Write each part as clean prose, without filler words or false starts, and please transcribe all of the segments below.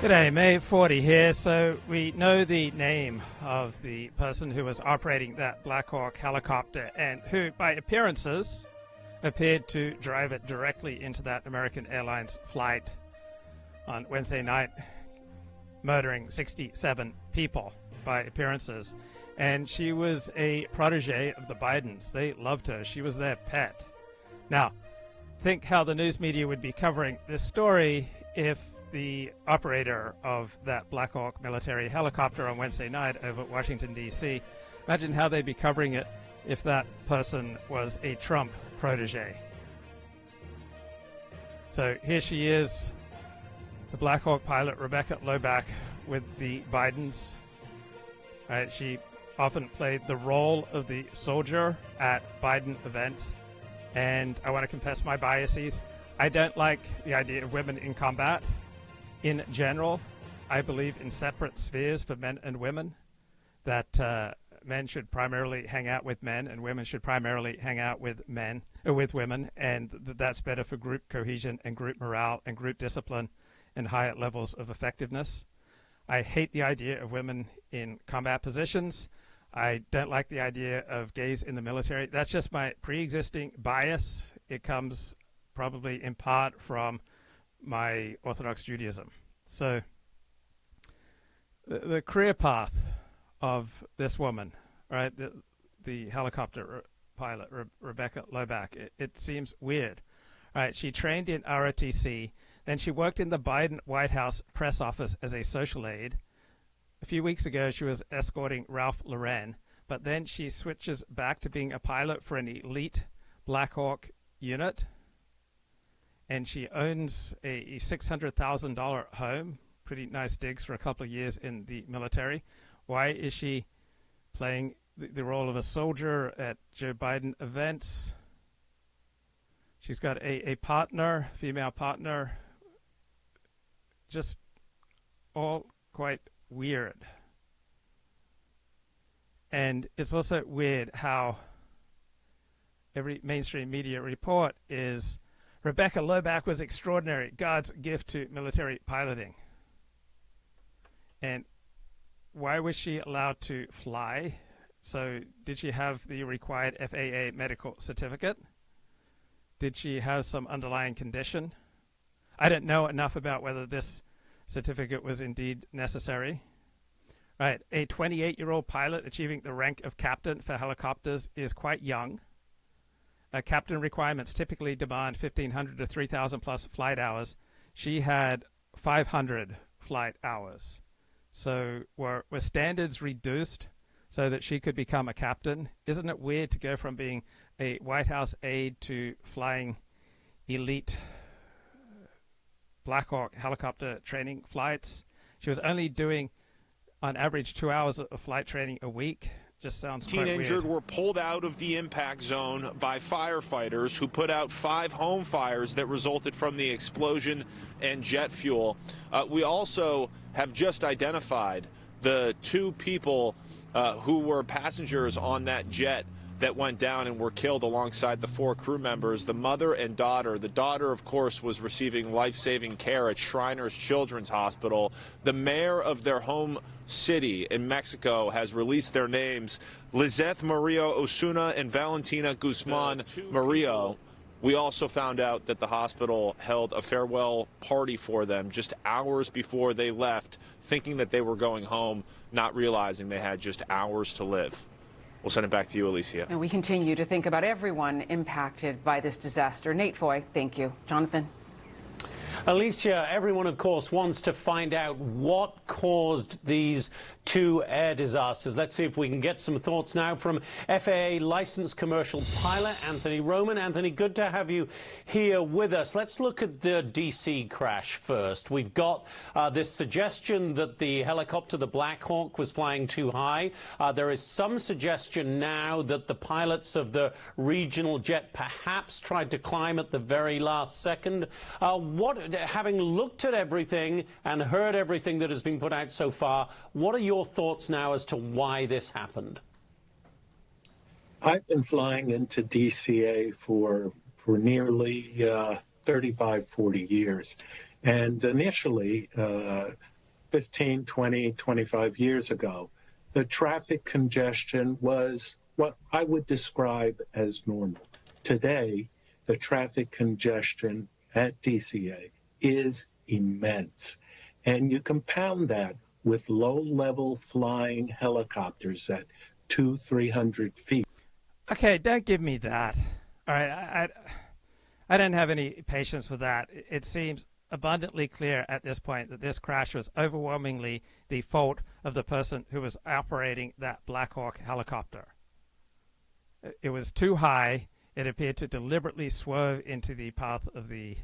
G'day, May 40 here. So we know the name of the person who was operating that Blackhawk helicopter and who, by appearances, appeared to drive it directly into that American Airlines flight on Wednesday night, murdering 67 people by appearances. And she was a protege of the Bidens. They loved her. She was their pet. Now, think how the news media would be covering this story if the operator of that Blackhawk military helicopter on Wednesday night over Washington, D.C., imagine how they'd be covering it if that person was a Trump protege. So here she is, the Blackhawk pilot Rebecca Lobach with the Bidens. Right, she often played the role of the soldier at Biden events. And I want to confess my biases. I don't like the idea of women in combat. In general, I believe in separate spheres for men and women, that men should primarily hang out with men and women should primarily hang out with women, and that's better for group cohesion and group morale and group discipline and higher levels of effectiveness. I hate the idea of women in combat positions. I don't like the idea of gays in the military. That's just my pre-existing bias. It comes probably in part from my Orthodox Judaism. So the career path of this woman, right, the helicopter pilot, Rebecca Lobach, it seems weird. Right, she trained in ROTC, then she worked in the Biden White House press office as a social aide. A few weeks ago, she was escorting Ralph Lauren, but then she switches back to being a pilot for an elite Blackhawk unit. And she owns a $600,000 home, pretty nice digs for a couple of years in the military. Why is she playing the role of a soldier at Joe Biden events? She's got a partner, female partner, just all quite weird. And it's also weird how every mainstream media report is Rebecca Lobach was extraordinary, God's gift to military piloting. And why was she allowed to fly? So did she have the required FAA medical certificate? Did she have some underlying condition? I don't know enough about whether this certificate was indeed necessary. Right, a 28-year-old pilot achieving the rank of captain for helicopters is quite young. Captain requirements typically demand 1,500 to 3,000 plus flight hours. She had 500 flight hours. So were standards reduced so that she could become a captain? Isn't it weird to go from being a White House aide to flying elite Blackhawk helicopter training flights? She was only doing, on average, 2 hours of flight training a week. Just sounds quite weird. 18 injured were pulled out of the impact zone by firefighters who put out 5 home fires that resulted from the explosion and jet fuel. We also have just identified the 2 people who were passengers on that jet that went down and were killed alongside the 4 crew members, the mother and daughter. The daughter, of course, was receiving life-saving care at Shriners Children's Hospital. The mayor of their home city in Mexico has released their names, Lizeth Murillo Osuna and Valentina Guzman Murillo. We also found out that the hospital held a farewell party for them just hours before they left, thinking that they were going home, not realizing they had just hours to live. We'll send it back to you, Alicia. And we continue to think about everyone impacted by this disaster. Nate Foy, thank you. Jonathan. Alicia, everyone, of course, wants to find out what caused these 2 air disasters. Let's see if we can get some thoughts now from FAA licensed commercial pilot Anthony Roman. Anthony, good to have you here with us. Let's look at the D.C. crash first. We've got this suggestion that the helicopter, the Blackhawk, was flying too high. There is some suggestion now that the pilots of the regional jet perhaps tried to climb at the very last second. Having looked at everything and heard everything that has been put out so far, what are your thoughts now as to why this happened? I've been flying into DCA for nearly 35, 40 years. And initially, 15, 20, 25 years ago, the traffic congestion was what I would describe as normal. Today, the traffic congestion at DCA is immense. And you compound that with low-level flying helicopters at 200-300 feet. Okay, don't give me that. All right, I don't have any patience with that. It seems abundantly clear at this point that this crash was overwhelmingly the fault of the person who was operating that Blackhawk helicopter. It was too high. It appeared to deliberately swerve into the path of the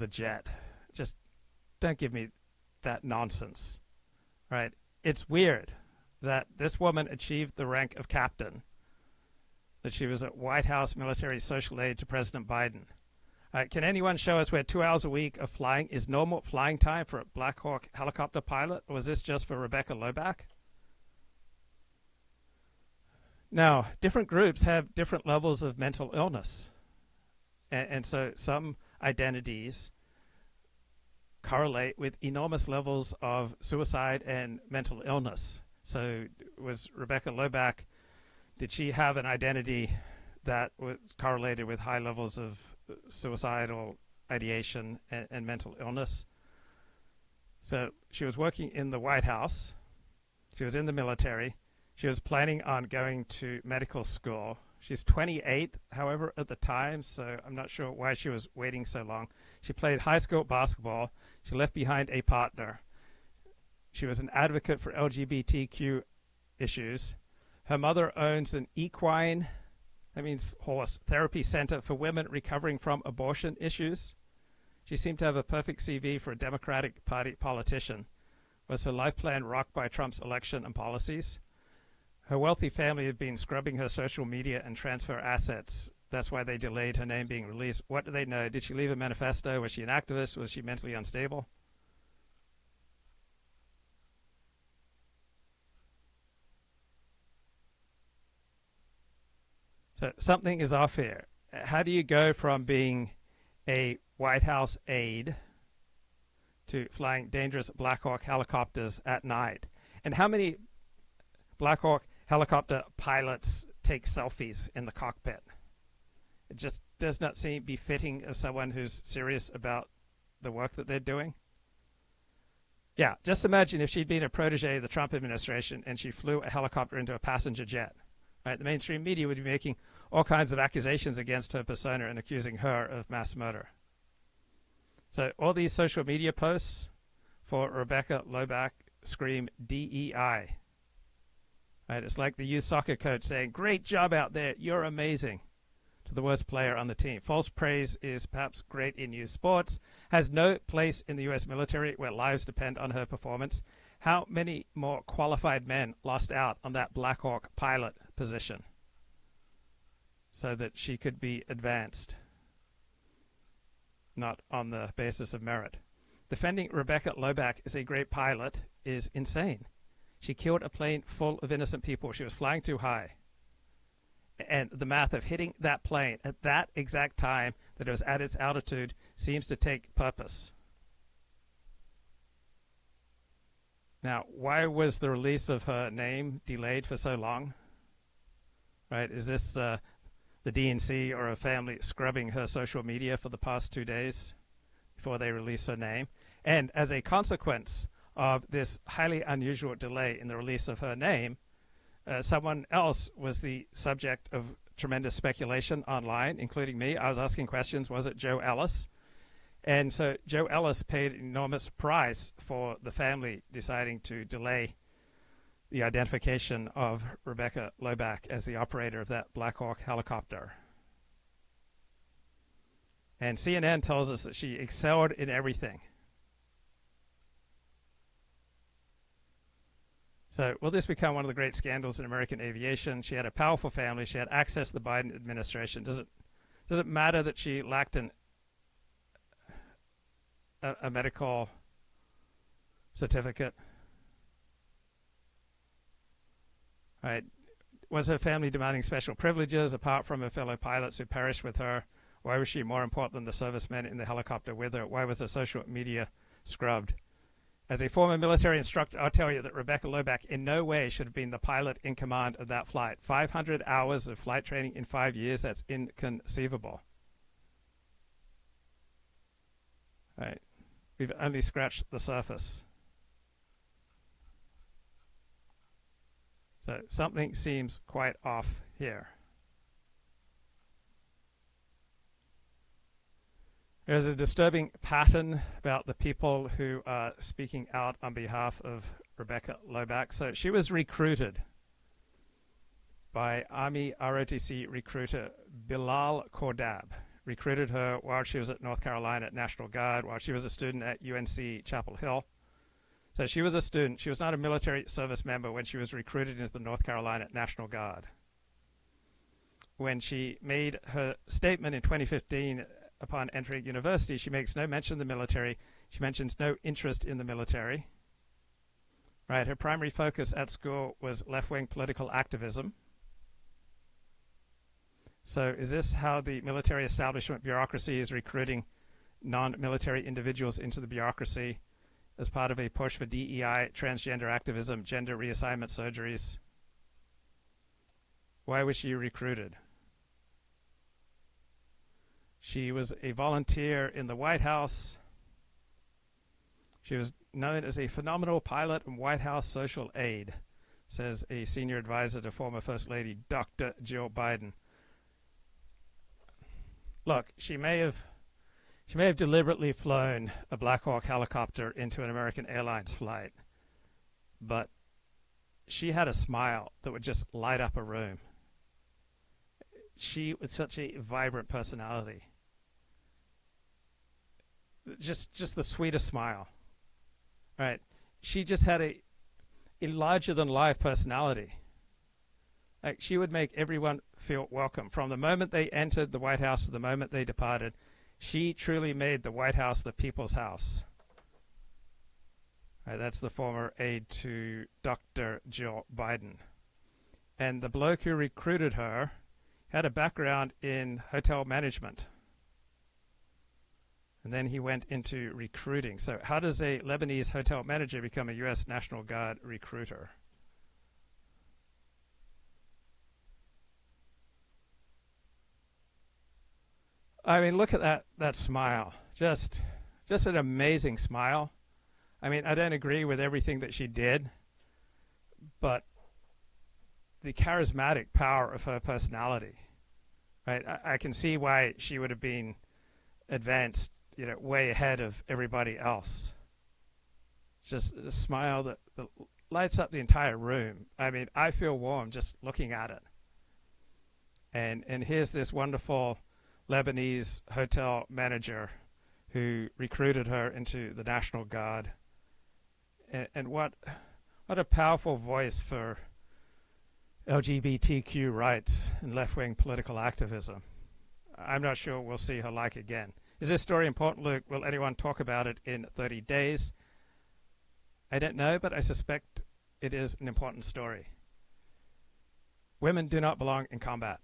jet. Just don't give me that nonsense. Right? It's weird that this woman achieved the rank of captain, that she was a White House military social aide to President Biden. Can anyone show us where 2 hours a week of flying is normal flying time for a Blackhawk helicopter pilot? Or was this just for Rebecca Lobach? Now, different groups have different levels of mental illness. And so some identities correlate with enormous levels of suicide and mental illness. So was Rebecca Lobach, did she have an identity that was correlated with high levels of suicidal ideation and mental illness? So she was working in the White House. She was in the military. She was planning on going to medical school. She's 28, however, at the time, so I'm not sure why she was waiting so long. She played high school basketball. She left behind a partner. She was an advocate for LGBTQ issues. Her mother owns an equine, that means horse, therapy center for women recovering from abortion issues. She seemed to have a perfect CV for a Democratic Party politician. Was her life plan rocked by Trump's election and policies? Her wealthy family had been scrubbing her social media and transfer assets. That's why they delayed her name being released. What do they know? Did she leave a manifesto? Was she an activist? Was she mentally unstable? So something is off here. How do you go from being a White House aide to flying dangerous Blackhawk helicopters at night? And how many Blackhawk helicopter pilots take selfies in the cockpit? It just does not seem befitting of someone who's serious about the work that they're doing. Yeah, just imagine if she'd been a protege of the Trump administration and she flew a helicopter into a passenger jet. Right, the mainstream media would be making all kinds of accusations against her persona and accusing her of mass murder. So all these social media posts for Rebecca Lobach scream DEI. Right, it's like the youth soccer coach saying, "Great job out there, you're amazing," to the worst player on the team. False praise is perhaps great in youth sports, has no place in the U.S. military where lives depend on her performance. How many more qualified men lost out on that Blackhawk pilot position so that she could be advanced, not on the basis of merit? Defending Rebecca Lobach as a great pilot is insane. She killed a plane full of innocent people. She was flying too high. And the math of hitting that plane at that exact time that it was at its altitude seems to take purpose. Now, why was the release of her name delayed for so long? Right? Is this the DNC or her family scrubbing her social media for the past 2 days before they release her name? And as a consequence of this highly unusual delay in the release of her name, someone else was the subject of tremendous speculation online, including me. I was asking questions. Was it Joe Ellis? And so Joe Ellis paid an enormous price for the family deciding to delay the identification of Rebecca Lobach as the operator of that Blackhawk helicopter. And CNN tells us that she excelled in everything. So will this become one of the great scandals in American aviation? She had a powerful family. She had access to the Biden administration. Does it matter that she lacked a medical certificate? Right. Was her family demanding special privileges apart from her fellow pilots who perished with her? Why was she more important than the servicemen in the helicopter with her? Why was her social media scrubbed? As a former military instructor, I'll tell you that Rebecca Lobach in no way should have been the pilot in command of that flight. 500 hours of flight training in 5 years, that's inconceivable. Right. We've only scratched the surface. So something seems quite off here. There's a disturbing pattern about the people who are speaking out on behalf of Rebecca Lobach. So she was recruited by Army ROTC recruiter Bilal Kordab. Recruited her while she was at North Carolina National Guard, while she was a student at UNC Chapel Hill. So she was a student. She was not a military service member when she was recruited into the North Carolina National Guard. When she made her statement in 2015 upon entering university, she makes no mention of the military. She mentions no interest in the military. Right, her primary focus at school was left-wing political activism. So is this how the military establishment bureaucracy is recruiting non-military individuals into the bureaucracy as part of a push for DEI, transgender activism, gender reassignment surgeries? Why was she recruited? She was a volunteer in the White House. She was known as a phenomenal pilot and White House social aide, says a senior advisor to former First Lady Dr. Jill Biden. Look, she may have deliberately flown a Blackhawk helicopter into an American Airlines flight, but she had a smile that would just light up a room. She was such a vibrant personality. Just the sweetest smile. Right? She just had a larger than life personality. Like, she would make everyone feel welcome. From the moment they entered the White House to the moment they departed, she truly made the White House the people's house. Right, that's the former aide to Dr. Jill Biden. And the bloke who recruited her had a background in hotel management. And then he went into recruiting. So how does a Lebanese hotel manager become a U.S. National Guard recruiter? I mean, look at that smile. Just an amazing smile. I mean, I don't agree with everything that she did, but the charismatic power of her personality, right? I can see why she would have been advanced, way ahead of everybody else. Just a smile that lights up the entire room. I mean, I feel warm just looking at it. And here's this wonderful Lebanese hotel manager who recruited her into the National Guard. And what a powerful voice for LGBTQ rights and left-wing political activism. I'm not sure we'll see her like again. Is this story important, Luke? Will anyone talk about it in 30 days? I don't know, but I suspect it is an important story. Women do not belong in combat.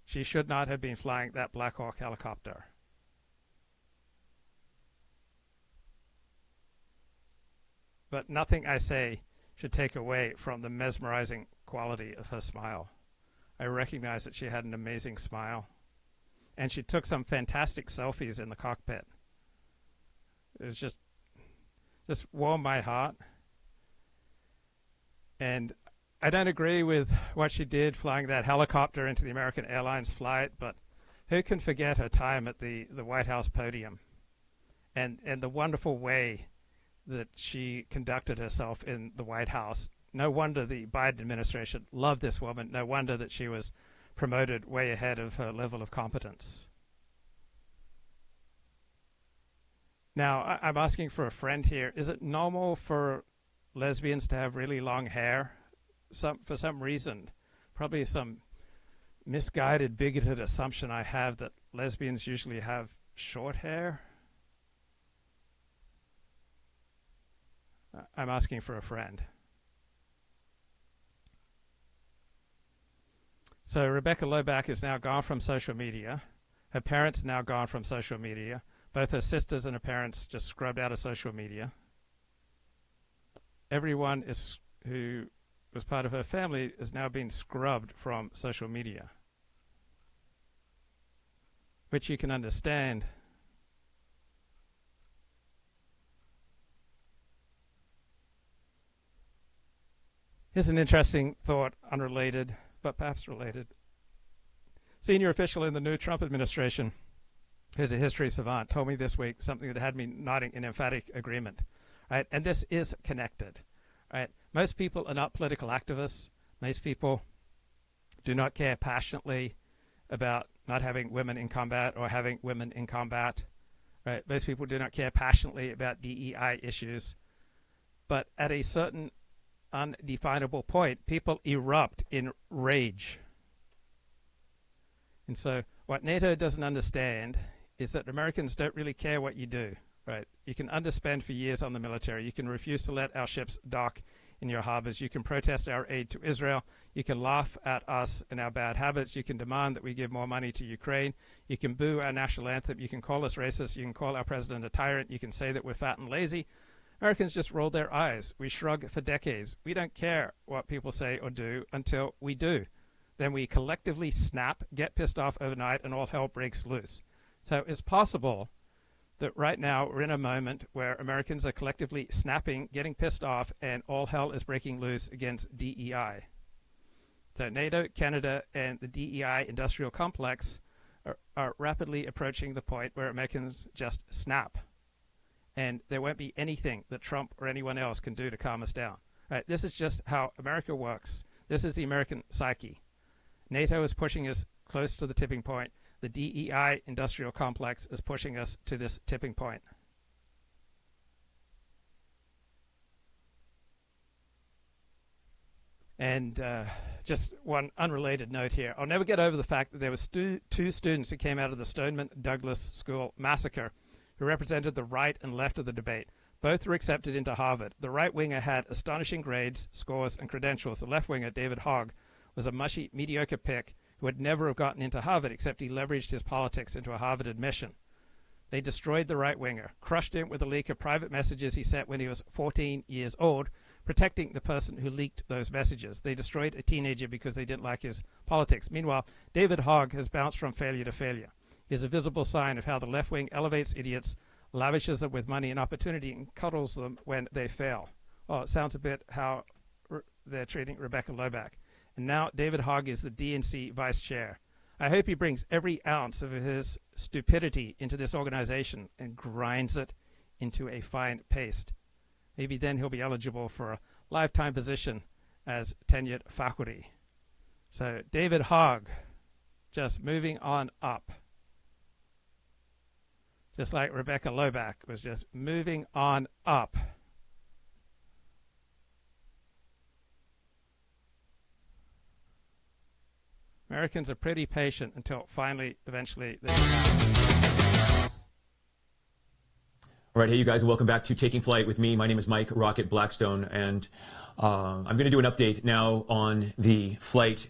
She should not have been flying that Blackhawk helicopter. But nothing I say should take away from the mesmerizing quality of her smile. I recognize that she had an amazing smile. And she took some fantastic selfies in the cockpit. It was just warmed my heart. And I don't agree with what she did flying that helicopter into the American Airlines flight, but who can forget her time at the White House podium and the wonderful way that she conducted herself in the White House. No wonder the Biden administration loved this woman. No wonder that she was promoted way ahead of her level of competence. Now, I'm asking for a friend here. Is it normal for lesbians to have really long hair? For some reason, probably some misguided, bigoted assumption I have that lesbians usually have short hair. I'm asking for a friend. So Rebecca Lobach is now gone from social media. Her parents now gone from social media. Both her sisters and her parents just scrubbed out of social media. everyone who was part of her family is now being scrubbed from social media, which you can understand. Here's an interesting thought, unrelated, but perhaps related. Senior official in the new Trump administration, who's a history savant, told me this week something that had me nodding in emphatic agreement. Right? And this is connected. Right? Most people are not political activists. Most people do not care passionately about not having women in combat or having women in combat. Right? Most people do not care passionately about DEI issues. But at a certain undefinable point, people erupt in rage. And so what NATO doesn't understand is that Americans don't really care what you do. Right? You can underspend for years on the military. You can refuse to let our ships dock in your harbors. You can protest our aid to Israel. You can laugh at us and our bad habits. You can demand that we give more money to Ukraine. You can boo our national anthem. You can call us racist. You can call our president a tyrant. You can say that we're fat and lazy. Americans just roll their eyes. We shrug for decades. We don't care what people say or do until we do. Then we collectively snap, get pissed off overnight, and all hell breaks loose. So it's possible that right now we're in a moment where Americans are collectively snapping, getting pissed off, and all hell is breaking loose against DEI. So NATO, Canada, and the DEI industrial complex are rapidly approaching the point where Americans just snap. And there won't be anything that Trump or anyone else can do to calm us down. Right? This is just how America works. This is the American psyche. NATO is pushing us close to the tipping point. The DEI industrial complex is pushing us to this tipping point. And just one unrelated note here. I'll never get over the fact that there was two students who came out of the Stoneman Douglas School massacre who represented the right and left of the debate. Both were accepted into Harvard. The right-winger had astonishing grades, scores, and credentials. The left-winger, David Hogg, was a mushy, mediocre pick who would never have gotten into Harvard except he leveraged his politics into a Harvard admission. They destroyed the right-winger, crushed him with a leak of private messages he sent when he was 14 years old, protecting the person who leaked those messages. They destroyed a teenager because they didn't like his politics. Meanwhile, David Hogg has bounced from failure to failure. He is a visible sign of how the left wing elevates idiots, lavishes them with money and opportunity, and cuddles them when they fail. Oh, it sounds a bit how they're treating Rebecca Lobach. And now David Hogg is the DNC vice chair. I hope he brings every ounce of his stupidity into this organization and grinds it into a fine paste. Maybe then he'll be eligible for a lifetime position as tenured faculty. So David Hogg, just moving on up. Just like Rebecca Lobach was just moving on up. Americans are pretty patient until finally, eventually, they All right, hey you guys, welcome back to Taking Flight with me. My name is Mike Rocket Blackstone, and I'm going to do an update now on the flight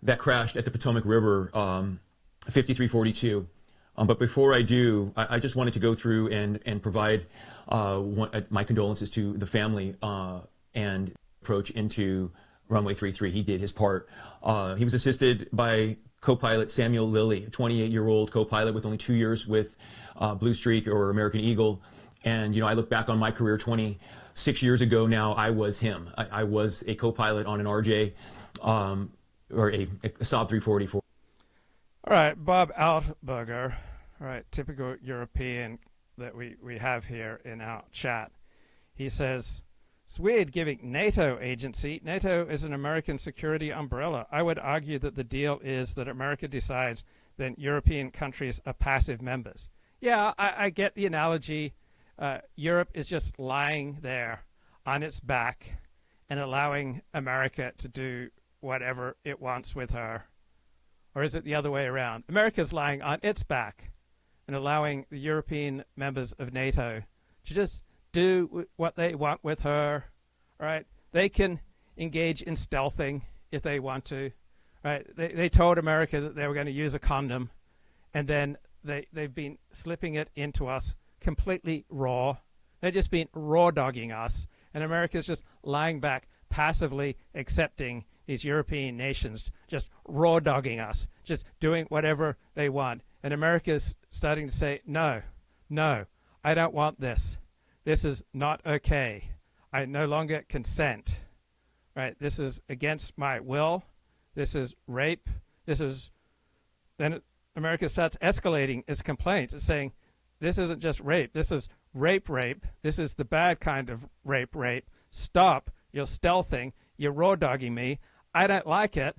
that crashed at the Potomac River, 5342. But before I do, I just wanted to go through and provide my condolences to the family and approach into runway 33. He did his part. He was assisted by co-pilot Samuel Lilly, a 28-year-old co-pilot with only 2 years with Blue Streak or American Eagle. And, you know, I look back on my career 26 years ago now, I was him. I was a co-pilot on an RJ or a Saab 344. All right, Bob Altberger, all right, typical European that we have here in our chat. He says, it's weird giving NATO agency. NATO is an American security umbrella. I would argue that the deal is that America decides that European countries are passive members. Yeah, I get the analogy. Europe is just lying there on its back and allowing America to do whatever it wants with her. Or is it the other way around? America's lying on its back and allowing the European members of NATO to just do what they want with her, right? They can engage in stealthing if they want to, right? They told America that they were going to use a condom, and then they've been slipping it into us completely raw. They've just been raw dogging us, and America's just lying back, passively accepting these European nations, just raw dogging us, just doing whatever they want. And America's starting to say, no, no, I don't want this. This is not okay. I no longer consent. Right? This is against my will. This is rape. This is... Then America starts escalating its complaints. It's saying, this isn't just rape. This is rape. This is the bad kind of rape. Stop. You're stealthing. You're raw dogging me. I don't like it.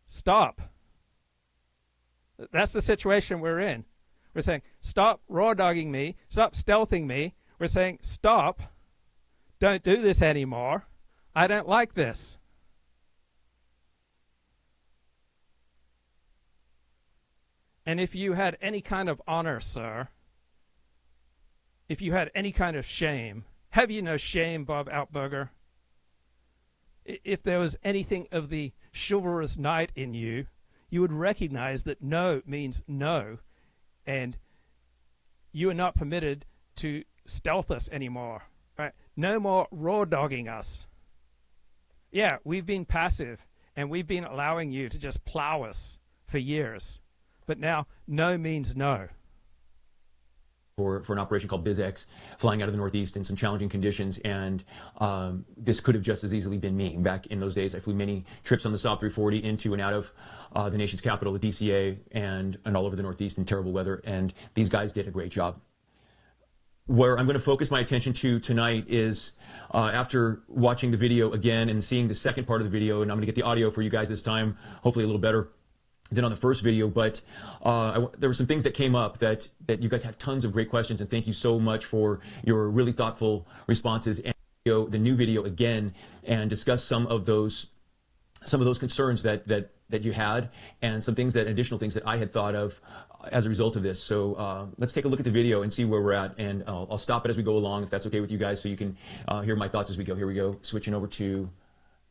Stop. That's the situation we're in. We're saying, stop raw dogging me. Stop stealthing me. We're saying, stop. Don't do this anymore. I don't like this. And if you had any kind of honor, sir, if you had any kind of shame, have you no shame, Bob Outberger? If there was anything of the chivalrous knight in you, you would recognize that no means no, and you are not permitted to stealth us anymore. Right? No more raw dogging us. Yeah, we've been passive, and we've been allowing you to just plow us for years. But now, no means no. For an operation called BizX, flying out of the Northeast in some challenging conditions, and this could have just as easily been me. Back in those days, I flew many trips on the Saab 340 into and out of the nation's capital, the DCA, and all over the Northeast in terrible weather, and these guys did a great job. Where I'm going to focus my attention to tonight is after watching the video again and seeing the second part of the video, and I'm going to get the audio for you guys this time, hopefully a little better than on the first video, but there were some things that came up that you guys had tons of great questions, and thank you so much for your really thoughtful responses. And the new video again, and discuss some of those concerns that you had, and some things additional things that I had thought of as a result of this. So let's take a look at the video and see where we're at, and I'll stop it as we go along, if that's okay with you guys, so you can hear my thoughts as we go. Here we go, switching over to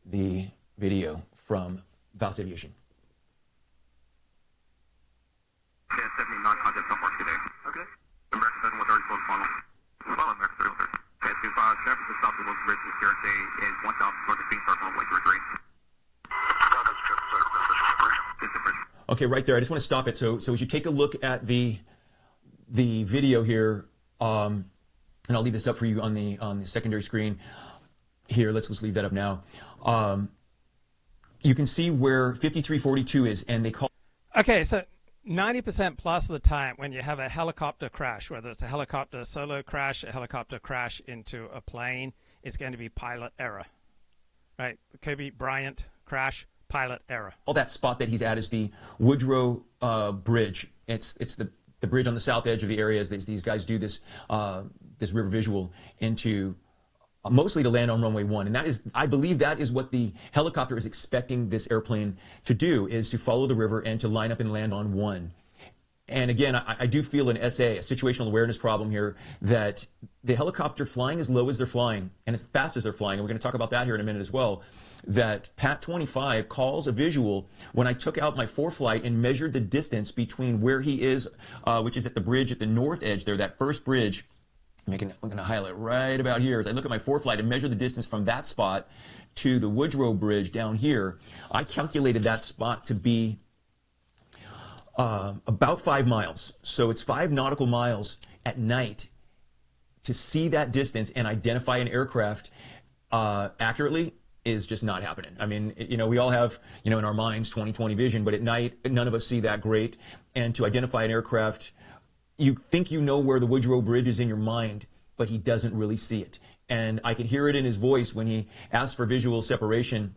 the video from Vals Aviation. 70 non-contact so far today. Okay. American 7130 full funnel. Well, American 303. 25, San Francisco South West Bridge to CRJ is 1,200 feet, start runway 33. Okay, right there. I just want to stop it. So as you take a look at the video here, and I'll leave this up for you on the secondary screen here. Let's leave that up now. You can see where 5342 is, and they call. Okay, so 90% plus of the time when you have a helicopter crash, whether it's a helicopter solo crash, a helicopter crash into a plane, it's going to be pilot error. Right? The Kobe Bryant crash, pilot error. All that spot that he's at is the Woodrow Bridge. It's the bridge on the south edge of the area. As these guys do this this river visual into mostly to land on runway 1, and that is, I believe, that is what the helicopter is expecting this airplane to do, is to follow the river and to line up and land on 1. And again, I do feel an SA, a situational awareness problem here, that the helicopter flying as low as they're flying and as fast as they're flying, and we're going to talk about that here in a minute as well, that Pat 25 calls a visual when I took out my ForeFlight and measured the distance between where he is, which is at the bridge at the north edge there, that first bridge. I'm going to highlight right about here. As I look at my ForeFlight and measure the distance from that spot to the Woodrow Bridge down here, I calculated that spot to be about 5 miles. So it's 5 nautical miles at night to see that distance and identify an aircraft accurately is just not happening. I mean, we all have, in our minds 20/20 vision, but at night, none of us see that great. And to identify an aircraft, you think you know where the Woodrow Bridge is in your mind, but he doesn't really see it. And I could hear it in his voice when he asked for visual separation.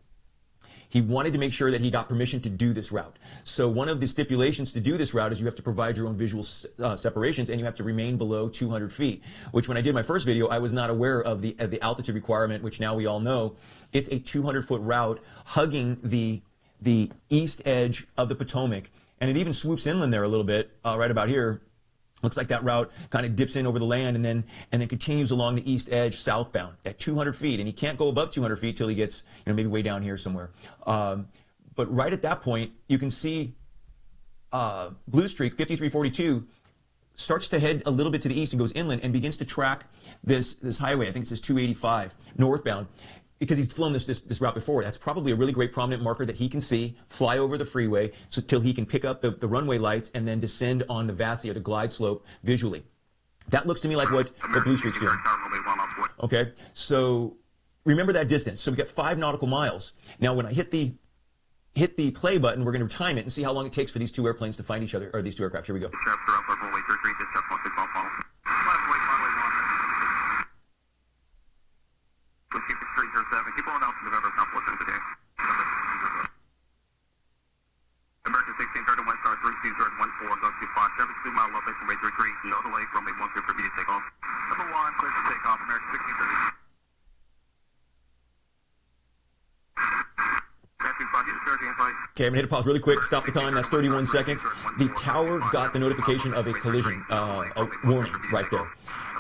He wanted to make sure that he got permission to do this route. So one of the stipulations to do this route is you have to provide your own visual separations, and you have to remain below 200 feet, which when I did my first video, I was not aware of the altitude requirement, which now we all know. It's a 200-foot route hugging the east edge of the Potomac, and it even swoops inland there a little bit, right about here. Looks like that route kind of dips in over the land and then continues along the east edge southbound at 200 feet. And he can't go above 200 feet till he gets, maybe way down here somewhere. But right at that point, you can see Blue Streak 5342 starts to head a little bit to the east and goes inland and begins to track this highway. I think it's this 285 northbound, because he's flown this route before. That's probably a really great prominent marker that he can see, fly over the freeway so till he can pick up the runway lights and then descend on the Vassie or the glide slope visually. That looks to me like what Blue Streak's doing. Okay, so remember that distance. So we got 5 nautical miles. Now when I hit the play button, we're going to time it and see how long it takes for these two airplanes to find each other, or these two aircraft. Here we go. American 1631 star 3014, Gun 257, 2 mile up from Major 3, no delay from a 1 for immediate takeoff. Number 1, clear for takeoff, American 1630. Okay, I'm going to hit a pause really quick, stop the time, that's 31 seconds. The tower got the notification of a collision, a warning right there.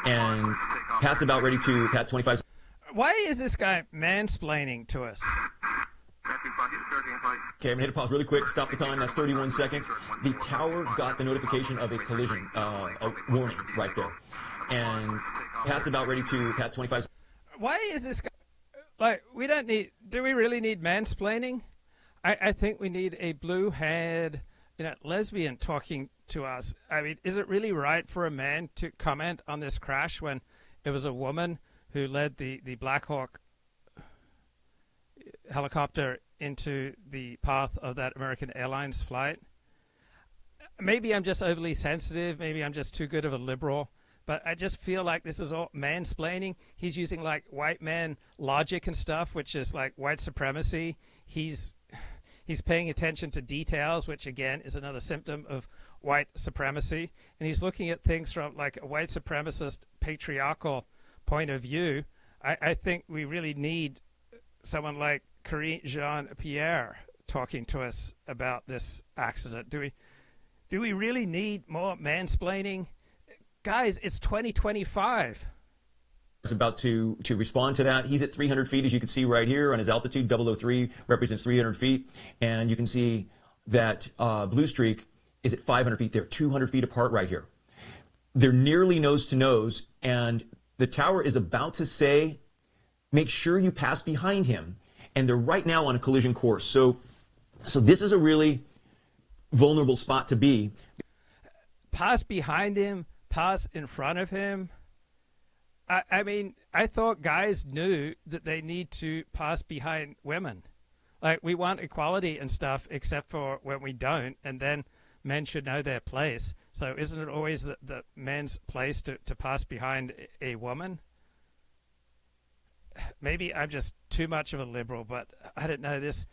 And Pat's about ready to, Pat 25. Why is this guy mansplaining to us? Okay, I'm going to hit a pause really quick, stop the time, that's 31 seconds. The tower got the notification of a collision, a warning right there. And Pat's about ready to, Pat 25. Why is this guy, like, do we really need mansplaining? I think we need a blue-haired, lesbian talking to us. I mean, is it really right for a man to comment on this crash when it was a woman who led the Blackhawk helicopter into the path of that American Airlines flight? Maybe I'm just overly sensitive. Maybe I'm just too good of a liberal. But I just feel like this is all mansplaining. He's using like white man logic and stuff, which is like white supremacy. He's paying attention to details, which again is another symptom of white supremacy. And he's looking at things from like a white supremacist patriarchal point of view. I think we really need someone like Karine Jean-Pierre talking to us about this accident. Do we really need more mansplaining? Guys, it's 2025. Is about to respond to that. He's at 300 feet, as you can see right here on his altitude. 003 represents 300 feet. And you can see that Blue Streak is at 500 feet. They're 200 feet apart right here. They're nearly nose to nose. And the tower is about to say, make sure you pass behind him. And they're right now on a collision course. So this is a really vulnerable spot to be. Pass behind him, pass in front of him. I mean, I thought guys knew that they need to pass behind women. Like, we want equality and stuff, except for when we don't, and then men should know their place. So isn't it always the men's place to pass behind a woman? Maybe I'm just too much of a liberal, but I don't know, this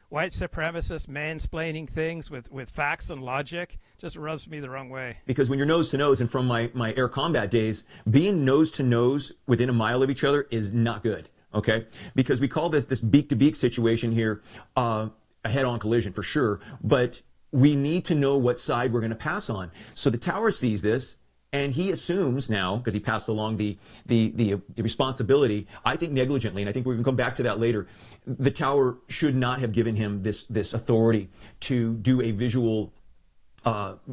white supremacist mansplaining things with facts and logic just rubs me the wrong way. Because when you're nose to nose, and from my air combat days, being nose to nose within a mile of each other is not good, okay? Because we call this beak to beak situation here a head-on collision for sure, but we need to know what side we're going to pass on. So the tower sees this, and he assumes now, because he passed along the responsibility, I think negligently, and I think we're going to come back to that later, the tower should not have given him this authority to do a visual,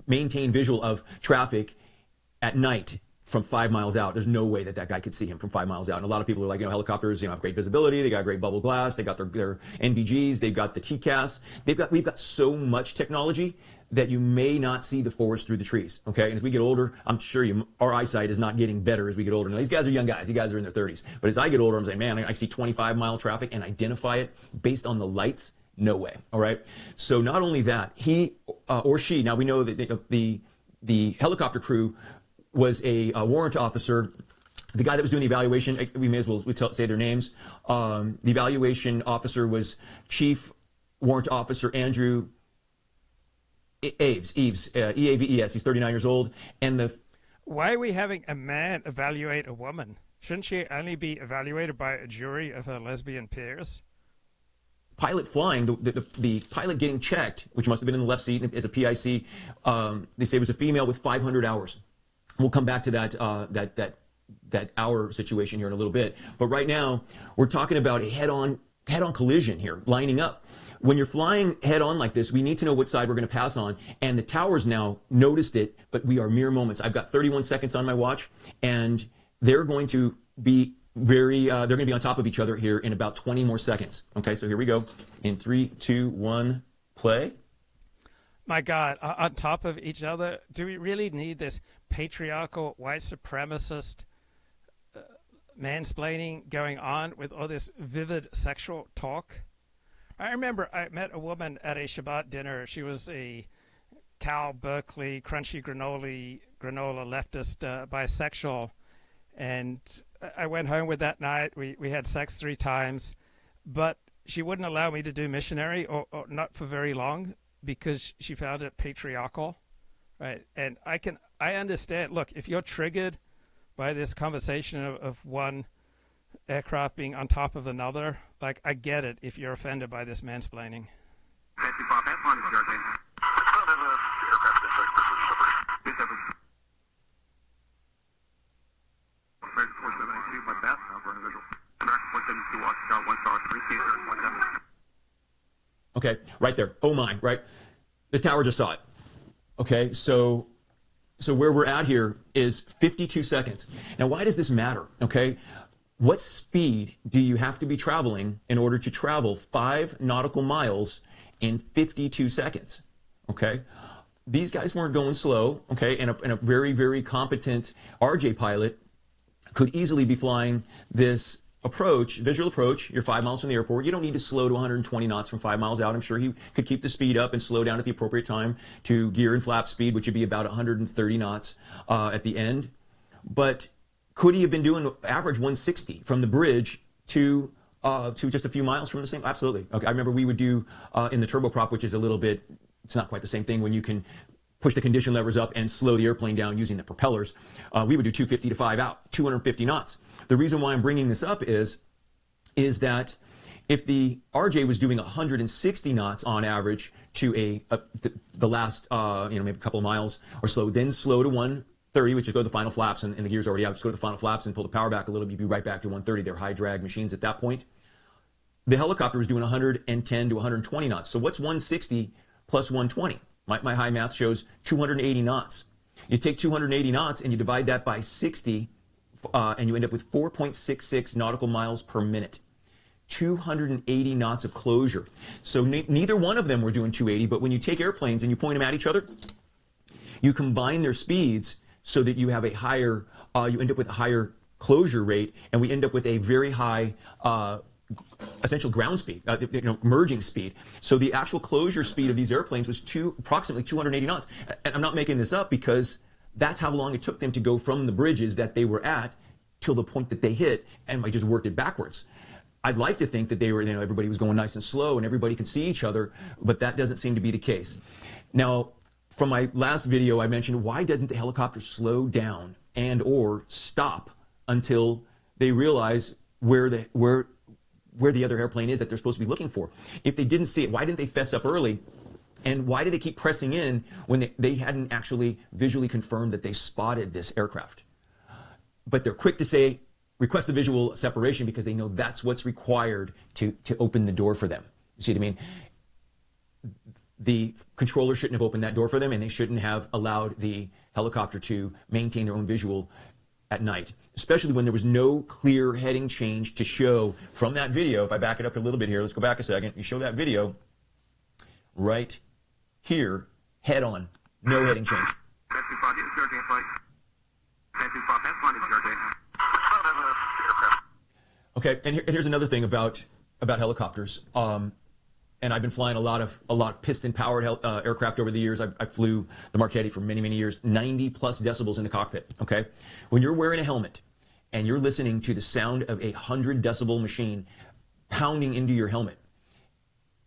maintain visual of traffic at night from 5 miles out. There's no way that guy could see him from 5 miles out. And a lot of people are like, helicopters, have great visibility. They got great bubble glass. They got their NVGs. They've got the TCAS. We've got so much technology that you may not see the forest through the trees, okay? And as we get older, I'm sure our eyesight is not getting better as we get older. Now, these guys are young guys. These guys are in their 30s. But as I get older, I'm saying, man, I see 25-mile traffic and identify it based on the lights. No way, all right? So not only that, he or she, now we know that the helicopter crew was a warrant officer. The guy that was doing the evaluation, we may as well say their names. The evaluation officer was Chief Warrant Officer Andrew Eaves, E-A-V-E-S. He's 39 years old. And why are we having a man evaluate a woman? Shouldn't she only be evaluated by a jury of her lesbian peers? Pilot flying, the pilot getting checked, which must have been in the left seat as a PIC, they say was a female with 500 hours. We'll come back to that hour situation here in a little bit. But right now, we're talking about a head-on collision here, lining up. when you're flying head on like this, we need to know what side we're going to pass on. And the towers now noticed it, but we are mere moments. I've got 31 seconds on my watch, and they're going to be they're going to be on top of each other here in about 20 more seconds. Okay, so here we go. In 3, 2, 1, play. My God, on top of each other, do we really need this patriarchal, white supremacist mansplaining going on with all this vivid sexual talk? I remember I met a woman at a Shabbat dinner. She was a Cal Berkeley, crunchy granola leftist bisexual. And I went home with that night. We had sex 3 times. But she wouldn't allow me to do missionary, or not for very long, because she found it patriarchal. Right? And I understand. Look, if you're triggered by this conversation of one aircraft being on top of another, like, I get it if you're offended by this mansplaining. Okay, right there. Oh my, right? The tower just saw it. Okay, so where we're at here is 52 seconds. Now, why does this matter? Okay, what speed do you have to be traveling in order to travel 5 nautical miles in 52 seconds? Okay, these guys weren't going slow. Okay, and a very, very competent RJ pilot could easily be flying this visual approach. You're 5 miles from the airport. You don't need to slow to 120 knots from 5 miles out. I'm sure he could keep the speed up and slow down at the appropriate time to gear and flap speed, which would be about 130 knots at the end. But could he have been doing average 160 from the bridge to just a few miles from the same? Absolutely. Okay, I remember we would do in the turboprop, which is a little bit, it's not quite the same thing when you can push the condition levers up and slow the airplane down using the propellers. We would do 250 to 5 out, 250 knots. The reason why I'm bringing this up is that if the RJ was doing 160 knots on average to the last maybe a couple of miles or so, then slow to 130, which is go to the final flaps, and the gear's already out, just go to the final flaps and pull the power back a little bit, you'd be right back to 130. They're high drag machines at that point. The helicopter was doing 110 to 120 knots. So what's 160 plus 120? My high math shows 280 knots. You take 280 knots and you divide that by 60, and you end up with 4.66 nautical miles per minute. 280 knots of closure. So neither one of them were doing 280, but when you take airplanes and you point them at each other, you combine their speeds so that you have a higher, you end up with a higher closure rate, and we end up with a very high essential ground speed, merging speed. So the actual closure speed of these airplanes was approximately 280 knots. And I'm not making this up, because that's how long it took them to go from the bridges that they were at till the point that they hit, and I just worked it backwards. I'd like to think that they were, everybody was going nice and slow and everybody could see each other, but that doesn't seem to be the case. Now, from my last video, I mentioned, why didn't the helicopter slow down and or stop until they realize where the other airplane is that they're supposed to be looking for? If they didn't see it, why didn't they fess up early? And why did they keep pressing in when they hadn't actually visually confirmed that they spotted this aircraft? But they're quick to say, request the visual separation, because they know that's what's required to open the door for them. You see what I mean? The controller shouldn't have opened that door for them, and they shouldn't have allowed the helicopter to maintain their own visual at night, especially when there was no clear heading change to show from that video. If I back it up a little bit here, let's go back a second. You show that video right here, head on, no heading change. Okay, and here's another thing about helicopters. And I've been flying a lot of piston-powered aircraft over the years. I flew the Marchetti for many, many years. 90 plus decibels in the cockpit. Okay, when you're wearing a helmet and you're listening to the sound of a 100 decibel machine pounding into your helmet,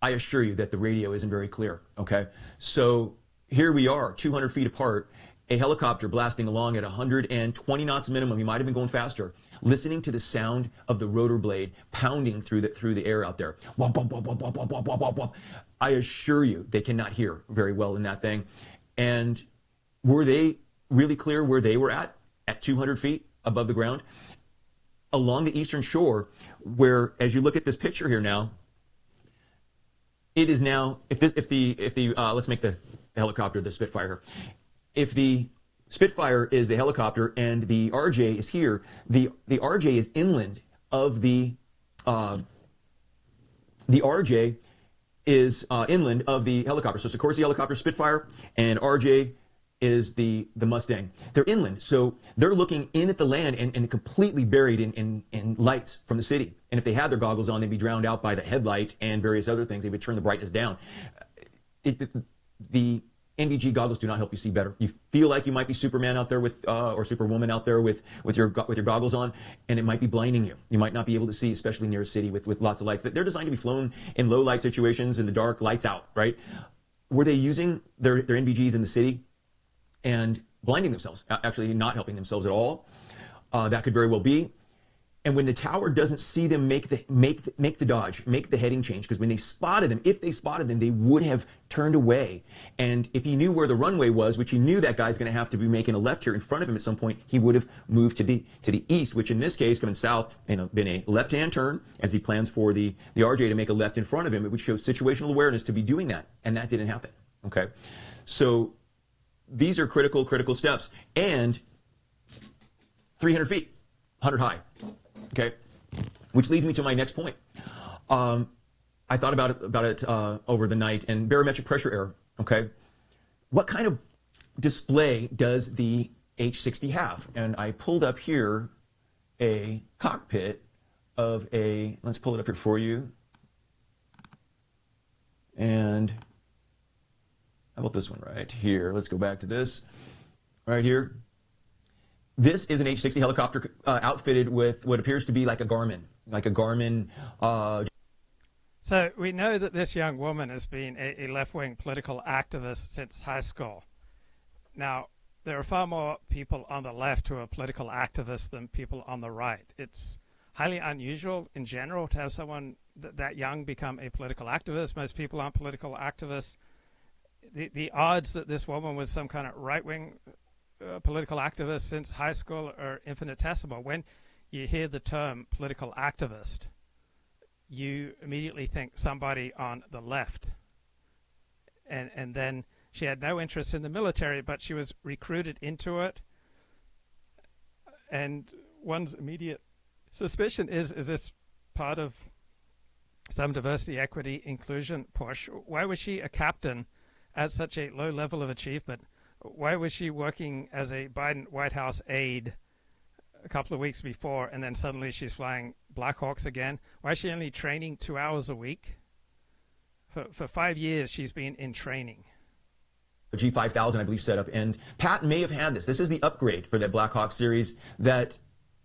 I assure you that the radio isn't very clear. Okay, so here we are, 200 feet apart, a helicopter blasting along at 120 knots minimum. You might have been going faster, listening to the sound of the rotor blade pounding through the air out there. Wop, wop, wop, wop, wop, wop, wop, wop, wop. I assure you they cannot hear very well in that thing. And were they really clear where they were at 200 feet above the ground? Along the eastern shore, where, as you look at this picture here now, it is now, if the let's make the helicopter the Spitfire. If the Spitfire is the helicopter and the RJ is here, the RJ is inland of the RJ is inland of the helicopter. So Sikorsky helicopter Spitfire and RJ is the Mustang. They're inland, so they're looking in at the land and completely buried in lights from the city. And if they had their goggles on, they'd be drowned out by the headlight and various other things. They would turn the brightness down. The NVG goggles do not help you see better. You feel like you might be Superman out there with, or Superwoman out there with your goggles on, and it might be blinding you. You might not be able to see, especially near a city with lots of lights. They're designed to be flown in low light situations in the dark, lights out, right? Were they using their NVGs in the city and blinding themselves, actually not helping themselves at all? That could very well be. And when the tower doesn't see them make the dodge, make the heading change, because when they spotted them, if they spotted them, they would have turned away. And if he knew where the runway was, which he knew that guy's going to have to be making a left here in front of him at some point, he would have moved to the east, which in this case, coming south, been a left-hand turn as he plans for the RJ to make a left in front of him. It would show situational awareness to be doing that, and that didn't happen. Okay, so these are critical steps, and 300 feet, 100 high. Okay, which leads me to my next point. I thought about it over the night, and barometric pressure error. Okay, what kind of display does the H-60 have? And I pulled up here a cockpit of a. Let's pull it up here for you. And how about this one right here? Let's go back to this right here. This is an H-60 helicopter outfitted with what appears to be like a Garmin. So we know that this young woman has been a left-wing political activist since high school. Now, there are far more people on the left who are political activists than people on the right. It's highly unusual in general to have someone that young become a political activist. Most people aren't political activists. The odds that this woman was some kind of right-wing political activist since high school are infinitesimal. When you hear the term political activist, you immediately think somebody on the left. And then she had no interest in the military, but she was recruited into it. And one's immediate suspicion is this part of some diversity, equity, inclusion push? Why was she a captain at such a low level of achievement? Why was she working as a Biden White House aide a couple of weeks before, and then suddenly she's flying Blackhawks again? Why is she only training 2 hours a week? For 5 years, she's been in training. A G5000, I believe, set up. And Pat may have had this. This is the upgrade for that Blackhawk series, that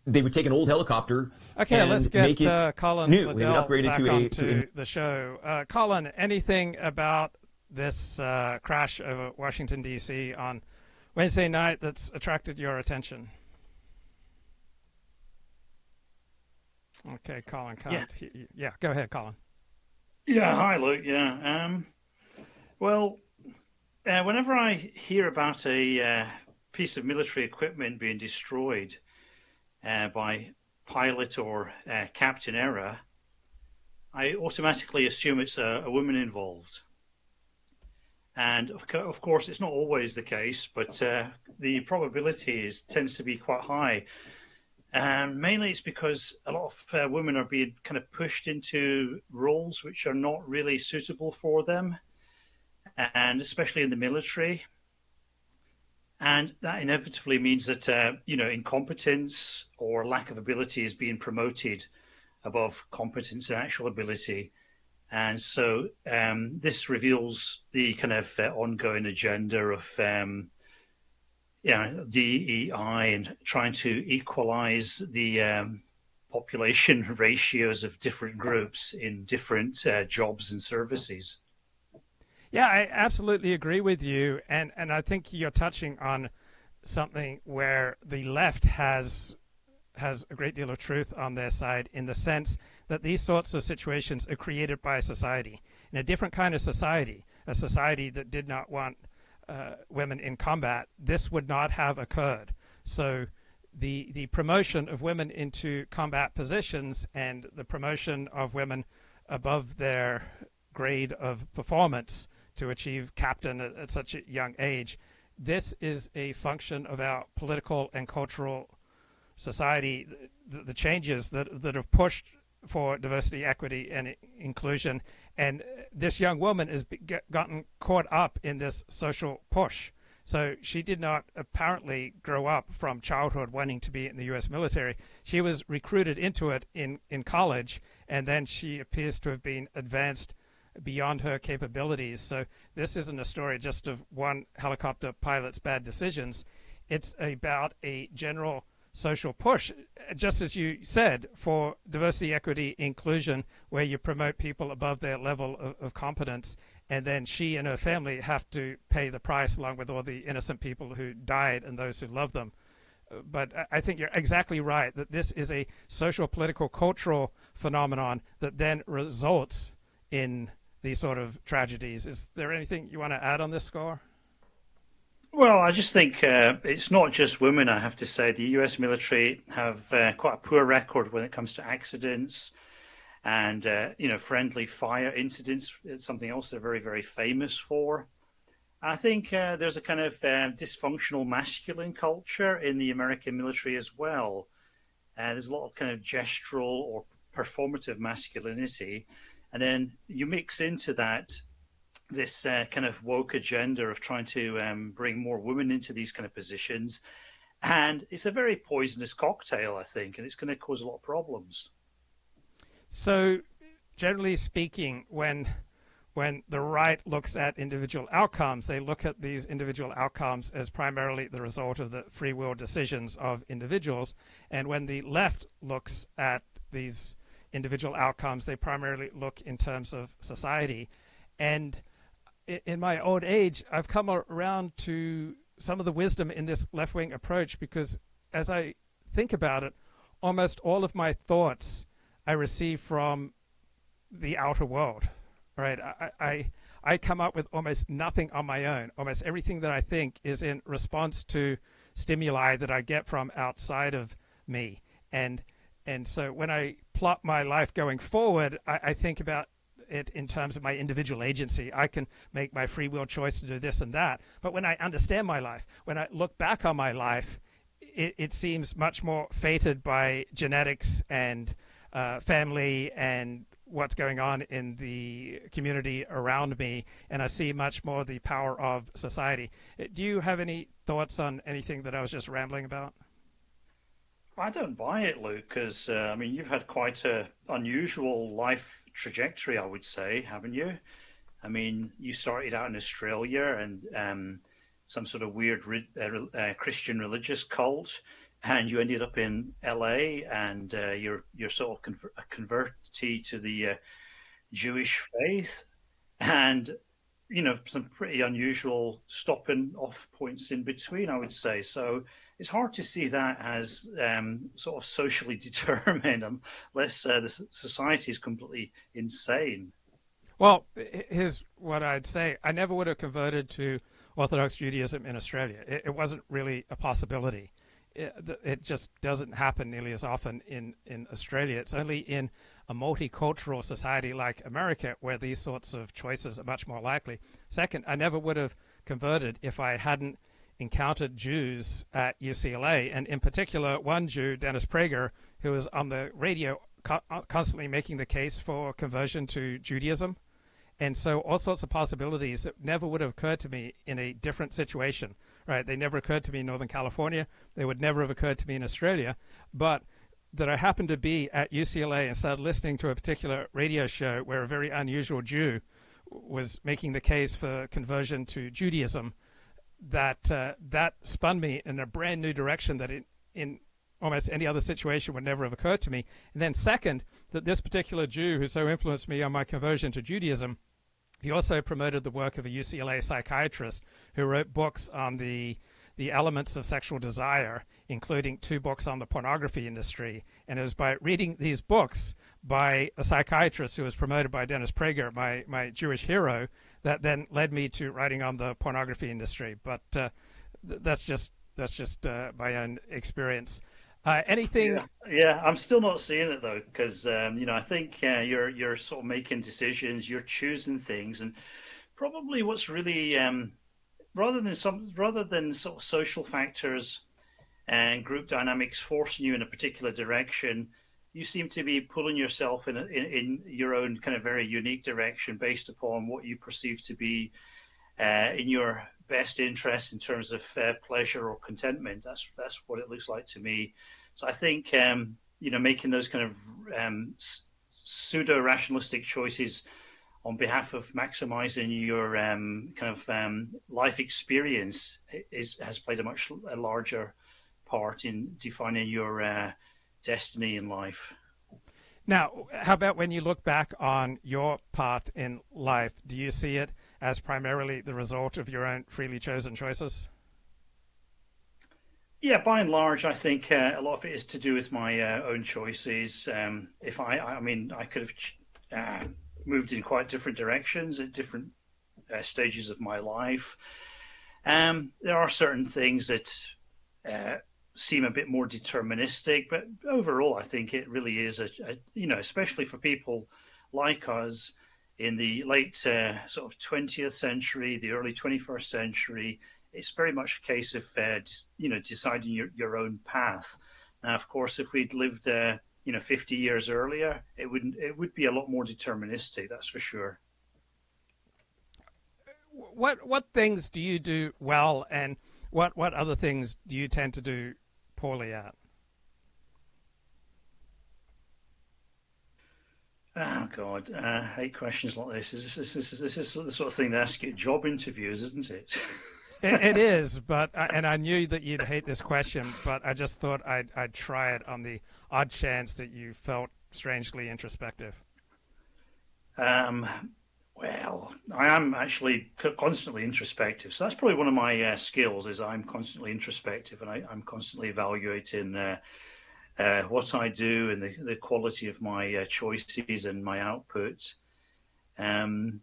they would take an old helicopter and let's get make it Colin new. Liddell They would upgrade it to the show. Colin, anything about this crash over Washington, D.C. on Wednesday night that's attracted your attention? Okay, Colin can't. Yeah, go ahead, Colin. Yeah, hi, Luke. Yeah. Whenever I hear about a piece of military equipment being destroyed by pilot or captain error, I automatically assume it's a woman involved. And of course, it's not always the case, but the probability tends to be quite high. Mainly it's because a lot of women are being kind of pushed into roles which are not really suitable for them, and especially in the military. And that inevitably means that, incompetence or lack of ability is being promoted above competence and actual ability. And so this reveals the kind of ongoing agenda of DEI and trying to equalize the population ratios of different groups in different jobs and services. Yeah, I absolutely agree with you. And I think you're touching on something where the left has a great deal of truth on their side, in the sense that these sorts of situations are created by society. In a different kind of society, a society that did not want women in combat, this would not have occurred. So the promotion of women into combat positions and the promotion of women above their grade of performance to achieve captain at such a young age. This is a function of our political and cultural society, the changes that have pushed for diversity, equity, and inclusion. And this young woman has gotten caught up in this social push. So she did not apparently grow up from childhood wanting to be in the U.S. military. She was recruited into it in college, and then she appears to have been advanced beyond her capabilities. So this isn't a story just of one helicopter pilot's bad decisions. It's about a general social push, just as you said, for diversity, equity, inclusion, where you promote people above their level of competence, and then she and her family have to pay the price along with all the innocent people who died and those who love them. But I think you're exactly right that this is a social, political, cultural phenomenon that then results in these sort of tragedies. Is there anything you want to add on this score? Well, I just think it's not just women, I have to say. The US military have quite a poor record when it comes to accidents and, friendly fire incidents. It's something else they're very, very famous for. I think there's a kind of dysfunctional masculine culture in the American military as well. There's a lot of kind of gestural or performative masculinity. And then you mix into that this kind of woke agenda of trying to bring more women into these kind of positions. And it's a very poisonous cocktail, I think, and it's going to cause a lot of problems. So generally speaking, when the right looks at individual outcomes, they look at these individual outcomes as primarily the result of the free will decisions of individuals. And when the left looks at these individual outcomes, they primarily look in terms of society. And in my old age, I've come around to some of the wisdom in this left-wing approach, because as I think about it, almost all of my thoughts I receive from the outer world, right? I come up with almost nothing on my own. Almost everything that I think is in response to stimuli that I get from outside of me. And so when I plot my life going forward, I think about it in terms of my individual agency. I can make my free will choice to do this and that. But when I understand my life, when I look back on my life, it seems much more fated by genetics and family and what's going on in the community around me, and I see much more the power of society. Do you have any thoughts on anything that I was just rambling about? I don't buy it, Luke, because, you've had quite an unusual life trajectory, I would say, haven't you? I mean, you started out in Australia and some sort of weird Christian religious cult, and you ended up in LA, and you're sort of a convertee to the Jewish faith, and some pretty unusual stopping off points in between, I would say. So it's hard to see that as sort of socially determined, unless the society is completely insane. Well, here's what I'd say. I never would have converted to Orthodox Judaism in Australia. It wasn't really a possibility. It just doesn't happen nearly as often in Australia. It's only in a multicultural society like America where these sorts of choices are much more likely. Second, I never would have converted if I hadn't encountered Jews at UCLA, and in particular one Jew, Dennis Prager, who was on the radio constantly making the case for conversion to Judaism. And so all sorts of possibilities that never would have occurred to me in a different situation, right? They never occurred to me in Northern California. They would never have occurred to me in Australia. But that I happened to be at UCLA and started listening to a particular radio show where a very unusual Jew was making the case for conversion to Judaism, that spun me in a brand new direction that in almost any other situation would never have occurred to me. And then second, that this particular Jew who so influenced me on my conversion to Judaism, he also promoted the work of a UCLA psychiatrist who wrote books on the elements of sexual desire, including 2 books on the pornography industry. And it was by reading these books by a psychiatrist who was promoted by Dennis Prager, my Jewish hero, that then led me to writing on the pornography industry. But that's just my own experience. Anything? Yeah, I'm still not seeing it though, because I think you're sort of making decisions, you're choosing things, and probably what's really rather than sort of social factors and group dynamics forcing you in a particular direction, you seem to be pulling yourself in your own kind of very unique direction based upon what you perceive to be in your best interest in terms of pleasure or contentment. That's what it looks like to me. So I think making those kind of pseudo rationalistic choices on behalf of maximizing your life experience has played a larger part in defining your destiny in life. Now, how about when you look back on your path in life, do you see it as primarily the result of your own freely chosen choices? Yeah, by and large, I think a lot of it is to do with my own choices. If I could have moved in quite different directions at different stages of my life. There are certain things that seem a bit more deterministic, but overall, I think it really is especially for people like us in the late sort of 20th century, the early 21st century. It's very much a case of deciding your own path. Now, of course, if we'd lived 50 years earlier, it would be a lot more deterministic. That's for sure. What things do you do well, and what other things do you tend to do poorly at? Oh God, I hate questions like this. This is the sort of thing they ask you at job interviews, isn't it? It is, and I knew that you'd hate this question, but I just thought I'd try it on the odd chance that you felt strangely introspective. Well, I am actually constantly introspective, so that's probably one of my skills. Is I'm constantly introspective, and I'm constantly evaluating what I do and the quality of my choices and my output. And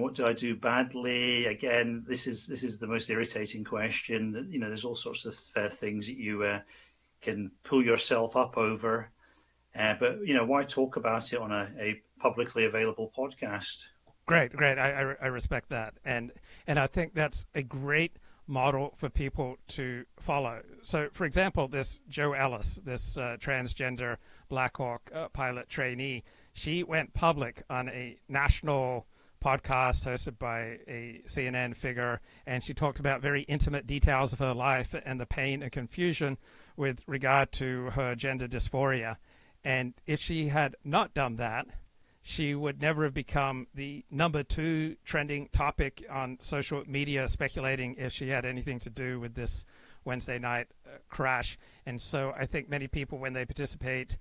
what do I do badly? Again, this is the most irritating question. There's all sorts of things that you can pull yourself up over, but why talk about it on a publicly available podcast? Great. I respect that, and I think that's a great model for people to follow. So, for example, this Jo Ellis, this transgender Blackhawk pilot trainee, she went public on a national podcast hosted by a CNN figure, and she talked about very intimate details of her life and the pain and confusion with regard to her gender dysphoria. And if she had not done that, she would never have become the #2 trending topic on social media, speculating if she had anything to do with this Wednesday night crash. And so I think many people, when they participate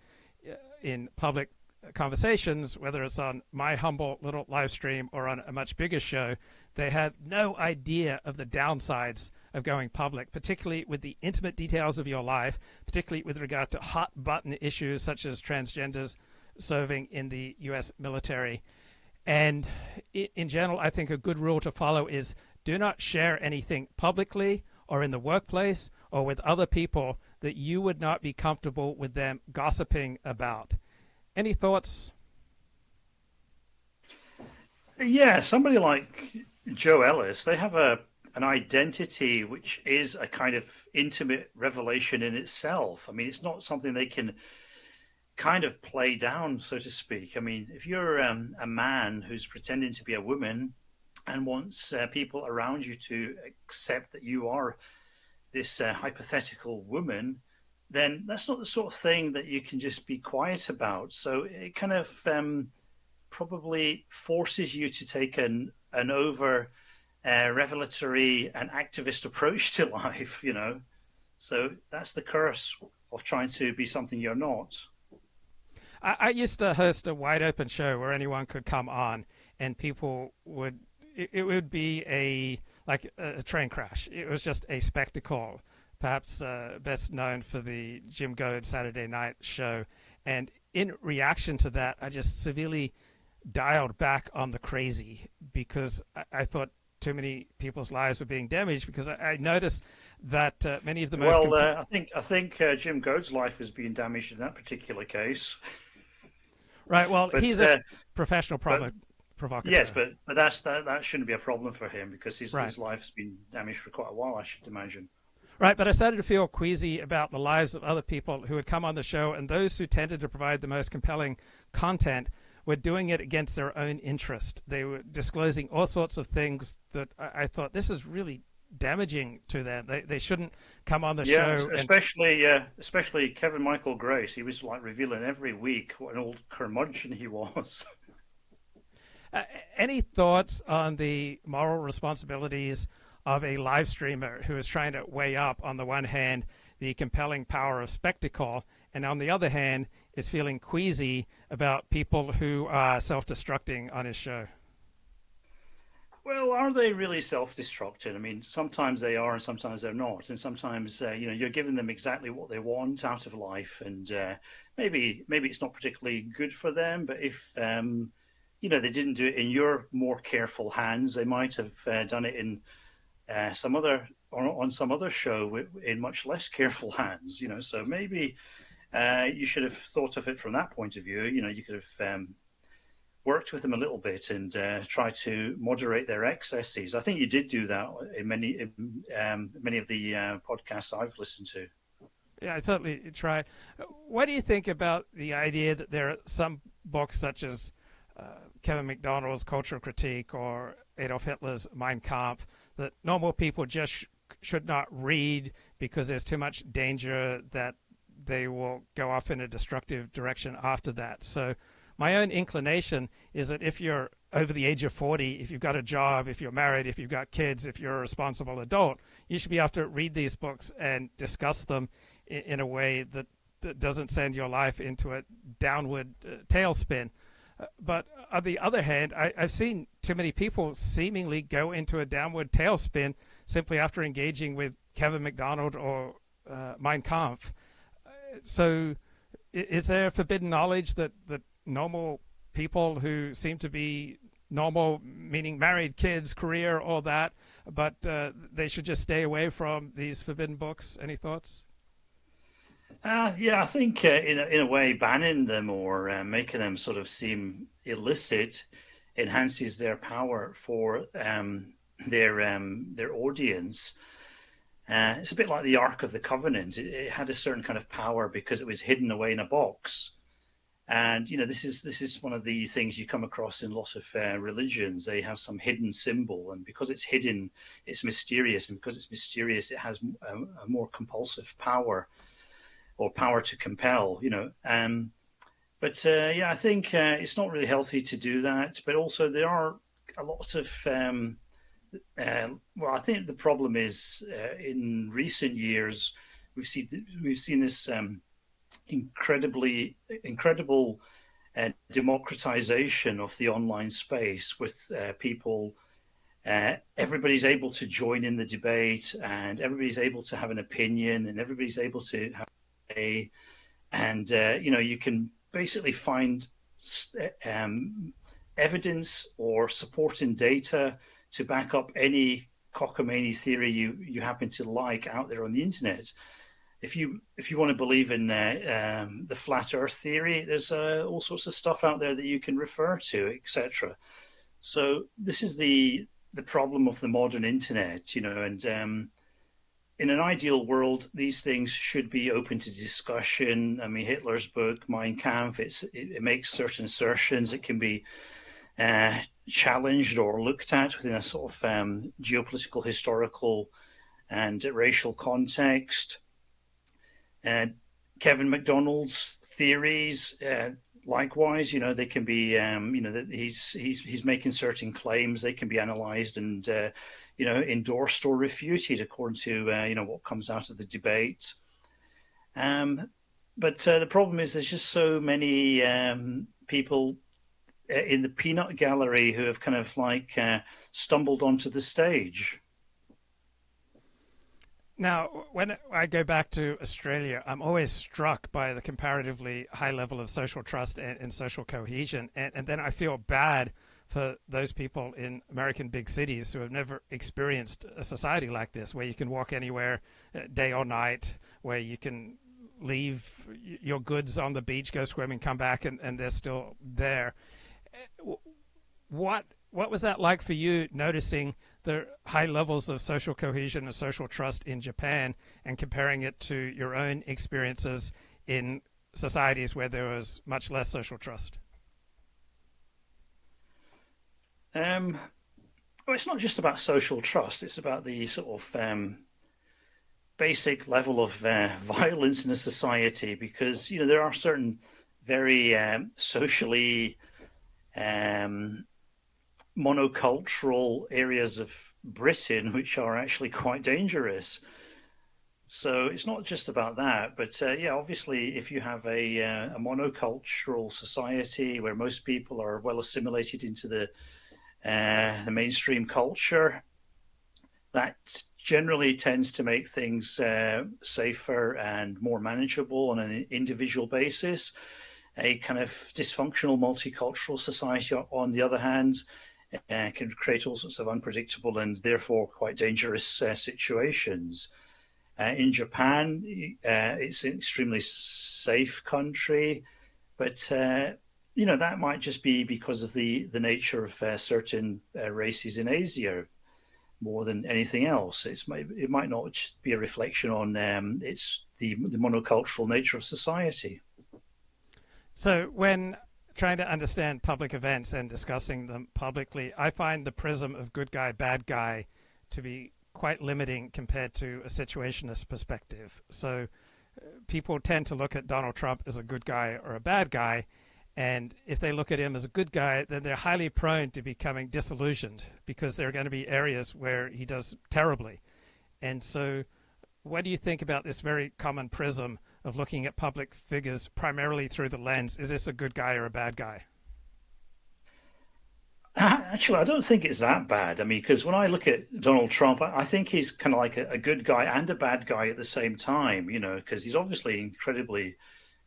in public conversations, whether it's on my humble little live stream or on a much bigger show, they have no idea of the downsides of going public, particularly with the intimate details of your life, particularly with regard to hot button issues such as transgenders serving in the U.S. military. And in general, I think a good rule to follow is do not share anything publicly or in the workplace or with other people that you would not be comfortable with them gossiping about. Any thoughts? Yeah, somebody like Jo Ellis, they have an identity which is a kind of intimate revelation in itself. I mean, it's not something they can kind of play down, so to speak. I mean, if you're a man who's pretending to be a woman and wants people around you to accept that you are this hypothetical woman, then that's not the sort of thing that you can just be quiet about. So it kind of probably forces you to take an over revelatory and activist approach to life, So that's the curse of trying to be something you're not. I used to host a wide open show where anyone could come on, and people would, it would be a train crash. It was just a spectacle, perhaps best known for the Jim Goad Saturday night show. And in reaction to that, I just severely dialed back on the crazy, because I thought too many people's lives were being damaged, because I noticed that many of the most I think Jim Goad's life is being damaged in that particular case. Right. Well, but, he's a professional provocateur. Yes, but that shouldn't be a problem for him, because his life's been damaged for quite a while, I should imagine. Right, but I started to feel queasy about the lives of other people who had come on the show, and those who tended to provide the most compelling content were doing it against their own interest. They were disclosing all sorts of things that I thought, this is really damaging to them. They shouldn't come on the show. Especially Kevin Michael Grace. He was like revealing every week what an old curmudgeon he was. Any thoughts on the moral responsibilities of a live streamer who is trying to weigh up, on the one hand, the compelling power of spectacle, and on the other hand, is feeling queasy about people who are self-destructing on his show? Well, are they really self-destructing? I mean, sometimes they are and sometimes they're not. And sometimes, you're giving them exactly what they want out of life. And maybe it's not particularly good for them, but if, they didn't do it in your more careful hands, they might have done it in on some other show in much less careful hands, so maybe you should have thought of it from that point of view. You could have worked with them a little bit and try to moderate their excesses. I think you did do that in many of the podcasts I've listened to. Yeah, I certainly tried. What do you think about the idea that there are some books such as Kevin MacDonald's Cultural Critique or Adolf Hitler's Mein Kampf that normal people just should not read because there's too much danger that they will go off in a destructive direction after that? So my own inclination is that if you're over the age of 40, if you've got a job, if you're married, if you've got kids, if you're a responsible adult, you should be able to read these books and discuss them in a way that doesn't send your life into a downward tailspin. But on the other hand, I've seen too many people seemingly go into a downward tailspin simply after engaging with Kevin MacDonald or Mein Kampf. So is there forbidden knowledge that normal people who seem to be normal, meaning married, kids, career, all that, but they should just stay away from these forbidden books? Any thoughts? I think in a way banning them or making them sort of seem illicit enhances their power for their audience. It's a bit like the Ark of the Covenant. It had a certain kind of power because it was hidden away in a box. And this is one of the things you come across in a lot of religions. They have some hidden symbol, and because it's hidden, it's mysterious, and because it's mysterious, it has a more compulsive power, or power to compel. I think it's not really healthy to do that. But also there are a lot of I think the problem is in recent years we've seen this incredible democratization of the online space with people. Everybody's able to join in the debate, and everybody's able to have an opinion, and everybody's able to have you can basically find evidence or supporting data to back up any cockamamie theory you happen to like out there on the internet. If you want to believe in the flat Earth theory, there's all sorts of stuff out there that you can refer to, etc. So this is the problem of the modern internet, and in an ideal world, these things should be open to discussion. I mean, Hitler's book, Mein Kampf, it makes certain assertions. It can be challenged or looked at within a sort of geopolitical, historical, and racial context. Kevin MacDonald's theories, likewise, they can be, that he's making certain claims. They can be analysed and endorsed or refuted according to what comes out of the debate. But the problem is there's just so many people in the peanut gallery who have kind of stumbled onto the stage. Now, when I go back to Australia, I'm always struck by the comparatively high level of social trust and social cohesion. And then I feel bad for those people in American big cities who have never experienced a society like this, where you can walk anywhere, day or night, where you can leave your goods on the beach, go swimming, come back, and they're still there. What was that like for you, noticing the high levels of social cohesion and social trust in Japan, and comparing it to your own experiences in societies where there was much less social trust? Well, it's not just about social trust. It's about the sort of basic level of violence in a society, because there are certain very socially monocultural areas of Britain which are actually quite dangerous. So it's not just about that, but yeah, obviously, if you have a monocultural society where most people are well assimilated into the mainstream culture, that generally tends to make things safer and more manageable on an individual basis. A kind of dysfunctional multicultural society, on the other hand, can create all sorts of unpredictable and therefore quite dangerous situations. In Japan, it's an extremely safe country, but that might just be because of the nature of certain races in Asia more than anything else. It might not just be a reflection on it's the monocultural nature of society. So when trying to understand public events and discussing them publicly, I find the prism of good guy, bad guy to be quite limiting compared to a situationist perspective. So people tend to look at Donald Trump as a good guy or a bad guy, and if they look at him as a good guy, then they're highly prone to becoming disillusioned, because there are going to be areas where he does terribly. And so what do you think about this very common prism of looking at public figures primarily through the lens, is this a good guy or a bad guy? Actually, I don't think it's that bad. I mean, because when I look at Donald Trump, I think he's kind of like a good guy and a bad guy at the same time, because he's obviously incredibly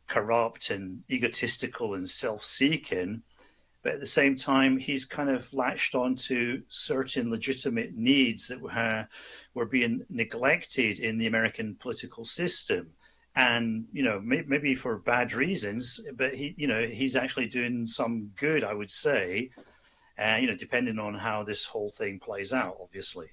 corrupt and egotistical and self-seeking. But at the same time, he's kind of latched onto certain legitimate needs that were being neglected in the American political system. And, maybe for bad reasons, but he's actually doing some good, I would say, depending on how this whole thing plays out, obviously.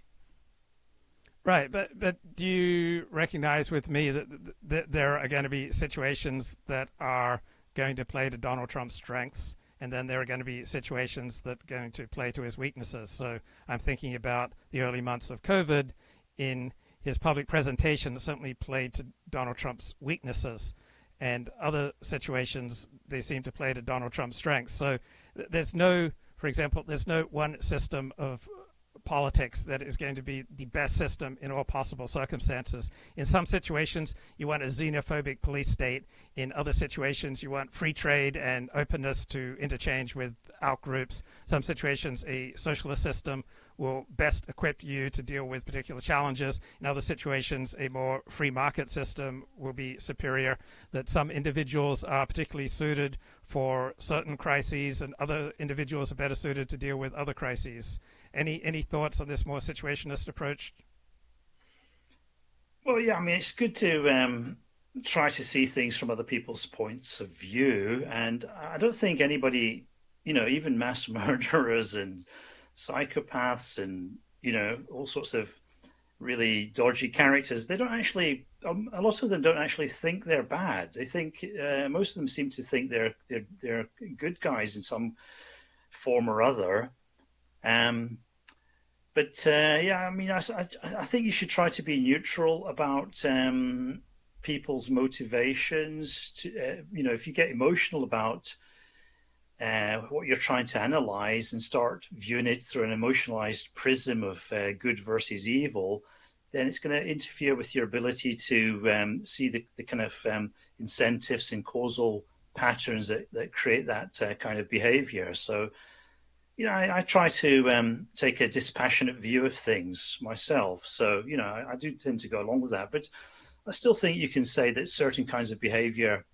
Right, but do you recognize with me that there are going to be situations that are going to play to Donald Trump's strengths, and then there are going to be situations that are going to play to his weaknesses? So I'm thinking about the early months of COVID. In his public presentation certainly played to Donald Trump's weaknesses, and other situations, they seem to play to Donald Trump's strengths. So there's no, for example, there's no one system of politics that is going to be the best system in all possible circumstances. In some situations, you want a xenophobic police state. In other situations, you want free trade and openness to interchange with outgroups. Some situations, a socialist system will best equip you to deal with particular challenges. In other situations, a more free market system will be superior, that some individuals are particularly suited for certain crises and other individuals are better suited to deal with other crises. Any thoughts on this more situationist approach? Well, yeah, I mean, it's good to try to see things from other people's points of view. And I don't think anybody, even mass murderers and psychopaths and, all sorts of really dodgy characters, they don't actually, a lot of them don't actually think they're bad. They think, most of them seem to think they're good guys in some form or other. Yeah, I mean, I think you should try to be neutral about people's motivations. If you get emotional about what you're trying to analyze and start viewing it through an emotionalized prism of good versus evil, then it's going to interfere with your ability to see the kind of incentives and causal patterns that create that kind of behavior. So, I try to take a dispassionate view of things myself. So, I do tend to go along with that. But I still think you can say that certain kinds of behavior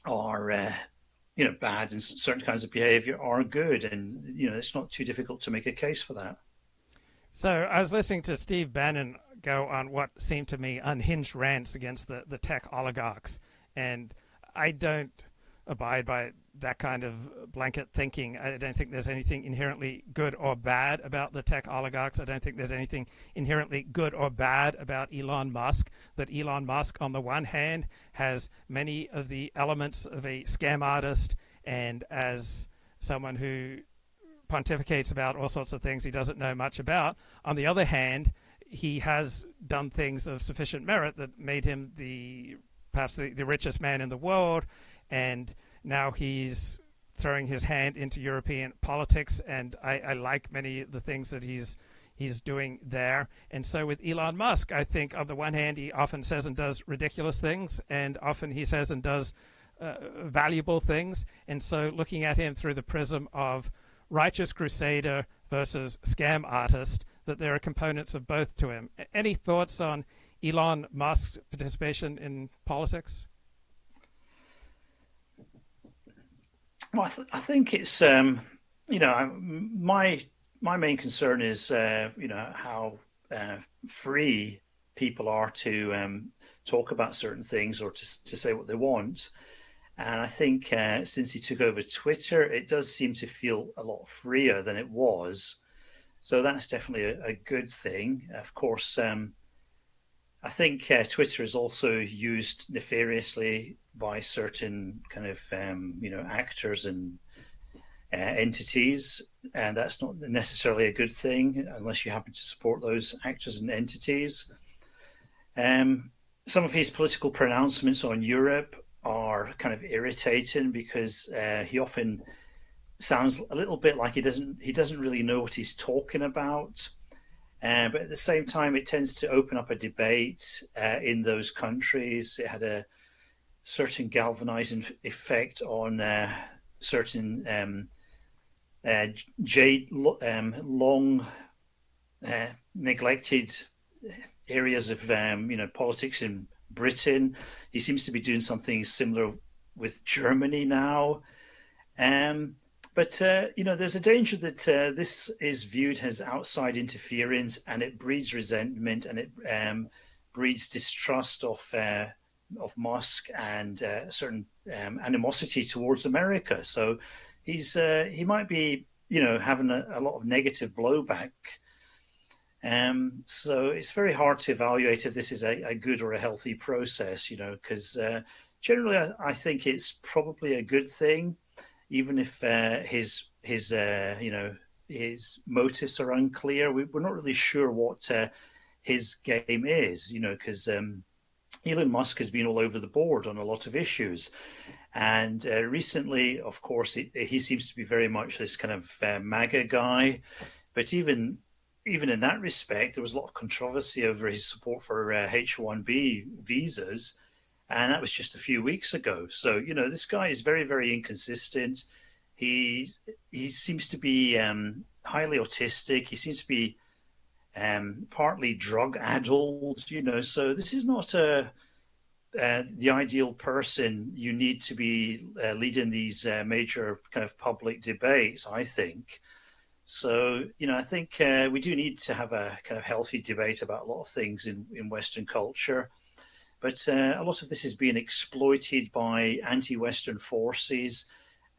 are bad, and certain kinds of behavior are good, and it's not too difficult to make a case for that. So I was listening to Steve Bannon go on what seemed to me unhinged rants against the tech oligarchs, and I don't abide by that kind of blanket thinking. I don't think there's anything inherently good or bad about the tech oligarchs. I don't think there's anything inherently good or bad about Elon Musk. That Elon Musk, on the one hand, has many of the elements of a scam artist, and as someone who pontificates about all sorts of things he doesn't know much about. On the other hand, he has done things of sufficient merit that made him perhaps the richest man in the world, and now he's throwing his hand into European politics, and I like many of the things that he's doing there. And so with Elon Musk, I think on the one hand he often says and does ridiculous things, and often he says and does valuable things. And so looking at him through the prism of righteous crusader versus scam artist, that there are components of both to him. Any thoughts on Elon Musk's participation in politics? Well, I think it's my main concern is how free people are to talk about certain things or to say what they want. And I think since he took over Twitter, it does seem to feel a lot freer than it was. So that's definitely a good thing. Of course, I think Twitter is also used nefariously by certain kind of actors and entities, and that's not necessarily a good thing unless you happen to support those actors and entities. Some of his political pronouncements on Europe are kind of irritating because he often sounds a little bit like he doesn't really know what he's talking about. But at the same time, it tends to open up a debate in those countries. It had a certain galvanizing effect on certain long neglected areas of politics in Britain. He seems to be doing something similar with Germany now. But there's a danger that this is viewed as outside interference, and it breeds resentment, and it breeds distrust of Musk and certain animosity towards America. So he might be having a lot of negative blowback. So it's very hard to evaluate if this is a good or a healthy process, because generally I think it's probably a good thing, even if his motives are unclear. We're not really sure what his game is, because Elon Musk has been all over the board on a lot of issues. And recently, of course, he seems to be very much this kind of MAGA guy. But even in that respect, there was a lot of controversy over his support for H-1B visas. And that was just a few weeks ago. So, this guy is very, very inconsistent. He seems to be highly autistic. He seems to be partly drug-addled, So this is not the ideal person you need to be leading these major kind of public debates, I think. So, I think we do need to have a kind of healthy debate about a lot of things in Western culture. But a lot of this is being exploited by anti-Western forces,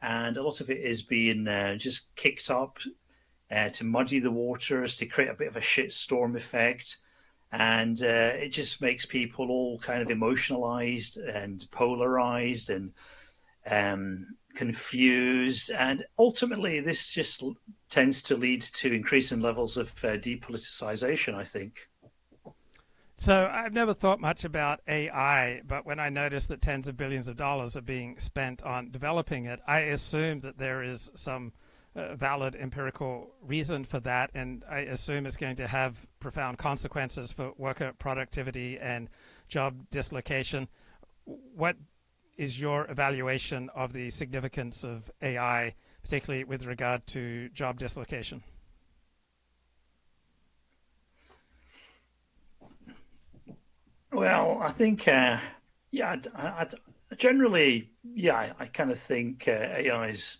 and a lot of it is being just kicked up to muddy the waters, to create a bit of a shitstorm effect. And it just makes people all kind of emotionalized and polarized and confused. And ultimately, this just tends to lead to increasing levels of depoliticization, I think. So I've never thought much about AI, but when I notice that tens of billions of dollars are being spent on developing it, I assume that there is some valid empirical reason for that, and I assume it's going to have profound consequences for worker productivity and job dislocation. What is your evaluation of the significance of AI, particularly with regard to job dislocation? Well, I think, Generally, yeah, I kind of think AI is,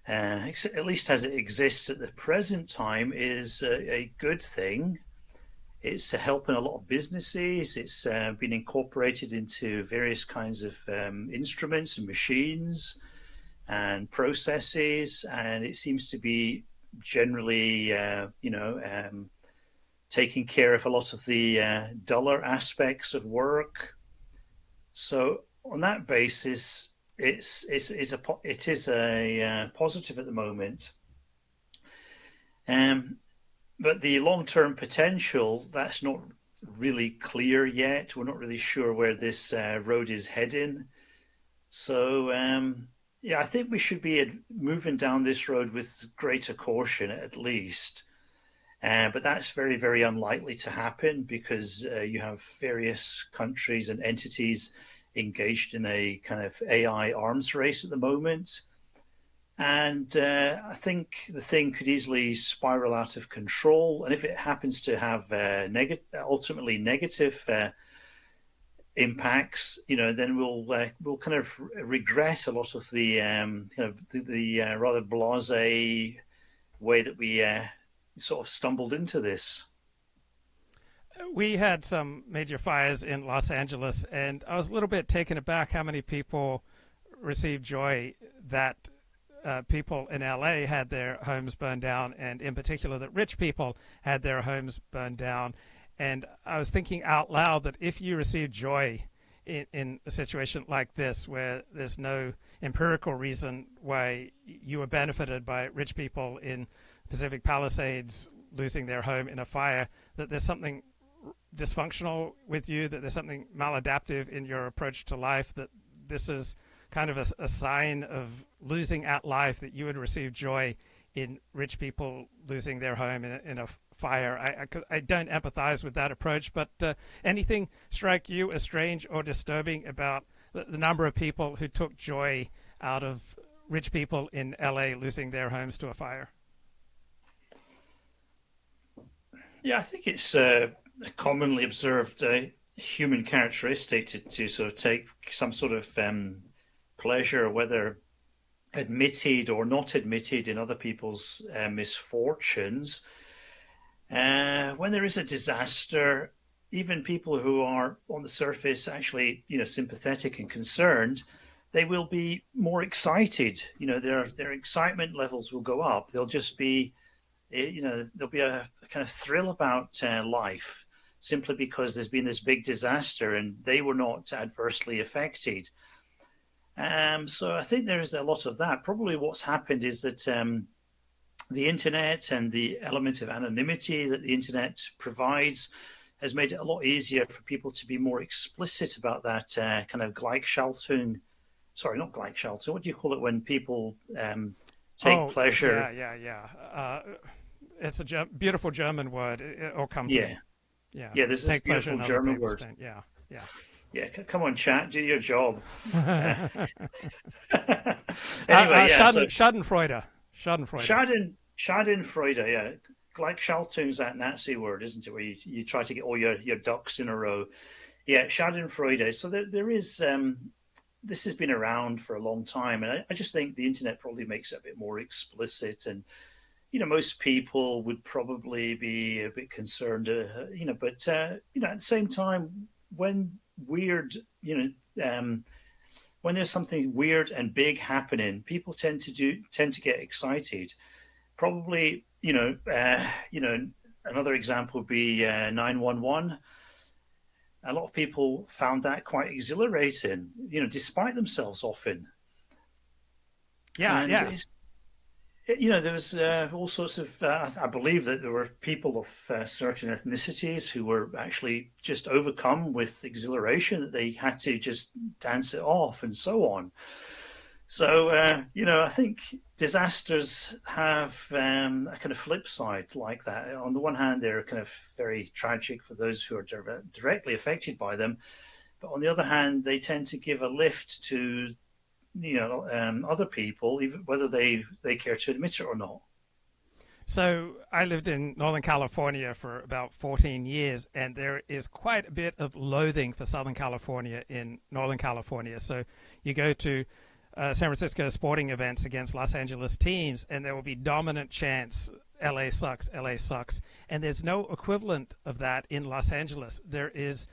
at least as it exists at the present time, is a good thing. It's helping a lot of businesses. It's been incorporated into various kinds of instruments and machines and processes, and it seems to be generally, taking care of a lot of the duller aspects of work. So on that basis, it is a positive at the moment. But the long-term potential, that's not really clear yet. We're not really sure where this road is heading. So yeah, I think we should be moving down this road with greater caution, at least. But that's very, very unlikely to happen because you have various countries and entities engaged in a kind of AI arms race at the moment. And I think the thing could easily spiral out of control. And if it happens to have ultimately negative impacts, then we'll kind of regret a lot of the the rather blasé way that we sort of stumbled into this. We had some major fires in Los Angeles, and I was a little bit taken aback how many people received joy that people in LA had their homes burned down, and in particular that rich people had their homes burned down. And I was thinking out loud that if you receive joy in a situation like this, where there's no empirical reason why you were benefited by rich people in Pacific Palisades losing their home in a fire, that there's something dysfunctional with you, that there's something maladaptive in your approach to life, that this is kind of a sign of losing at life, that you would receive joy in rich people losing their home in a fire. I don't empathize with that approach, but anything strike you as strange or disturbing about the number of people who took joy out of rich people in LA losing their homes to a fire? Yeah, I think it's a commonly observed human characteristic to sort of take some sort of pleasure, whether admitted or not admitted, in other people's misfortunes. When there is a disaster, even people who are on the surface actually, sympathetic and concerned, they will be more excited. Their excitement levels will go up. They'll just be, there'll be a kind of thrill about life, simply because there's been this big disaster and they were not adversely affected. So I think there is a lot of that. Probably what's happened is that the internet and the element of anonymity that the internet provides has made it a lot easier for people to be more explicit about that kind of Gleichschaltung. Sorry, not Gleichschaltung. What do you call it when people take pleasure? Yeah. It's a beautiful German word. It'll come to me. Yeah, there's this beautiful German word. Yeah, come on, chat, do your job. Anyway, Schadenfreude. Schadenfreude, yeah. Gleichschaltung's that Nazi word, isn't it, where you try to get all your ducks in a row. Yeah, Schadenfreude. So there is, this has been around for a long time, and I just think the internet probably makes it a bit more explicit, and most people would probably be a bit concerned, but at the same time, when weird, when there's something weird and big happening, people tend to get excited. Probably, another example would be 911. A lot of people found that quite exhilarating, despite themselves often. Yeah. There was all sorts of, I believe that there were people of certain ethnicities who were actually just overcome with exhilaration, that they had to just dance it off and so on. So, I think disasters have a kind of flip side like that. On the one hand, they're kind of very tragic for those who are directly affected by them. But on the other hand, they tend to give a lift to other people, even whether they care to admit it or not. So I lived in Northern California for about 14 years, and there is quite a bit of loathing for Southern California in Northern California. So you go to San Francisco sporting events against Los Angeles teams, and there will be dominant chants, LA sucks, LA sucks. And there's no equivalent of that in Los Angeles. There is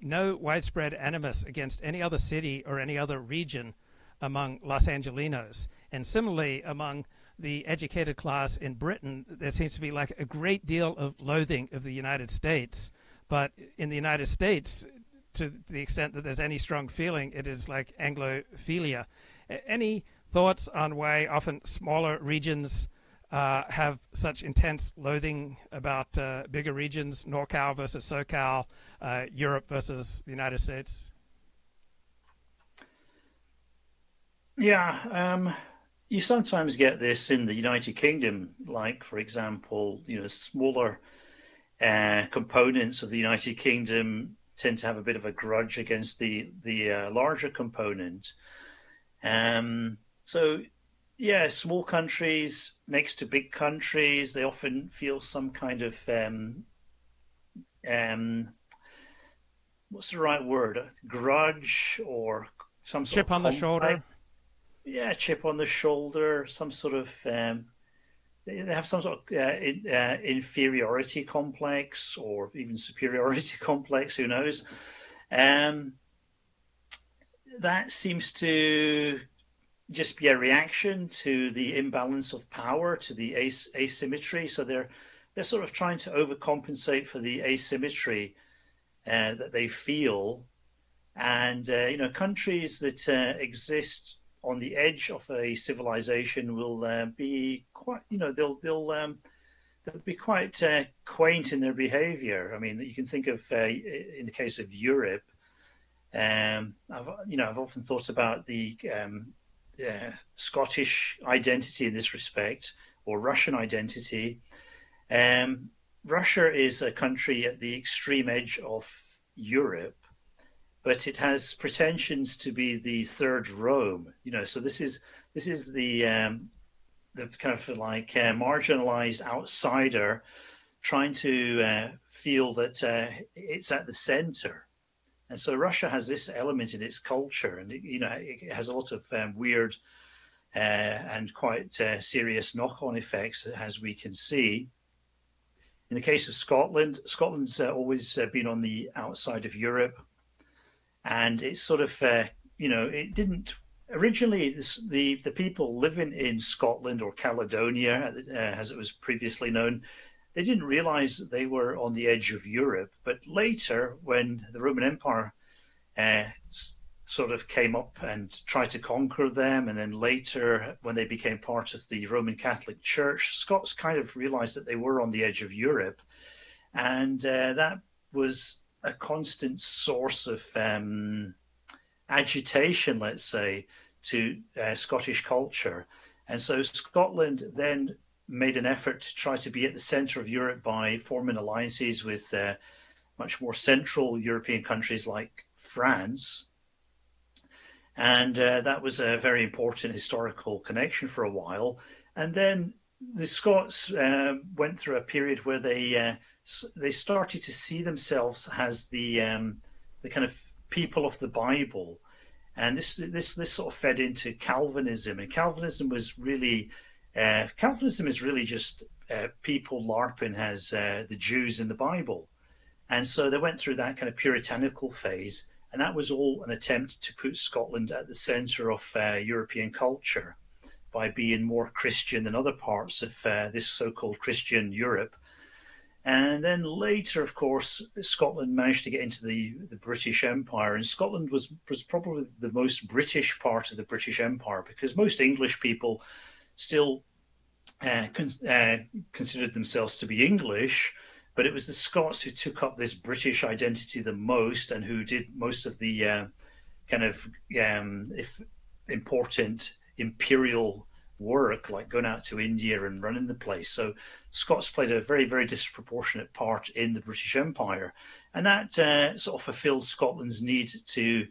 no widespread animus against any other city or any other region among Los Angelinos. And similarly, among the educated class in Britain, there seems to be like a great deal of loathing of the United States. But in the United States, to the extent that there's any strong feeling, it is like Anglophilia. Any thoughts on why often smaller regions have such intense loathing about bigger regions, NorCal versus SoCal, Europe versus the United States? Yeah, you sometimes get this in the United Kingdom, like, for example, smaller components of the United Kingdom tend to have a bit of a grudge against the larger component. So, yeah, small countries next to big countries, they often feel some kind of what's the right word? Grudge or some sort Chip of on the shoulder. Yeah, chip on the shoulder, some sort of they have some sort of inferiority complex or even superiority complex, who knows. That seems to just be a reaction to the imbalance of power, to the asymmetry. So they're sort of trying to overcompensate for the asymmetry that they feel. And countries that exist on the edge of a civilization will be quite, they'll be quite quaint in their behavior. I mean, you can think of in the case of Europe. I've often thought about the Scottish identity in this respect, or Russian identity. Russia is a country at the extreme edge of Europe, but it has pretensions to be the third Rome. So this is the kind of like marginalized outsider trying to feel that it's at the center. And so Russia has this element in its culture, and it has a lot of weird and quite serious knock-on effects, as we can see. In the case of Scotland, Scotland's always been on the outside of Europe, and it's sort of it didn't originally. The people living in Scotland, or Caledonia, as it was previously known, they didn't realize that they were on the edge of Europe. But later, when the Roman Empire sort of came up and tried to conquer them, and then later, when they became part of the Roman Catholic Church, Scots kind of realized that they were on the edge of Europe. And that was a constant source of agitation, let's say, to Scottish culture. And so Scotland then made an effort to try to be at the center of Europe by forming alliances with much more central European countries like France. And that was a very important historical connection for a while. And then the Scots went through a period where they started to see themselves as the kind of people of the Bible. And this sort of fed into Calvinism. And Calvinism is really just people LARPing as the Jews in the Bible. And so they went through that kind of puritanical phase. And that was all an attempt to put Scotland at the center of European culture by being more Christian than other parts of this so-called Christian Europe. And then later, of course, Scotland managed to get into the British Empire. And Scotland was probably the most British part of the British Empire, because most English people still considered themselves to be English. But it was the Scots who took up this British identity the most, and who did most of the kind of important imperial work, like going out to India and running the place. So Scots played a very, very disproportionate part in the British Empire. And that sort of fulfilled Scotland's need to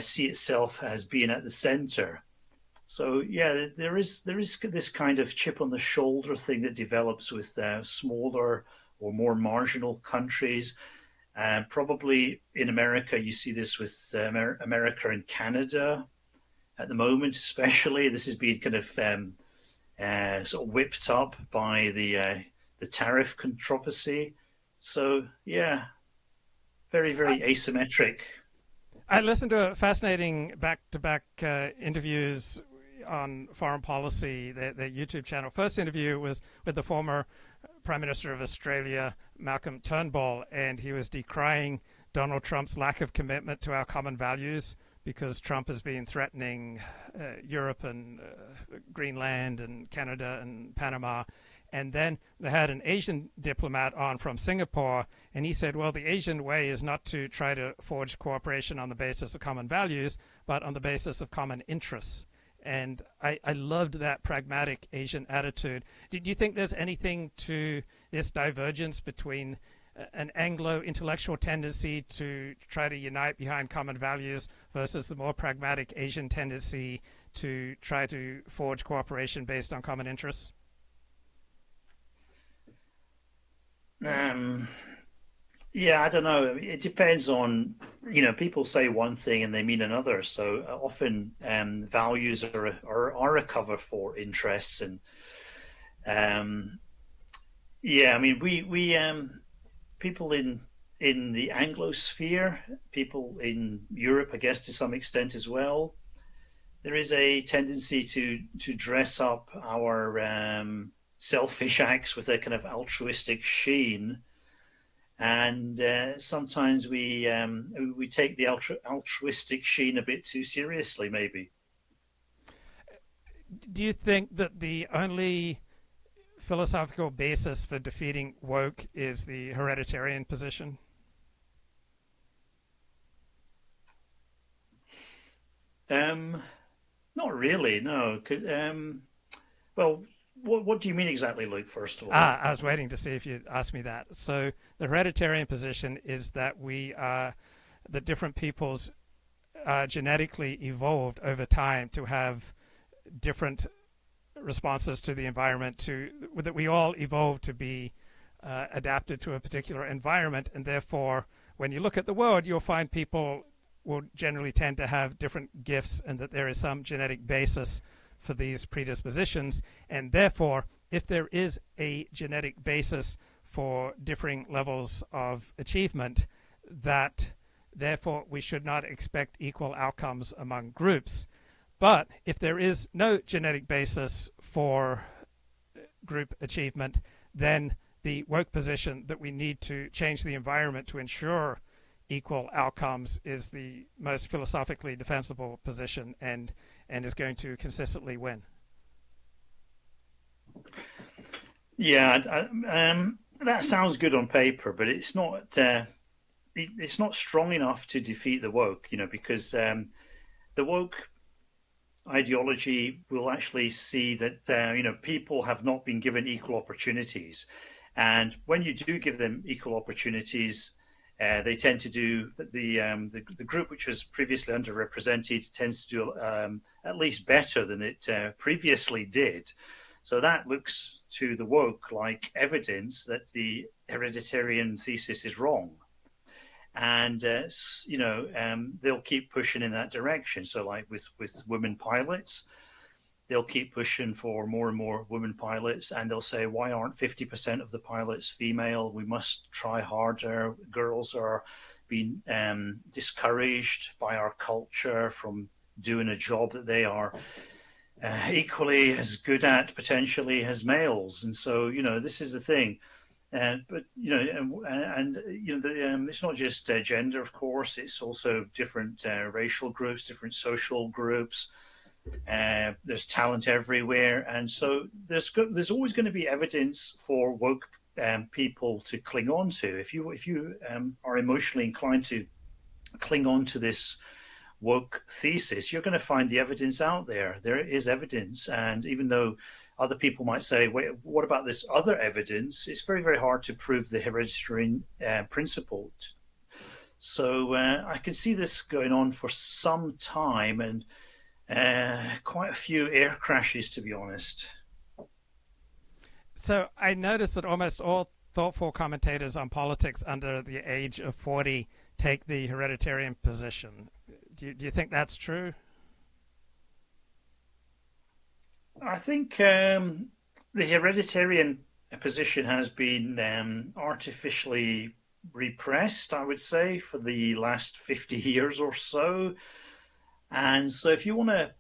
see itself as being at the centre. So yeah, there is this kind of chip on the shoulder thing that develops with smaller or more marginal countries. Probably in America, you see this with America and Canada at the moment, especially. This is being kind of sort of whipped up by the tariff controversy. So yeah, very, very asymmetric. I listened to fascinating back-to-back interviews on foreign policy, the YouTube channel. First interview was with the former Prime Minister of Australia, Malcolm Turnbull, and he was decrying Donald Trump's lack of commitment to our common values because Trump has been threatening Europe and Greenland and Canada and Panama. And then they had an Asian diplomat on from Singapore, and he said, well, the Asian way is not to try to forge cooperation on the basis of common values, but on the basis of common interests. And I loved that pragmatic Asian attitude. Do you think there's anything to this divergence between an Anglo intellectual tendency to try to unite behind common values versus the more pragmatic Asian tendency to try to forge cooperation based on common interests? Yeah, I don't know. It depends on, people say one thing and they mean another. So often values are a cover for interests. And yeah, I mean, we people in the Anglosphere, people in Europe, I guess to some extent as well, there is a tendency to dress up our selfish acts with a kind of altruistic sheen, and sometimes we take the altruistic sheen a bit too seriously, maybe. Do you think that the only philosophical basis for defeating woke is the hereditarian position? Not really, no. Well, what do you mean exactly, Luke, first of all? I was waiting to see if you'd ask me that. So the hereditarian position is that the different peoples are genetically evolved over time to have different responses to the environment, that we all evolved to be adapted to a particular environment, and therefore when you look at the world, you'll find people will generally tend to have different gifts, and that there is some genetic basis for these predispositions. And therefore, if there is a genetic basis for differing levels of achievement, that therefore we should not expect equal outcomes among groups. But if there is no genetic basis for group achievement, then the woke position that we need to change the environment to ensure equal outcomes is the most philosophically defensible position, and is going to consistently win. Yeah, that sounds good on paper, but it's not strong enough to defeat the woke, because the woke ideology will actually see that people have not been given equal opportunities, and when you do give them equal opportunities, they tend to do the group which was previously underrepresented tends to do at least better than it previously did. So that looks to the woke like evidence that the hereditarian thesis is wrong, and they'll keep pushing in that direction. So like with women pilots, they'll keep pushing for more and more women pilots, and they'll say, why aren't 50% of the pilots female? We must try harder. Girls are being discouraged by our culture from doing a job that they are equally as good at potentially as males. And so, this is the thing. But it's not just gender, of course. It's also different racial groups, different social groups. There's talent everywhere, and so there's always going to be evidence for woke people to cling on to. If you are emotionally inclined to cling on to this woke thesis, you're going to find the evidence out there. There is evidence, and even though other people might say, wait, what about this other evidence? It's very, very hard to prove the hereditary principle. So I can see this going on for some time, and Quite a few air crashes, to be honest. So I noticed that almost all thoughtful commentators on politics under the age of 40 take the hereditarian position. Do you think that's true? I think the hereditarian position has been artificially repressed, I would say, for the last 50 years or so. And so if you want to,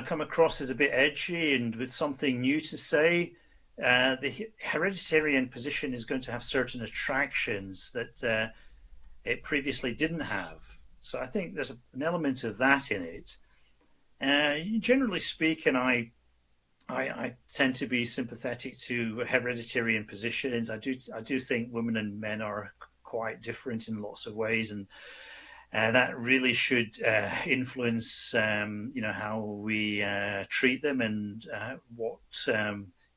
come across as a bit edgy and with something new to say, the hereditarian position is going to have certain attractions that it previously didn't have. So I think there's an element of that in it. Generally speaking, I tend to be sympathetic to hereditarian positions. I do think women and men are quite different in lots of ways, and that really should influence, how we treat them and what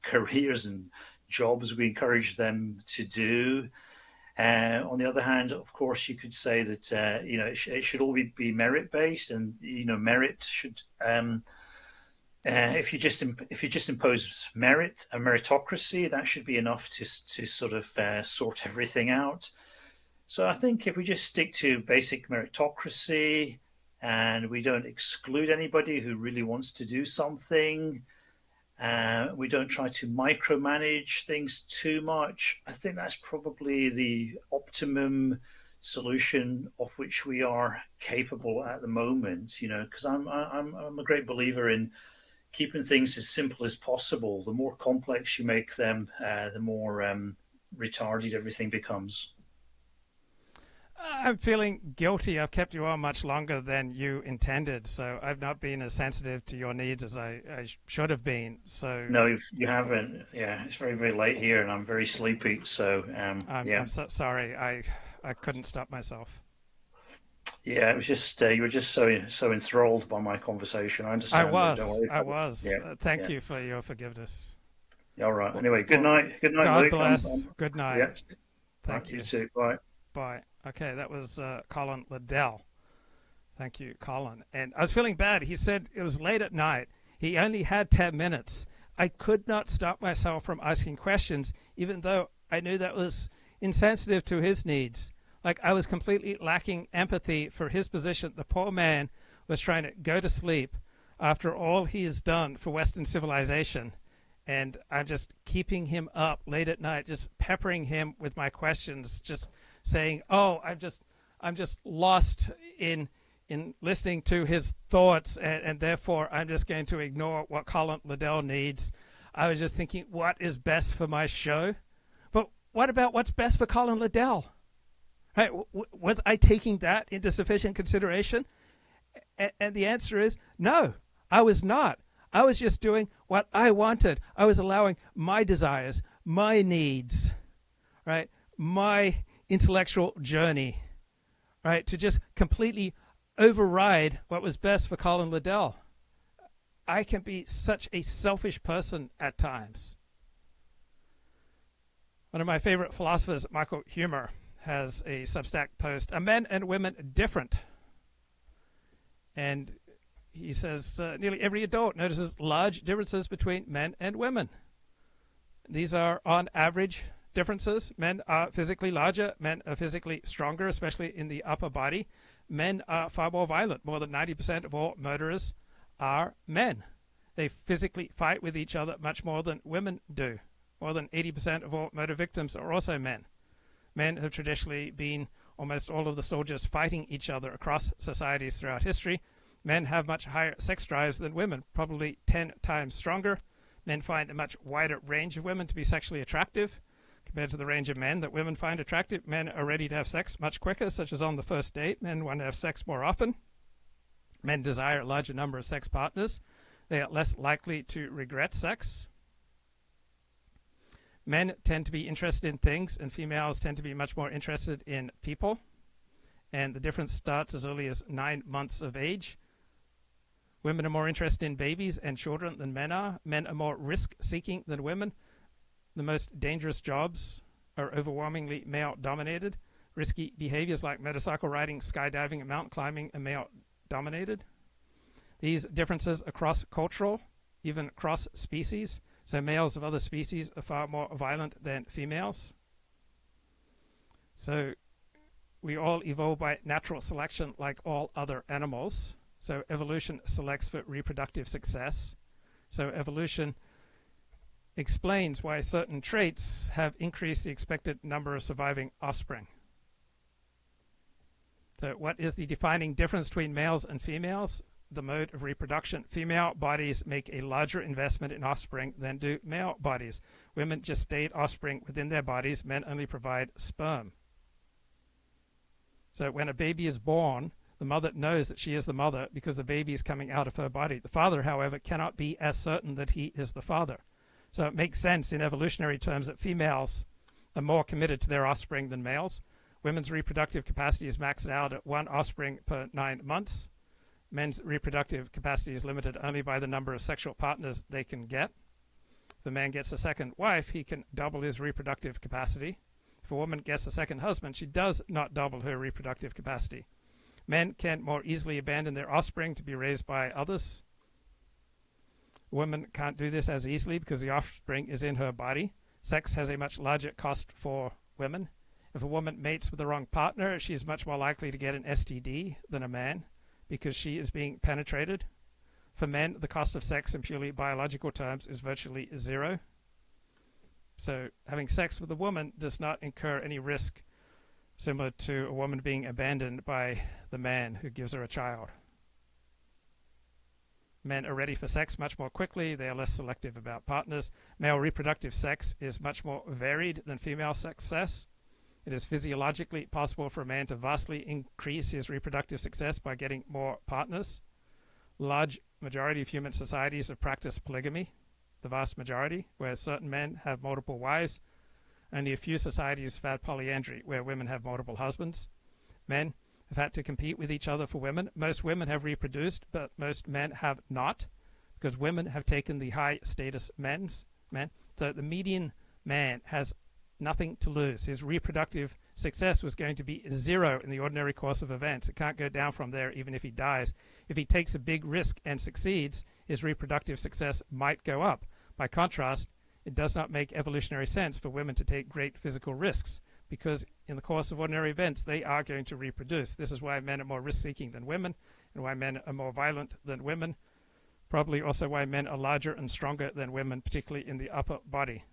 careers and jobs we encourage them to do. On the other hand, of course, you could say that it should all be merit based, and merit should. If you just impose a meritocracy, that should be enough to sort of sort everything out. So I think if we just stick to basic meritocracy and we don't exclude anybody who really wants to do something, we don't try to micromanage things too much, I think that's probably the optimum solution of which we are capable at the moment. Because I'm a great believer in keeping things as simple as possible. The more complex you make them, the more retarded everything becomes. I'm feeling guilty. I've kept you on much longer than you intended, so I've not been as sensitive to your needs as I should have been. So no, you haven't. Yeah, it's very, very late here, and I'm very sleepy. So I'm so sorry. I couldn't stop myself. Yeah, it was just you were just so enthralled by my conversation. I understand. I was. Yeah, thank you for your forgiveness. All right. Anyway, good night. Good night, God Luke. bless. Good night. Yeah. Thank you. You too. Bye. Bye. Okay, that was Colin Liddell. Thank you, Colin. And I was feeling bad. He said it was late at night. He only had 10 minutes. I could not stop myself from asking questions, even though I knew that was insensitive to his needs. Like, I was completely lacking empathy for his position. The poor man was trying to go to sleep after all he's done for Western civilization. And I'm just keeping him up late at night, just peppering him with my questions, just saying, "Oh, I'm just lost in listening to his thoughts, and therefore I'm just going to ignore what Colin Liddell needs." I was just thinking, what is best for my show? But what about what's best for Colin Liddell? Right? Was I taking that into sufficient consideration? And the answer is no, I was not. I was just doing what I wanted. I was allowing my desires, my needs, right, my intellectual journey, right, to just completely override what was best for Colin Liddell. I can be such a selfish person at times. One of my favorite philosophers, Michael Huemer, has a Substack post, "Are Men and Women Different?" And he says nearly every adult notices large differences between men and women. These are, on average, differences. Men are physically larger. Men are physically stronger, especially in the upper body. Men are far more violent. More than 90% of all murderers are men. They physically fight with each other much more than women do. More than 80% of all murder victims are also men. Men have traditionally been almost all of the soldiers fighting each other across societies throughout history. Men have much higher sex drives than women, probably 10 times stronger. Men find a much wider range of women to be sexually attractive compared to the range of men that women find attractive. Men are ready to have sex much quicker, such as on the first date. Men want to have sex more often. Men desire a larger number of sex partners. They are less likely to regret sex. Men tend to be interested in things, and females tend to be much more interested in people. And the difference starts as early as 9 months of age. Women are more interested in babies and children than men are. Men are more risk-seeking than women. The most dangerous jobs are overwhelmingly male-dominated. Risky behaviors like motorcycle riding, skydiving, and mountain climbing are male-dominated. These differences are cross-cultural, even cross-species. So males of other species are far more violent than females. So we all evolve by natural selection like all other animals. So evolution selects for reproductive success. So evolution explains why certain traits have increased the expected number of surviving offspring. So what is the defining difference between males and females? The mode of reproduction. Female bodies make a larger investment in offspring than do male bodies. Women gestate offspring within their bodies. Men only provide sperm. So when a baby is born, the mother knows that she is the mother because the baby is coming out of her body. The father, however, cannot be as certain that he is the father. So it makes sense in evolutionary terms that females are more committed to their offspring than males. Women's reproductive capacity is maxed out at 1 offspring per 9 months. Men's reproductive capacity is limited only by the number of sexual partners they can get. If a man gets a second wife, he can double his reproductive capacity. If a woman gets a second husband, she does not double her reproductive capacity. Men can more easily abandon their offspring to be raised by others. Women can't do this as easily because the offspring is in her body. Sex has a much larger cost for women. If a woman mates with the wrong partner, she is much more likely to get an STD than a man, because she is being penetrated. For men, the cost of sex in purely biological terms is virtually zero. So having sex with a woman does not incur any risk similar to a woman being abandoned by the man who gives her a child. Men are ready for sex much more quickly. They are less selective about partners. Male reproductive sex is much more varied than female success. It is physiologically possible for a man to vastly increase his reproductive success by getting more partners. Large majority of human societies have practiced polygamy, the vast majority, where certain men have multiple wives. Only a few societies have had polyandry, where women have multiple husbands. Men have had to compete with each other for women. Most women have reproduced, but most men have not, because women have taken the high status men. So the median man has nothing to lose. His reproductive success was going to be zero in the ordinary course of events. It can't go down from there even if he dies. If he takes a big risk and succeeds, his reproductive success might go up. By contrast, it does not make evolutionary sense for women to take great physical risks, because in the course of ordinary events, they are going to reproduce. This is why men are more risk-seeking than women, and why men are more violent than women. Probably also why men are larger and stronger than women, particularly in the upper body.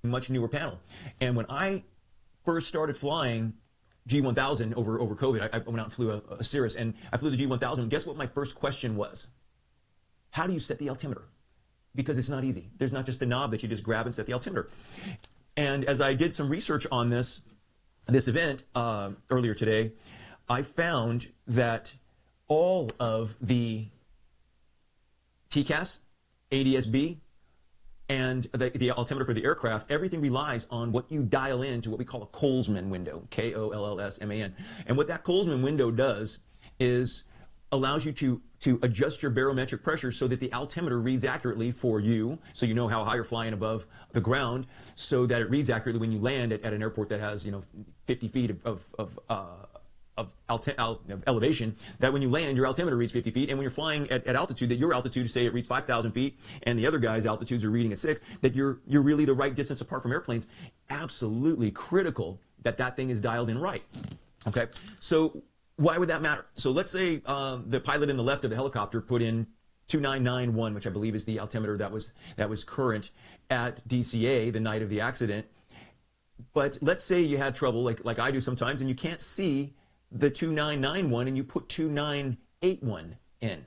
Much newer panel. And when I first started flying G1000 over COVID, I went out and flew a Cirrus, and I flew the G1000. Guess what my first question was? How do you set the altimeter? Because it's not easy. There's not just a knob that you just grab and set the altimeter. And as I did some research on this event earlier today, I found that all of the TCAS, ADS-B, and the altimeter for the aircraft, everything relies on what you dial in to what we call a Kollsman window, K-O-L-L-S-M-A-N. And what that Kollsman window does is allows you to adjust your barometric pressure so that the altimeter reads accurately for you, so you know how high you're flying above the ground, so that it reads accurately when you land at an airport that has 50 feet of elevation, that when you land, your altimeter reads 50 feet, and when you're flying at altitude, that your altitude, say it reads 5,000 feet, and the other guy's altitudes are reading at 6, that you're really the right distance apart from airplanes. Absolutely critical that that thing is dialed in right. Okay, so why would that matter? So let's say the pilot in the left of the helicopter put in 2991, which I believe is the altimeter that was current at DCA the night of the accident. But let's say you had trouble, like I do sometimes, and you can't see the 2991, and you put 2981 in.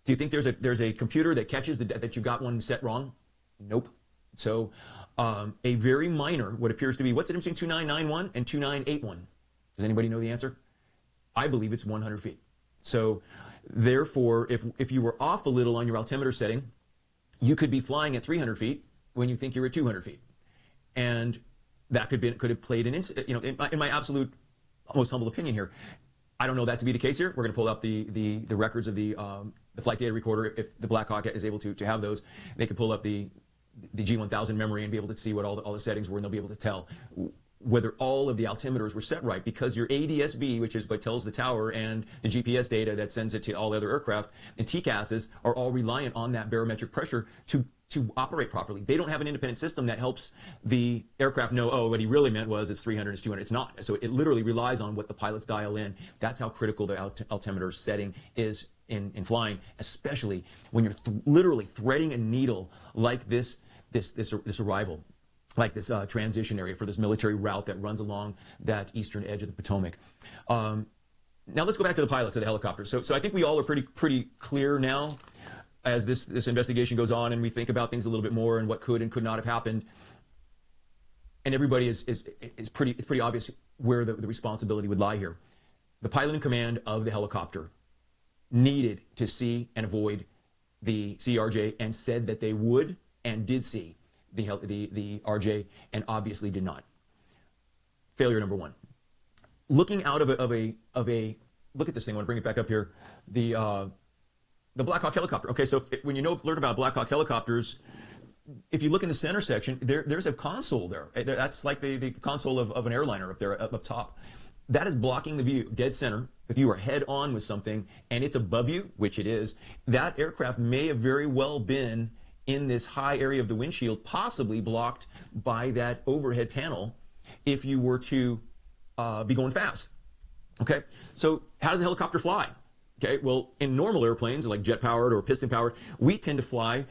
Do you think there's a computer that catches that you got one set wrong? Nope. So a very minor, what appears to be, what's the difference between 2991 and 2981? Does anybody know the answer? I believe it's 100 feet. So therefore, if you were off a little on your altimeter setting, you could be flying at 300 feet when you think you're at 200 feet. And that could have played an incident, in my absolute most humble opinion here. I don't know that to be the case here. We're going to pull up the records of the flight data recorder. If the Blackhawk is able to have those, they can pull up the G1000 memory and be able to see what all the settings were, and they'll be able to tell whether all of the altimeters were set right, because your ADSB, which is what tells the tower, and the GPS data that sends it to all the other aircraft, and TCASs are all reliant on that barometric pressure to operate properly. They don't have an independent system that helps the aircraft know, oh, what he really meant was it's 300, it's 200. It's not. So it literally relies on what the pilots dial in. That's how critical the altimeter setting is in flying, especially when you're literally threading a needle like this arrival, like this transition area for this military route that runs along that eastern edge of the Potomac. Now let's go back to the pilots of the helicopter. So I think we all are pretty clear now as this investigation goes on, and we think about things a little bit more and what could and could not have happened. And everybody it's pretty obvious where the responsibility would lie here. The pilot in command of the helicopter needed to see and avoid the CRJ, and said that they would and did see the RJ, and obviously did not. Failure number one. Looking out of a look at this thing. I want to bring it back up here. The Blackhawk helicopter. Okay, so when you learn about Blackhawk helicopters, if you look in the center section, there's a console there. That's like the console of an airliner up there, up top. That is blocking the view, dead center. If you are head on with something and it's above you, which it is, that aircraft may have very well been in this high area of the windshield, possibly blocked by that overhead panel if you were to be going fast. Okay, so how does a helicopter fly? Okay, well, in normal airplanes, like jet-powered or piston-powered, we tend to fly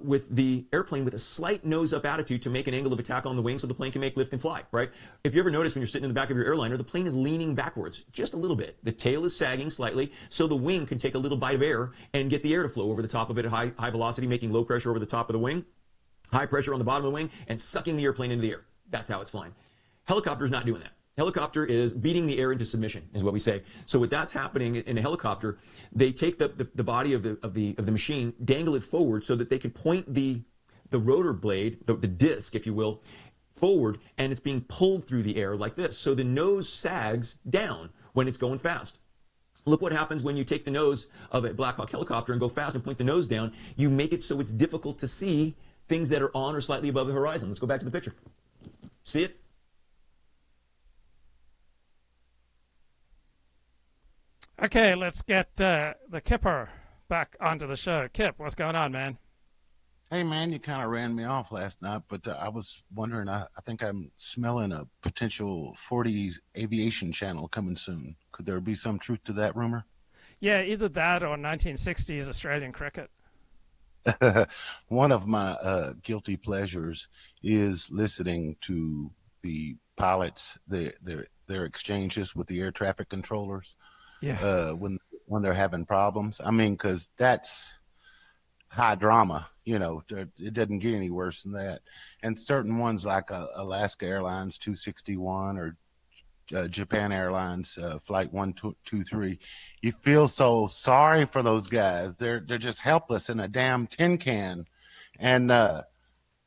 with the airplane with a slight nose-up attitude to make an angle of attack on the wing so the plane can make lift and fly, right? If you ever notice when you're sitting in the back of your airliner, the plane is leaning backwards just a little bit. The tail is sagging slightly so the wing can take a little bite of air and get the air to flow over the top of it at high velocity, making low pressure over the top of the wing, high pressure on the bottom of the wing, and sucking the airplane into the air. That's how it's flying. Helicopter's not doing that. Helicopter is beating the air into submission, is what we say. So what that's happening in a helicopter, they take the body of the machine, dangle it forward so that they can point the rotor blade, the disc, if you will, forward, and it's being pulled through the air like this. So the nose sags down when it's going fast. Look what happens when you take the nose of a Blackhawk helicopter and go fast and point the nose down. You make it so it's difficult to see things that are on or slightly above the horizon. Let's go back to the picture. See it? Okay, let's get the Kipper back onto the show. Kip, what's going on, man? Hey, man, you kind of ran me off last night, but I was wondering, I think I'm smelling a potential 40s aviation channel coming soon. Could there be some truth to that rumor? Yeah, either that or 1960s Australian cricket. One of my guilty pleasures is listening to the pilots, their exchanges with the air traffic controllers. Yeah. When they're having problems. I mean, because that's high drama, you know, it doesn't get any worse than that. And certain ones like Alaska Airlines 261 or Japan Airlines flight 123, you feel so sorry for those guys. They're just helpless in a damn tin can. And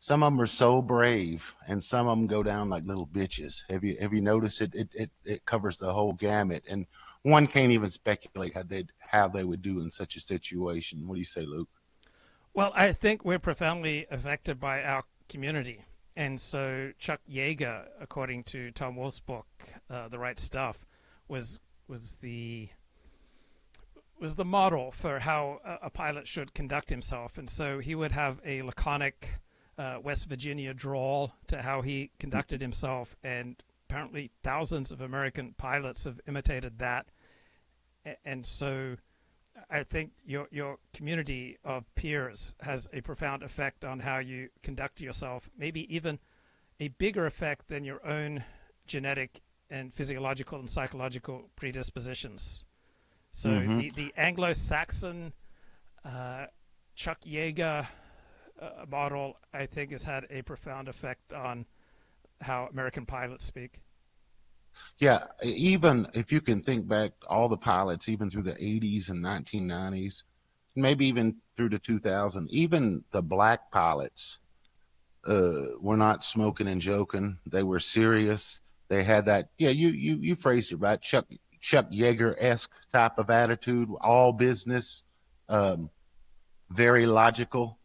some of them are so brave, and some of them go down like little bitches. Have you noticed it? It covers the whole gamut, and one can't even speculate how they would do in such a situation. What do you say, Luke? Well, I think we're profoundly affected by our community. And so Chuck Yeager, according to Tom Wolfe's book, The Right Stuff, was the model for how a pilot should conduct himself. And so he would have a laconic West Virginia drawl to how he conducted himself, and apparently thousands of American pilots have imitated that. And so I think your community of peers has a profound effect on how you conduct yourself, maybe even a bigger effect than your own genetic and physiological and psychological predispositions. So the Anglo-Saxon Chuck Yeager model, I think, has had a profound effect on how American pilots speak. Yeah, even if you can think back, all the pilots, even through the 80s and 1990s, maybe even through the 2000s, even the black pilots were not smoking and joking. They were serious. They had that, yeah, you phrased it right, Chuck Yeager-esque type of attitude, all business, very logical.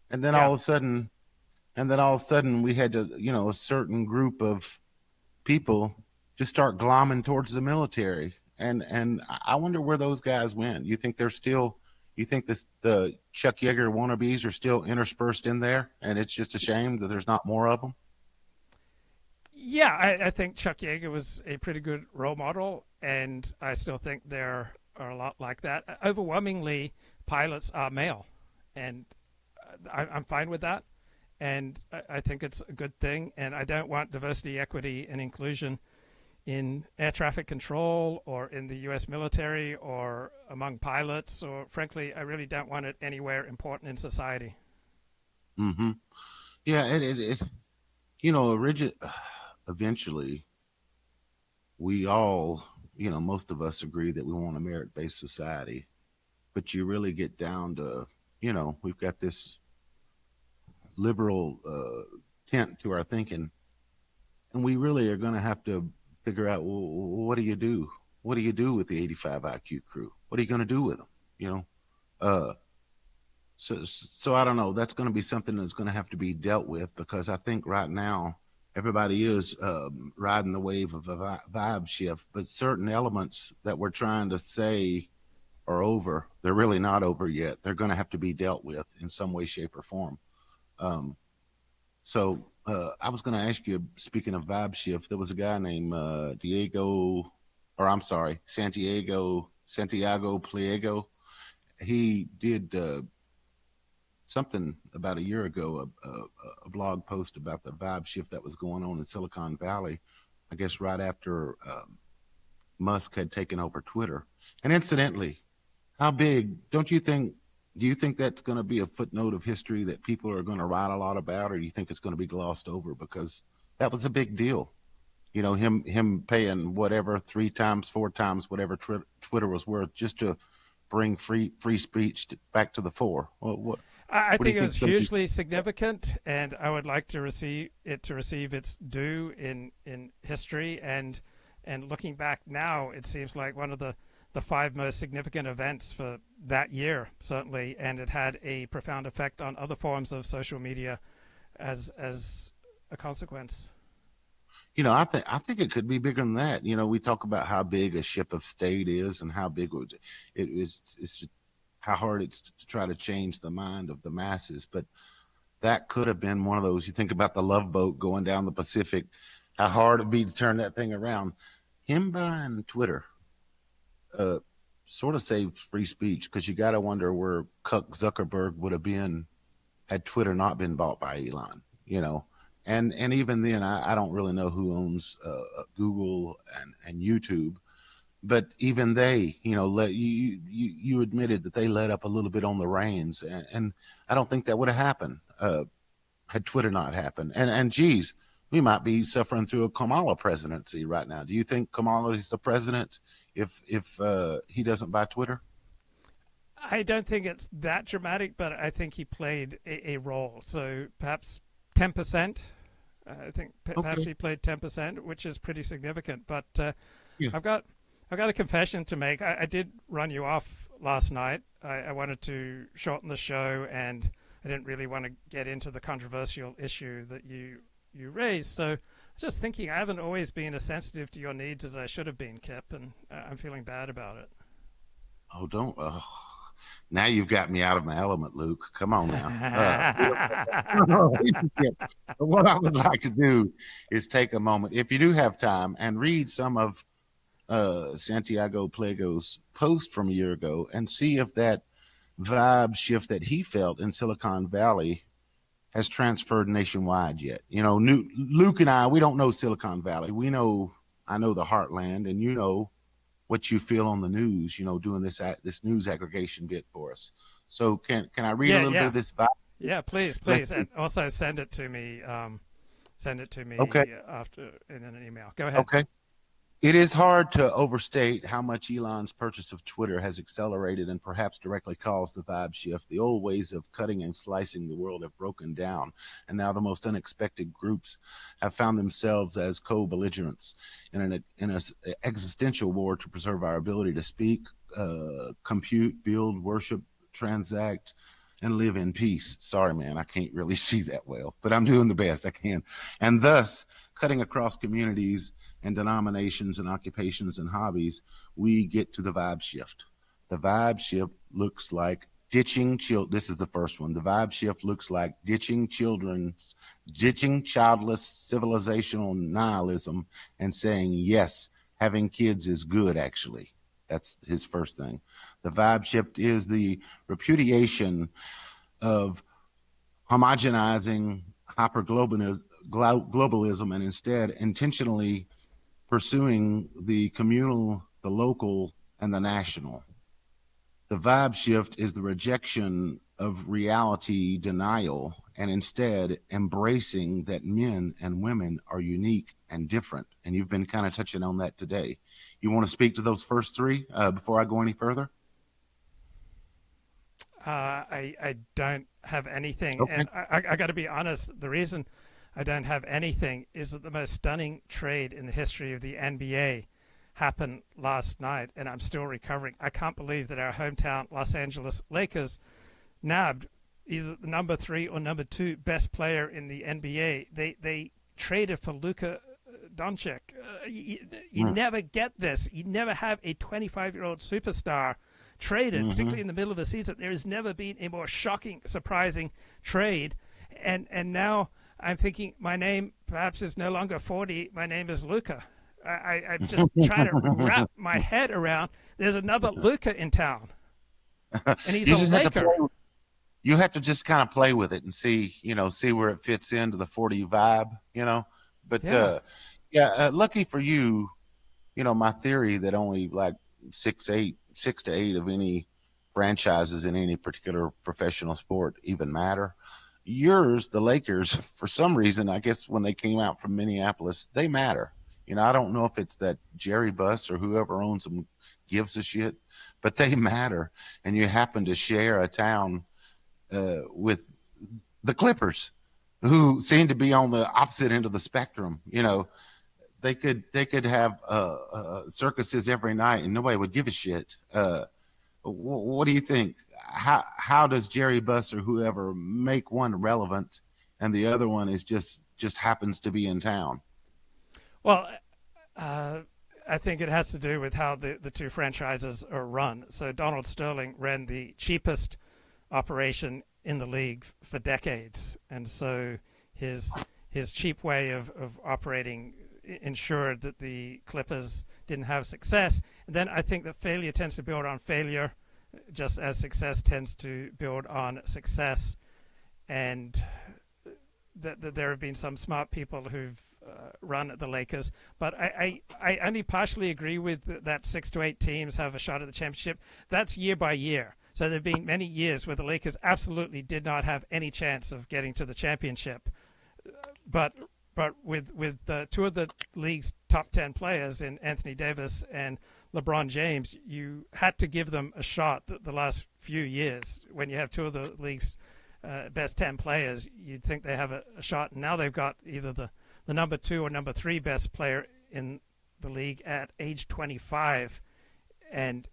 And then all of a sudden we had to, a certain group of people just start glomming towards the military. And I wonder where those guys went. You think the Chuck Yeager wannabes are still interspersed in there, and it's just a shame that there's not more of them? Yeah, I think Chuck Yeager was a pretty good role model, and I still think there are a lot like that. Overwhelmingly, pilots are male, and I'm fine with that, and I think it's a good thing, and I don't want diversity, equity, and inclusion in air traffic control or in the U.S. military or among pilots, or frankly, I really don't want it anywhere important in society. Mm-hmm. Yeah, eventually, we all, most of us agree that we want a merit-based society, but you really get down to, we've got this liberal tint to our thinking, and we really are going to have to figure out, well, what do you do? What do you do with the 85 IQ crew? What are you going to do with them? So I don't know. That's going to be something that's going to have to be dealt with, because I think right now everybody is riding the wave of a vibe shift, but certain elements that we're trying to say are over, they're really not over yet. They're going to have to be dealt with in some way, shape, or form. So I was going to ask you, speaking of vibe shift, there was a guy named Santiago Pliego. He did something about a year ago, a blog post about the vibe shift that was going on in Silicon Valley, I guess right after Musk had taken over Twitter. And incidentally, how big, do you think that's going to be a footnote of history that people are going to write a lot about, or do you think it's going to be glossed over? Because that was a big deal. Him paying whatever, 3 times, 4 times, whatever Twitter was worth, just to bring free speech back to the fore. I think it was hugely significant, and I would like to receive its due in history. And looking back now, it seems like one of the 5 most significant events for that year, certainly, and it had a profound effect on other forms of social media as a consequence. I think it could be bigger than that. We talk about how big a ship of state is and how big it is. It's just how hard it's to try to change the mind of the masses. But that could have been one of those. You think about the Love Boat going down the Pacific, how hard it'd be to turn that thing around. Him buying Twitter sort of saved free speech, because you got to wonder where Zuckerberg would have been had Twitter not been bought by Elon. And even then, I don't really know who owns Google and YouTube, but even they, you admitted that they let up a little bit on the reins, and I don't think that would have happened had Twitter not happened. And geez, we might be suffering through a Kamala presidency right now. Do you think Kamala is the president if he doesn't buy Twitter? I don't think it's that dramatic, but I think he played a role. So perhaps 10%. I think perhaps he played 10%, which is pretty significant. But yeah. I've got a confession to make. I did run you off last night. I wanted to shorten the show, and I didn't really want to get into the controversial issue that you raised. So just thinking, I haven't always been as sensitive to your needs as I should have been, Kip, and I'm feeling bad about it. Oh, don't. Now you've got me out of my element, Luke. Come on now. What I would like to do is take a moment, if you do have time, and read some of Santiago Pliego's post from a year ago and see if that vibe shift that he felt in Silicon Valley has transferred nationwide yet. Luke and I, we don't know Silicon Valley. I know the heartland, and what you feel on the news, doing this news aggregation bit for us. So can I read a little bit of this vibe? Yeah, please. And also send it to me. Okay. After in an email. Go ahead. Okay. It is hard to overstate how much Elon's purchase of Twitter has accelerated and perhaps directly caused the vibe shift. The old ways of cutting and slicing the world have broken down, and now the most unexpected groups have found themselves as co-belligerents in an existential war to preserve our ability to speak, compute, build, worship, transact, and live in peace. Sorry, man, I can't really see that well, but I'm doing the best I can. And thus, cutting across communities and denominations and occupations and hobbies, we get to the vibe shift. The vibe shift looks like ditching children. This is the first one. The vibe shift looks like ditching childless civilizational nihilism and saying, yes, having kids is good, actually. That's his first thing. The vibe shift is the repudiation of homogenizing hyperglobalism and instead intentionally pursuing the communal, the local, and the national. The vibe shift is the rejection of reality denial and instead embracing that men and women are unique and different. And you've been kind of touching on that today. You want to speak to those first three before I go any further? I don't have anything. Okay. And I got to be honest, the reason I don't have anything is that the most stunning trade in the history of the NBA happened last night, and I'm still recovering. I can't believe that our hometown Los Angeles Lakers nabbed either the number 3 or number 2 best player in the NBA. They traded for Luka Doncic. You never get this. You never have a 25-year-old superstar traded, particularly in the middle of the season. There has never been a more shocking, surprising trade. And now I'm thinking my name perhaps is no longer 40. My name is Luka. I'm just trying to wrap my head around. There's another Luka in town, and he's a Laker. You have to just kind of play with it and see where it fits into the 40 vibe, But lucky for you, my theory that only like 6 to 8 of any franchises in any particular professional sport even matter. Yours, the Lakers, for some reason, I guess when they came out from Minneapolis, they matter. I don't know if it's that Jerry Buss or whoever owns them gives a shit, but they matter. And you happen to share a town with the Clippers, who seem to be on the opposite end of the spectrum. They could have circuses every night and nobody would give a shit. What do you think? How does Jerry Buss or whoever make one relevant and the other one is just happens to be in town? Well, I think it has to do with how the two franchises are run. So Donald Sterling ran the cheapest operation in the league for decades, and so his cheap way of operating ensured that the Clippers didn't have success. And then I think that failure tends to build on failure, just as success tends to build on success. And that there have been some smart people who've run the Lakers, but I only partially agree with that 6 to 8 teams have a shot at the championship. That's year by year. So there have been many years where the Lakers absolutely did not have any chance of getting to the championship. But with two of the league's top 10 players in Anthony Davis and LeBron James, you had to give them a shot the last few years. When you have two of the league's best 10 players, you'd think they have a shot. And now they've got either the number 2 or number 3 best player in the league at age 25. And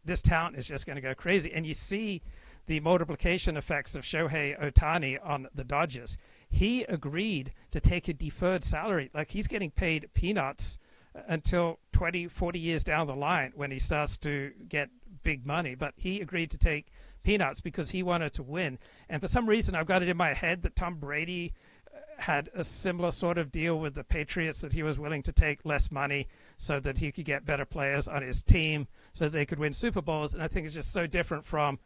this town is just going to go crazy. And you see the multiplication effects of Shohei Ohtani on the Dodgers. He agreed to take a deferred salary. Like, he's getting paid peanuts until 20, 40 years down the line when he starts to get big money. But he agreed to take peanuts because he wanted to win. And for some reason, I've got it in my head that Tom Brady had a similar sort of deal with the Patriots, that he was willing to take less money so that he could get better players on his team so they could win Super Bowls. And I think it's just so different from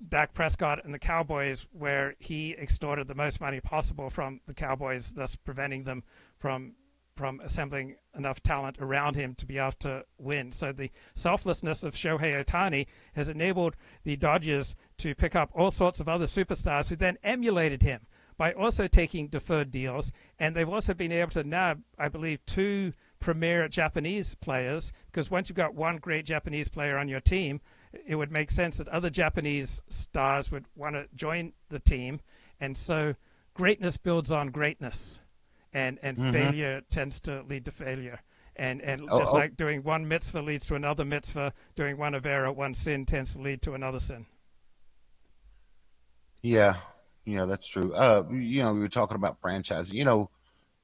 Dak Prescott and the Cowboys, where he extorted the most money possible from the Cowboys, thus preventing them from assembling enough talent around him to be able to win. So the selflessness of Shohei Ohtani has enabled the Dodgers to pick up all sorts of other superstars who then emulated him by also taking deferred deals. And they've also been able to nab, I believe, 2 premier Japanese players, because once you've got one great Japanese player on your team, it would make sense that other Japanese stars would want to join the team. And so greatness builds on greatness, and failure tends to lead to failure. And like doing one mitzvah leads to another mitzvah, doing one avera, one sin tends to lead to another sin. Yeah, yeah, that's true. We were talking about franchises.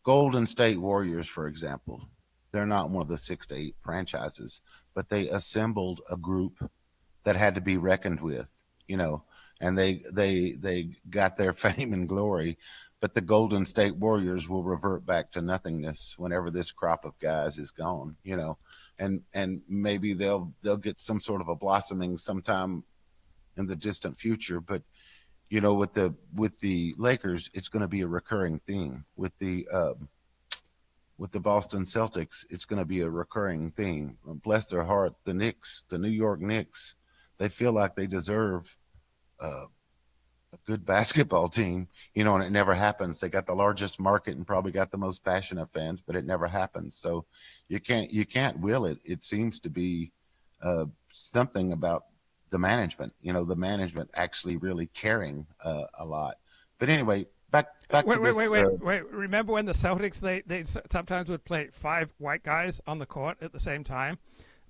Golden State Warriors, for example, they're not one of the 6 to 8 franchises, but they assembled a group that had to be reckoned with, and they got their fame and glory. But the Golden State Warriors will revert back to nothingness whenever this crop of guys is gone, and maybe they'll get some sort of a blossoming sometime in the distant future. But with the Lakers, it's going to be a recurring theme. With the Boston Celtics, it's going to be a recurring theme. Bless their heart, the Knicks, the New York Knicks, they feel like they deserve a good basketball team, and it never happens. They got the largest market and probably got the most passionate fans, but it never happens. So you can't will it. It seems to be something about the management, the management actually really caring a lot. But anyway, back wait, to this. Wait. Remember when the Celtics, they sometimes would play 5 white guys on the court at the same time?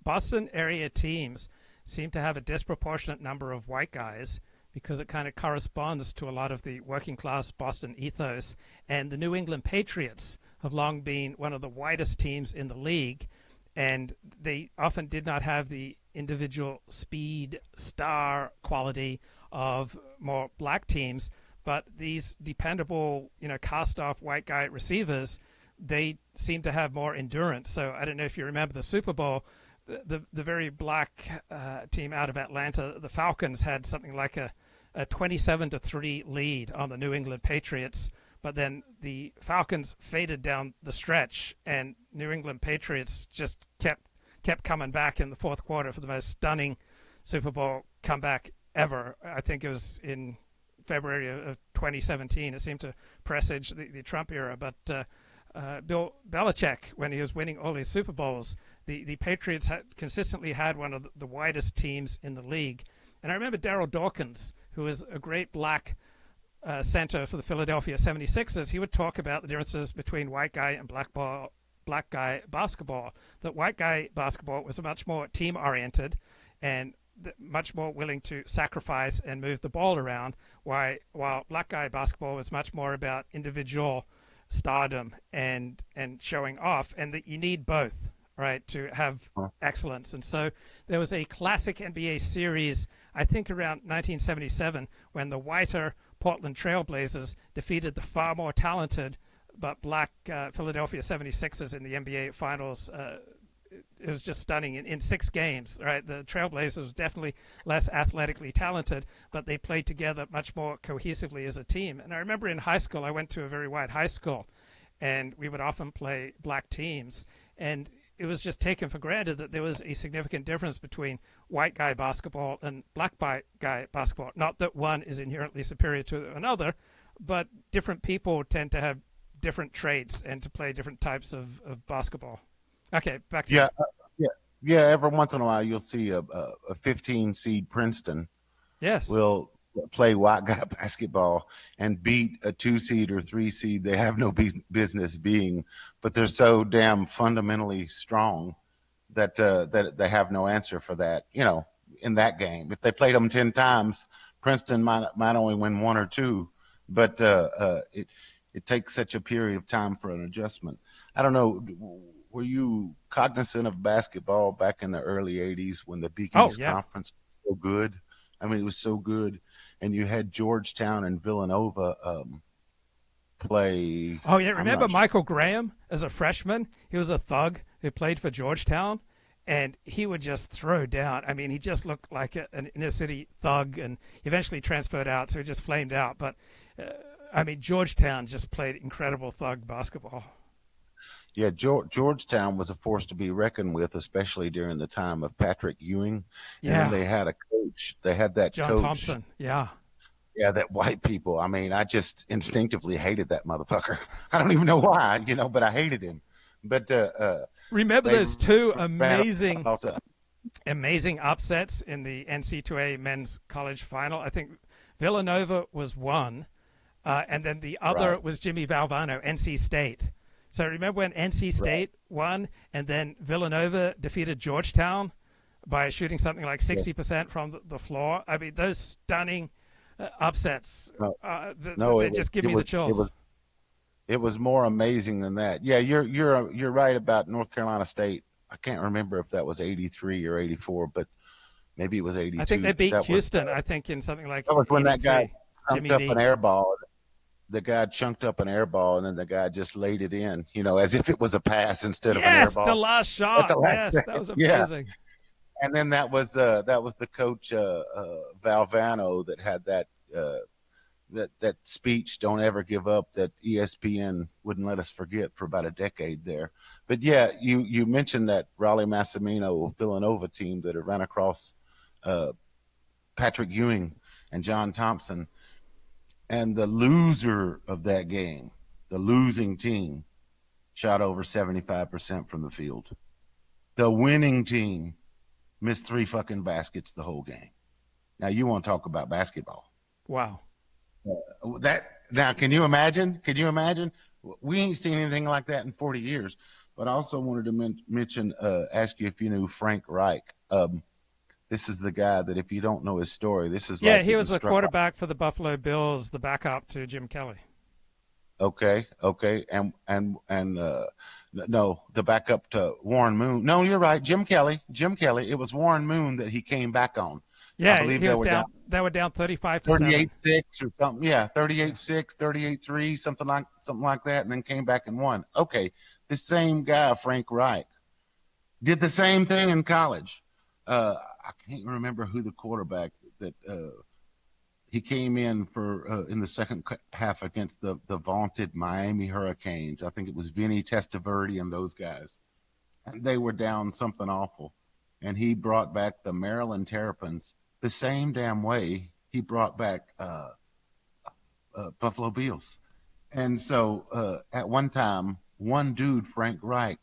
Boston area teams seem to have a disproportionate number of white guys because it kind of corresponds to a lot of the working class Boston ethos. And the New England Patriots have long been one of the whitest teams in the league, and they often did not have the individual speed, star quality of more black teams, but these dependable, cast-off white guy receivers, they seem to have more endurance. So I don't know if you remember the Super Bowl, the very black team out of Atlanta, the Falcons, had something like a 27-3 lead on the New England Patriots, but then the Falcons faded down the stretch, and New England Patriots just kept coming back in the fourth quarter for the most stunning Super Bowl comeback ever. I think it was in February of 2017. It seemed to presage the Trump era. But Bill Belichick, when he was winning all these Super Bowls, the Patriots consistently had one of the widest teams in the league. And I remember Darryl Dawkins, who was a great black center for the Philadelphia 76ers. He would talk about the differences between white guy and black guy basketball. That white guy basketball was much more team oriented and much more willing to sacrifice and move the ball around, while black guy basketball was much more about individual stardom and showing off, and that you need both, right, to have excellence. And so there was a classic NBA series, I think around 1977, when the whiter Portland Trailblazers defeated the far more talented but black Philadelphia 76ers in the NBA Finals. It was just stunning in 6 games, right? The Trailblazers was definitely less athletically talented, but they played together much more cohesively as a team. And I remember in high school, I went to a very white high school, and we would often play black teams. And it was just taken for granted that there was a significant difference between white guy basketball and black guy basketball. Not that one is inherently superior to another, but different people tend to have different traits and to play different types of basketball. Okay, back to you. Yeah. Every once in a while, you'll see a 15 seed Princeton. Yes. Will play white guy basketball and beat a 2 seed or 3 seed they have no business being, but they're so damn fundamentally strong that that they have no answer for that. In that game, if they played them 10 times, Princeton might only win 1 or 2, but it takes such a period of time for an adjustment. I don't know. Were you cognizant of basketball back in the early 80s when the Big East Conference was so good? I mean, it was so good. And you had Georgetown and Villanova play. Oh, yeah. Remember Michael Graham as a freshman? He was a thug who played for Georgetown, and he would just throw down. I mean, he just looked like an inner-city thug, and he eventually transferred out, so he just flamed out. But, I mean, Georgetown just played incredible thug basketball. Yeah, Georgetown was a force to be reckoned with, especially during the time of Patrick Ewing. Yeah. And then they had a coach. They had that John coach. Thompson, yeah. Yeah, that white people. I mean, I just instinctively hated that motherfucker. I don't even know why, but I hated him. But remember those 2 amazing upsets in the NC2A men's college final? I think Villanova was one, and then the other was Jimmy Valvano, NC State. So remember when NC State won, and then Villanova defeated Georgetown by shooting something like 60% from the floor? I mean, those stunning upsets. No, They just give me the chills. It was more amazing than that. Yeah, you're right about North Carolina State. I can't remember if that was 83 or 84, but maybe it was 82. I think they beat that Houston. I think in something like that was when 83. that guy chunked Jimmy up B. an air ball. The guy chunked up an air ball, and then the guy just laid it in, as if it was a pass instead of an air ball. Yes, the last shot. Yes, that was amazing. Yeah. And then that was the coach Valvano that had that speech, "Don't ever give up," that ESPN wouldn't let us forget for about a decade there. But yeah, you mentioned that Raleigh Massimino Villanova team that had ran across Patrick Ewing and John Thompson, and the loser of that game, the losing team, shot over 75% from the field. The winning team missed 3 fucking baskets the whole game. Now you want to talk about basketball? Wow. Now, can you imagine? Could you imagine? We ain't seen anything like that in 40 years. But I also wanted to mention, ask you if you knew Frank Reich. This is the guy that, if you don't know his story, this is he was the quarterback for the Buffalo Bills, the backup to Jim Kelly. Okay, and no, the backup to Warren Moon. No, you're right, Jim Kelly. It was Warren Moon that he came back on. Yeah, I believe they were down 35 to 38-6 or something. Yeah, 38-6, 38-3, something like that, and then came back and won. Okay, the same guy, Frank Reich, did the same thing in college. I can't remember who the quarterback that he came in for in the second half against the vaunted Miami Hurricanes. I think it was Vinny Testaverde and those guys, and they were down something awful, and he brought back the Maryland Terrapins the same damn way he brought back Buffalo Bills. And so at one time, one dude, Frank Reich,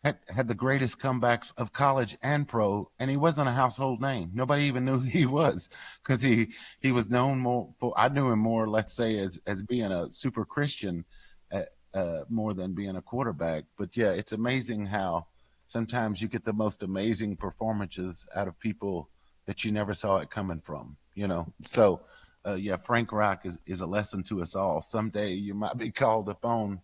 had the greatest comebacks of college and pro, and he wasn't a household name. Nobody even knew who he was, because he was known more for, I knew him more, let's say, as being a super Christian more than being a quarterback. But yeah, it's amazing how sometimes you get the most amazing performances out of people that you never saw it coming from, So yeah, Frank Reich is a lesson to us all. Someday you might be called upon,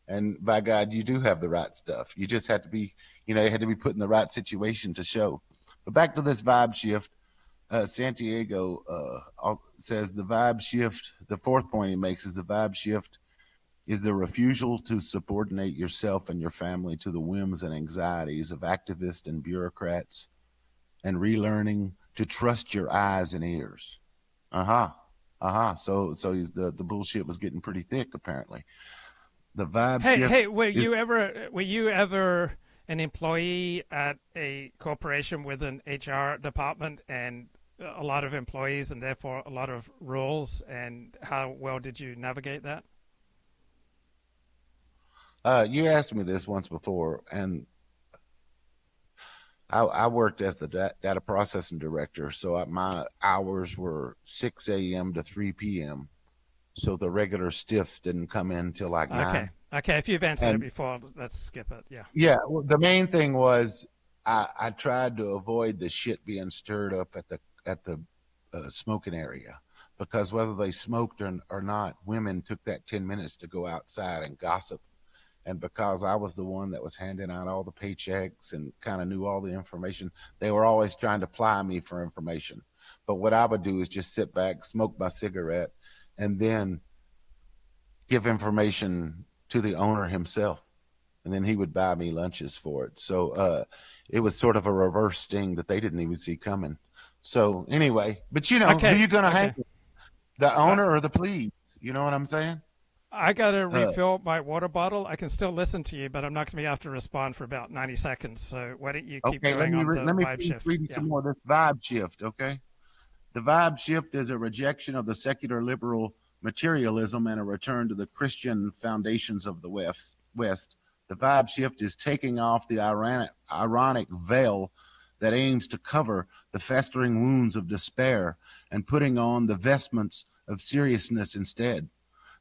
and by God, you do have the right stuff. You just had to be, you had to be put in the right situation to show. But back to this vibe shift, Santiago says the vibe shift, the fourth point he makes is the vibe shift is the refusal to subordinate yourself and your family to the whims and anxieties of activists and bureaucrats, and relearning to trust your eyes and ears. So he's, the bullshit was getting pretty thick, apparently. The vibe shift. Hey, were you ever an employee at a corporation with an HR department and a lot of employees and therefore a lot of rules? And how well did you navigate that? You asked me this once before, and I worked as the data processing director, so my hours were 6 a.m. to 3 p.m. So the regular stiffs didn't come in until like 9. Okay. If you've answered it before, let's skip it. Yeah. Yeah. Well, the main thing was I tried to avoid the shit being stirred up at the smoking area, because whether they smoked or not, women took that 10 minutes to go outside and gossip. And because I was the one that was handing out all the paychecks and kind of knew all the information, they were always trying to ply me for information. But what I would do is just sit back, smoke my cigarette, and then give information to the owner himself. And then he would buy me lunches for it. So it was sort of a reverse sting that they didn't even see coming. So anyway, but who are you going to hang with? The owner or the plebe? You know what I'm saying? I got to refill my water bottle. I can still listen to you, but I'm not going to be able to respond for about 90 seconds. So why don't you keep going on the vibe shift? Read some more of this vibe shift, okay? The vibe shift is a rejection of the secular liberal materialism and a return to the Christian foundations of the West. The vibe shift is taking off the ironic veil that aims to cover the festering wounds of despair and putting on the vestments of seriousness instead.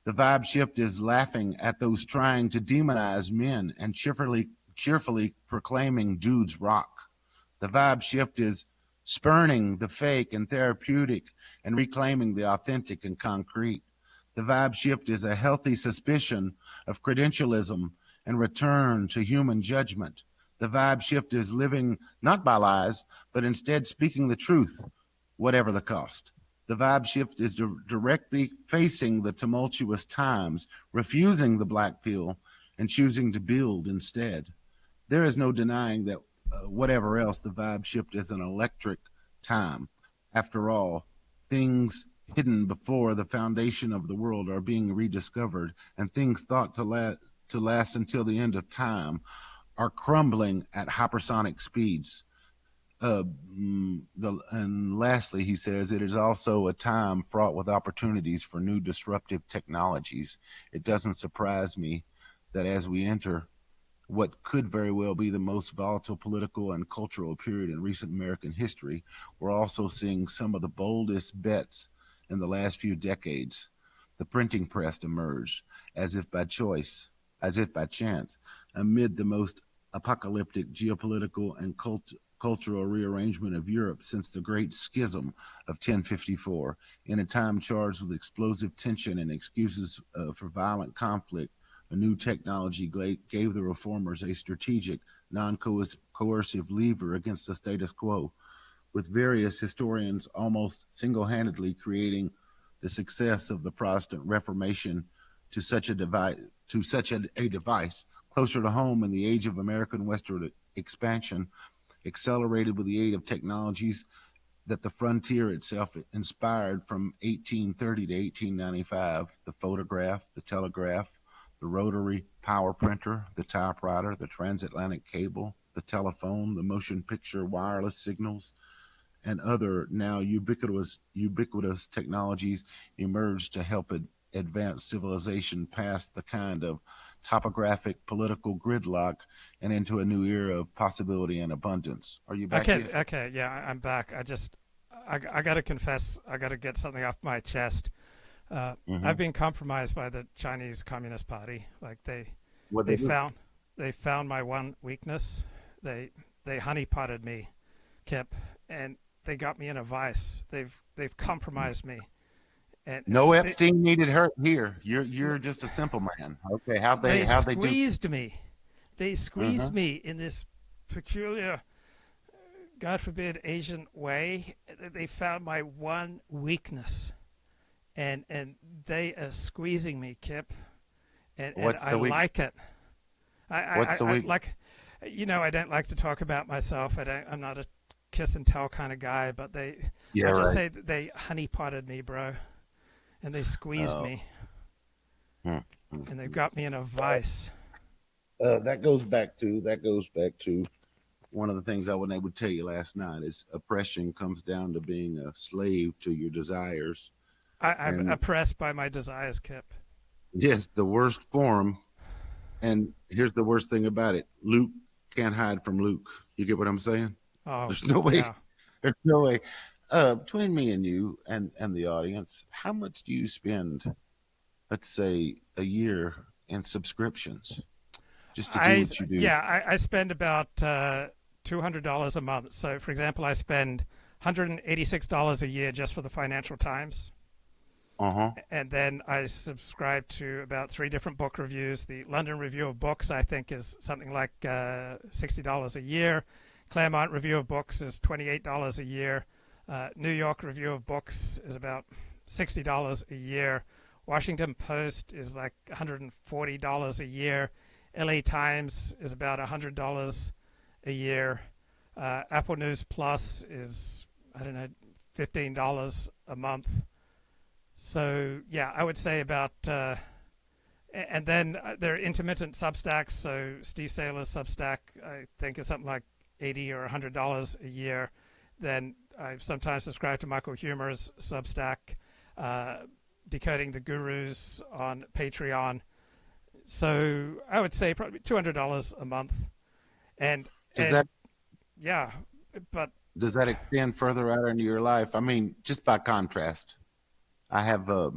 The vibe shift is laughing at those trying to demonize men and cheerfully proclaiming dudes rock. The vibe shift is spurning the fake and therapeutic and reclaiming the authentic and concrete. The vibe shift is a healthy suspicion of credentialism and return to human judgment. The vibe shift is living not by lies, but instead speaking the truth, whatever the cost. The vibe shift is directly facing the tumultuous times, refusing the black pill, and choosing to build instead. There is no denying that whatever else, the vibe shift is an electric time. After all, things hidden before the foundation of the world are being rediscovered, and things thought to last until the end of time are crumbling at hypersonic speeds. And lastly, he says, it is also a time fraught with opportunities for new disruptive technologies. It doesn't surprise me that as we enter what could very well be the most volatile political and cultural period in recent American history, we're also seeing some of the boldest bets in the last few decades. The printing press emerged as if by choice, as if by chance, amid the most apocalyptic geopolitical and cultural rearrangement of Europe since the Great Schism of 1054, in a time charged with explosive tension and excuses for violent conflict. A new technology gave the reformers a strategic, non-coercive lever against the status quo, with various historians almost single-handedly creating the success of the Protestant Reformation to such a device closer to home in the age of American westward expansion, accelerated with the aid of technologies that the frontier itself inspired from 1830 to 1895, the photograph, the telegraph, the rotary power printer, the typewriter, the transatlantic cable, the telephone, the motion picture wireless signals, and other now ubiquitous technologies emerged to help advance civilization past the kind of topographic political gridlock and into a new era of possibility and abundance. Are you back? Okay, yeah, I'm back. I got to confess, I got to get something off my chest. I've been compromised by the Chinese Communist Party. Like they found my one weakness. They honeypotted me, Kip, and they got me in a vice. They've compromised me. And no Epstein needed hurt here. You're just a simple man. Okay, how they squeezed me. They squeezed me in this peculiar, God forbid, Asian way. They found my one weakness. And they are squeezing me, Kip, and I like it. What's the week? Like, I don't like to talk about myself. I'm not a kiss and tell kind of guy, but I just say that they honeypotted me, bro, and they squeezed me, and they've got me in a vice. That goes back to one of the things I wasn't able to tell you last night is oppression comes down to being a slave to your desires. I'm oppressed by my desires, Kip. Yes, the worst form. And here's the worst thing about it. Luke can't hide from Luke. You get what I'm saying? Oh, there's no way. Yeah. There's no way. Between me and you and the audience, how much do you spend, let's say, a year in subscriptions just to do what you do? Yeah, I spend about $200 a month. So, for example, I spend $186 a year just for the Financial Times. And then I subscribe to about 3 different book reviews. The London Review of Books, I think, is something like $60 a year. Claremont Review of Books is $28 a year. New York Review of Books is about $60 a year. Washington Post is like $140 a year. LA Times is about $100 a year. Apple News Plus is, I don't know, $15 a month. So, yeah, I would say about, and then there are intermittent Substacks. So Steve Saylor's Substack, I think, is something like $80 or $100 a year. Then I sometimes subscribe to Michael Huemer's Substack, Decoding the Gurus on Patreon. So I would say probably $200 a month. Yeah, but does that extend further out into your life? I mean, just by contrast. I have a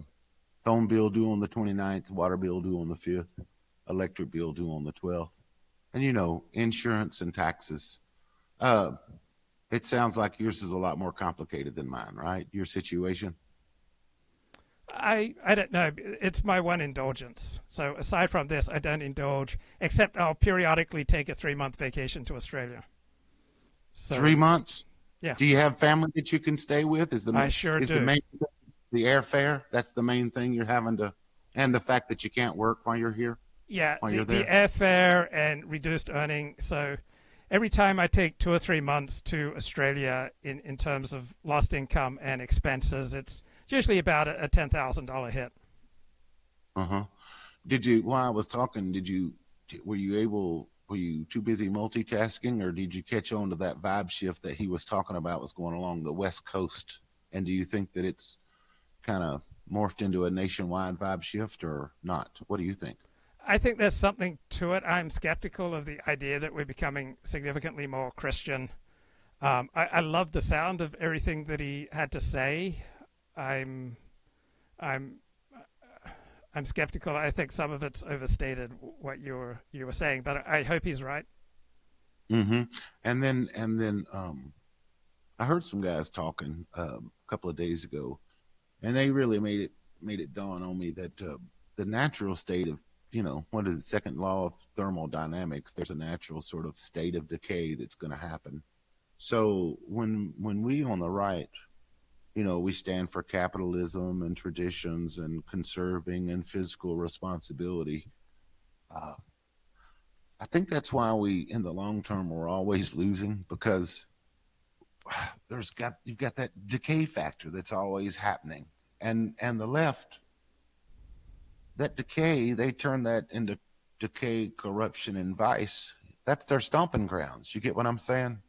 phone bill due on the 29th, water bill due on the 5th, electric bill due on the 12th, and insurance and taxes. It sounds like yours is a lot more complicated than mine, right? Your situation. I don't know. It's my one indulgence. So aside from this, I don't indulge, except I'll periodically take a 3-month vacation to Australia. So, 3 months? Yeah. Do you have family that you can stay with? I sure do. The airfare? That's the main thing you're having to, and the fact that you can't work while you're here? Yeah, while you're the there? airfare and reduced earning. So every time I take 2 or 3 months to Australia in terms of lost income and expenses, it's usually about a $10,000 hit. Uh-huh. While I was talking, were you too busy multitasking, or did you catch on to that vibe shift that he was talking about was going along the West Coast? And do you think that it's kind of morphed into a nationwide vibe shift or not? What do you think? I think there's something to it. I'm skeptical of the idea that we're becoming significantly more Christian. I love the sound of everything that he had to say. I'm skeptical. I think some of it's overstated, what you were saying, but I hope he's right. Mm-hmm. And then I heard some guys talking a couple of days ago, and they really made it dawn on me that the natural state of, what is the second law of thermodynamics? There's a natural sort of state of decay that's going to happen. So when we on the right, we stand for capitalism and traditions and conserving and physical responsibility. I think that's why we, in the long term, we're always losing, because you've got that decay factor that's always happening, and the left, that decay, they turn that into decay, corruption, and vice. That's their stomping grounds. You get what I'm saying?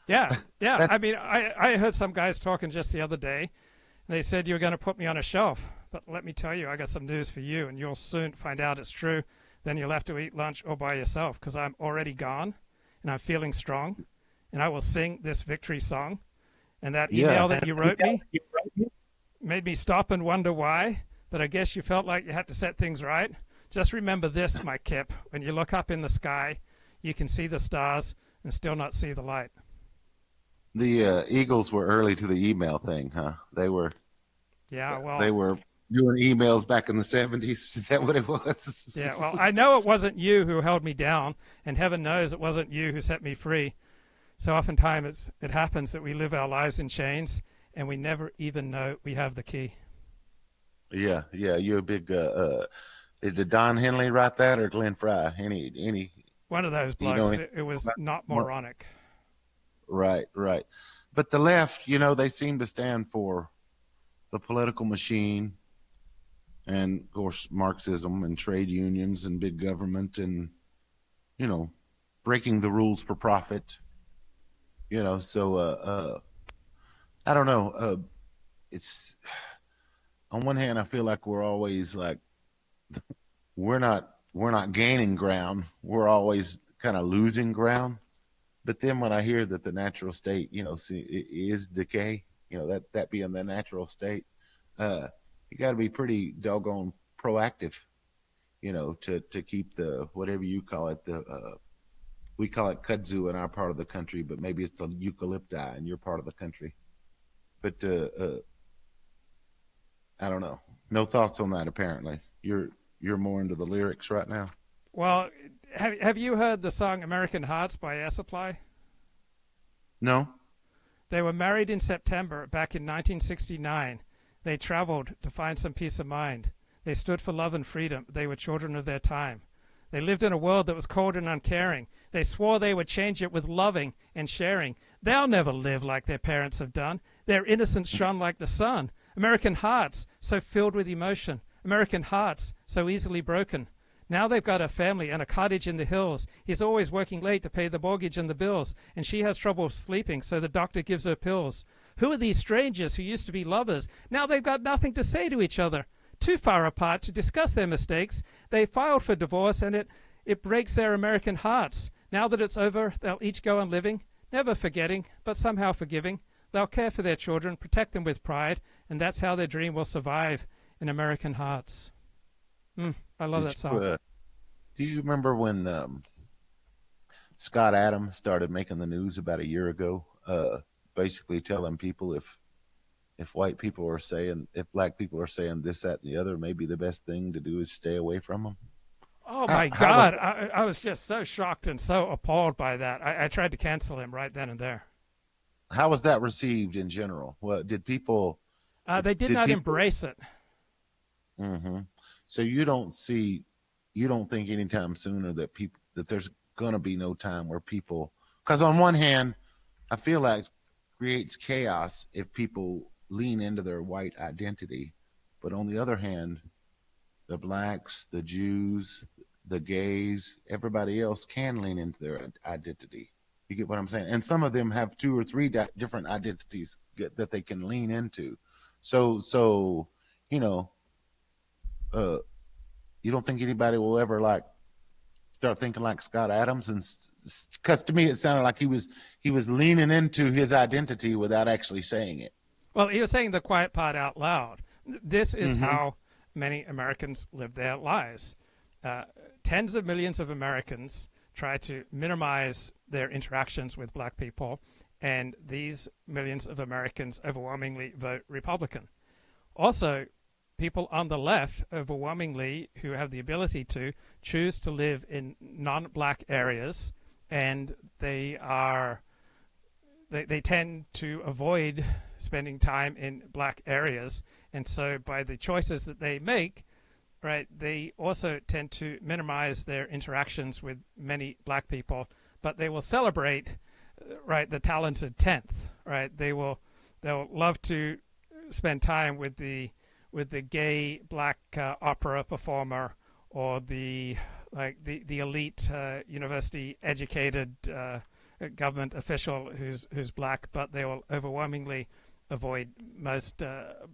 Yeah. I mean, I heard some guys talking just the other day, and they said you were going to put me on a shelf. But let me tell you, I got some news for you, and you'll soon find out it's true. Then you'll have to eat lunch all by yourself, because I'm already gone, and I'm feeling strong, and I will sing this victory song. And that email that you wrote me made me stop and wonder why, but I guess you felt like you had to set things right. Just remember this, my Kip. When you look up in the sky, you can see the stars and still not see the light. The Eagles were early to the email thing, huh? They were. Yeah, well. They were doing emails back in the 70s. Is that what it was? Yeah, well, I know it wasn't you who held me down, and heaven knows it wasn't you who set me free. So oftentimes it happens that we live our lives in chains, and we never even know we have the key. Yeah, you're a big. Did Don Henley write that, or Glenn Fry? Any? One of those blokes. It was not moronic. Right. But the left, they seem to stand for the political machine, and of course Marxism and trade unions and big government, and breaking the rules for profit. So I don't know. It's on one hand, I feel like we're always like we're not gaining ground. We're always kind of losing ground. But then when I hear that the natural state, is decay, that being the natural state, you got to be pretty doggone proactive, to keep the, whatever you call it, we call it kudzu in our part of the country, but maybe it's the eucalypti in your part of the country. But I don't know. No thoughts on that. Apparently, you're more into the lyrics right now. Well, have you heard the song "American Hearts" by Air Supply? No. They were married in September back in 1969. They traveled to find some peace of mind. They stood for love and freedom. They were children of their time. They lived in a world that was cold and uncaring. They swore they would change it with loving and sharing. They'll never live like their parents have done. Their innocence shone like the sun. American hearts, so filled with emotion. American hearts, so easily broken. Now they've got a family and a cottage in the hills. He's always working late to pay the mortgage and the bills, and she has trouble sleeping, so the doctor gives her pills. Who are these strangers who used to be lovers? Now they've got nothing to say to each other. Too far apart to discuss their mistakes. They filed for divorce, and it breaks their American hearts. Now that it's over, they'll each go on living, never forgetting, but somehow forgiving. They'll care for their children, protect them with pride, and that's how their dream will survive in American hearts. I love that song. Do you remember when Scott Adams started making the news about a year ago basically telling people if white people are saying, if black people are saying this, that, and the other, maybe the best thing to do is stay away from them. Oh, my God. I was just so shocked and so appalled by that. I tried to cancel him right then and there. How was that received in general? Well, did people... they did not embrace it. Mm-hmm. So you don't think anytime sooner that there's going to be no time where people... Because on one hand, I feel like it creates chaos if people lean into their white identity. But on the other hand, the blacks, the Jews, the gays, everybody else can lean into their identity. You get what I'm saying? And some of them have 2 or 3 different identities that they can lean into. So you know, you don't think anybody will ever like start thinking like Scott Adams? And because to me it sounded like he was leaning into his identity without actually saying it. Well, he was saying the quiet part out loud. This is how many Americans live their lives. Tens of millions of Americans try to minimize their interactions with black people, and these millions of Americans overwhelmingly vote Republican. Also, people on the left overwhelmingly who have the ability to choose to live in non-black areas, and they tend to avoid spending time in black areas. And so by the choices that they make, right, they also tend to minimize their interactions with many black people, but they will celebrate, right, the talented 10th, right? They'll love to spend time with the gay black opera performer, or the elite university educated government official who's black, but they will overwhelmingly avoid most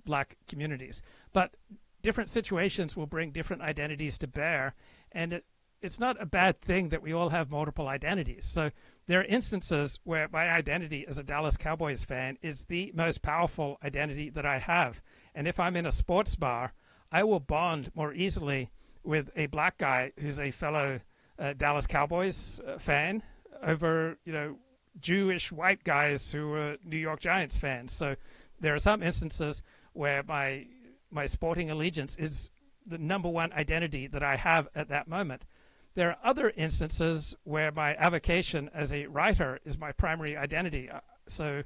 black communities. But different situations will bring different identities to bear, and it's not a bad thing that we all have multiple identities. So there are instances where my identity as a Dallas Cowboys fan is the most powerful identity that I have. And if I'm in a sports bar, I will bond more easily with a black guy who's a fellow Dallas Cowboys fan over, Jewish white guys who are New York Giants fans. So there are some instances where my sporting allegiance is the number one identity that I have at that moment. There are other instances where my avocation as a writer is my primary identity. So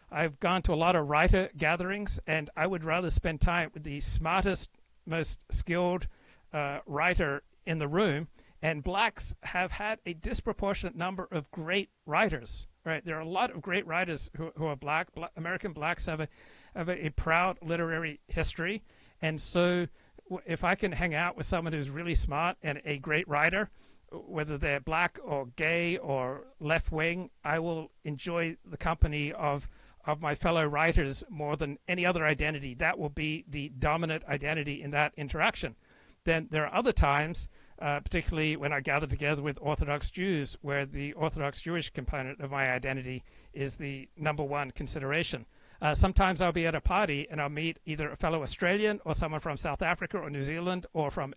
I've gone to a lot of writer gatherings, and I would rather spend time with the smartest, most skilled writer in the room. And blacks have had a disproportionate number of great writers, right? There are a lot of great writers who are black. American blacks have a proud literary history. And so if I can hang out with someone who's really smart and a great writer, whether they're black or gay or left-wing, I will enjoy the company of my fellow writers more than any other identity. That will be the dominant identity in that interaction. Then there are other times, particularly when I gather together with Orthodox Jews, where the Orthodox Jewish component of my identity is the number one consideration. Sometimes I'll be at a party and I'll meet either a fellow Australian or someone from South Africa or New Zealand or from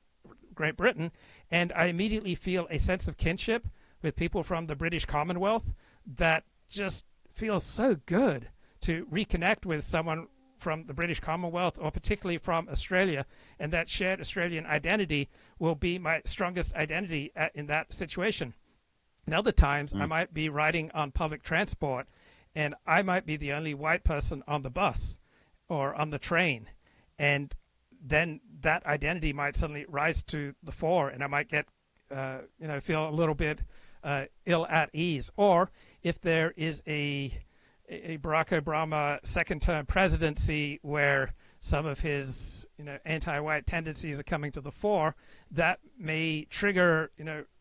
Great Britain, and I immediately feel a sense of kinship with people from the British Commonwealth that just feels so good to reconnect with someone from the British Commonwealth, or particularly from Australia, and that shared Australian identity will be my strongest identity in that situation. And other times I might be riding on public transport, and I might be the only white person on the bus or on the train, and then that identity might suddenly rise to the fore, and I might get, feel a little bit ill at ease. Or if there is a Barack Obama second-term presidency where some of his, anti-white tendencies are coming to the fore, that may trigger,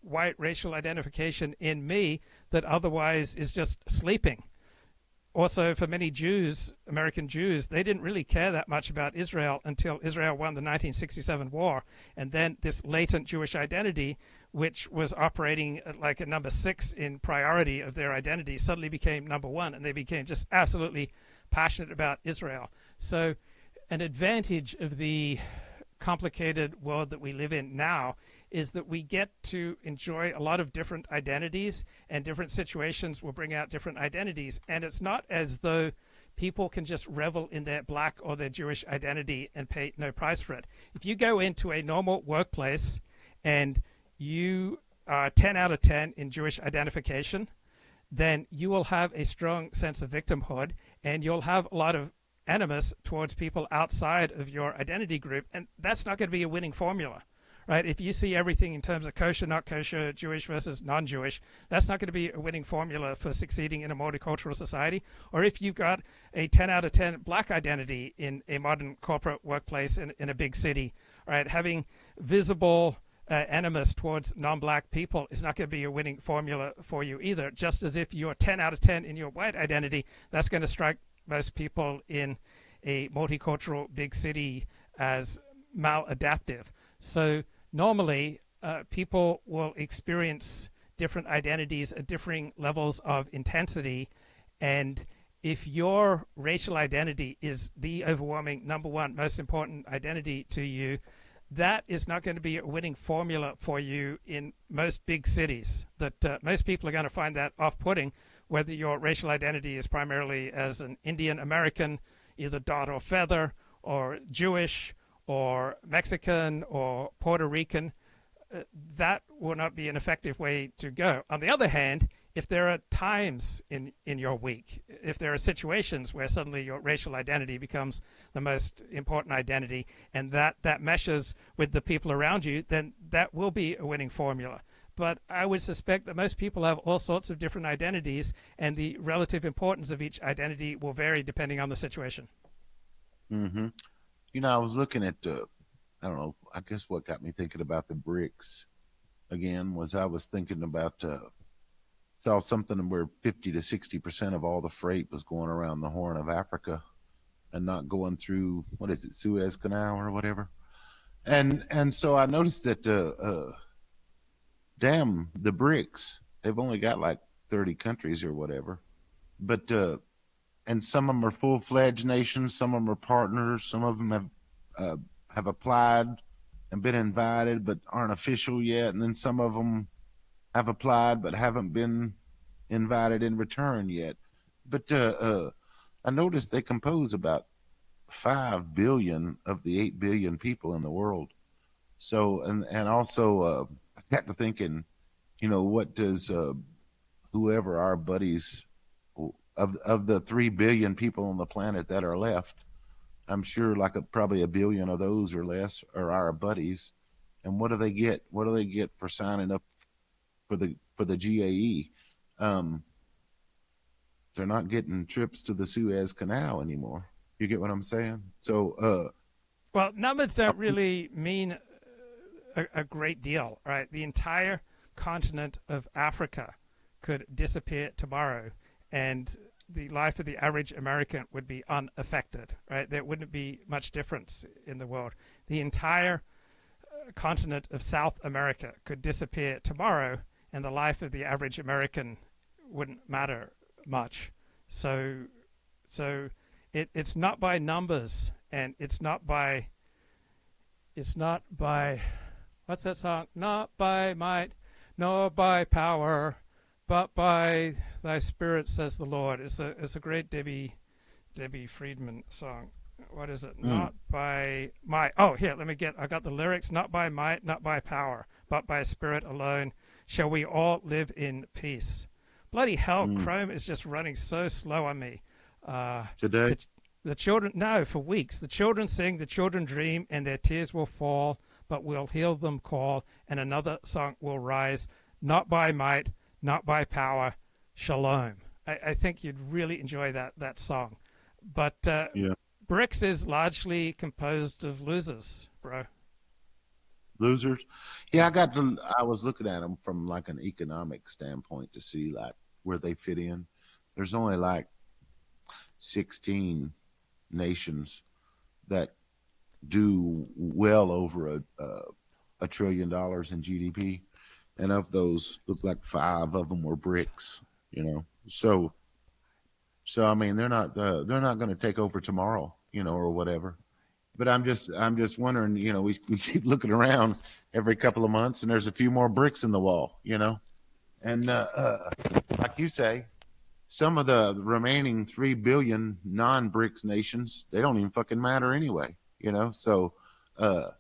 white racial identification in me that otherwise is just sleeping. Also, for many Jews, American Jews, they didn't really care that much about Israel until Israel won the 1967 war. And then this latent Jewish identity, which was operating at like a number 6 in priority of their identity, suddenly became number 1, and they became just absolutely passionate about Israel. So an advantage of the complicated world that we live in now is that we get to enjoy a lot of different identities, and different situations will bring out different identities. And it's not as though people can just revel in their black or their Jewish identity and pay no price for it. If you go into a normal workplace and you are 10 out of 10 in Jewish identification, then you will have a strong sense of victimhood, and you'll have a lot of animus towards people outside of your identity group, and that's not going to be a winning formula, right? If you see everything in terms of kosher, not kosher, Jewish versus non-Jewish, that's not going to be a winning formula for succeeding in a multicultural society. Or if you've got a 10 out of 10 black identity in a modern corporate workplace in a big city, right, having visible animus towards non-black people is not going to be a winning formula for you either. Just as if you're 10 out of 10 in your white identity, that's going to strike most people in a multicultural big city as maladaptive. So normally people will experience different identities at differing levels of intensity, and if your racial identity is the overwhelming number one most important identity to you, that is not going to be a winning formula for you in most big cities. That most people are going to find that off-putting, whether your racial identity is primarily as an Indian American, either dot or feather, or Jewish, or Mexican, or Puerto Rican. That will not be an effective way to go. On the other hand, if there are times in your week, if there are situations where suddenly your racial identity becomes the most important identity, and that meshes with the people around you, then that will be a winning formula. But I would suspect that most people have all sorts of different identities, and the relative importance of each identity will vary depending on the situation. Mm-hmm. You know, I was looking at I don't know, I guess what got me thinking about the BRICS again was I was thinking about saw something where 50 to 60% of all the freight was going around the Horn of Africa and not going through, what is it, Suez Canal or whatever. And so I noticed that damn, the BRICS, they've only got like 30 countries or whatever, but and some of them are full-fledged nations, some of them are partners, some of them have applied and been invited but aren't official yet, and then some of them have applied but haven't been invited in return yet. But I noticed they compose about 5 billion of the 8 billion people in the world. So, and also I got to thinking, you know, what does whoever our buddies of the 3 billion people on the planet that are left, I'm sure like probably 1 billion of those or less are our buddies. And what do they get? What do they get for signing up for the GAE? They're not getting trips to the Suez Canal anymore. You get what I'm saying? So, well, numbers don't really mean a great deal, right? The entire continent of Africa could disappear tomorrow, and the life of the average American would be unaffected, right? There wouldn't be much difference in the world. The entire continent of South America could disappear tomorrow, and the life of the average American wouldn't matter much. So it's not by numbers, and it's not by what's that song? Not by might, nor by power, but by thy spirit, says the Lord. It's a great Debbie Friedman song. What is it? Not by might. Oh, here, I got the lyrics. Not by might, not by power, but by spirit alone shall we all live in peace. Bloody hell, Chrome is just running so slow on me. Today? The children, no, for weeks. The children sing, the children dream, and their tears will fall, but we'll hear them call, and another song will rise. Not by might, not by power, shalom. I think you'd really enjoy that song. But yeah. BRICS is largely composed of losers, bro. Losers? Yeah, I was looking at them from like an economic standpoint to see like where they fit in. There's only like 16 nations that do well over a $1 trillion in GDP, and of those, look like 5 of them were BRICS. You know, so I mean, they're not going to take over tomorrow, you know, or whatever. But I'm just wondering, we keep looking around every couple of months, and there's a few more bricks in the wall, and like you say, some of the remaining 3 billion non-BRICS nations, they don't even fucking matter anyway, So I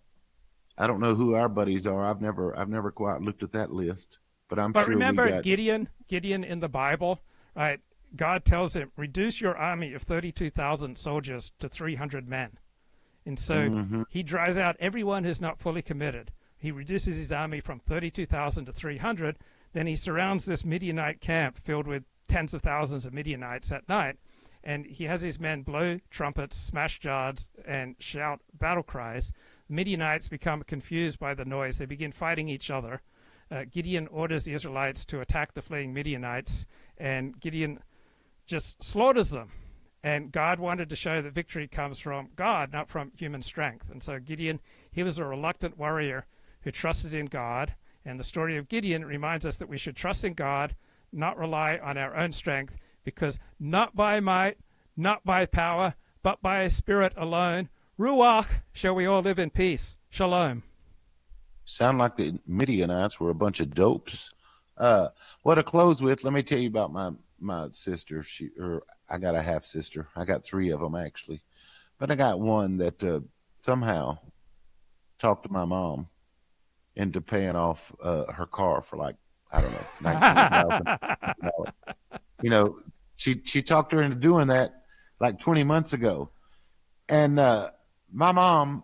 don't know who our buddies are. I've never quite looked at that list, but I'm sure remember we got Gideon in the Bible, right? God tells him, reduce your army of 32,000 soldiers to 300 men. And so he drives out everyone who's not fully committed. He reduces his army from 32,000 to 300. Then he surrounds this Midianite camp filled with tens of thousands of Midianites at night. And he has his men blow trumpets, smash jars, and shout battle cries. The Midianites become confused by the noise. They begin fighting each other. Gideon orders the Israelites to attack the fleeing Midianites, and Gideon just slaughters them. And God wanted to show that victory comes from God, not from human strength. And so Gideon, he was a reluctant warrior who trusted in God. And the story of Gideon reminds us that we should trust in God, not rely on our own strength, because not by might, not by power, but by a spirit alone, Ruach, shall we all live in peace. Shalom. Sound like the Midianites were a bunch of dopes. What to close with, let me tell you about my sister. I got a half sister. I got 3 of them actually, but I got one that somehow talked to my mom into paying off her car for like, I don't know, $19,000. She talked her into doing that like 20 months ago, and my mom,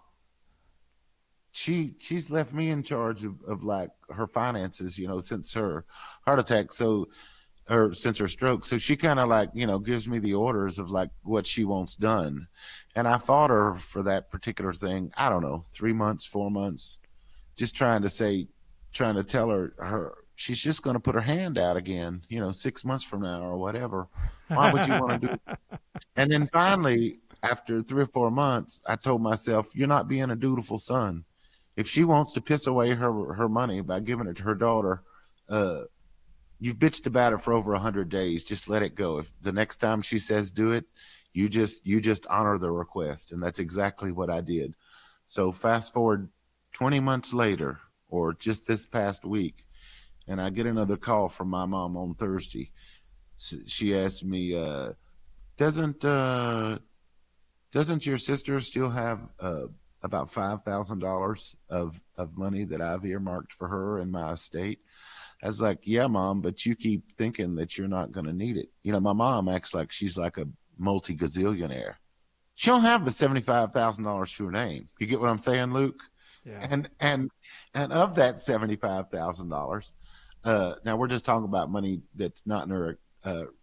she's left me in charge of like her finances, since her heart attack. Or since her stroke. So she kind of like, gives me the orders of like what she wants done. And I fought her for that particular thing. I don't know, 3 months, 4 months, just trying to tell her she's just going to put her hand out again, 6 months from now or whatever. Why would you want to do it? And then finally, after 3 or 4 months, I told myself, you're not being a dutiful son. If she wants to piss away her money by giving it to her daughter, you've bitched about it for over 100 days. Just let it go. If the next time she says do it, you just honor the request. And that's exactly what I did. So fast forward 20 months later, or just this past week, and I get another call from my mom on Thursday. She asked me, doesn't your sister still have about $5,000 of money that I've earmarked for her in my estate? I was like, yeah, Mom, but you keep thinking that you're not going to need it. My mom acts like she's like a multi-gazillionaire. She don't have the $75,000 to her name. You get what I'm saying, Luke? Yeah. And of that $75,000, now we're just talking about money that's not in her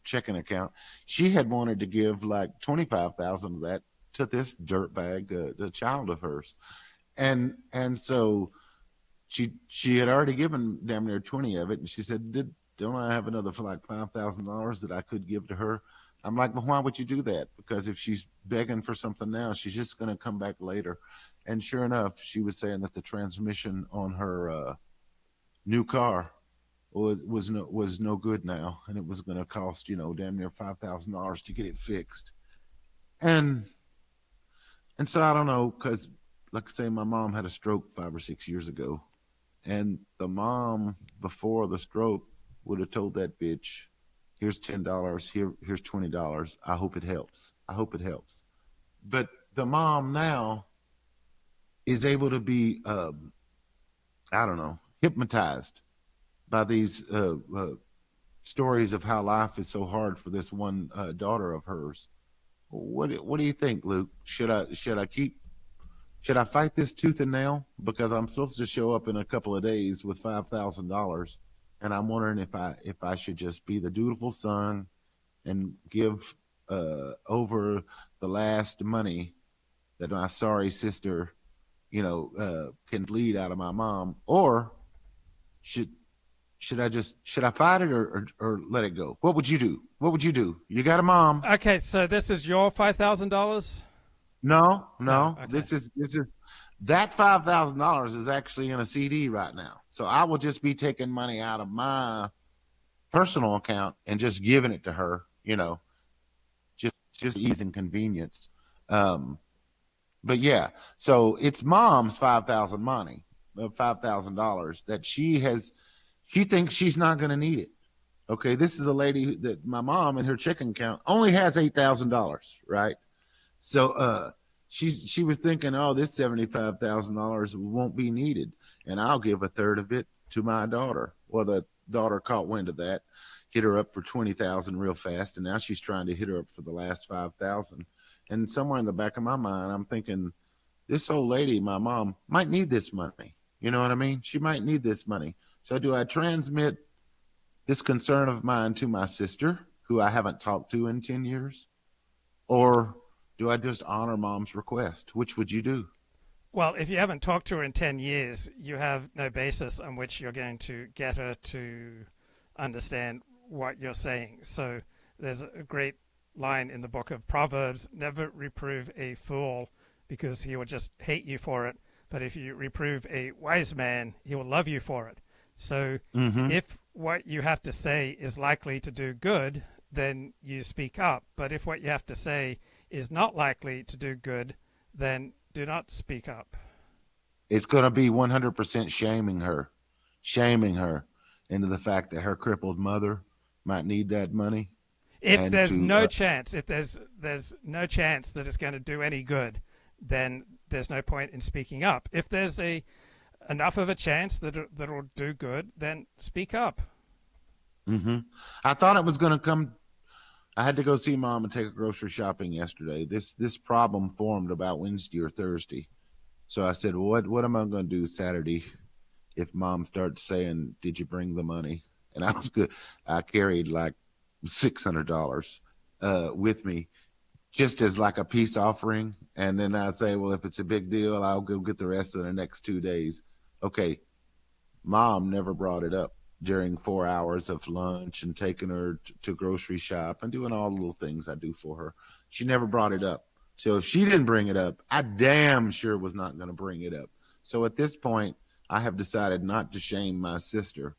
checking account. She had wanted to give like $25,000 of that to this dirtbag, the child of hers, and so she had already given damn near 20 of it, and she said, don't I have another for like $5,000 that I could give to her? I'm like, well, why would you do that? Because if she's begging for something now, she's just going to come back later. And sure enough, she was saying that the transmission on her new car was no good now, and it was going to cost damn near $5,000 to get it fixed. And so I don't know, because like I say, my mom had a stroke 5 or 6 years ago. And the mom before the stroke would have told that bitch, here's $10, here's $20. I hope it helps. But the mom now is able to be, hypnotized by these stories of how life is so hard for this one daughter of hers. What do you think, Luke? Should I fight this tooth and nail? Because I'm supposed to show up in a couple of days with $5,000, and I'm wondering if I should just be the dutiful son and give over the last money that my sorry sister, can bleed out of my mom, or should I fight it or let it go? What would you do? You got a mom. Okay, so this is your $5,000? No. Okay. This is that $5,000 is actually in a CD right now. So I will just be taking money out of my personal account and just giving it to her, just ease and convenience. But yeah, so it's mom's $5,000 that she thinks she's not going to need it. Okay, this is a lady that my mom in her checking account only has $8,000, right? So she was thinking, oh, this $75,000 won't be needed, and I'll give a third of it to my daughter. Well, the daughter caught wind of that, hit her up for $20,000 real fast, and now she's trying to hit her up for the last $5,000. And somewhere in the back of my mind, I'm thinking, this old lady, my mom, might need this money. You know what I mean? She might need this money. So do I transmit this concern of mine to my sister, who I haven't talked to in 10 years? Or do I just honor mom's request? Which would you do? Well, if you haven't talked to her in 10 years, you have no basis on which you're going to get her to understand what you're saying. So there's a great line in the book of Proverbs: never reprove a fool, because he will just hate you for it. But if you reprove a wise man, he will love you for it. So if what you have to say is likely to do good, then you speak up. But if what you have to say is not likely to do good, then do not speak up. It's going to be 100% shaming her into the fact that her crippled mother might need that money. If there's no chance, if there's no chance that it's going to do any good, then there's no point in speaking up. If there's enough of a chance that it'll do good, then speak up. I thought it was going to come. I had to go see mom and take her grocery shopping yesterday. This problem formed about Wednesday or Thursday. So I said, well, what am I going to do Saturday if mom starts saying, did you bring the money? And I was good. I carried like $600 with me, just as like a peace offering. And then I say, well, if it's a big deal, I'll go get the rest of the next 2 days. Okay. Mom never brought it up during 4 hours of lunch and taking her to grocery shop and doing all the little things I do for her. She never brought it up. So if she didn't bring it up, I damn sure was not going to bring it up. So at this point, I have decided not to shame my sister.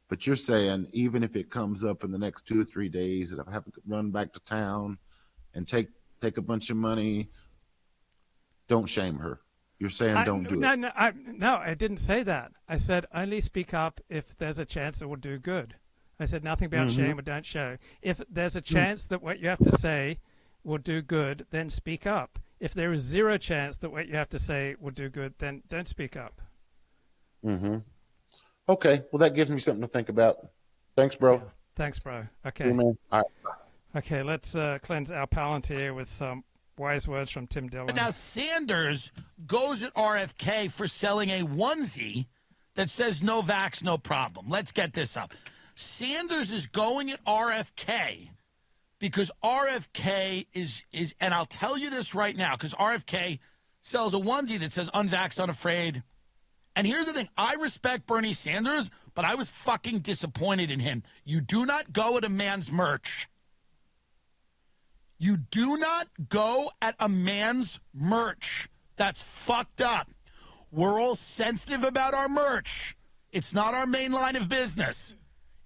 But you're saying even if it comes up in the next 2 or 3 days that I have to run back to town and take a bunch of money, don't shame her. You're saying don't do it. No, I didn't say that. I said only speak up if there's a chance it will do good. I said nothing about shame or don't show. If there's a chance that what you have to say will do good, then speak up. If there is zero chance that what you have to say will do good, then don't speak up. Okay, well, that gives me something to think about. Thanks, bro. Yeah. Thanks, bro. Okay. All right. Okay, let's cleanse our palate here with some wise words from Tim Dillon. Now, Sanders goes at RFK for selling a onesie that says no vax, no problem. Let's get this up. Sanders is going at RFK because RFK is, and I'll tell you this right now, because RFK sells a onesie that says unvaxxed, unafraid. And here's the thing. I respect Bernie Sanders, but I was fucking disappointed in him. You do not go at a man's merch. You do not go at a man's merch. That's fucked up. We're all sensitive about our merch. It's not our main line of business.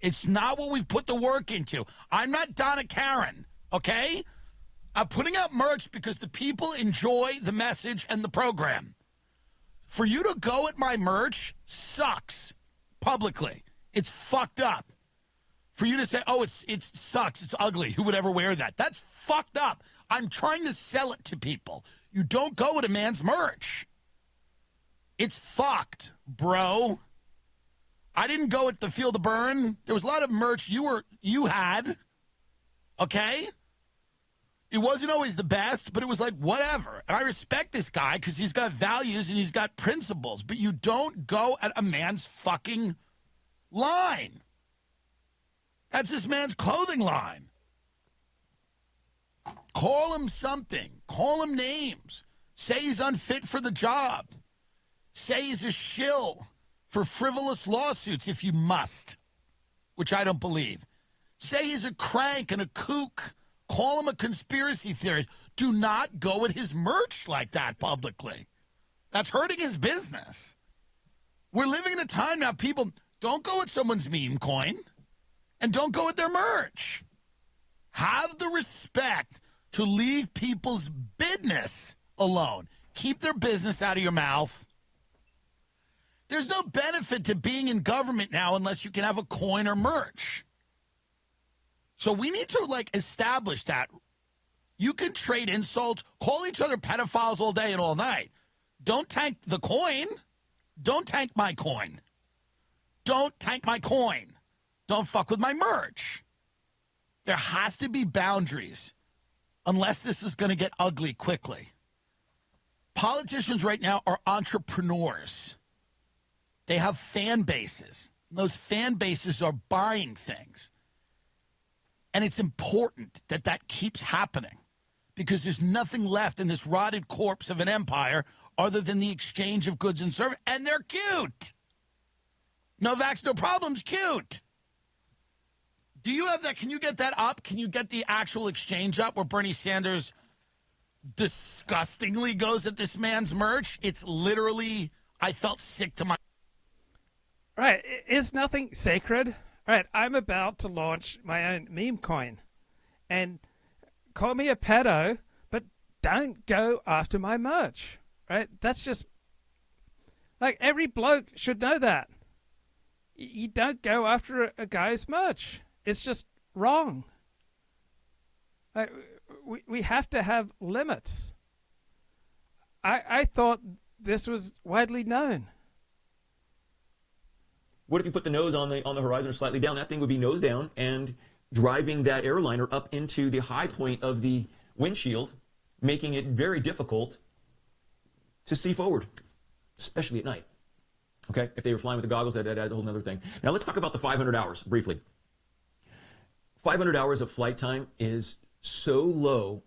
It's not what we've put the work into. I'm not Donna Karen, okay? I'm putting out merch because the people enjoy the message and the program. For you to go at my merch sucks publicly. It's fucked up. For you to say, oh, it sucks, it's ugly, who would ever wear that? That's fucked up. I'm trying to sell it to people. You don't go at a man's merch. It's fucked, bro. I didn't go at the Field of Burn. There was a lot of merch you had, okay? It wasn't always the best, but it was like, whatever. And I respect this guy because he's got values and he's got principles, but you don't go at a man's fucking line. That's this man's clothing line. Call him something. Call him names. Say he's unfit for the job. Say he's a shill for frivolous lawsuits if you must, which I don't believe. Say he's a crank and a kook. Call him a conspiracy theorist. Do not go at his merch like that publicly. That's hurting his business. We're living in a time now, people, don't go at someone's meme coin and don't go at their merch. Have the respect to leave people's business alone. Keep their business out of your mouth. There's no benefit to being in government now unless you can have a coin or merch. So we need to, like, establish that. You can trade insults, call each other pedophiles all day and all night. Don't tank the coin. Don't tank my coin. Don't tank my coin. Don't fuck with my merch. There has to be boundaries unless this is going to get ugly quickly. Politicians right now are entrepreneurs. They have fan bases. Those fan bases are buying things. And it's important that that keeps happening because there's nothing left in this rotted corpse of an empire other than the exchange of goods and services. And they're cute. No vax, no problems, cute. Do you have that? Can you get that up? Can you get the actual exchange up where Bernie Sanders disgustingly goes at this man's merch? It's literally, I felt sick to my... Right. Is nothing sacred? Right. I'm about to launch my own meme coin. And call me a pedo, but don't go after my merch. Right? That's just... Like, every bloke should know that. You don't go after a guy's merch. It's just wrong. Like, we have to have limits. I thought this was widely known. What if you put the nose on the horizon or slightly down? That thing would be nose down and driving that airliner up into the high point of the windshield, making it very difficult to see forward, especially at night. Okay, if they were flying with the goggles, that adds a whole other thing. Now let's talk about the 500 hours briefly. 500 hours of flight time is so low,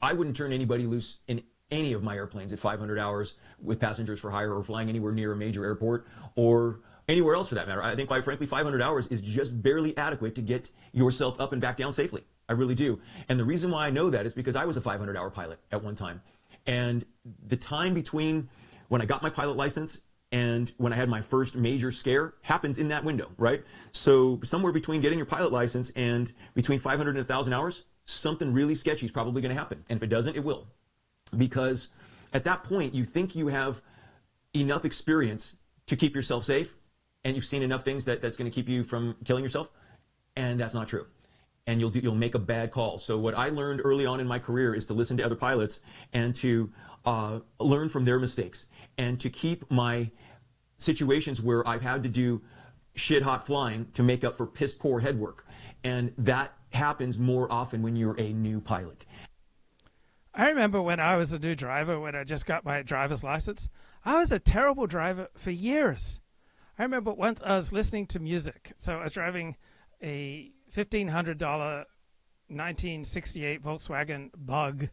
I wouldn't turn anybody loose in any of my airplanes at 500 hours with passengers for hire or flying anywhere near a major airport or anywhere else for that matter. I think, quite frankly, 500 hours is just barely adequate to get yourself up and back down safely. I really do. And the reason why I know that is because I was a 500-hour pilot at one time. And the time between when I got my pilot license and when I had my first major scare happens in that window, right? So somewhere between getting your pilot license and between 500 and 1,000 hours, something really sketchy is probably going to happen. And if it doesn't, it will. Because at that point, you think you have enough experience to keep yourself safe, and you've seen enough things that's going to keep you from killing yourself, and that's not true. And you'll make a bad call. So what I learned early on in my career is to listen to other pilots and to learn from their mistakes and to keep my situations where I've had to do shit-hot flying to make up for piss-poor head work. And that happens more often when you're a new pilot. I remember when I was a new driver, when I just got my driver's license, I was a terrible driver for years. I remember once I was listening to music. So I was driving a $1,500 1968 Volkswagen Bug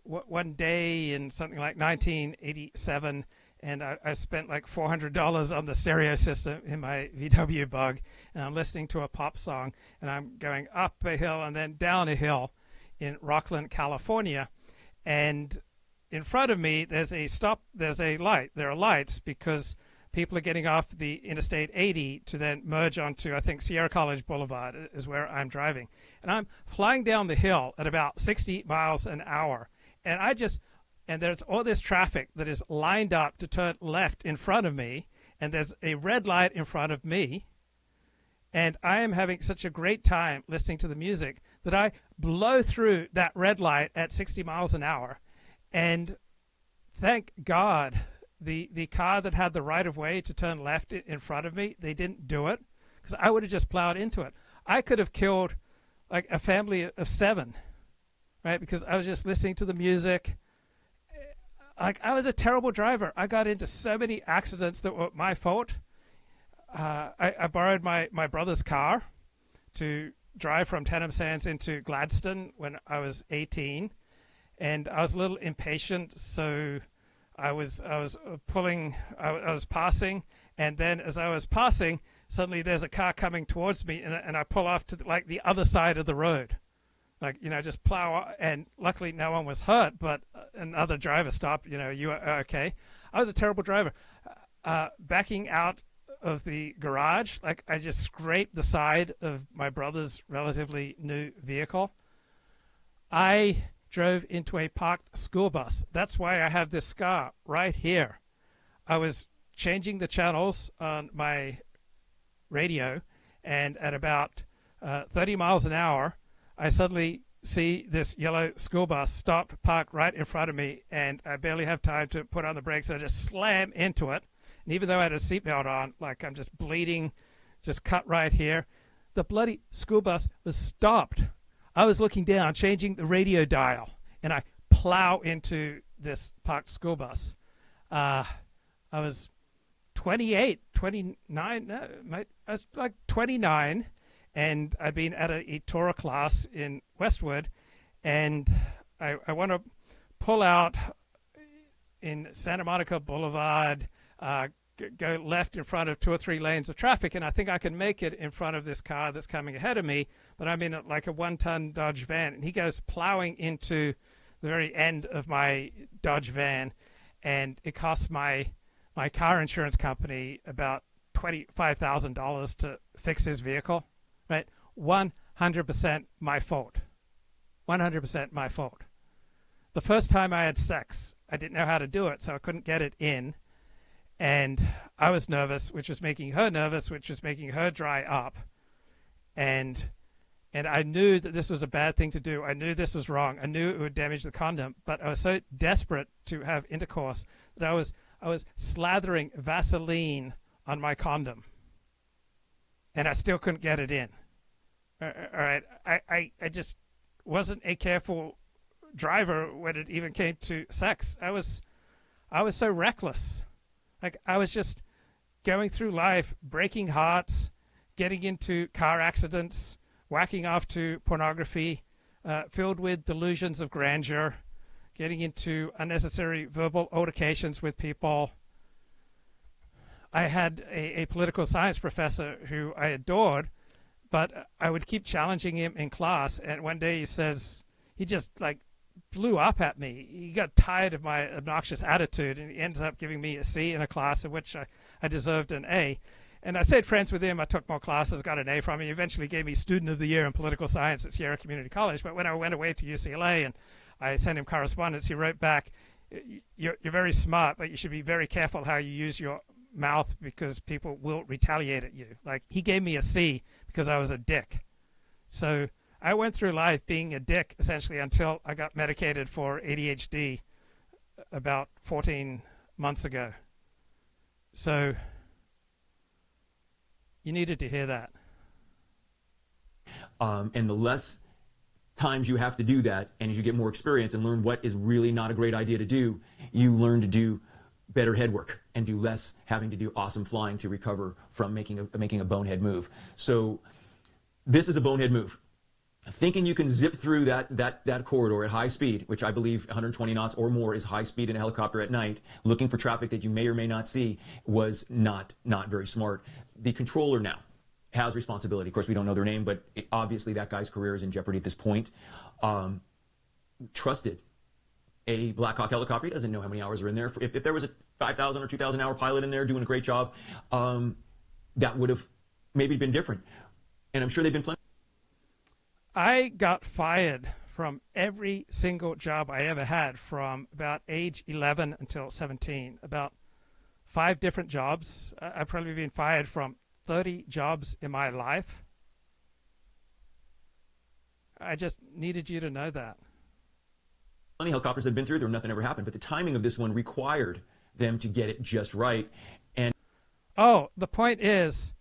one day in something like 1987, and I spent like $400 on the stereo system in my VW Bug, and I'm listening to a pop song, and I'm going up a hill and then down a hill in Rockland, California, and in front of me there's a light. There are lights because people are getting off the Interstate 80 to then merge onto, I think, Sierra College Boulevard is where I'm driving. And I'm flying down the hill at about 60 miles an hour. And there's all this traffic that is lined up to turn left in front of me. And there's a red light in front of me. And I am having such a great time listening to the music that I blow through that red light at 60 miles an hour. And thank God the car that had the right of way to turn left in front of me, they didn't do it, because I would have just plowed into it. I could have killed like a family of 7, right? Because I was just listening to the music. Like, I was a terrible driver. I got into so many accidents that were my fault. I borrowed my brother's car to drive from Tenham Sands into Gladstone when I was 18, and I was a little impatient, so I was passing, and then as I was passing, suddenly there's a car coming towards me, and I pull off to like the other side of the road, like, just plow, and luckily no one was hurt, but another driver stopped. You are okay. I was a terrible driver. Backing out of the garage, like, I just scraped the side of my brother's relatively new vehicle. I drove into a parked school bus. That's why I have this scar right here. I was changing the channels on my radio, and at about 30 miles an hour, I suddenly see this yellow school bus stopped, parked right in front of me, and I barely have time to put on the brakes. I just slam into it. And even though I had a seatbelt on, like I'm just bleeding, just cut right here, the bloody school bus was stopped. I was looking down, changing the radio dial, and I plow into this parked school bus. I was 29, no, I was like 29, and I'd been at a Torah class in Westwood, and I want to pull out in Santa Monica Boulevard, go left in front of 2 or 3 lanes of traffic, and I think I can make it in front of this car that's coming ahead of me, but I'm in like a 1-ton Dodge van, and he goes plowing into the very end of my Dodge van, and it costs my car insurance company about $25,000 to fix his vehicle, right? 100% my fault. 100% my fault. The first time I had sex, I didn't know how to do it, so I couldn't get it in. And I was nervous, which was making her nervous, which was making her dry up. And I knew that this was a bad thing to do. I knew this was wrong. I knew it would damage the condom. But I was so desperate to have intercourse that I was slathering Vaseline on my condom. And I still couldn't get it in. All right. I just wasn't a careful driver when it even came to sex. I was so reckless. Like, I was just going through life, breaking hearts, getting into car accidents, whacking off to pornography, filled with delusions of grandeur, getting into unnecessary verbal altercations with people. I had a political science professor who I adored, but I would keep challenging him in class, and one day he just like blew up at me. He got tired of my obnoxious attitude, and he ended up giving me a C in a class in which I deserved an A. And I stayed friends with him. I took more classes, got an A from him. He eventually gave me Student of the Year in Political Science at Sierra Community College. But when I went away to UCLA and I sent him correspondence, he wrote back, you're very smart, but you should be very careful how you use your mouth because people will retaliate at you. Like, he gave me a C because I was a dick. So I went through life being a dick, essentially, until I got medicated for ADHD about 14 months ago. So you needed to hear that. And the less times you have to do that, and as you get more experience and learn what is really not a great idea to do, you learn to do better head work and do less having to do awesome flying to recover from making a bonehead move. So this is a bonehead move. Thinking you can zip through that corridor at high speed, which I believe 120 knots or more is high speed in a helicopter at night, looking for traffic that you may or may not see, was not very smart. The controller now has responsibility. Of course, we don't know their name, but obviously that guy's career is in jeopardy at this point. Trusted a Blackhawk helicopter. He doesn't know how many hours are in there. If there was a 5,000 or 2,000 hour pilot in there doing a great job, that would have maybe been different. And I'm sure they've been plenty. I got fired from every single job I ever had from about age 11 until 17. About 5 different jobs. I've probably been fired from 30 jobs in my life. I just needed you to know that. Plenty of helicopters have been through there, nothing ever happened. But the timing of this one required them to get it just right. And the point is,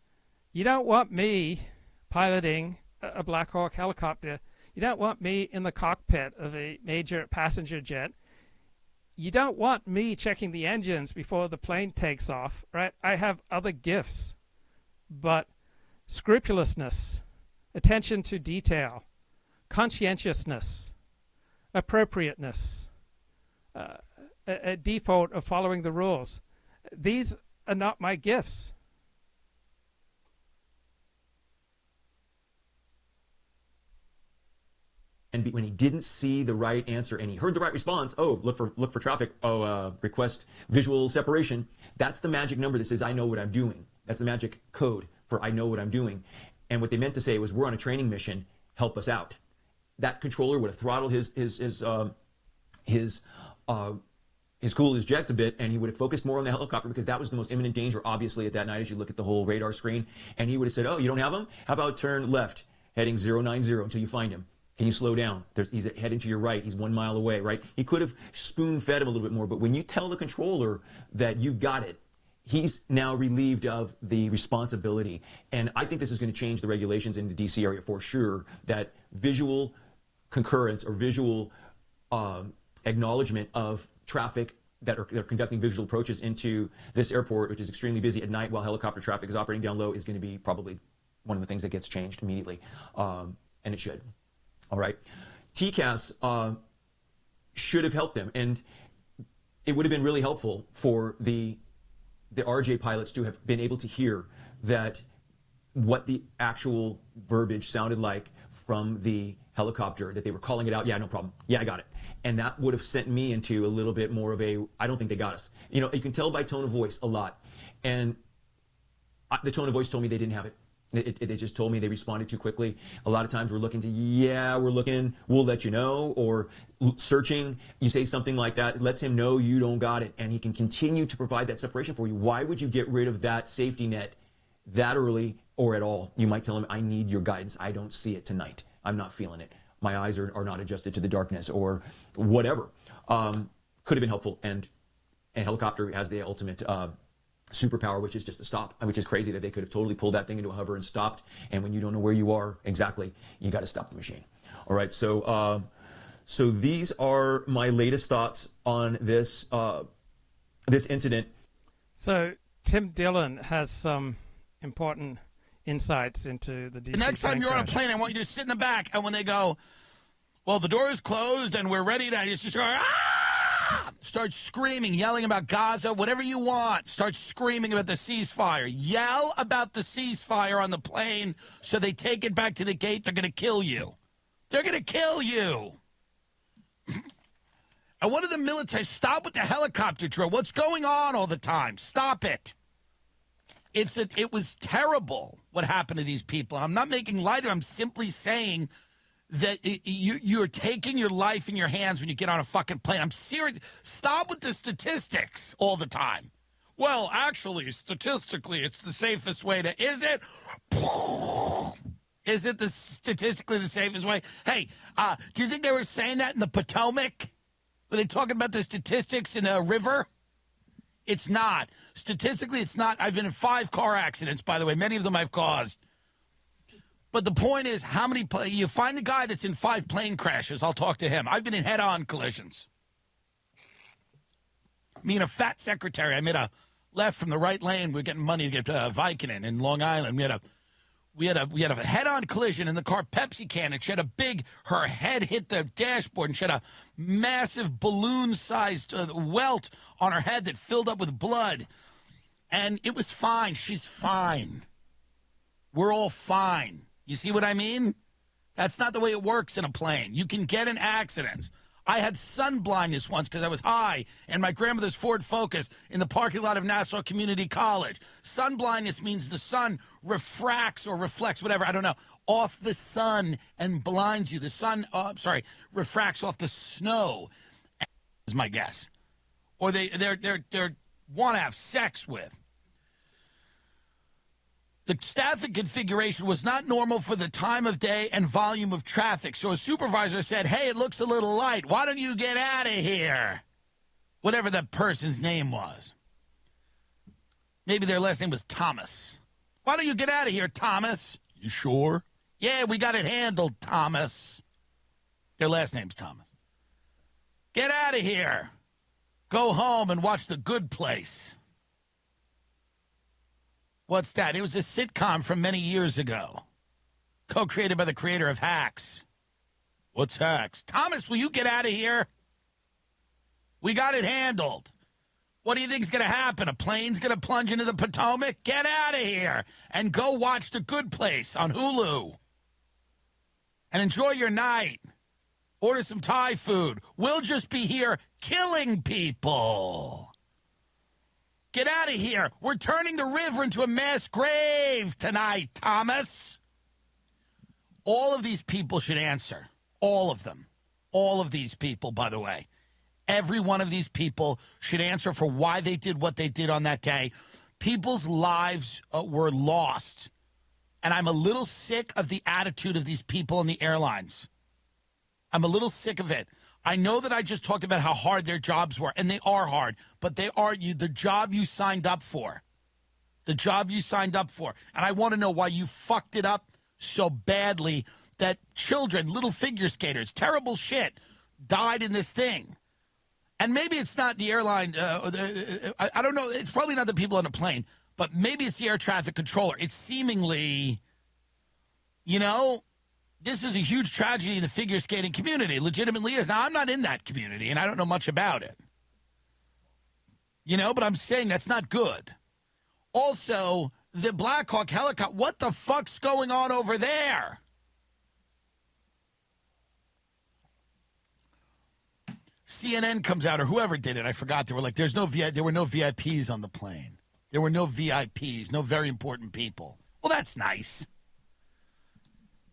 you don't want me piloting a Blackhawk helicopter. You don't want me in the cockpit of a major passenger jet. You don't want me checking the engines before the plane takes off, right? I have other gifts. But scrupulousness, attention to detail, conscientiousness, appropriateness, a default of following the rules, these are not my gifts. And when he didn't see the right answer and he heard the right response, look for traffic, request visual separation, that's the magic number that says I know what I'm doing. That's the magic code for I know what I'm doing. And what they meant to say was, we're on a training mission, help us out. that controller would have throttled his cool his jets a bit, and he would have focused more on the helicopter, because that was the most imminent danger, obviously, at that night, as you look at the whole radar screen. And he would have said, oh, you don't have him? How about turn left, heading 090 until you find him? Can you slow down? He's heading to your right. He's 1 mile away, right? He could have spoon-fed him a little bit more, but when you tell the controller that you got it, he's now relieved of the responsibility. And I think this is going to change the regulations in the D.C. area for sure, that visual concurrence or visual acknowledgement of traffic that are conducting visual approaches into this airport, which is extremely busy at night while helicopter traffic is operating down low, is going to be probably one of the things that gets changed immediately. And it should. All right. TCAS should have helped them. And it would have been really helpful for the RJ pilots to have been able to hear that what the actual verbiage sounded like from the helicopter, that they were calling it out. Yeah, no problem. Yeah, I got it. And that would have sent me into a little bit more of a, I don't think they got us. You know, you can tell by tone of voice a lot. And the tone of voice told me they didn't have it. They just told me they responded too quickly. A lot of times we're looking to, yeah, we're looking, we'll let you know, or searching. You say something like that, it lets him know you don't got it, and he can continue to provide that separation for you. Why would you get rid of that safety net that early or at all? You might tell him, I need your guidance. I don't see it tonight. I'm not feeling it. My eyes are not adjusted to the darkness, or whatever. Could have been helpful, and a helicopter has the ultimate superpower, which is just to stop, which is crazy that they could have totally pulled that thing into a hover and stopped. And when you don't know where you are exactly, you got to stop the machine. All right, so so these are my latest thoughts on this this incident. So Tim Dillon has some important insights into the DC. The next time you're on a plane, I want you to sit in the back, and when they go, well, the door is closed and we're ready to, just go, ah! Start screaming, yelling about Gaza, whatever you want. Start screaming about the ceasefire. Yell about the ceasefire on the plane so they take it back to the gate. They're going to kill you. They're going to kill you. And what are the military? Stop with the helicopter drill. What's going on all the time? Stop it. It was terrible what happened to these people. I'm not making light of it. I'm simply saying that you're taking your life in your hands when you get on a fucking plane. I'm serious. Stop with the statistics all the time. Well, actually, statistically, it's the safest way to... Is it? Is it statistically the safest way? Hey, do you think they were saying that in the Potomac? Were they talking about the statistics in a river? It's not. Statistically, it's not. I've been in 5 car accidents, by the way. Many of them I've caused. But the point is, how many... You find the guy that's in 5 plane crashes, I'll talk to him. I've been in head-on collisions. Me and a fat secretary, I made a left from the right lane. We were getting money to get Vicodin in Long Island. We had a head-on collision in the car Pepsi can, and she had her head hit the dashboard, and she had a massive balloon-sized welt on her head that filled up with blood. And it was fine. She's fine. We're all fine. You see what I mean? That's not the way it works in a plane. You can get in accidents. I had sun blindness once because I was high in my grandmother's Ford Focus in the parking lot of Nassau Community College. Sun blindness means the sun refracts or reflects, whatever, I don't know, off the sun and blinds you. The sun, refracts off the snow, is my guess. Or they want to have sex with. The staffing configuration was not normal for the time of day and volume of traffic. So a supervisor said, hey, it looks a little light. Why don't you get out of here? Whatever that person's name was. Maybe their last name was Thomas. Why don't you get out of here, Thomas? You sure? Yeah, we got it handled, Thomas. Their last name's Thomas. Get out of here. Go home and watch The Good Place. What's that? It was a sitcom from many years ago. Co-created by the creator of Hacks. What's Hacks? Thomas, will you get out of here? We got it handled. What do you think's going to happen? A plane's going to plunge into the Potomac? Get out of here and go watch The Good Place on Hulu. And enjoy your night. Order some Thai food. We'll just be here killing people. Get out of here. We're turning the river into a mass grave tonight, Thomas. All of these people should answer. All of them. All of these people, by the way. Every one of these people should answer for why they did what they did on that day. People's lives were lost. And I'm a little sick of the attitude of these people in the airlines. I'm a little sick of it. I know that I just talked about how hard their jobs were, and they are hard, but they are the job you signed up for. The job you signed up for. And I want to know why you fucked it up so badly that children, little figure skaters, terrible shit, died in this thing. And maybe it's not the airline, I don't know, it's probably not the people on the plane, but maybe it's the air traffic controller. It's seemingly, this is a huge tragedy in the figure skating community. Legitimately is. Now, I'm not in that community, and I don't know much about it. But I'm saying that's not good. Also, the Blackhawk helicopter, what the fuck's going on over there? CNN comes out, or whoever did it, I forgot. They were like, there were no VIPs on the plane. There were no VIPs, no very important people. Well, that's nice.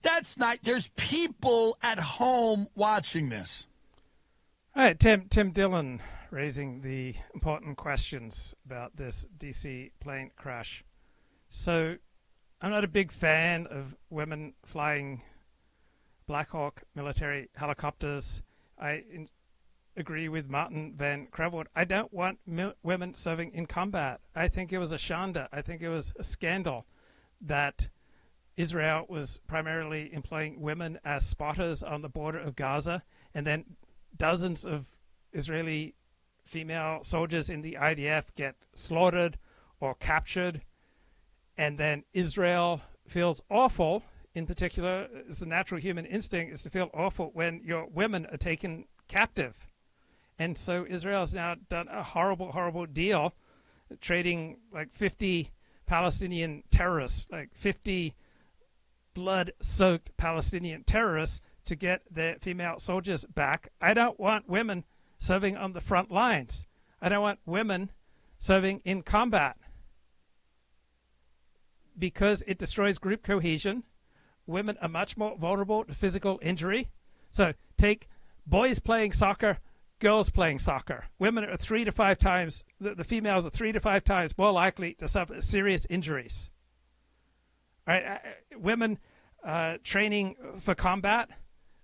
That's nice. There's people at home watching this. All right, Tim Dillon raising the important questions about this DC plane crash. So I'm not a big fan of women flying Blackhawk military helicopters. I agree with Martin Van Creveld. I don't want women serving in combat. I think it was a shanda. I think it was a scandal that Israel was primarily employing women as spotters on the border of Gaza, and then dozens of Israeli female soldiers in the IDF get slaughtered or captured, and then Israel feels awful. In particular, is the natural human instinct is to feel awful when your women are taken captive. And so Israel has now done a horrible, horrible deal, trading like 50 Palestinian terrorists, like 50 blood-soaked Palestinian terrorists to get their female soldiers back. I don't want women serving on the front lines. I don't want women serving in combat because it destroys group cohesion. Women are much more vulnerable to physical injury. So take boys playing soccer, girls playing soccer. Women are 3 to 5 times, the females are 3 to 5 times more likely to suffer serious injuries. All right, women training for combat,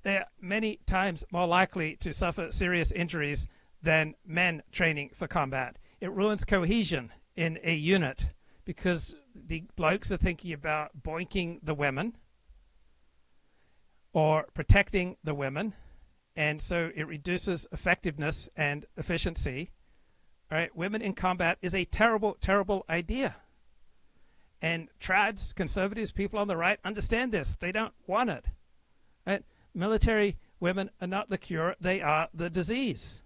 they are many times more likely to suffer serious injuries than men training for combat. It ruins cohesion in a unit because the blokes are thinking about boinking the women or protecting the women, and so it reduces effectiveness and efficiency. All right, women in combat is a terrible, terrible idea. And trads, conservatives, people on the right understand this. They don't want it. Right? Military women are not the cure. They are the disease.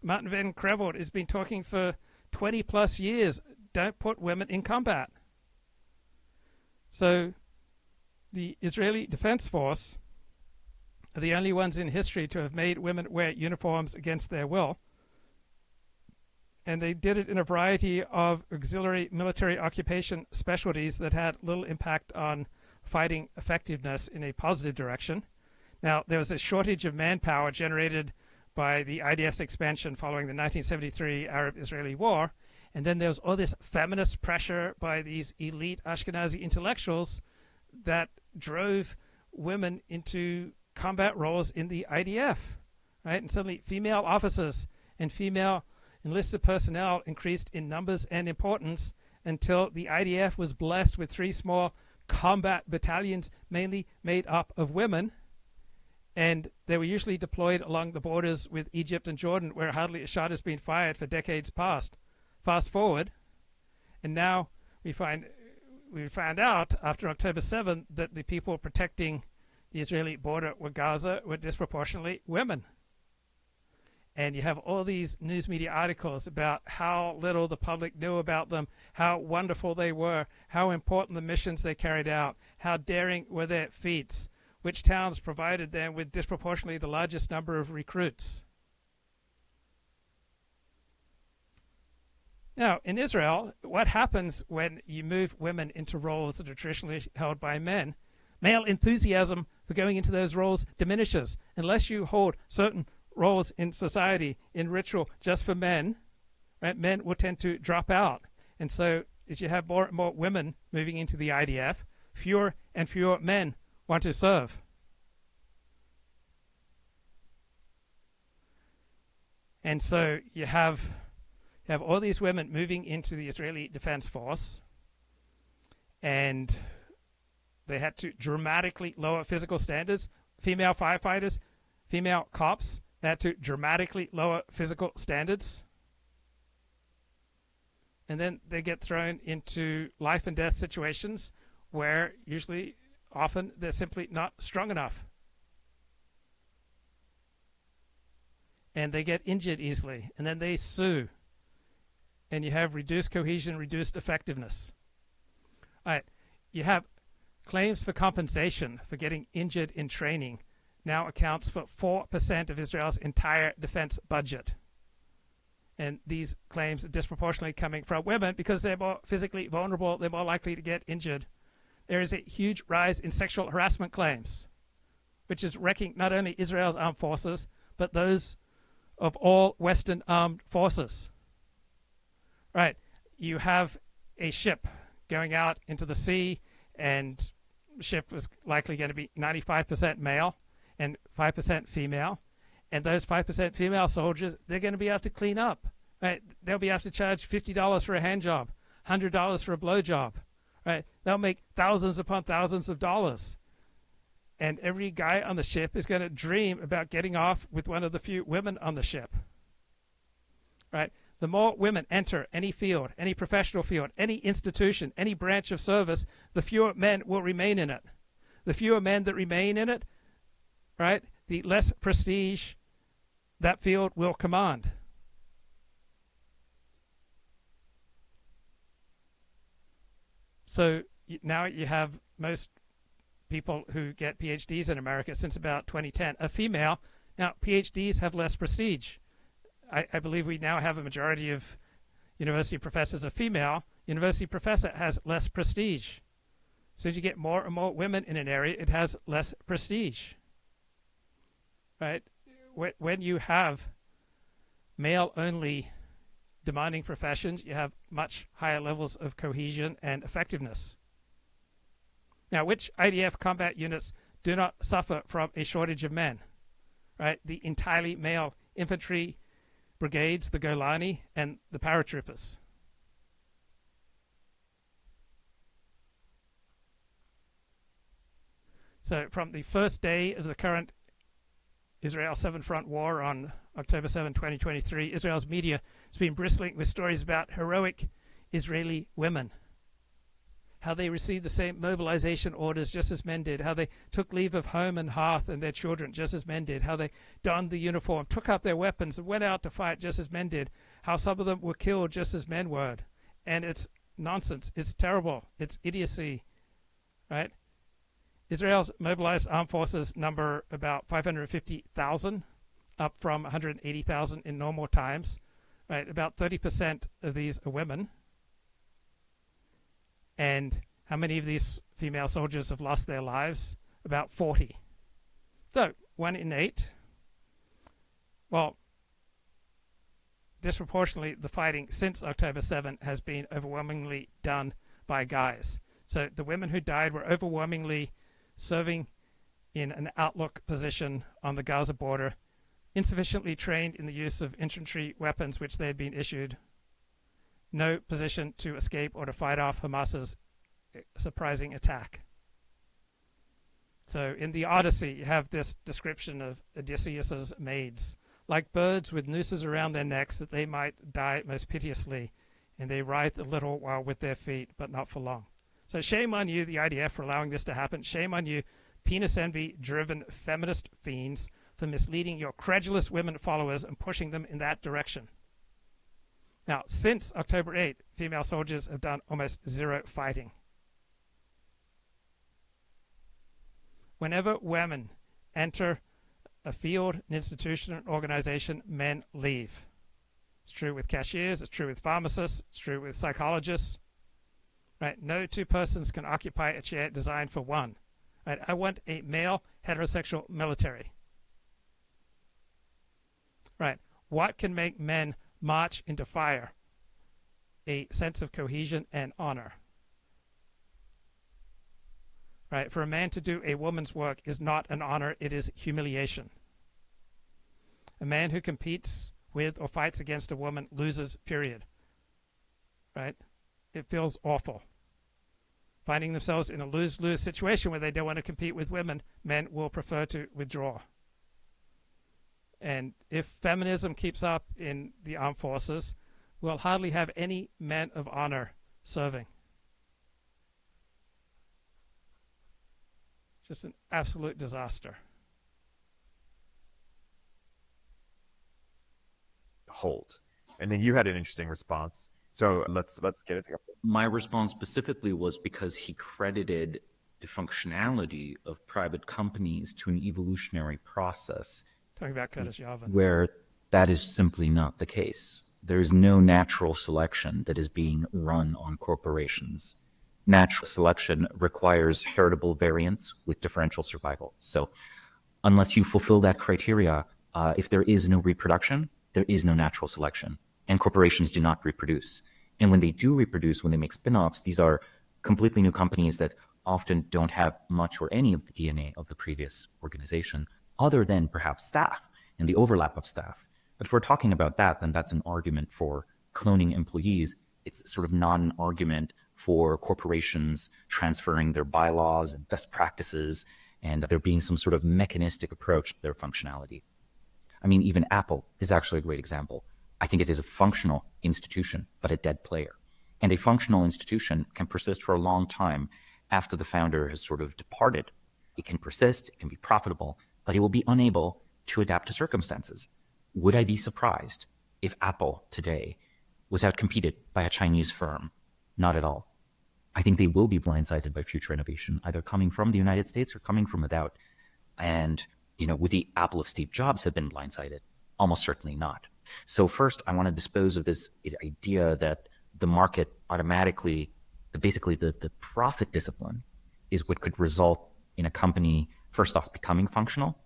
Martin Van Creveld has been talking for 20 plus years. Don't put women in combat. So the Israeli Defense Force are the only ones in history to have made women wear uniforms against their will. And they did it in a variety of auxiliary military occupation specialties that had little impact on fighting effectiveness in a positive direction. Now, there was a shortage of manpower generated by the IDF's expansion following the 1973 Arab-Israeli War. And then there was all this feminist pressure by these elite Ashkenazi intellectuals that drove women into combat roles in the IDF. Right? And suddenly female officers and female enlisted personnel increased in numbers and importance until the IDF was blessed with 3 small combat battalions, mainly made up of women. And they were usually deployed along the borders with Egypt and Jordan, where hardly a shot has been fired for decades past. Fast forward, and now we found out after October 7 that the people protecting the Israeli border with Gaza were disproportionately women. And you have all these news media articles about how little the public knew about them, how wonderful they were, how important the missions they carried out, how daring were their feats, which towns provided them with disproportionately the largest number of recruits. Now, in Israel, what happens when you move women into roles that are traditionally held by men? Male enthusiasm for going into those roles diminishes unless you hold certain roles in society in ritual just for men. Right? Men will tend to drop out. And so as you have more and more women moving into the IDF, fewer and fewer men want to serve. And so you have all these women moving into the Israeli Defense Force, and they had to dramatically lower physical standards. Female firefighters, female cops, they had to dramatically lower physical standards. And then they get thrown into life and death situations where often they're simply not strong enough. And they get injured easily, and then they sue. And you have reduced cohesion, reduced effectiveness. All right, you have claims for compensation for getting injured in training now accounts for 4% of Israel's entire defense budget. And these claims are disproportionately coming from women because they're more physically vulnerable, they're more likely to get injured. There is a huge rise in sexual harassment claims, which is wrecking not only Israel's armed forces, but those of all Western armed forces. Right, you have a ship going out into the sea, and the ship was likely going to be 95% male and 5% female. And those 5% female soldiers, they're going to be able to clean up. Right, they'll be able to charge $50 for a hand job, $100 for a blow job. Right, they'll make thousands upon thousands of dollars. And every guy on the ship is going to dream about getting off with one of the few women on the ship. Right? The more women enter any field, any professional field, any institution, any branch of service, the fewer men will remain in it. The fewer men that remain in it, right, the less prestige that field will command. So now you have most people who get PhDs in America since about 2010 are female. Now, PhDs have less prestige. I believe we now have a majority of university professors are female. University professor has less prestige. So as you get more and more women in an area, it has less prestige. Right? When you have male-only demanding professions, you have much higher levels of cohesion and effectiveness. Now, which IDF combat units do not suffer from a shortage of men? Right? The entirely male infantry brigades, the Golani, and the paratroopers. So from the first day of the current Israel Seven-Front War on October 7, 2023, Israel's media has been bristling with stories about heroic Israeli women. How they received the same mobilization orders just as men did, how they took leave of home and hearth and their children just as men did, how they donned the uniform, took up their weapons and went out to fight just as men did, how some of them were killed just as men were. And it's nonsense, it's terrible, it's idiocy, right? Israel's mobilized armed forces number about 550,000, up from 180,000 in normal times, right? About 30% of these are women. And how many of these female soldiers have lost their lives? About 40. So, 1 in 8. Well, disproportionately, the fighting since October 7 has been overwhelmingly done by guys. So the women who died were overwhelmingly serving in an outlook position on the Gaza border, insufficiently trained in the use of infantry weapons which they had been issued, no position to escape or to fight off Hamas's surprising attack. So in the Odyssey, you have this description of Odysseus's maids, like birds with nooses around their necks that they might die most piteously, and they writhe a little while with their feet, but not for long. So shame on you, the IDF, for allowing this to happen. Shame on you, penis envy-driven feminist fiends, for misleading your credulous women followers and pushing them in that direction. Now, since October 8, female soldiers have done almost zero fighting. Whenever women enter a field, an institution, an organization, men leave. It's true with cashiers, it's true with pharmacists, it's true with psychologists. Right? No two persons can occupy a chair designed for one. Right? I want a male heterosexual military. Right? What can make men march into fire? A sense of cohesion and honor. Right? For a man to do a woman's work is not an honor, it is humiliation. A man who competes with or fights against a woman loses, period. Right? It feels awful. Finding themselves in a lose-lose situation where they don't want to compete with women, men will prefer to withdraw. And if feminism keeps up in the armed forces, we'll hardly have any men of honor serving. Just an absolute disaster. Hold. And then you had an interesting response. So let's get it together. My response specifically was because he credited the functionality of private companies to an evolutionary process. Talking about Curtis Yarvin. Where that is simply not the case. There is no natural selection that is being run on corporations. Natural selection requires heritable variance with differential survival. So unless you fulfill that criteria, if there is no reproduction, there is no natural selection. And corporations do not reproduce. And when they do reproduce, when they make spin-offs, these are completely new companies that often don't have much or any of the DNA of the previous organization, other than perhaps staff and the overlap of staff. But if we're talking about that, then that's an argument for cloning employees. It's sort of not an argument for corporations transferring their bylaws and best practices and there being some sort of mechanistic approach to their functionality. I mean, even Apple is actually a great example. I think it is a functional institution, but a dead player. And a functional institution can persist for a long time after the founder has sort of departed. It can persist, it can be profitable, but it will be unable to adapt to circumstances. Would I be surprised if Apple today was outcompeted by a Chinese firm? Not at all. I think they will be blindsided by future innovation, either coming from the United States or coming from without. And, you know, would the Apple of Steve Jobs have been blindsided? Almost certainly not. So first, I want to dispose of this idea that the market automatically, basically the profit discipline is what could result in a company, first off, becoming functional,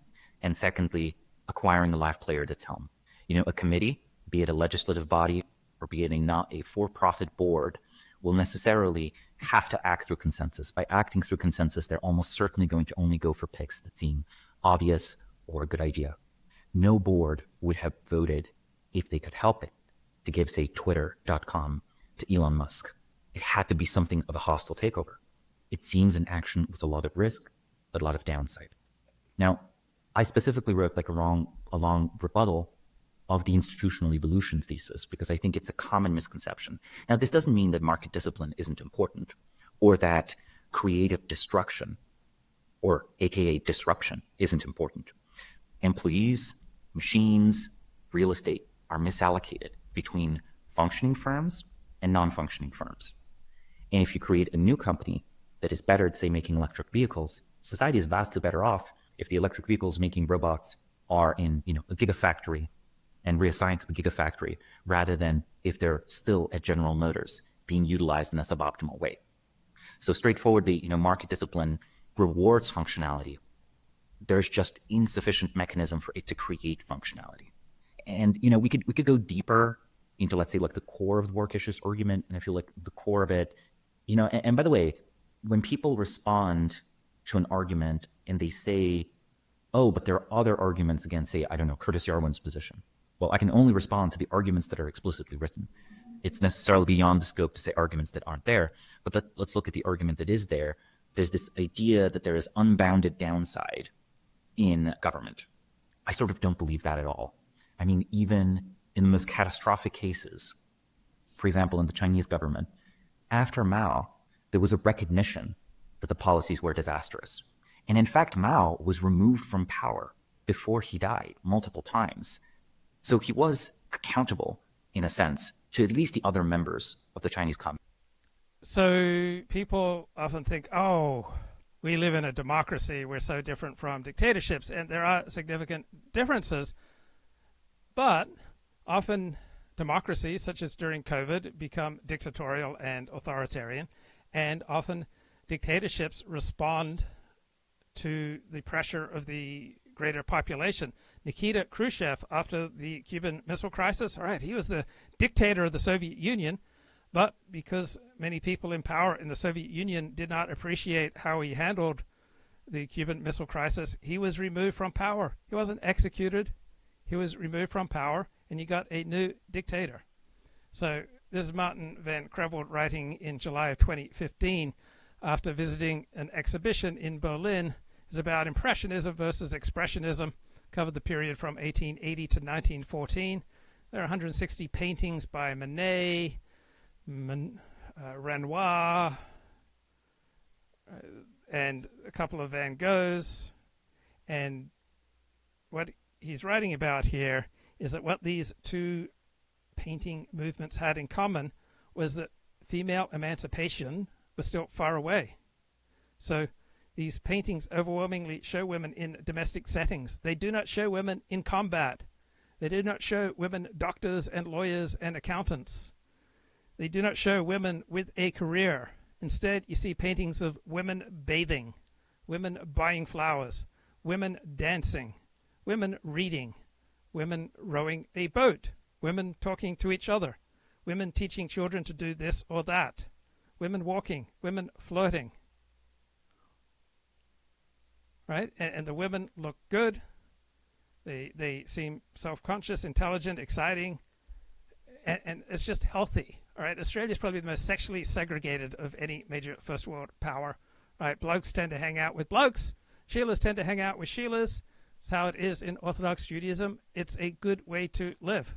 and secondly, acquiring a live player at its helm. You know, a committee, be it a legislative body or be it a for-profit board, will necessarily have to act through consensus. By acting through consensus, they're almost certainly going to only go for picks that seem obvious or a good idea. No board would have voted, if they could help it, to give, say, Twitter.com to Elon Musk. It had to be something of a hostile takeover. It seems an action with a lot of risk, but a lot of downside. Now, I specifically wrote like a long rebuttal of the institutional evolution thesis because I think it's a common misconception. Now, this doesn't mean that market discipline isn't important or that creative destruction or AKA disruption isn't important. Employees, machines, real estate are misallocated between functioning firms and non-functioning firms. And if you create a new company that is better at, say, making electric vehicles, society is vastly better off if the electric vehicles making robots are in, a gigafactory and reassigned to the gigafactory rather than if they're still at General Motors being utilized in a suboptimal way. So straightforwardly, market discipline rewards functionality. There's just insufficient mechanism for it to create functionality. And, we could go deeper into, let's say, like the core of the work issues argument. And I feel like the core of it, and by the way, when people respond to an argument and they say, oh, but there are other arguments against, say, Curtis Yarvin's position. Well, I can only respond to the arguments that are explicitly written. It's necessarily beyond the scope to say arguments that aren't there. But let's look at the argument that is there. There's this idea that there is unbounded downside in government. I sort of don't believe that at all. I mean, even in the most catastrophic cases, for example, in the Chinese government, after Mao, there was a recognition that the policies were disastrous. And in fact, Mao was removed from power before he died multiple times. So he was accountable, in a sense, to at least the other members of the Chinese Communist. So people often think, oh, we live in a democracy. We're so different from dictatorships. And there are significant differences. But often democracies, such as during COVID, become dictatorial and authoritarian. And often dictatorships respond to the pressure of the greater population. Nikita Khrushchev, after the Cuban Missile Crisis, all right, he was the dictator of the Soviet Union, but because many people in power in the Soviet Union did not appreciate how he handled the Cuban Missile Crisis, he was removed from power. He wasn't executed. He was removed from power, and you got a new dictator. So this is Martin van Creveld writing in July of 2015 after visiting an exhibition in Berlin. It's about Impressionism versus Expressionism, covered the period from 1880 to 1914. There are 160 paintings by Manet, Renoir, and a couple of Van Goghs. And what he's writing about here is that what these two painting movements had in common was that female emancipation was still far away. So these paintings overwhelmingly show women in domestic settings. They do not show women in combat. They do not show women doctors and lawyers and accountants. They do not show women with a career. Instead, you see paintings of women bathing, women buying flowers, women dancing, women reading, women rowing a boat, women talking to each other, women teaching children to do this or that, women walking, women flirting. Right? And the women look good. They seem self-conscious, intelligent, exciting, and it's just healthy. All right, Australia is probably the most sexually segregated of any major first world power. All right, blokes tend to hang out with blokes. Sheilas tend to hang out with Sheilas. It's how it is in Orthodox Judaism. It's a good way to live.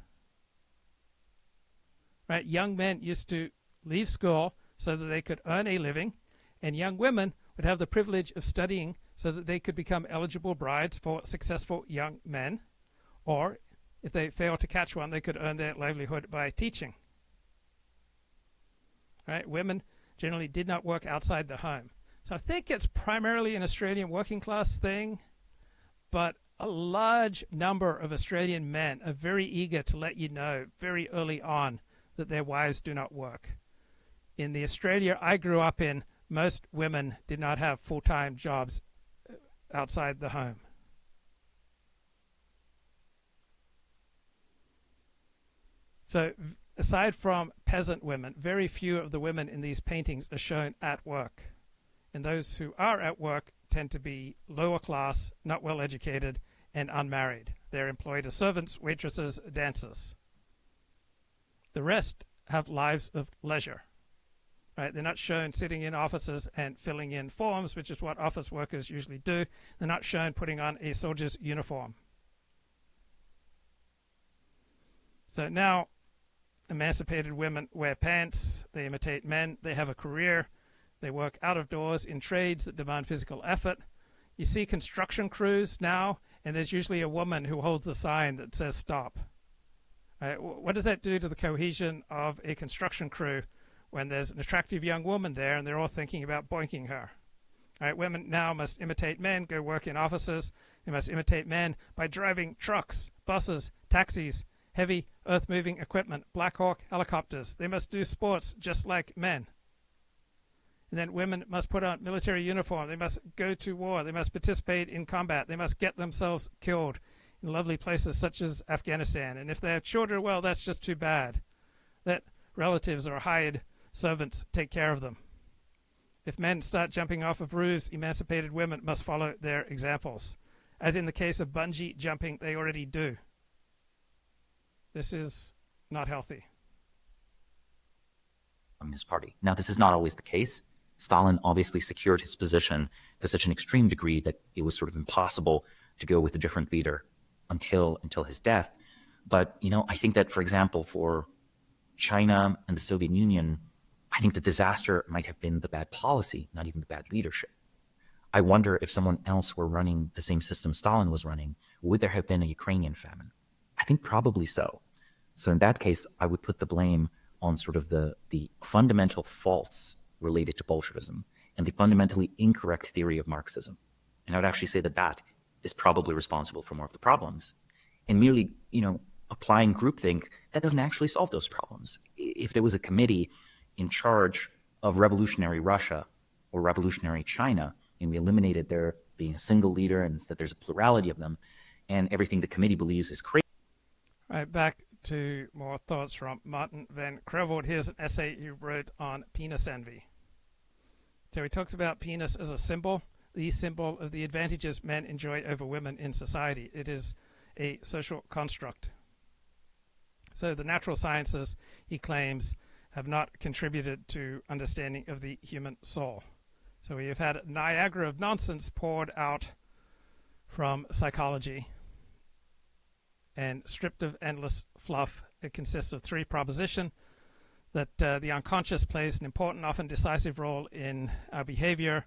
Right, young men used to leave school so that they could earn a living, and young women would have the privilege of studying so that they could become eligible brides for successful young men, or if they failed to catch one, they could earn their livelihood by teaching. Right? Women generally did not work outside the home. So I think it's primarily an Australian working class thing, but a large number of Australian men are very eager to let you know very early on that their wives do not work. In the Australia I grew up in, most women did not have full-time jobs outside the home. So aside from peasant women, very few of the women in these paintings are shown at work. And those who are at work tend to be lower class, not well educated, and unmarried. They're employed as servants, waitresses, dancers. The rest have lives of leisure. Right? They're not shown sitting in offices and filling in forms, which is what office workers usually do. They're not shown putting on a soldier's uniform. So now, emancipated women wear pants, they imitate men, they have a career, they work out of doors in trades that demand physical effort. You see construction crews now, and there's usually a woman who holds the sign that says stop. Right? What does that do to the cohesion of a construction crew when there's an attractive young woman there and they're all thinking about boinking her? Right? Women now must imitate men, go work in offices. They must imitate men by driving trucks, buses, taxis, heavy earth-moving equipment, Blackhawk helicopters. They must do sports just like men. And then women must put on military uniform. They must go to war. They must participate in combat. They must get themselves killed in lovely places such as Afghanistan. And if they have children, well, that's just too bad. Let relatives or hired servants take care of them. If men start jumping off of roofs, emancipated women must follow their examples. As in the case of bungee jumping, they already do. This is not healthy. Communist Party. Now, this is not always the case. Stalin obviously secured his position to such an extreme degree that it was sort of impossible to go with a different leader until his death. But, you know, I think that, for example, for China and the Soviet Union, I think the disaster might have been the bad policy, not even the bad leadership. I wonder if someone else were running the same system Stalin was running, would there have been a Ukrainian famine? I think probably so. So in that case, I would put the blame on sort of the fundamental faults related to Bolshevism and the fundamentally incorrect theory of Marxism. And I would actually say that that is probably responsible for more of the problems. And merely, you know, applying groupthink, that doesn't actually solve those problems. If there was a committee in charge of revolutionary Russia or revolutionary China, and we eliminated their being a single leader, and that there's a plurality of them, and everything the committee believes is crazy. Right, back to more thoughts from Martin van Creveld. Here's an essay he wrote on penis envy. So he talks about penis as a symbol, the symbol of the advantages men enjoy over women in society. It is a social construct. So the natural sciences, he claims, have not contributed to understanding of the human soul. So we have had a Niagara of nonsense poured out from psychology and stripped of endless fluff. It consists of 3 propositions: that the unconscious plays an important, often decisive role in our behavior,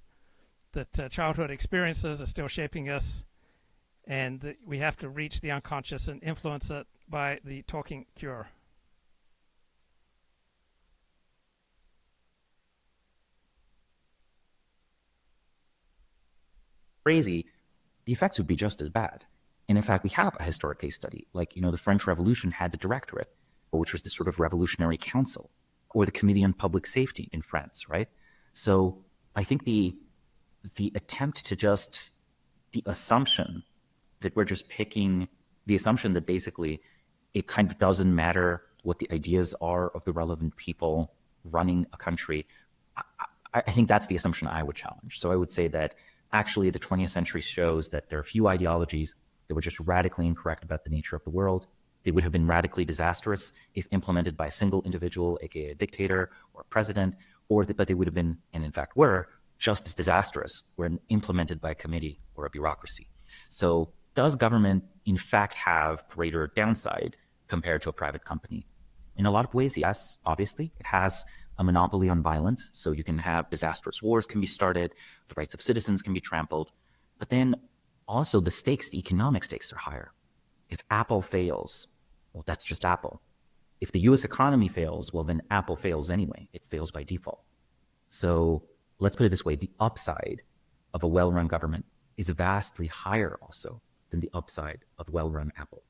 that childhood experiences are still shaping us, and that we have to reach the unconscious and influence it by the talking cure. Crazy, the effects would be just as bad. And in fact, we have a historic case study. Like, the French Revolution had the Directorate, which was this sort of revolutionary council, or the Committee on Public Safety in France, right? So I think the attempt to just, the assumption that we're just picking, the assumption that basically it kind of doesn't matter what the ideas are of the relevant people running a country, I think that's the assumption I would challenge. So I would say that actually the 20th century shows that there are few ideologies that were just radically incorrect about the nature of the world. They would have been radically disastrous if implemented by a single individual, aka a dictator or a president, but they would have been, and in fact were, just as disastrous when implemented by a committee or a bureaucracy. So does government in fact have greater downside compared to a private company? In a lot of ways, yes, obviously. It has a monopoly on violence, so you can have disastrous wars can be started, the rights of citizens can be trampled, but then also the stakes, the economic stakes are higher. If Apple fails, well, that's just Apple. If the US economy fails, well, then Apple fails anyway. It fails by default. So let's put it this way, the upside of a well-run government is vastly higher also than the upside of well-run Apple.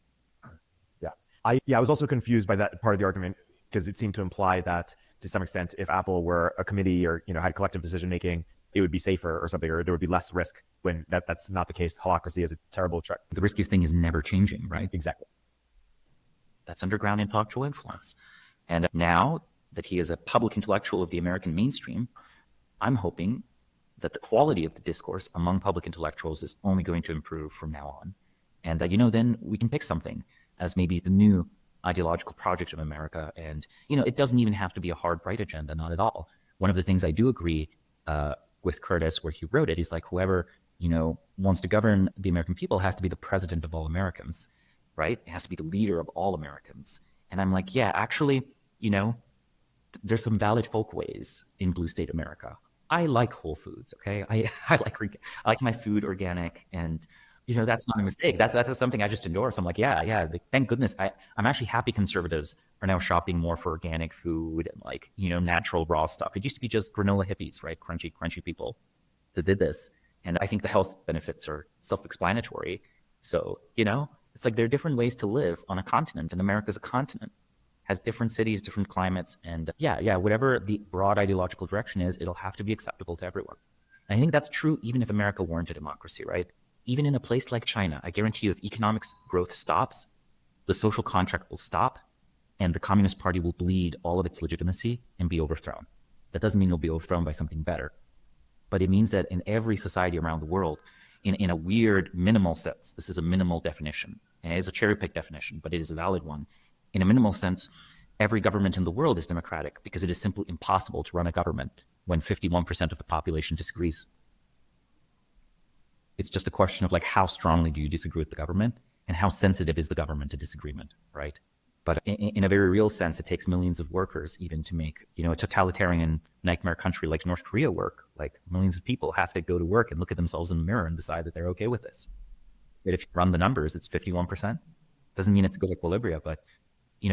I was also confused by that part of the argument, because it seemed to imply that to some extent, if Apple were a committee or had collective decision making, it would be safer or something, or there would be less risk, when that's not the case. Holacracy is a terrible trick. The riskiest thing is never changing, right? Exactly. That's underground intellectual influence. And now that he is a public intellectual of the American mainstream, I'm hoping that the quality of the discourse among public intellectuals is only going to improve from now on. And that, then we can pick something as maybe the new ideological project of America. And, it doesn't even have to be a hard right agenda, not at all. One of the things I do agree with Curtis, where he wrote it, is like whoever, wants to govern the American people has to be the president of all Americans, right? It has to be the leader of all Americans. And I'm like, yeah, actually, there's some valid folkways in blue state America. I like Whole Foods, okay? I like my food organic, and that's not a mistake. That's something I just endorse. I'm like, yeah. Thank goodness. I'm actually happy conservatives are now shopping more for organic food and natural raw stuff. It used to be just granola hippies, right? Crunchy people that did this. And I think the health benefits are self-explanatory. So, it's like there are different ways to live on a continent, and America's a continent. Has different cities, different climates, and whatever the broad ideological direction is, it'll have to be acceptable to everyone. And I think that's true even if America weren't a democracy, right? Even in a place like China, I guarantee you if economic growth stops, the social contract will stop, and the Communist Party will bleed all of its legitimacy and be overthrown. That doesn't mean it'll be overthrown by something better, but it means that in every society around the world, in a weird minimal sense, this is a minimal definition, and it is a cherry-picked definition, but it is a valid one. In a minimal sense, every government in the world is democratic because it is simply impossible to run a government when 51% of the population disagrees. It's just a question of how strongly do you disagree with the government and how sensitive is the government to disagreement, right? But in a very real sense, it takes millions of workers even to make, a totalitarian nightmare country like North Korea work. Like millions of people have to go to work and look at themselves in the mirror and decide that they're okay with this. But if you run the numbers, it's 51%. Doesn't mean it's good equilibria, but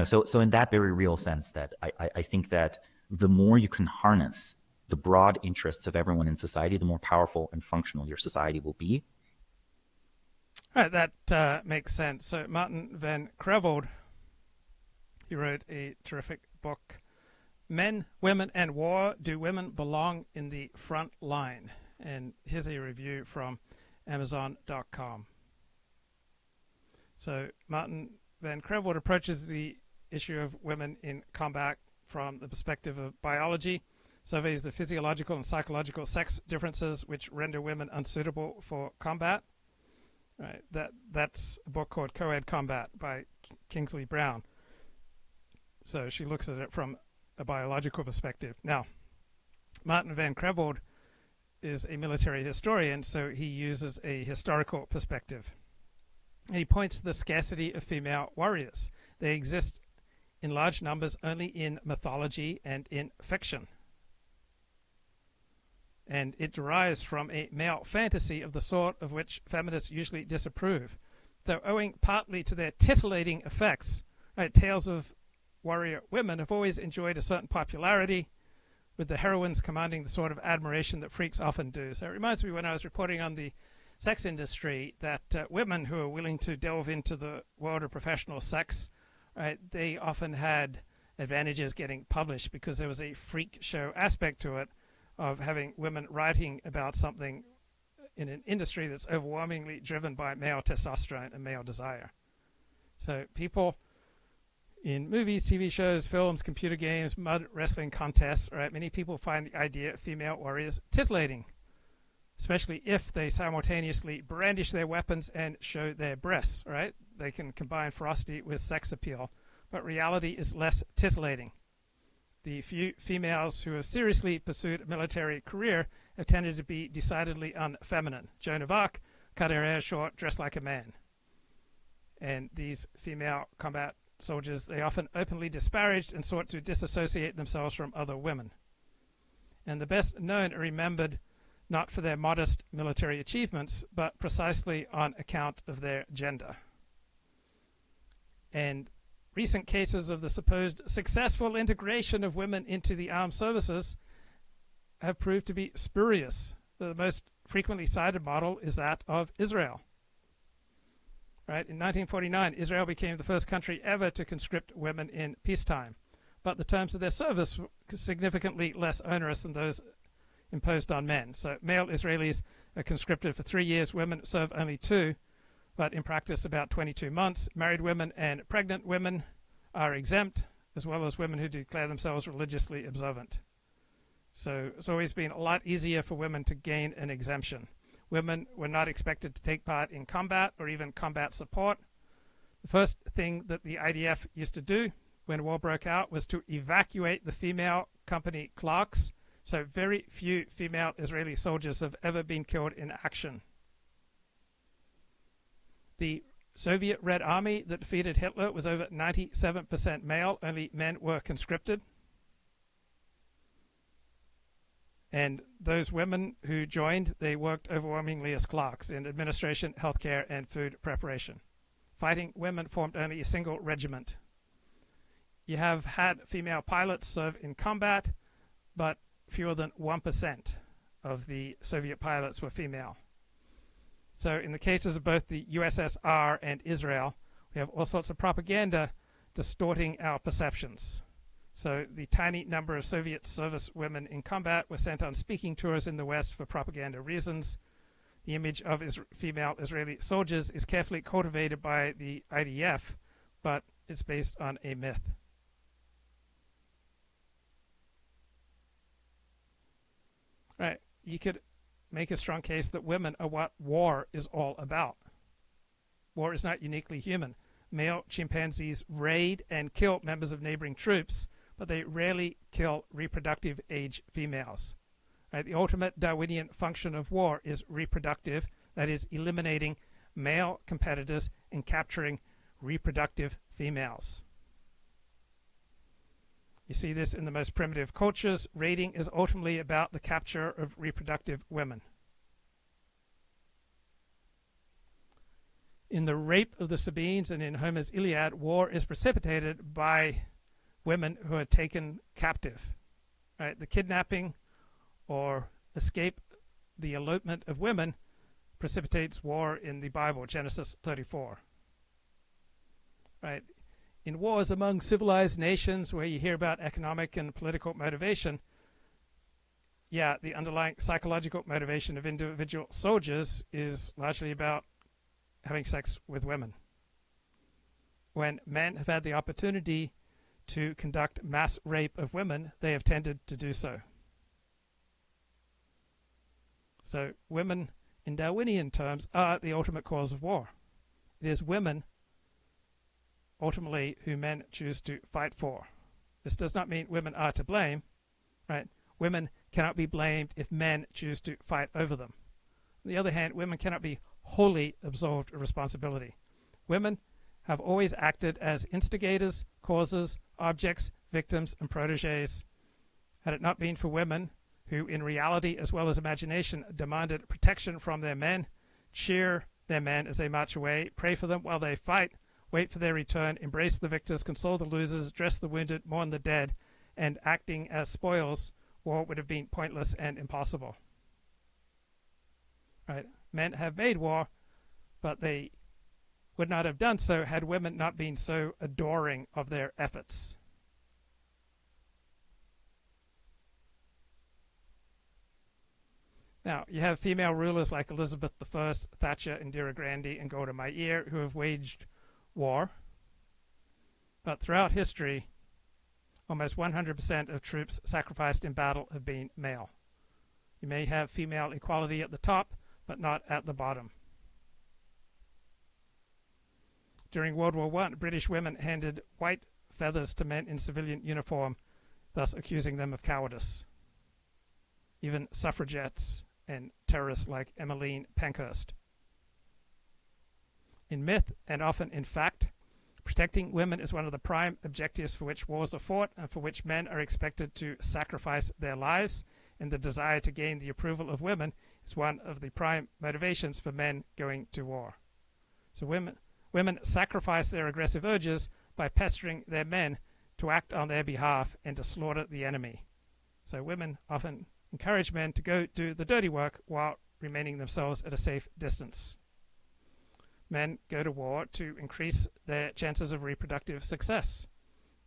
so in that very real sense that I think that the more you can harness the broad interests of everyone in society, the more powerful and functional your society will be. All right, that makes sense. So Martin van Creveld, he wrote a terrific book, Men, Women, and War. Do Women Belong in the Front Line? And here's a review from Amazon.com. So Martin van Creveld approaches the issue of women in combat from the perspective of biology, surveys the physiological and psychological sex differences which render women unsuitable for combat. Right, that's a book called Co-Ed Combat by Kingsley Brown. So she looks at it from a biological perspective. Now, Martin van Creveld is a military historian, so he uses a historical perspective. And he points to the scarcity of female warriors. They exist in large numbers only in mythology and in fiction. And it derives from a male fantasy of the sort of which feminists usually disapprove. Though owing partly to their titillating effects, right, tales of warrior women have always enjoyed a certain popularity, with the heroines commanding the sort of admiration that freaks often do. So it reminds me when I was reporting on the sex industry that women who are willing to delve into the world of professional sex, right, they often had advantages getting published because there was a freak show aspect to it of having women writing about something in an industry that's overwhelmingly driven by male testosterone and male desire. So people in movies, TV shows, films, computer games, mud wrestling contests, right, many people find the idea of female warriors titillating, especially if they simultaneously brandish their weapons and show their breasts, right? They can combine ferocity with sex appeal, but reality is less titillating. The few females who have seriously pursued a military career have tended to be decidedly unfeminine. Joan of Arc cut her hair short, dressed like a man. And these female combat soldiers, they often openly disparaged and sought to disassociate themselves from other women. And the best known are remembered not for their modest military achievements, but precisely on account of their gender. And recent cases of the supposed successful integration of women into the armed services have proved to be spurious. The most frequently cited model is that of Israel. Right? In 1949, Israel became the first country ever to conscript women in peacetime, but the terms of their service were significantly less onerous than those imposed on men. So male Israelis are conscripted for 3 years, women serve only 2, but in practice about 22 months. Married women and pregnant women are exempt, as well as women who declare themselves religiously observant. So it's always been a lot easier for women to gain an exemption. Women were not expected to take part in combat or even combat support. The first thing that the IDF used to do when war broke out was to evacuate the female company clerks. So very few female Israeli soldiers have ever been killed in action. The Soviet Red Army that defeated Hitler was over 97% male. Only men were conscripted. And those women who joined, they worked overwhelmingly as clerks in administration, healthcare, and food preparation. Fighting women formed only a single regiment. You have had female pilots serve in combat, but fewer than 1% of the Soviet pilots were female. So in the cases of both the USSR and Israel, we have all sorts of propaganda distorting our perceptions. So the tiny number of Soviet service women in combat were sent on speaking tours in the West for propaganda reasons. The image of female Israeli soldiers is carefully cultivated by the IDF, but it's based on a myth. Right, you could make a strong case that women are what war is all about. War is not uniquely human. Male chimpanzees raid and kill members of neighboring troops, but they rarely kill reproductive age females. Right? The ultimate Darwinian function of war is reproductive, that is, eliminating male competitors and capturing reproductive females. You see this in the most primitive cultures. Raiding is ultimately about the capture of reproductive women. In the rape of the Sabines and in Homer's Iliad, war is precipitated by women who are taken captive. Right? The kidnapping or escape, the elopement of women precipitates war in the Bible, Genesis 34. Right? In wars among civilized nations where you hear about economic and political motivation, yeah, the underlying psychological motivation of individual soldiers is largely about having sex with women. When men have had the opportunity to conduct mass rape of women, they have tended to do so. So women, in Darwinian terms, are the ultimate cause of war. It is women, ultimately, who men choose to fight for. This does not mean women are to blame, right? Women cannot be blamed if men choose to fight over them. On the other hand, women cannot be wholly absolved of responsibility. Women have always acted as instigators, causes, objects, victims, and protégés. Had it not been for women, who in reality as well as imagination demanded protection from their men, cheer their men as they march away, pray for them while they fight, wait for their return, embrace the victors, console the losers, dress the wounded, mourn the dead, and acting as spoils, war would have been pointless and impossible. Right? Men have made war, but they would not have done so had women not been so adoring of their efforts. Now, you have female rulers like Elizabeth I, Thatcher, Indira Gandhi, and Golda Meir who have waged war. But throughout history, almost 100% of troops sacrificed in battle have been male. You may have female equality at the top, but not at the bottom. During World War I, British women handed white feathers to men in civilian uniform, thus accusing them of cowardice. Even suffragettes and terrorists like Emmeline Pankhurst. In myth, and often in fact, protecting women is one of the prime objectives for which wars are fought and for which men are expected to sacrifice their lives, and the desire to gain the approval of women is one of the prime motivations for men going to war. So women sacrifice their aggressive urges by pestering their men to act on their behalf and to slaughter the enemy. So women often encourage men to go do the dirty work while remaining themselves at a safe distance. Men go to war to increase their chances of reproductive success.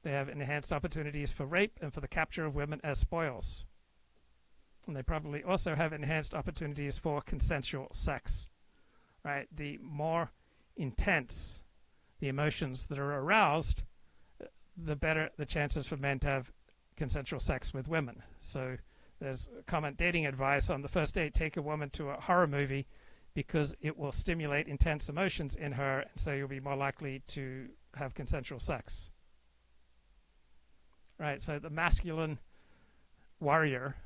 They have enhanced opportunities for rape and for the capture of women as spoils. And they probably also have enhanced opportunities for consensual sex. Right? The more intense the emotions that are aroused, the better the chances for men to have consensual sex with women. So there's common dating advice on the first date: take a woman to a horror movie because it will stimulate intense emotions in her, and so you'll be more likely to have consensual sex. Right, so the masculine warrior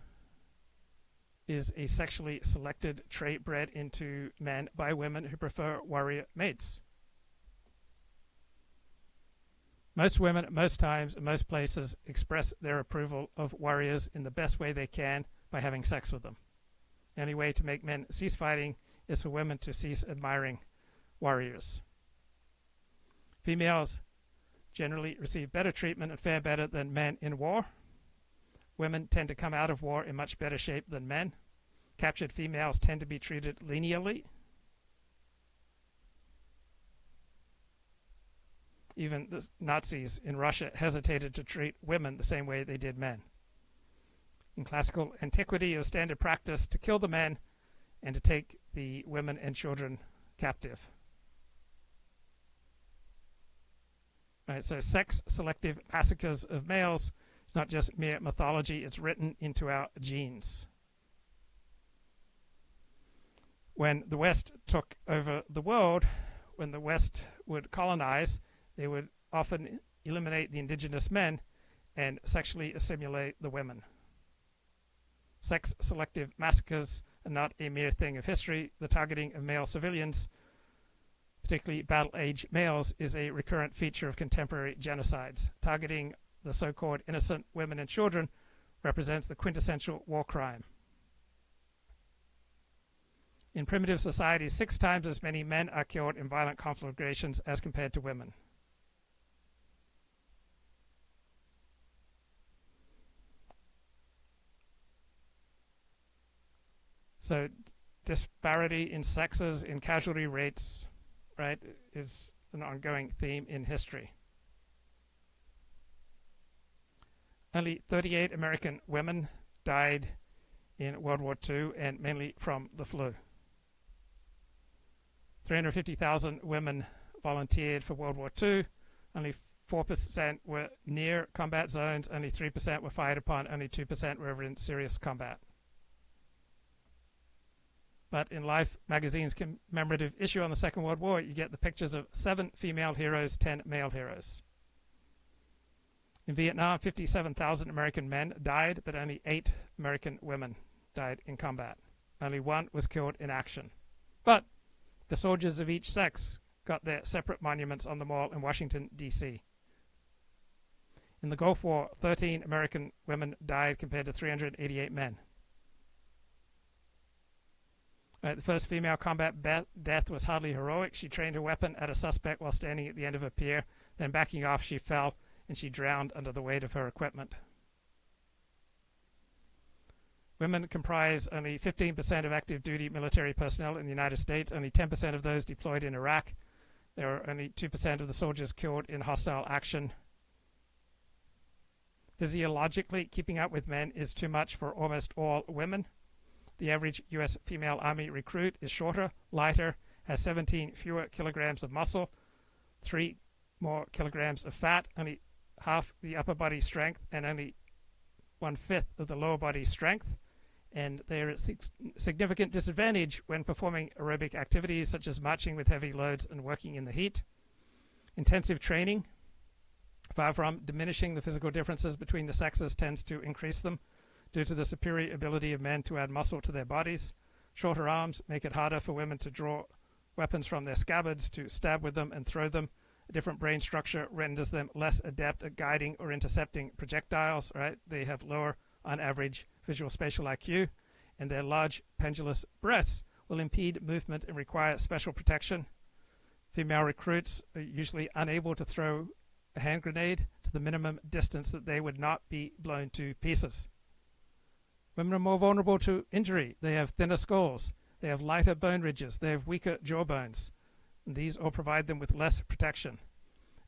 is a sexually selected trait bred into men by women who prefer warrior mates. Most women, at most times, in most places, express their approval of warriors in the best way they can by having sex with them. The only way to make men cease fighting is for women to cease admiring warriors. Females generally receive better treatment and fare better than men in war. Women tend to come out of war in much better shape than men. Captured females tend to be treated leniently. Even the Nazis in Russia hesitated to treat women the same way they did men. In classical antiquity, it was standard practice to kill the men and to take the women and children captive. Right, so sex-selective massacres of males is not just mere mythology, it's written into our genes. When the West took over the world, when the West would colonize, they would often eliminate the indigenous men and sexually assimilate the women. Sex-selective massacres are not a mere thing of history. The targeting of male civilians, particularly battle-age males, is a recurrent feature of contemporary genocides. Targeting the so-called innocent women and children represents the quintessential war crime. In primitive societies, 6 times as many men are killed in violent conflagrations as compared to women. So disparity in sexes, in casualty rates, right, is an ongoing theme in history. Only 38 American women died in World War II, and mainly from the flu. 350,000 women volunteered for World War II. Only 4% were near combat zones, only 3% were fired upon, only 2% were ever in serious combat. But in Life magazine's commemorative issue on the Second World War, you get the pictures of 7 female heroes, 10 male heroes. In Vietnam, 57,000 American men died, but only 8 American women died in combat. Only 1 was killed in action. But the soldiers of each sex got their separate monuments on the Mall in Washington, D.C. In the Gulf War, 13 American women died compared to 388 men. The first female combat death was hardly heroic. She trained her weapon at a suspect while standing at the end of a pier. Then backing off, she fell, and she drowned under the weight of her equipment. Women comprise only 15% of active duty military personnel in the United States, only 10% of those deployed in Iraq. There are only 2% of the soldiers killed in hostile action. Physiologically, keeping up with men is too much for almost all women. The average U.S. female Army recruit is shorter, lighter, has 17 fewer kilograms of muscle, 3 more kilograms of fat, only half the upper body strength, and only 1/5 of the lower body strength. And they are at significant disadvantage when performing aerobic activities such as marching with heavy loads and working in the heat. Intensive training, far from diminishing the physical differences between the sexes, tends to increase them due to the superior ability of men to add muscle to their bodies. Shorter arms make it harder for women to draw weapons from their scabbards, to stab with them and throw them. A different brain structure renders them less adept at guiding or intercepting projectiles, right? They have lower, on average, visual spatial IQ, and their large pendulous breasts will impede movement and require special protection. Female recruits are usually unable to throw a hand grenade to the minimum distance that they would not be blown to pieces. Women are more vulnerable to injury. They have thinner skulls. They have lighter bone ridges. They have weaker jawbones. And these all provide them with less protection.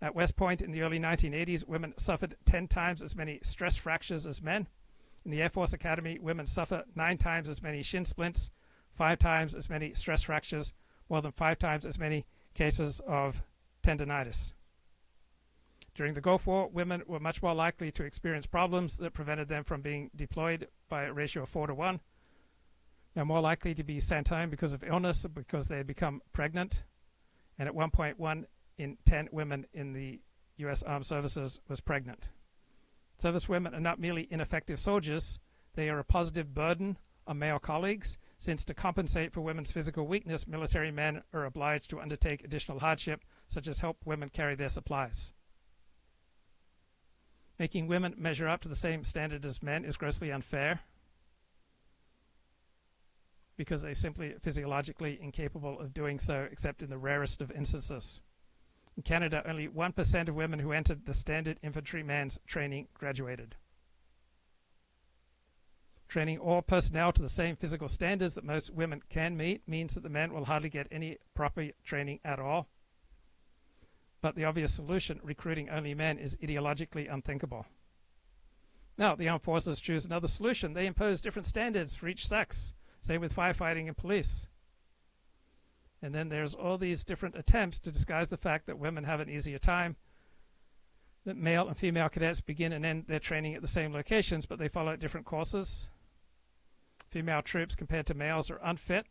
At West Point in the early 1980s, women suffered 10 times as many stress fractures as men. In the Air Force Academy, women suffer 9 times as many shin splints, 5 times as many stress fractures, more than 5 times as many cases of tendinitis. During the Gulf War, women were much more likely to experience problems that prevented them from being deployed by a ratio of 4 to 1. They're more likely to be sent home because of illness or because they had become pregnant. And at one point, 1 in 10 women in the U.S. Armed Services was pregnant. Service women are not merely ineffective soldiers, they are a positive burden on male colleagues, since to compensate for women's physical weakness, military men are obliged to undertake additional hardship, such as help women carry their supplies. Making women measure up to the same standard as men is grossly unfair, because they simply are physiologically incapable of doing so, except in the rarest of instances. In Canada, only 1% of women who entered the standard infantryman's training graduated. Training all personnel to the same physical standards that most women can meet means that the men will hardly get any proper training at all. But the obvious solution, recruiting only men, is ideologically unthinkable. Now, the armed forces choose another solution. They impose different standards for each sex, say with firefighting and police. And then there's all these different attempts to disguise the fact that women have an easier time, that male and female cadets begin and end their training at the same locations, but they follow different courses. Female troops compared to males are unfit.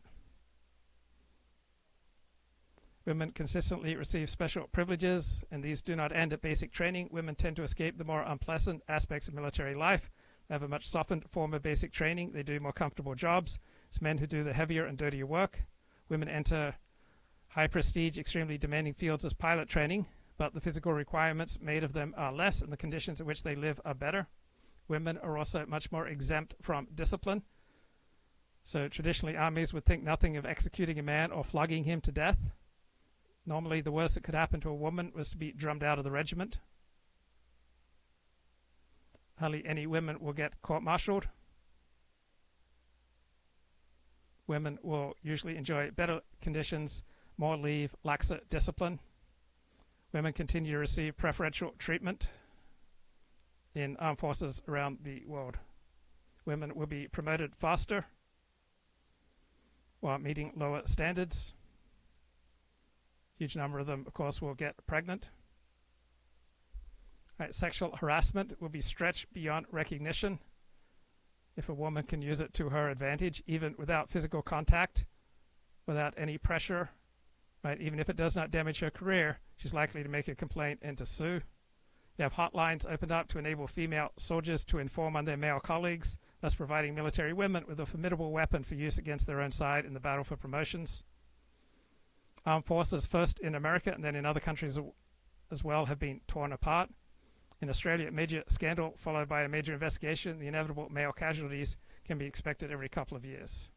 Women consistently receive special privileges, and these do not end at basic training. Women tend to escape the more unpleasant aspects of military life. They have a much softened form of basic training. They do more comfortable jobs. It's men who do the heavier and dirtier work. Women enter high prestige, extremely demanding fields as pilot training, but the physical requirements made of them are less, and the conditions in which they live are better. Women are also much more exempt from discipline. So traditionally, armies would think nothing of executing a man or flogging him to death. Normally, the worst that could happen to a woman was to be drummed out of the regiment. Hardly any women will get court-martialed. Women will usually enjoy better conditions, more leave, laxer discipline. Women continue to receive preferential treatment in armed forces around the world. women will be promoted faster while meeting lower standards. Huge number of them, of course, will get pregnant. Right, sexual harassment will be stretched beyond recognition if a woman can use it to her advantage, even without physical contact, without any pressure. Right, even if it does not damage her career, she's likely to make a complaint and to sue. You have hotlines opened up to enable female soldiers to inform on their male colleagues, thus providing military women with a formidable weapon for use against their own side in the battle for promotions. Armed forces, first in America and then in other countries as well, have been torn apart. In Australia, a major scandal followed by a major investigation. The inevitable male casualties can be expected every couple of years.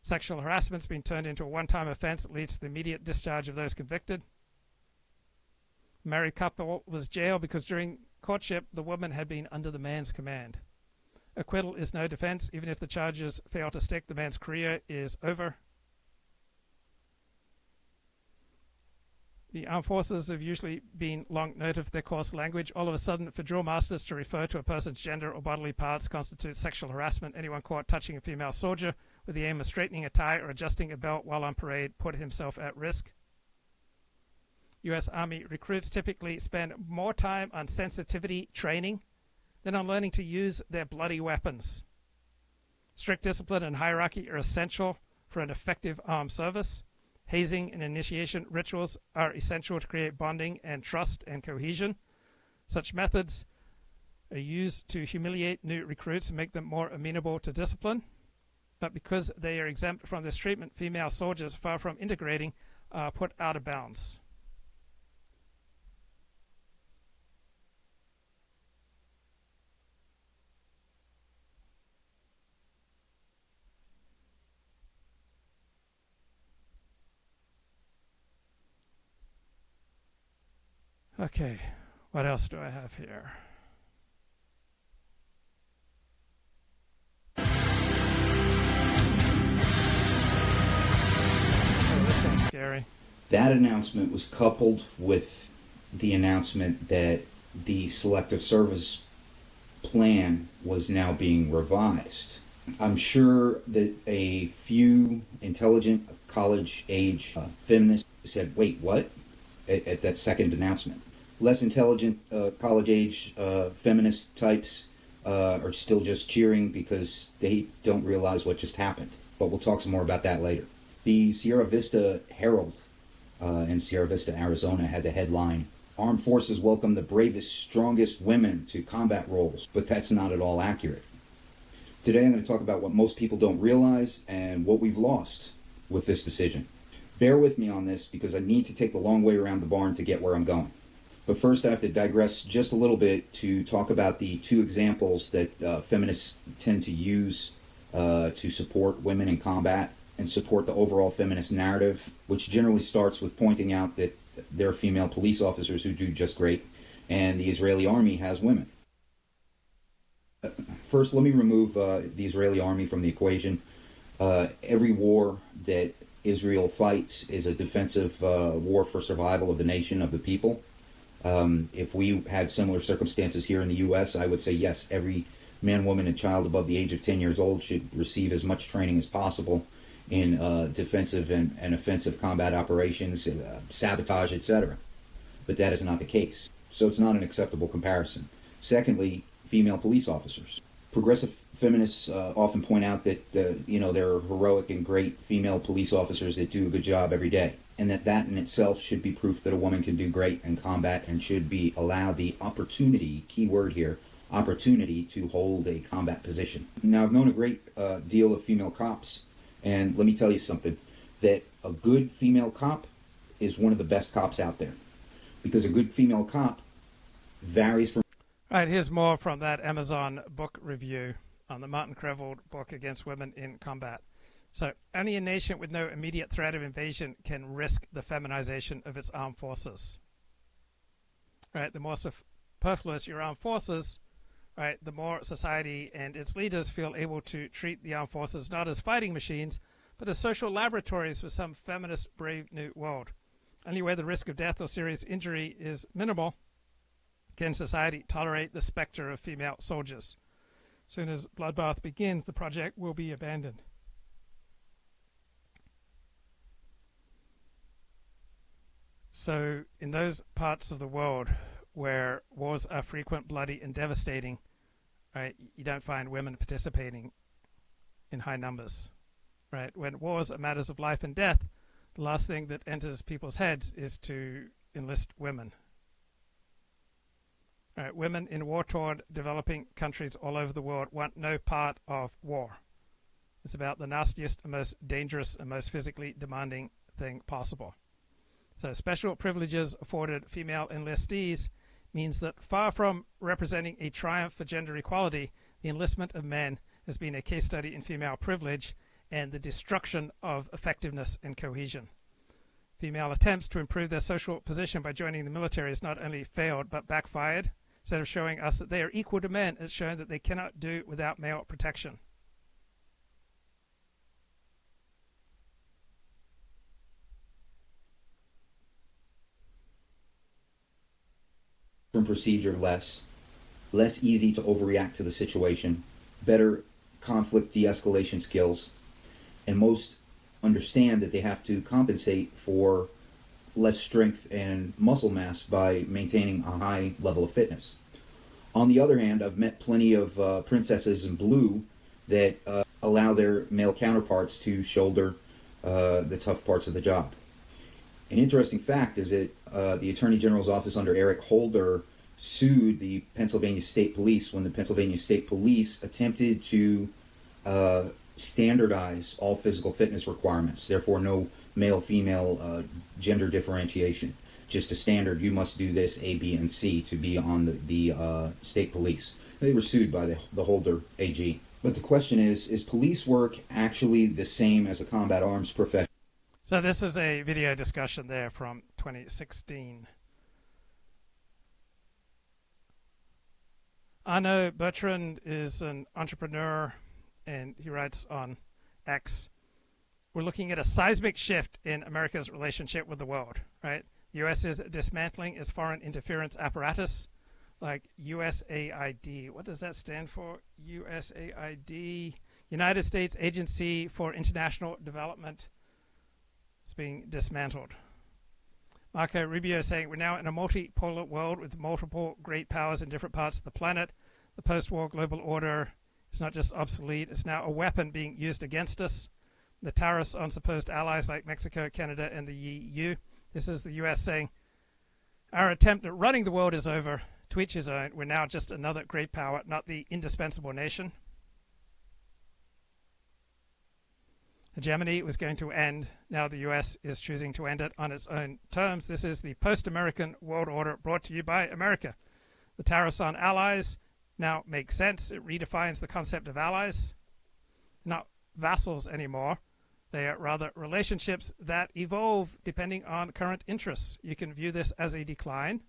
Sexual harassment has been turned into a one-time offense that leads to the immediate discharge of those convicted. A married couple was jailed because during courtship, the woman had been under the man's command. Acquittal is no defense. Even if the charges fail to stick, the man's career is over. The armed forces have usually been long noted for their coarse language. All of a sudden, for drill masters to refer to a person's gender or bodily parts constitutes sexual harassment. Anyone caught touching a female soldier with the aim of straightening a tie or adjusting a belt while on parade put himself at risk. U.S. Army recruits typically spend more time on sensitivity training than on learning to use their bloody weapons. Strict discipline and hierarchy are essential for an effective armed service. Hazing and initiation rituals are essential to create bonding and trust and cohesion. Such methods are used to humiliate new recruits and make them more amenable to discipline. But because they are exempt from this treatment, female soldiers, far from integrating, are put out of bounds. Okay, what else do I have here? Oh, this sounds scary. That announcement was coupled with the announcement that the selective service plan was now being revised. I'm sure that a few intelligent college-age feminists said, wait, what? At that second announcement. Less intelligent college-age feminist types are still just cheering because they don't realize what just happened. But we'll talk some more about that later. The Sierra Vista Herald in Sierra Vista, Arizona had the headline, "Armed Forces welcome the bravest, strongest women to combat roles," but that's not at all accurate. Today I'm going to talk about what most people don't realize and what we've lost with this decision. Bear with me on this because I need to take the long way around the barn to get where I'm going. But first I have to digress just a little bit to talk about the two examples that feminists tend to use to support women in combat and support the overall feminist narrative, which generally starts with pointing out that there are female police officers who do just great, and the Israeli army has women. First, let me remove the Israeli army from the equation. Every war that Israel fights is a defensive war for survival of the nation, of the people. If we had similar circumstances here in the U.S., I would say yes, every man, woman, and child above the age of 10 years old should receive as much training as possible in defensive and offensive combat operations, sabotage, etc. But that is not the case. So it's not an acceptable comparison. Secondly, female police officers. Progressive feminists often point out that there are heroic and great female police officers that do a good job every day, and that in itself should be proof that a woman can do great in combat and should be allowed the opportunity, key word here, opportunity to hold a combat position. Now, I've known a great deal of female cops, and let me tell you something, that a good female cop is one of the best cops out there, because a good female cop varies from... All right, here's more from that Amazon book review on the Martin Creveld book Against Women in Combat. So, only a nation with no immediate threat of invasion can risk the feminization of its armed forces. Right, the more superfluous your armed forces, right, the more society and its leaders feel able to treat the armed forces not as fighting machines, but as social laboratories for some feminist brave new world. Only where the risk of death or serious injury is minimal can society tolerate the specter of female soldiers. As soon as bloodbath begins, the project will be abandoned. So in those parts of the world where wars are frequent, bloody, and devastating, right, you don't find women participating in high numbers. Right? When wars are matters of life and death, the last thing that enters people's heads is to enlist women. Right? Women in war-torn developing countries all over the world want no part of war. It's about the nastiest, most dangerous, and most physically demanding thing possible. So special privileges afforded female enlistees means that far from representing a triumph for gender equality, the enlistment of men has been a case study in female privilege and the destruction of effectiveness and cohesion. Female attempts to improve their social position by joining the military has not only failed but backfired. Instead of showing us that they are equal to men, it's shown that they cannot do without male protection. From procedure less easy to overreact to the situation, better conflict de-escalation skills, and most understand that they have to compensate for less strength and muscle mass by maintaining a high level of fitness. On the other hand, I've met plenty of princesses in blue that allow their male counterparts to shoulder the tough parts of the job. An interesting fact is that the Attorney General's office under Eric Holder sued the Pennsylvania State Police when the Pennsylvania State Police attempted to standardize all physical fitness requirements, therefore no male-female gender differentiation. Just a standard, you must do this A, B, and C to be on the state police. They were sued by the Holder AG. But the question is police work actually the same as a combat arms profession? So this is a video discussion there from 2016. Arnaud Bertrand is an entrepreneur, and he writes on X, we're looking at a seismic shift in America's relationship with the world, right? The U.S. is dismantling its foreign interference apparatus, like USAID. What does that stand for? USAID, United States Agency for International Development. It's being dismantled. Marco Rubio is saying we're now in a multipolar world with multiple great powers in different parts of the planet. The post-war global order is not just obsolete, it's now a weapon being used against us. The tariffs on supposed allies like Mexico, Canada, and the EU. This is the US saying, our attempt at running the world is over. To each his own. We're now just another great power, not the indispensable nation. Hegemony was going to end. Now the US is choosing to end it on its own terms. This is the post-American world order brought to you by America. The tariffs on allies now make sense. It redefines the concept of allies. Not vassals anymore. They are rather relationships that evolve depending on current interests. You can view this as a decline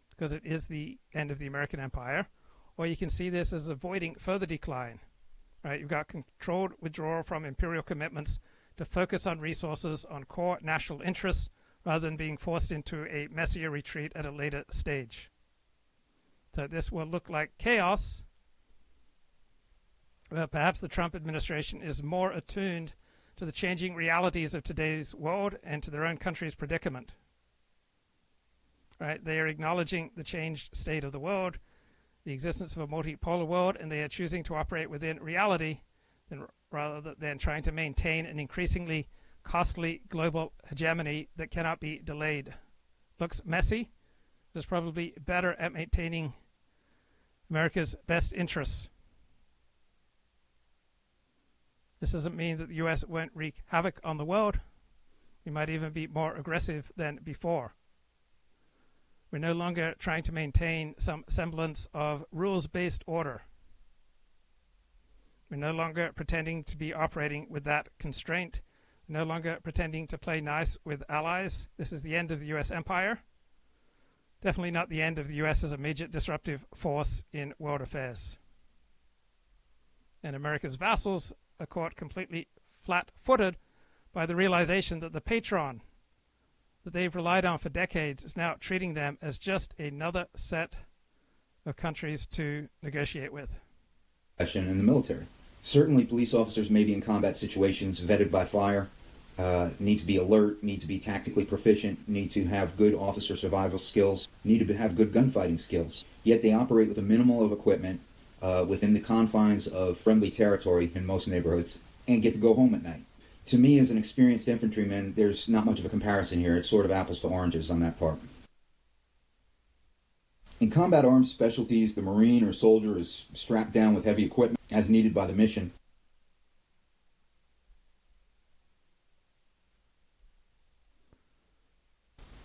because it is the end of the American empire, or you can see this as avoiding further decline. Right? You've got controlled withdrawal from imperial commitments to focus on resources on core national interests rather than being forced into a messier retreat at a later stage. So this will look like chaos. Well, perhaps the Trump administration is more attuned to the changing realities of today's world and to their own country's predicament. Right? They are acknowledging the changed state of the world, the existence of a multipolar world, and they are choosing to operate within reality rather than trying to maintain an increasingly costly global hegemony that cannot be delayed. Looks messy, but is probably better at maintaining America's best interests. This doesn't mean that the US won't wreak havoc on the world. We might even be more aggressive than before. We're no longer trying to maintain some semblance of rules-based order. We're no longer pretending to be operating with that constraint. We're no longer pretending to play nice with allies. This is the end of the US empire. Definitely not the end of the US as a major disruptive force in world affairs. And America's vassals are caught completely flat-footed by the realization that the patron that they've relied on for decades is now treating them as just another set of countries to negotiate with. in the military. Certainly, police officers may be in combat situations vetted by fire, need to be alert, need to be tactically proficient, need to have good officer survival skills, need to have good gunfighting skills. Yet they operate with a minimal of equipment within the confines of friendly territory in most neighborhoods and get to go home at night. To me, as an experienced infantryman, there's not much of a comparison here. It's sort of apples to oranges on that part. In combat arms specialties, the Marine or soldier is strapped down with heavy equipment as needed by the mission.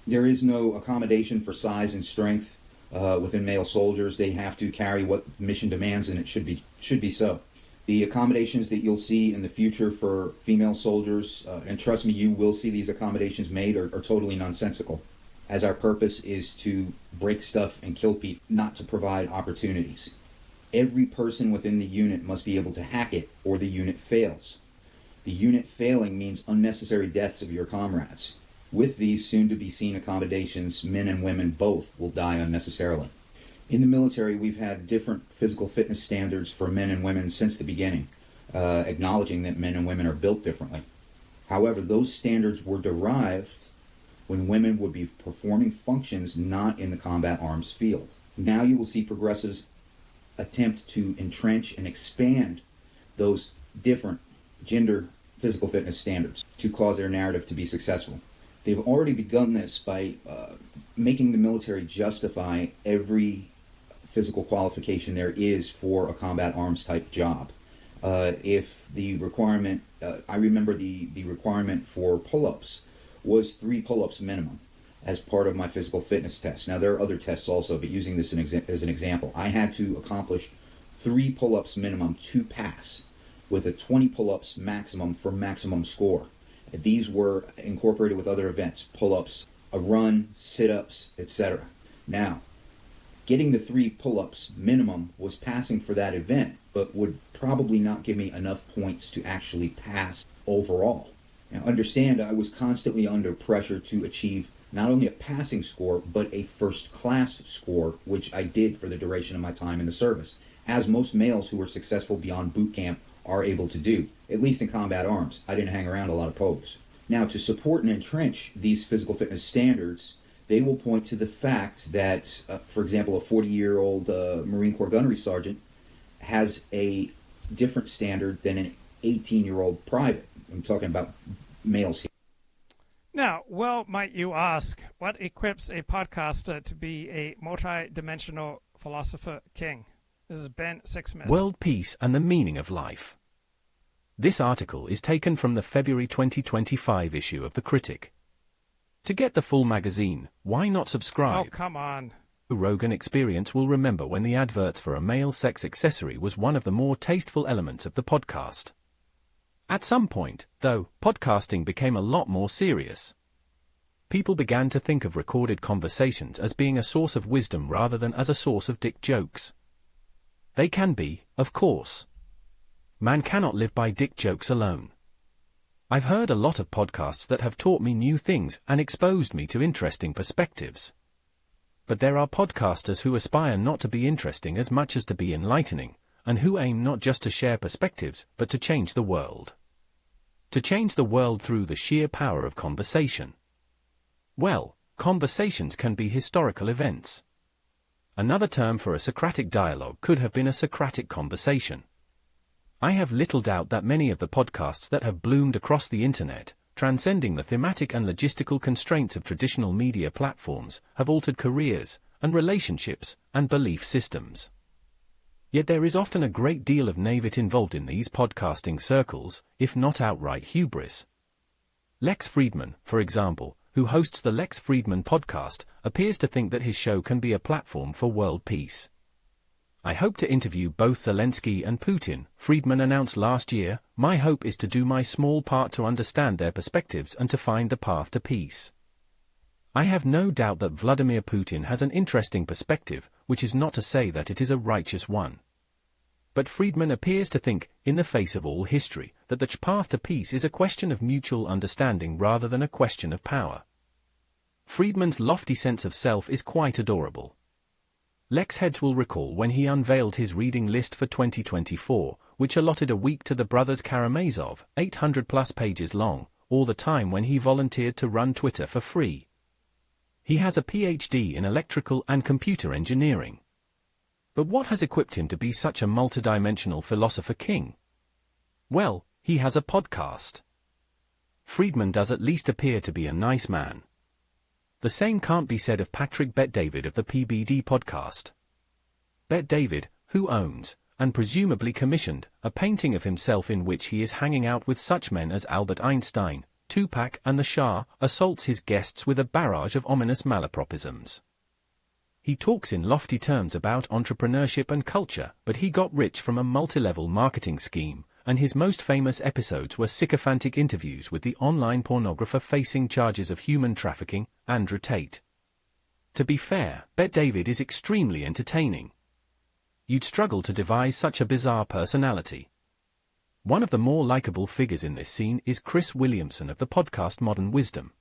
There is no accommodation for size and strength within male soldiers. They have to carry what the mission demands, and it should be so. The accommodations that you'll see in the future for female soldiers, and trust me, you will see these accommodations made, are totally nonsensical, as our purpose is to break stuff and kill people, not to provide opportunities. Every person within the unit must be able to hack it, or the unit fails. The unit failing means unnecessary deaths of your comrades. With these soon-to-be-seen accommodations, men and women both will die unnecessarily. In the military, we've had different physical fitness standards for men and women since the beginning, acknowledging that men and women are built differently. However, those standards were derived when women would be performing functions not in the combat arms field. Now you will see progressives attempt to entrench and expand those different gender physical fitness standards to cause their narrative to be successful. They've already begun this by making the military justify every physical qualification there is for a combat arms type job. If the requirement, I remember the requirement for pull-ups was 3 pull-ups minimum as part of my physical fitness test. Now there are other tests also, but using this as an example, I had to accomplish 3 pull-ups minimum to pass, with a 20 pull-ups maximum for maximum score. These were incorporated with other events, pull-ups, a run, sit-ups, etc. Now, getting the 3 pull-ups minimum was passing for that event, but would probably not give me enough points to actually pass overall. Now, understand, I was constantly under pressure to achieve not only a passing score, but a first-class score, which I did for the duration of my time in the service, as most males who were successful beyond boot camp are able to do, at least in combat arms. I didn't hang around a lot of posts. Now, to support and entrench these physical fitness standards, they will point to the fact that, for example, a 40-year-old Marine Corps gunnery sergeant has a different standard than an 18-year-old private. I'm talking about males here. Now, well, might you ask, what equips a podcaster to be a multi-dimensional philosopher king? This is Ben Sixsmith. World Peace and the Meaning of Life. This article is taken from the February 2025 issue of The Critic. To get the full magazine, why not subscribe? Oh, come on. Rogan Experience will remember when the adverts for a male sex accessory was one of the more tasteful elements of the podcast. At some point, though, podcasting became a lot more serious. People began to think of recorded conversations as being a source of wisdom rather than as a source of dick jokes. They can be, of course. Man cannot live by dick jokes alone. I've heard a lot of podcasts that have taught me new things and exposed me to interesting perspectives. But there are podcasters who aspire not to be interesting as much as to be enlightening, and who aim not just to share perspectives, but to change the world. To change the world through the sheer power of conversation. Well, conversations can be historical events. Another term for a Socratic dialogue could have been a Socratic conversation. I have little doubt that many of the podcasts that have bloomed across the internet, transcending the thematic and logistical constraints of traditional media platforms, have altered careers, and relationships, and belief systems. Yet there is often a great deal of naivete involved in these podcasting circles, if not outright hubris. Lex Friedman, for example, who hosts the Lex Friedman podcast, appears to think that his show can be a platform for world peace. I hope to interview both Zelensky and Putin, Friedman announced last year. My hope is to do my small part to understand their perspectives and to find the path to peace. I have no doubt that Vladimir Putin has an interesting perspective, which is not to say that it is a righteous one. But Friedman appears to think, in the face of all history, that the path to peace is a question of mutual understanding rather than a question of power. Friedman's lofty sense of self is quite adorable. Lex heads will recall when he unveiled his reading list for 2024, which allotted a week to the brothers Karamazov, 800-plus pages long, all the time when he volunteered to run Twitter for free. He has a PhD in electrical and computer engineering. But what has equipped him to be such a multidimensional philosopher king? Well, he has a podcast. Friedman does at least appear to be a nice man. The same can't be said of Patrick Bet-David of the PBD podcast. Bet-David, who owns, and presumably commissioned, a painting of himself in which he is hanging out with such men as Albert Einstein, Tupac and the Shah, assaults his guests with a barrage of ominous malapropisms. He talks in lofty terms about entrepreneurship and culture, but he got rich from a multi-level marketing scheme, and his most famous episodes were sycophantic interviews with the online pornographer facing charges of human trafficking, Andrew Tate. To be fair, Bet-David is extremely entertaining. You'd struggle to devise such a bizarre personality. One of the more likable figures in this scene is Chris Williamson of the podcast Modern Wisdom.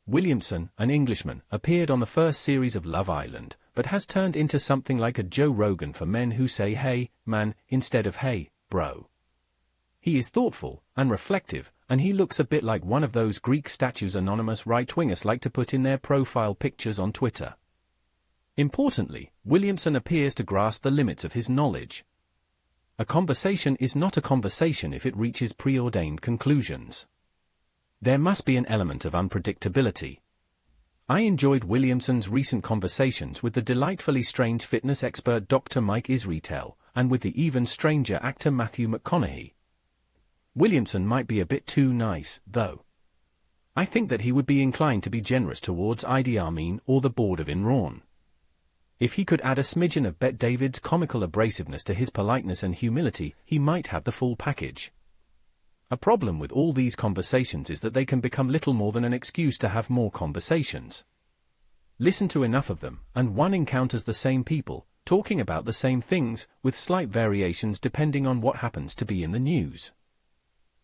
Williamson, an Englishman, appeared on the first series of Love Island, but has turned into something like a Joe Rogan for men who say "hey, man," instead of "hey, bro." He is thoughtful and reflective, and he looks a bit like one of those Greek statues anonymous right-wingers like to put in their profile pictures on Twitter. Importantly, Williamson appears to grasp the limits of his knowledge. A conversation is not a conversation if it reaches preordained conclusions. There must be an element of unpredictability. I enjoyed Williamson's recent conversations with the delightfully strange fitness expert Dr. Mike Israetel, and with the even stranger actor Matthew McConaughey. Williamson might be a bit too nice, though. I think that he would be inclined to be generous towards Idi Amin or the board of Enron. If he could add a smidgen of Bet-David's comical abrasiveness to his politeness and humility, he might have the full package. A problem with all these conversations is that they can become little more than an excuse to have more conversations. Listen to enough of them, and one encounters the same people, talking about the same things, with slight variations depending on what happens to be in the news.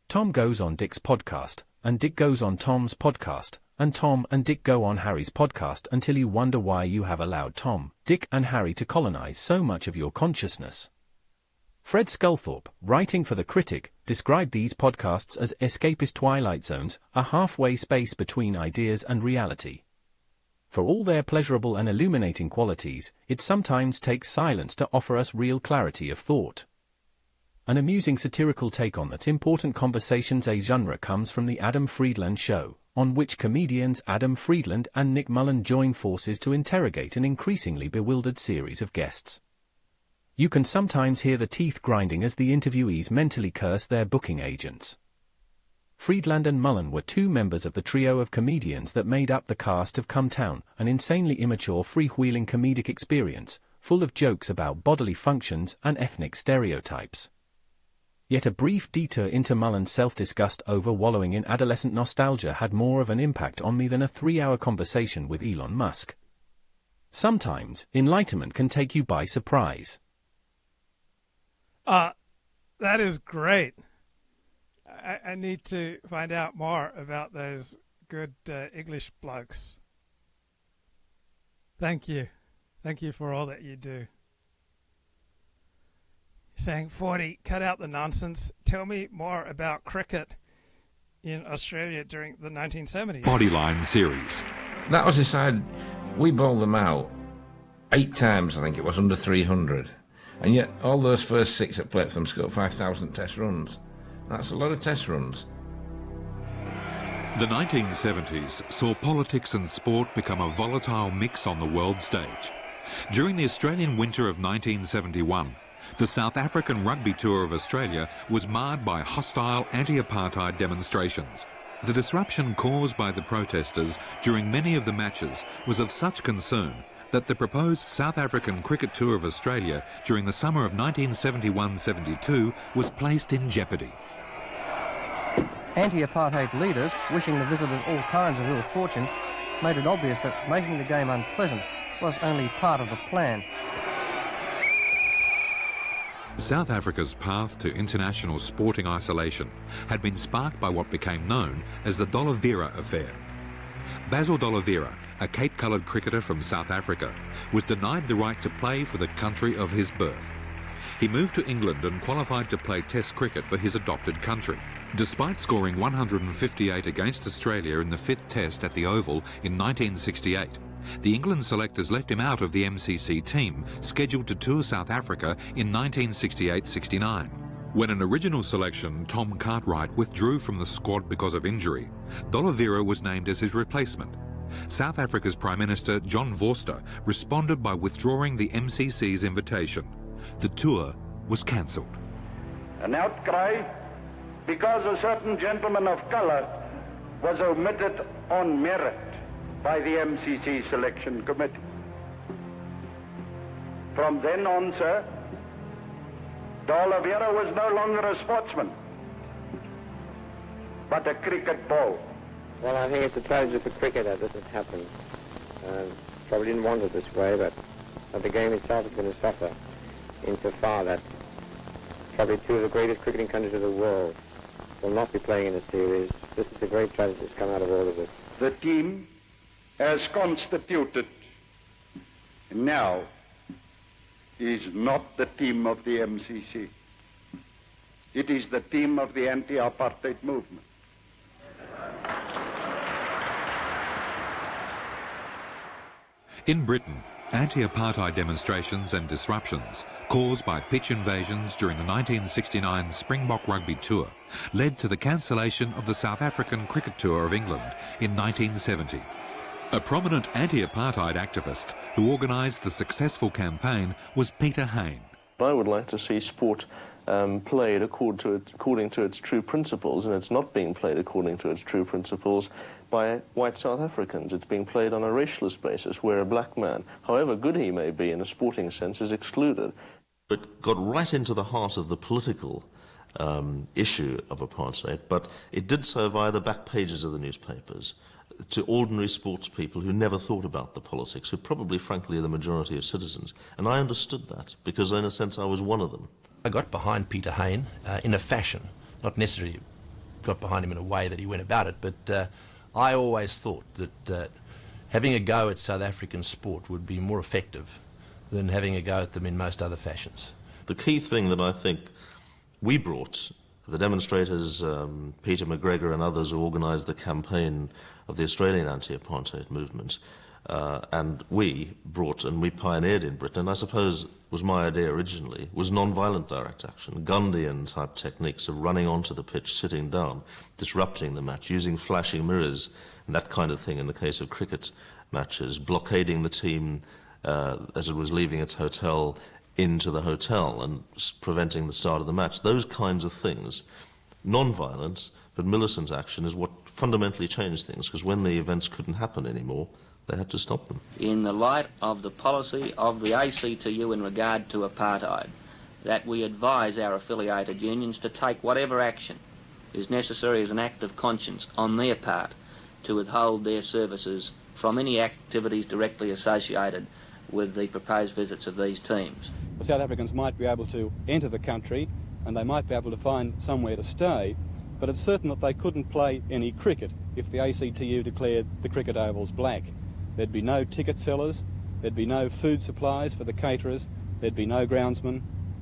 Tom goes on Dick's podcast, and Dick goes on Tom's podcast, and Tom and Dick go on Harry's podcast until you wonder why you have allowed Tom, Dick and Harry to colonize so much of your consciousness. Fred Sculthorpe, writing for The Critic, described these podcasts as escapist twilight zones, a halfway space between ideas and reality. For all their pleasurable and illuminating qualities, it sometimes takes silence to offer us real clarity of thought. An amusing satirical take on that important conversations genre comes from the Adam Friedland Show, on which comedians Adam Friedland and Nick Mullen join forces to interrogate an increasingly bewildered series of guests. You can sometimes hear the teeth grinding as the interviewees mentally curse their booking agents. Friedland and Mullen were two members of the trio of comedians that made up the cast of Come Town, an insanely immature freewheeling comedic experience, full of jokes about bodily functions and ethnic stereotypes. Yet a brief detour into Mullen's self-disgust over wallowing in adolescent nostalgia had more of an impact on me than a 3-hour conversation with Elon Musk. Sometimes, enlightenment can take you by surprise. That is great. I need to find out more about those good English blokes. Thank you. Thank you for all that you do. Saying, 40, cut out the nonsense. Tell me more about cricket in Australia during the 1970s. Bodyline series. That was decided. We bowled them out 8 times, I think it was, under 300. And yet all those first 6 that played for them scored 5,000 test runs. That's a lot of test runs. The 1970s saw politics and sport become a volatile mix on the world stage. During the Australian winter of 1971, the South African rugby tour of Australia was marred by hostile anti-apartheid demonstrations. The disruption caused by the protesters during many of the matches was of such concern that the proposed South African cricket tour of Australia during the summer of 1971-72 was placed in jeopardy. Anti-apartheid leaders, wishing the visitors all kinds of ill fortune, made it obvious that making the game unpleasant was only part of the plan. South Africa's path to international sporting isolation had been sparked by what became known as the Dollar Vera affair. Basil D'Oliveira, a Cape-coloured cricketer from South Africa, was denied the right to play for the country of his birth. He moved to England and qualified to play Test cricket for his adopted country. Despite scoring 158 against Australia in the 5th Test at the Oval in 1968, the England selectors left him out of the MCC team scheduled to tour South Africa in 1968-69. When an original selection, Tom Cartwright, withdrew from the squad because of injury, D'Oliveira was named as his replacement. South Africa's Prime Minister, John Vorster, responded by withdrawing the MCC's invitation. The tour was cancelled. An outcry because a certain gentleman of colour was omitted on merit by the MCC selection committee. From then on, sir, D'Oliveira was no longer a sportsman, but a cricket ball. Well, I think it's a tragedy for cricketer that it happened. Probably didn't want it this way, but the game itself is going to suffer insofar that probably two of the greatest cricketing countries of the world will not be playing in a series. This is a great tragedy that's come out of all of this. The team as constituted now is not the team of the MCC. It is the team of the anti-apartheid movement. In Britain, anti-apartheid demonstrations and disruptions caused by pitch invasions during the 1969 Springbok Rugby Tour led to the cancellation of the South African Cricket Tour of England in 1970. A prominent anti-apartheid activist who organised the successful campaign was Peter Hain. I would like to see sport played according to its true principles, and it's not being played according to its true principles by white South Africans. It's being played on a racialist basis, where a black man, however good he may be in a sporting sense, is excluded. It got right into the heart of the political issue of apartheid, but it did so via the back pages of the newspapers, to ordinary sports people who never thought about the politics, who probably, frankly, are the majority of citizens. And I understood that, because in a sense I was one of them. I got behind Peter Hain in a fashion, not necessarily got behind him in a way that he went about it, but I always thought that having a go at South African sport would be more effective than having a go at them in most other fashions. The key thing that I think we brought, the demonstrators, Peter McGregor and others who organised the campaign of the Australian anti-apartheid movement, and we brought and we pioneered in Britain, and I suppose was my idea originally, was non-violent direct action, Gandhian-type techniques of running onto the pitch, sitting down, disrupting the match, using flashing mirrors, and that kind of thing in the case of cricket matches, blockading the team as it was leaving its hotel into the hotel and preventing the start of the match. Those kinds of things, non-violent but militant action, is what fundamentally changed things, because when the events couldn't happen anymore, they had to stop them. In the light of the policy of the ACTU in regard to apartheid, that we advise our affiliated unions to take whatever action is necessary as an act of conscience on their part to withhold their services from any activities directly associated with the proposed visits of these teams. The South Africans might be able to enter the country and they might be able to find somewhere to stay, but it's certain that they couldn't play any cricket if the ACTU declared the cricket ovals black. There'd be no ticket sellers, there'd be no food supplies for the caterers, there'd be no groundsmen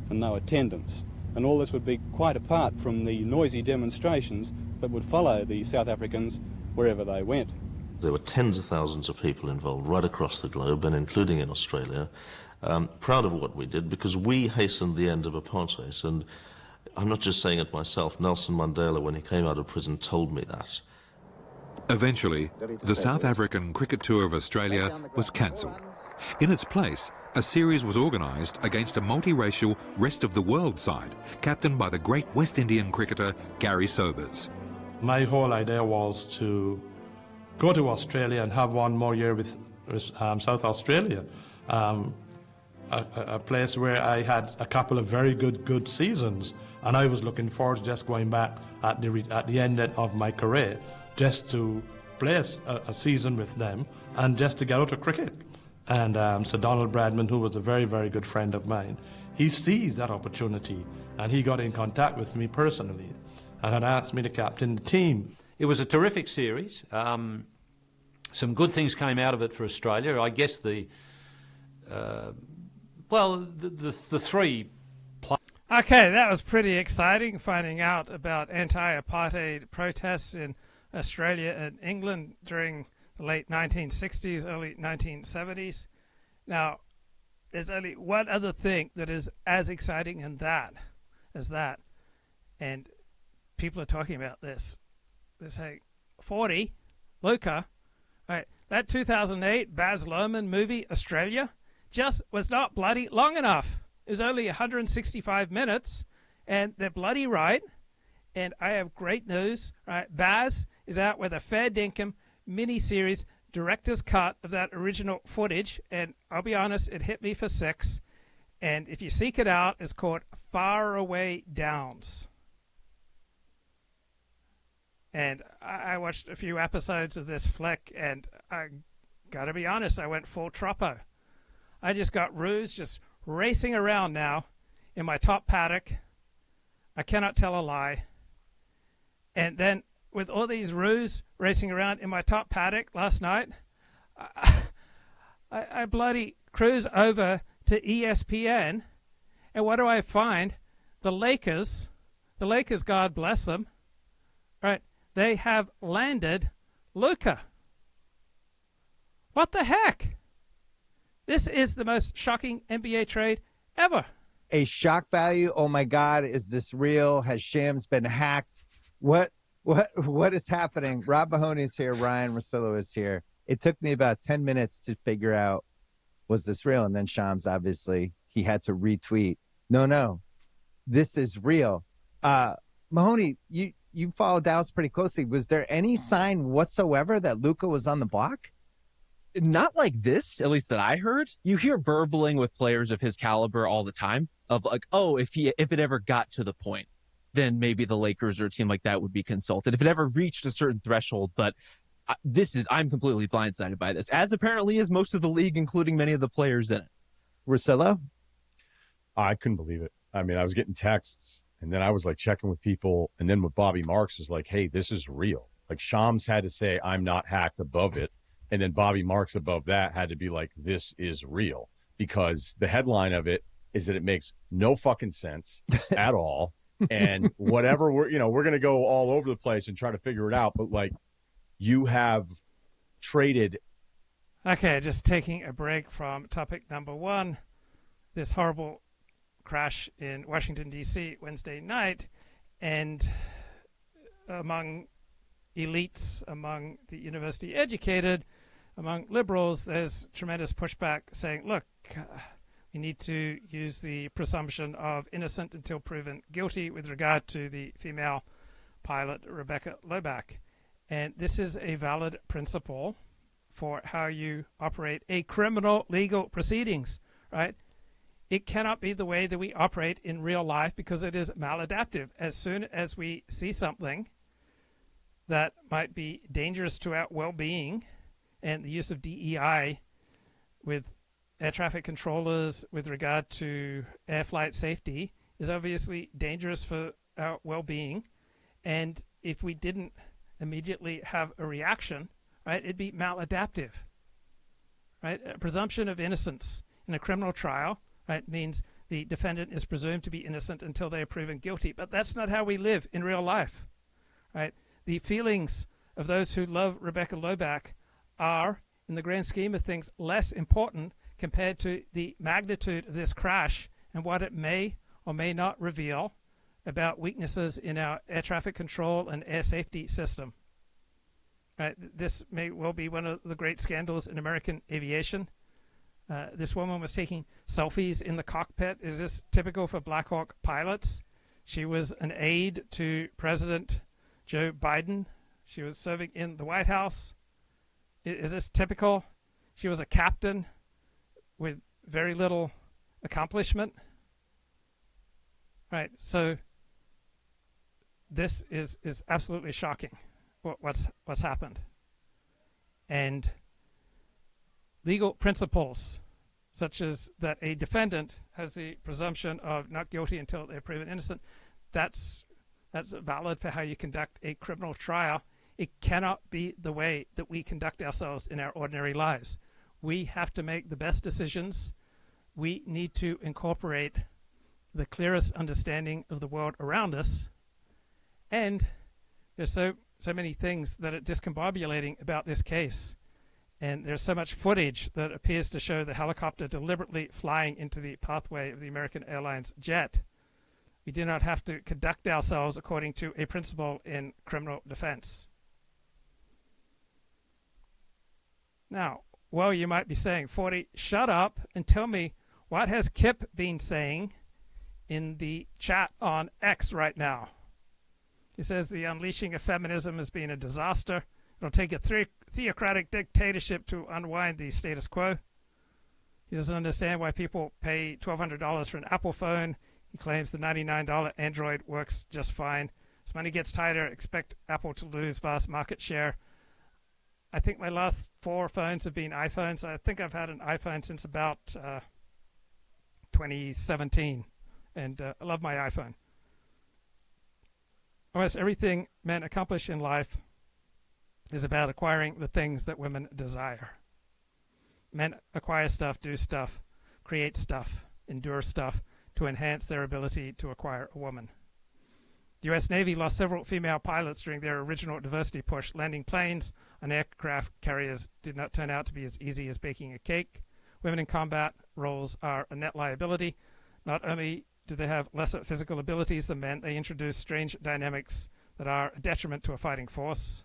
and no attendants. And all this would be quite apart from the noisy demonstrations that would follow the South Africans wherever they went. There were tens of thousands of people involved right across the globe, and including in Australia, proud of what we did, because we hastened the end of apartheid. And I'm not just saying it myself. Nelson Mandela, when he came out of prison, told me that. Eventually, the South African Cricket Tour of Australia was cancelled. In its place, a series was organised against a multiracial rest of the world side, captained by the great West Indian cricketer Gary Sobers. My whole idea was to go to Australia and have one more year with South Australia, a place where I had a couple of very good seasons, and I was looking forward to just going back at the end of my career, just to play a season with them and just to get out of cricket. And Sir Donald Bradman, who was a very good friend of mine, he seized that opportunity and he got in contact with me personally and had asked me to captain the team. It was a terrific series. some good things came out of it for Australia. I guess the three. Okay, that was pretty exciting, finding out about anti-apartheid protests in Australia and England during the late 1960s, early 1970s. Now, there's only one other thing that is as exciting as that. And people are talking about this. They're saying, 40, Luka, right, that 2008 Baz Luhrmann movie, Australia, just was not bloody long enough. It was only 165 minutes, and they're bloody right. And I have great news. Right, Baz is out with a fair dinkum mini-series director's cut of that original footage, and I'll be honest, it hit me for 6. And if you seek it out, it's called Far Away Downs. And I watched a few episodes of this flick, and I gotta be honest, I went full troppo. I just got Ruse just racing around now in my top paddock. I cannot tell a lie. And then with all these Ruse racing around in my top paddock last night, I bloody cruise over to ESPN, and what do I find? The Lakers, God bless them, right? They have landed Luka. What the heck? This is the most shocking NBA trade ever. A shock value. Oh my God, is this real? Has Shams been hacked? What is happening? Rob Mahoney's here. Ryan Russillo is here. It took me about 10 minutes to figure out, was this real? And then Shams, obviously, he had to retweet. No, this is real. Mahoney, you followed Dallas pretty closely. Was there any sign whatsoever that Luka was on the block? Not like this, at least that I heard. You hear burbling with players of his caliber all the time of like, oh, if it ever got to the point, then maybe the Lakers or a team like that would be consulted if it ever reached a certain threshold. But I'm completely blindsided by this, as apparently is most of the league, including many of the players in it. Russillo? I couldn't believe it. I mean, I was getting texts, and then I was like checking with people, and then with Bobby Marks was like, hey, this is real. Like Shams had to say, I'm not hacked above it. And then Bobby Marks above that had to be like, this is real, because the headline of it is that it makes no fucking sense at all. And whatever we're going to go all over the place and try to figure it out. But like, you have traded. Okay, just taking a break from topic number 1, this horrible crash in Washington, D.C. Wednesday night. And among elites, among the university educated, among liberals, there's tremendous pushback saying, look, we need to use the presumption of innocent until proven guilty with regard to the female pilot, Rebecca Lobach. And this is a valid principle for how you operate a criminal legal proceedings, right? It cannot be the way that we operate in real life because it is maladaptive. As soon as we see something that might be dangerous to our well-being, and the use of DEI with air traffic controllers with regard to air flight safety is obviously dangerous for our well-being. And if we didn't immediately have a reaction, right, it'd be maladaptive, right? A presumption of innocence in a criminal trial, right, means the defendant is presumed to be innocent until they are proven guilty. But that's not how we live in real life, right? The feelings of those who love Rebecca Lobach are, in the grand scheme of things, less important compared to the magnitude of this crash and what it may or may not reveal about weaknesses in our air traffic control and air safety system. Right? This may well be one of the great scandals in American aviation. This woman was taking selfies in the cockpit. Is this typical for Blackhawk pilots? She was an aide to President Joe Biden. She was serving in the White House. Is this typical? She was a captain with very little accomplishment. Right, so this is absolutely shocking, what's happened. And legal principles, such as that a defendant has the presumption of not guilty until they're proven innocent, that's valid for how you conduct a criminal trial It cannot be the way that we conduct ourselves in our ordinary lives. We have to make the best decisions. We need to incorporate the clearest understanding of the world around us. And there's so many things that are discombobulating about this case. And there's so much footage that appears to show the helicopter deliberately flying into the pathway of the American Airlines jet. We do not have to conduct ourselves according to a principle in criminal defense. Now, well, you might be saying, 40, shut up and tell me, what has Kip been saying in the chat on X right now? He says the unleashing of feminism has been a disaster. It'll take a theocratic dictatorship to unwind the status quo. He doesn't understand why people pay $1,200 for an Apple phone. He claims the $99 Android works just fine. As money gets tighter, expect Apple to lose vast market share. I think my last 4 phones have been iPhones. I think I've had an iPhone since about 2017, and I love my iPhone. Almost everything men accomplish in life is about acquiring the things that women desire. Men acquire stuff, do stuff, create stuff, endure stuff to enhance their ability to acquire a woman. The U.S. Navy lost several female pilots during their original diversity push. Landing planes on aircraft carriers did not turn out to be as easy as baking a cake. Women in combat roles are a net liability. Not only do they have lesser physical abilities than men, they introduce strange dynamics that are a detriment to a fighting force.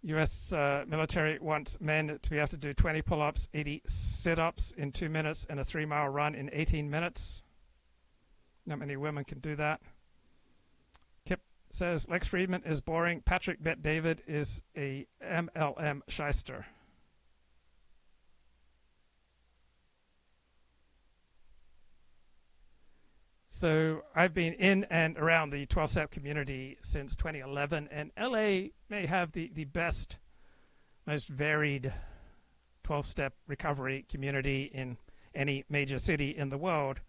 U.S. Military wants men to be able to do 20 pull-ups, 80 sit-ups in 2 minutes, and a 3-mile run in 18 minutes. Not many women can do that. Kip says Lex Friedman is boring. Patrick Bet David is a MLM shyster. So I've been in and around the 12-step community since 2011, and LA may have the best, most varied 12-step recovery community in any major city in the world.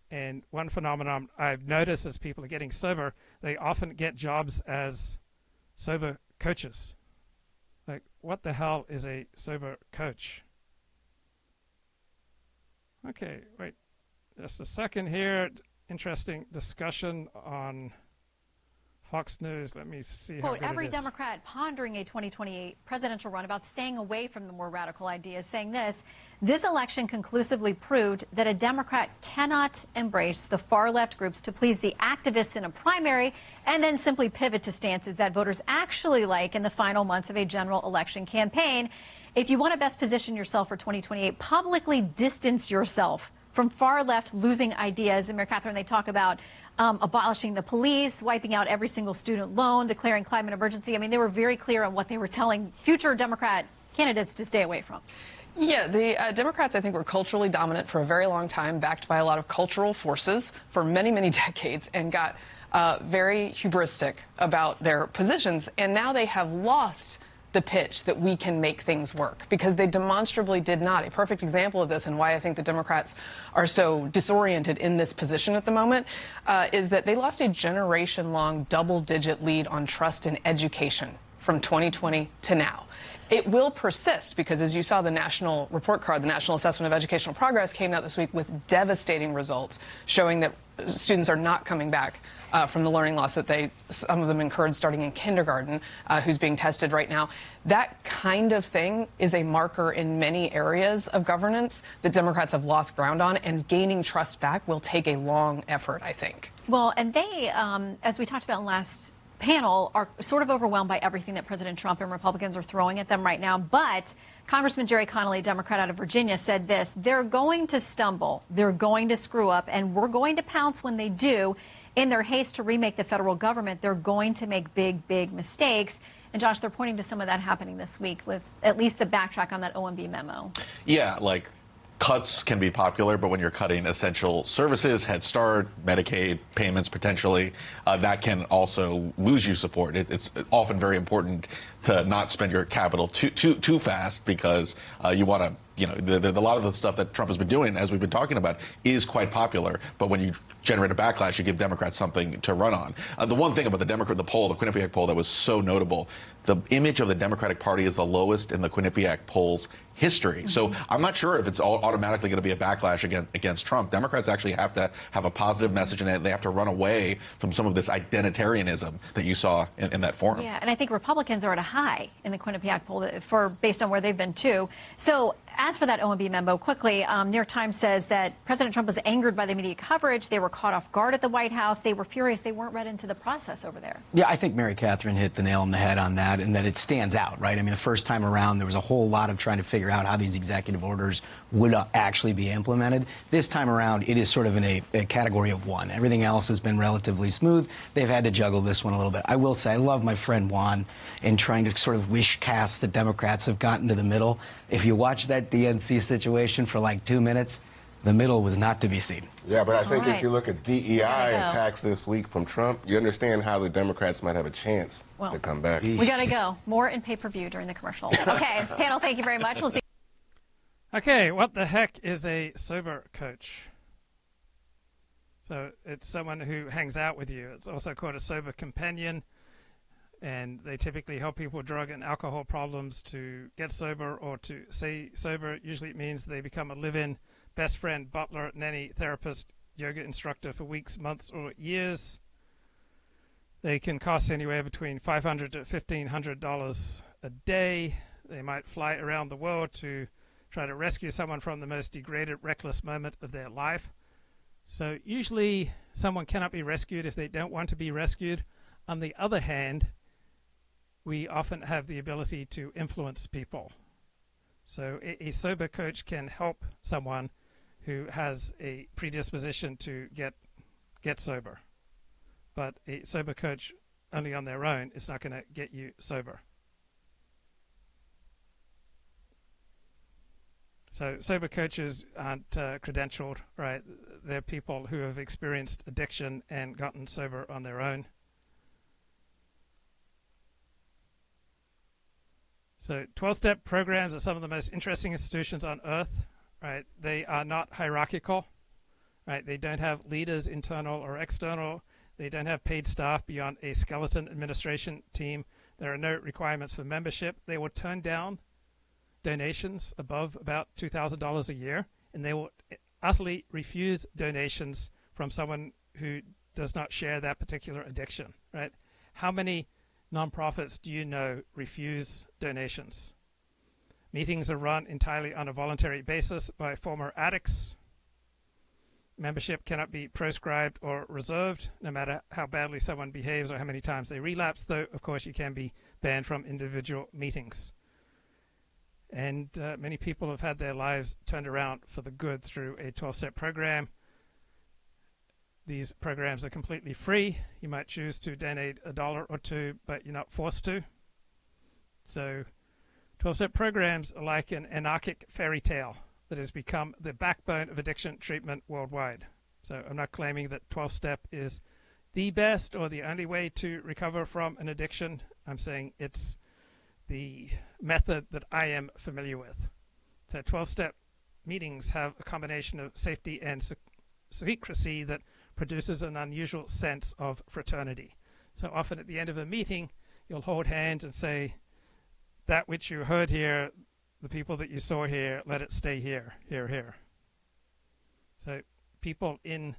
And one phenomenon I've noticed as people are getting sober, they often get jobs as sober coaches. Like, what the hell is a sober coach? Okay, wait just a second here. Interesting discussion on Fox News. Let me see how Quote, good every it is. Democrat pondering a 2028 presidential run about staying away from the more radical ideas, saying this election conclusively proved that a Democrat cannot embrace the far-left groups to please the activists in a primary and then simply pivot to stances that voters actually like in the final months of a general election campaign. If you want to best position yourself for 2028, publicly distance yourself from far-left losing ideas. And Mayor Catherine, they talk about abolishing the police, wiping out every single student loan, declaring climate emergency. I mean, they were very clear on what they were telling future Democrat candidates to stay away from. Yeah, the Democrats, I think, were culturally dominant for a very long time, backed by a lot of cultural forces for many, many decades, and got very hubristic about their positions. And now they have lost the pitch that we can make things work, because they demonstrably did not. A perfect example of this, and why I think the Democrats are so disoriented in this position at the moment, is that they lost a generation-long double-digit lead on trust in education from 2020 to now. It will persist because, as you saw, the national report card, the National Assessment of Educational Progress, came out this week with devastating results showing that students are not coming back from the learning loss that some of them incurred starting in kindergarten, who's being tested right now. That kind of thing is a marker in many areas of governance that Democrats have lost ground on, and gaining trust back will take a long effort, I think. Well, and they, as we talked about in last panel, are sort of overwhelmed by everything that President Trump and Republicans are throwing at them right now. But Congressman Jerry Connolly, Democrat out of Virginia, said this: they're going to stumble, they're going to screw up, and we're going to pounce when they do. In their haste to remake the federal government, they're going to make big, big mistakes. And Josh, they're pointing to some of that happening this week with at least the backtrack on that OMB memo. Yeah, like, cuts can be popular, but when you're cutting essential services, Head Start, Medicaid payments potentially, that can also lose you support. It's often very important to not spend your capital too fast, because you want to a lot of the stuff that Trump has been doing, as we've been talking about, is quite popular. But when you generate a backlash, you give Democrats something to run on. The one thing about the Quinnipiac poll that was so notable, the image of the Democratic Party is the lowest in the Quinnipiac poll's history. So I'm not sure if it's automatically going to be a backlash against Trump. Democrats actually have to have a positive message, and they have to run away from some of this identitarianism that you saw in that forum. Yeah, and I think Republicans are at a high in the Quinnipiac poll based on where they've been too. So as for that OMB memo, quickly, New York Times says that President Trump was angered by the media coverage. They were caught off guard at the White House. They were furious. They weren't read into the process over there. Yeah, I think Mary Catherine hit the nail on the head on that, and that it stands out, right? I mean, the first time around, there was a whole lot of trying to figure out how these executive orders would actually be implemented. This time around, it is sort of in a category of one. Everything else has been relatively smooth. They've had to juggle this one a little bit. I will say, I love my friend Juan in trying to sort of wish cast the Democrats have gotten to the middle. If you watch that DNC situation for like 2 minutes, the middle was not to be seen. Yeah, but I think right. if you look at DEI attacks this week from Trump, you understand how the Democrats might have a chance to come back. We got to go. More in pay-per-view during the commercial. Okay, panel, thank you very much. We'll see. Okay, what the heck is a sober coach? So it's someone who hangs out with you. It's also called a sober companion, and they typically help people with drug and alcohol problems to get sober or to stay sober. Usually it means they become a live-in best friend, butler, nanny, therapist, yoga instructor for weeks, months, or years. They can cost anywhere between $500 to $1,500 a day. They might fly around the world to try to rescue someone from the most degraded, reckless moment of their life. So usually someone cannot be rescued if they don't want to be rescued. On the other hand, we often have the ability to influence people. So a sober coach can help someone who has a predisposition to get sober. But a sober coach only on their own is not going to get you sober. So sober coaches aren't credentialed, right? They're people who have experienced addiction and gotten sober on their own. So 12-step programs are some of the most interesting institutions on earth, right? They are not hierarchical, right? They don't have leaders, internal or external. They don't have paid staff beyond a skeleton administration team. There are no requirements for membership. They will turn down donations above about $2,000 a year, and they will utterly refuse donations from someone who does not share that particular addiction, right? How many nonprofits do you know refuse donations? Meetings are run entirely on a voluntary basis by former addicts. Membership cannot be proscribed or reserved, no matter how badly someone behaves or how many times they relapse, though, of course, you can be banned from individual meetings. And many people have had their lives turned around for the good through a 12-step program. These programs are completely free. You might choose to donate $1 or $2, but you're not forced to. So 12-step programs are like an anarchic fairy tale that has become the backbone of addiction treatment worldwide. So I'm not claiming that 12-step is the best or the only way to recover from an addiction. I'm saying it's the method that I am familiar with. So 12-step meetings have a combination of safety and secrecy that produces an unusual sense of fraternity. So often at the end of a meeting, you'll hold hands and say, that which you heard here, the people that you saw here, let it stay here, here, here. So people in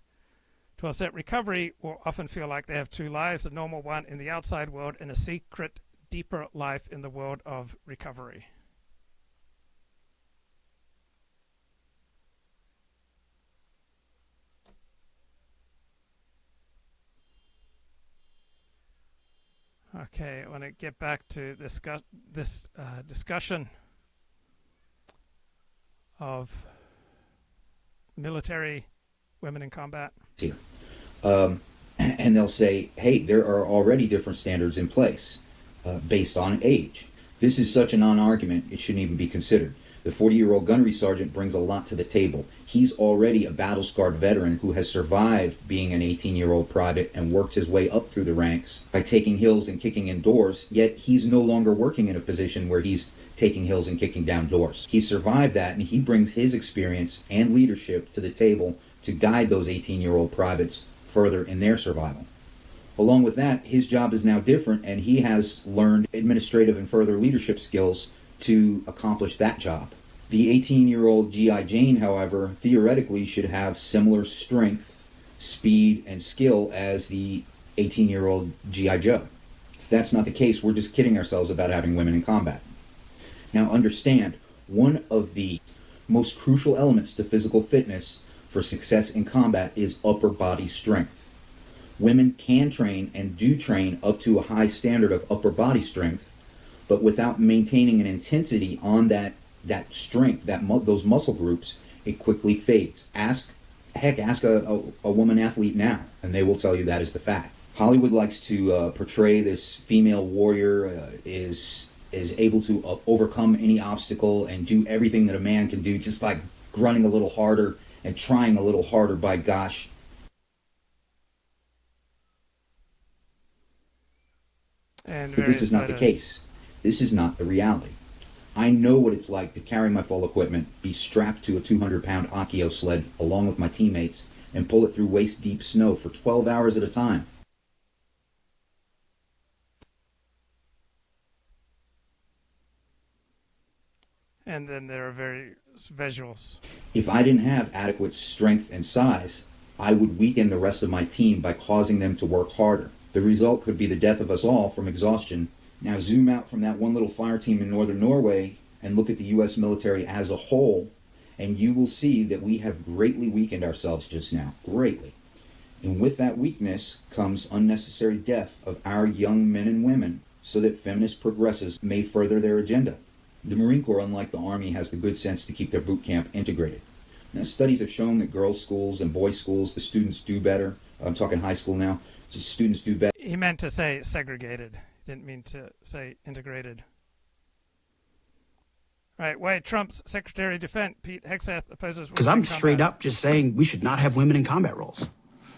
12-step recovery will often feel like they have two lives, a normal one in the outside world and a secret, deeper life in the world of recovery. Okay, I want to get back to this discussion of military women in combat. And they'll say, hey, there are already different standards in place based on age. This is such a non-argument, it shouldn't even be considered. The 40-year-old gunnery sergeant brings a lot to the table. He's already a battle-scarred veteran who has survived being an 18-year-old private and worked his way up through the ranks by taking hills and kicking in doors, yet he's no longer working in a position where he's taking hills and kicking down doors. He survived that, and he brings his experience and leadership to the table to guide those 18-year-old privates further in their survival. Along with that, his job is now different, and he has learned administrative and further leadership skills to accomplish that job. The 18-year-old G.I. Jane, however, theoretically should have similar strength, speed, and skill as the 18-year-old G.I. Joe. If that's not the case, we're just kidding ourselves about having women in combat. Now understand, one of the most crucial elements to physical fitness for success in combat is upper body strength. Women can train and do train up to a high standard of upper body strength, but without maintaining an intensity on that strength, those muscle groups, it quickly fades. Ask a woman athlete now, and they will tell you that is the fact. Hollywood likes to portray this female warrior is able to overcome any obstacle and do everything that a man can do just by grunting a little harder and trying a little harder, by gosh. But this is not the case. This is not the reality. I know what it's like to carry my full equipment, be strapped to a 200-pound Akio sled along with my teammates, and pull it through waist-deep snow for 12 hours at a time. And then there are various visuals. If I didn't have adequate strength and size, I would weaken the rest of my team by causing them to work harder. The result could be the death of us all from exhaustion. Now zoom out from that one little fire team in northern Norway and look at the U.S. military as a whole, and you will see that we have greatly weakened ourselves just now. Greatly. And with that weakness comes unnecessary death of our young men and women so that feminist progressives may further their agenda. The Marine Corps, unlike the Army, has the good sense to keep their boot camp integrated. Now, studies have shown that girls' schools and boys' schools, the students do better. I'm talking high school now. So students do better. He meant to say segregated. He didn't mean to say integrated. Right. Why Trump's Secretary of Defense, Pete Hegseth, opposes... Because I'm straight up just saying we should not have women in combat roles.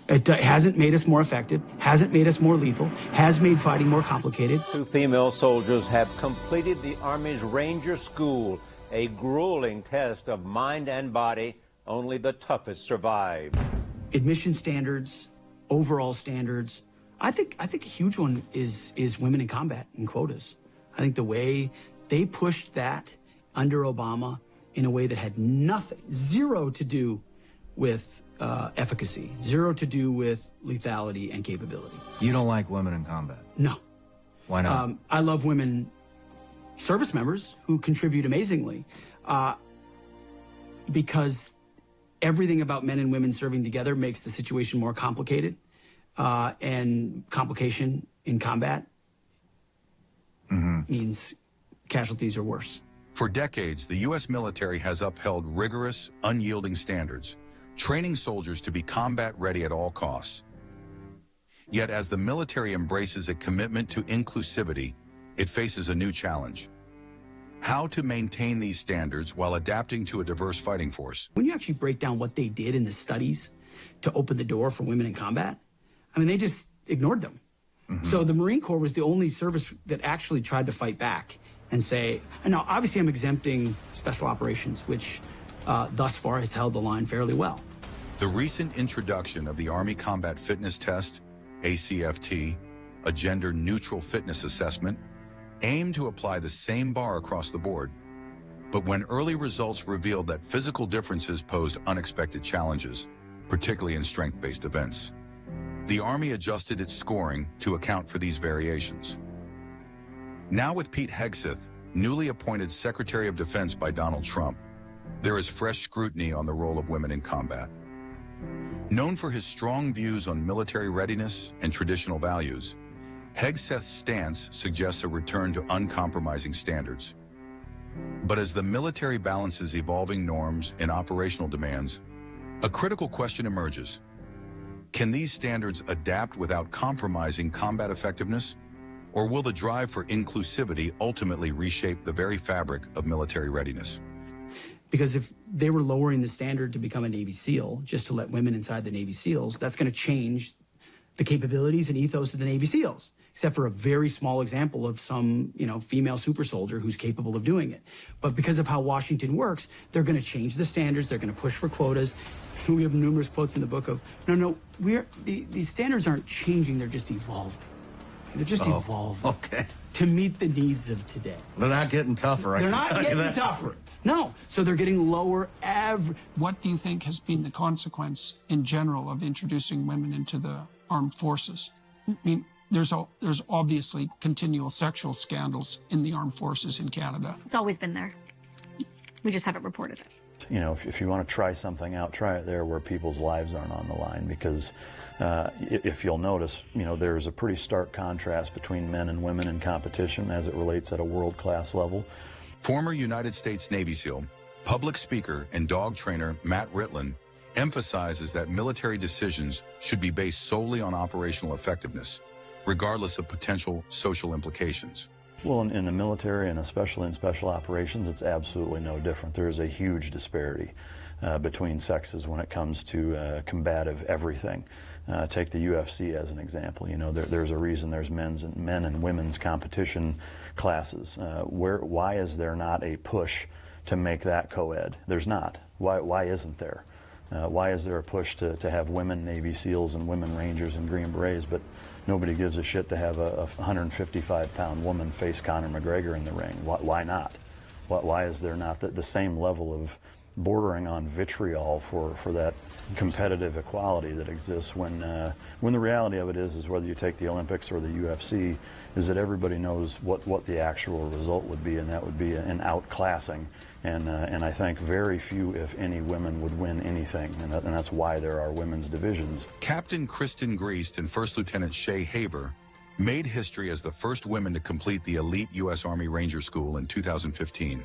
It hasn't made us more effective, hasn't made us more lethal, has made fighting more complicated. 2 female soldiers have completed the Army's Ranger School, a grueling test of mind and body. Only the toughest survive. Admission standards, overall standards. I think a huge one is women in combat and quotas. I think the way they pushed that under Obama in a way that had zero to do with efficacy, zero to do with lethality and capability. You don't like women in combat? No. Why not? I love women service members who contribute amazingly because everything about men and women serving together makes the situation more complicated, and complication in combat means casualties are worse. For decades, the U.S. military has upheld rigorous, unyielding standards, training soldiers to be combat ready at all costs. Yet as the military embraces a commitment to inclusivity, it faces a new challenge. How to maintain these standards while adapting to a diverse fighting force. When you actually break down what they did in the studies to open the door for women in combat, I mean, they just ignored them. So the Marine Corps was the only service that actually tried to fight back and say, and now obviously I'm exempting special operations, which thus far has held the line fairly well. The recent introduction of the Army Combat Fitness Test, ACFT, a gender-neutral fitness assessment, aimed to apply the same bar across the board. But when early results revealed that physical differences posed unexpected challenges, particularly in strength-based events, the Army adjusted its scoring to account for these variations. Now with Pete Hegseth, newly appointed Secretary of Defense by Donald Trump, there is fresh scrutiny on the role of women in combat. Known for his strong views on military readiness and traditional values, Hegseth's stance suggests a return to uncompromising standards. But as the military balances evolving norms and operational demands, a critical question emerges. Can these standards adapt without compromising combat effectiveness? Or will the drive for inclusivity ultimately reshape the very fabric of military readiness? Because if they were lowering the standard to become a Navy SEAL, just to let women inside the Navy SEALs, that's going to change the capabilities and ethos of the Navy SEAls. except for a very small example of some, female super soldier who's capable of doing it. But because of how Washington works, they're going to change the standards. They're going to push for quotas. We have numerous quotes in the book of, these standards aren't changing. They're just evolving. They're just evolving. Okay. To meet the needs of today. They're not getting tougher. They're not getting tougher. No. So they're getting lower average. What do you think has been the consequence in general of introducing women into the armed forces? I mean, there's obviously continual sexual scandals in the armed forces in Canada. It's always been there. We just haven't reported it. If you want to try something out, try it there where people's lives aren't on the line, because if you'll notice, there's a pretty stark contrast between men and women in competition as it relates at a world-class level. Former United States Navy SEAL, public speaker, and dog trainer Matt Ritlin emphasizes that military decisions should be based solely on operational effectiveness, regardless of potential social implications. Well, in the military, and especially in special operations, it's absolutely no different. There is a huge disparity between sexes when it comes to combative everything. Take the UFC as an example. There's a reason there's men and women's competition classes. Why is there not a push to make that co-ed? There's not. Why isn't there? Why is there a push to have women Navy SEALs and women Rangers and Green Berets, but nobody gives a shit to have a 155-pound woman face Conor McGregor in the ring? Why not? Why is there not the same level of bordering on vitriol for that competitive equality that exists when the reality of it is whether you take the Olympics or the UFC, is that everybody knows what the actual result would be, and that would be an outclassing. And I think very few, if any, women would win anything, and that's why there are women's divisions. Captain Kristen Griest and First Lieutenant Shay Haver made history as the first women to complete the elite U.S. Army Ranger School in 2015.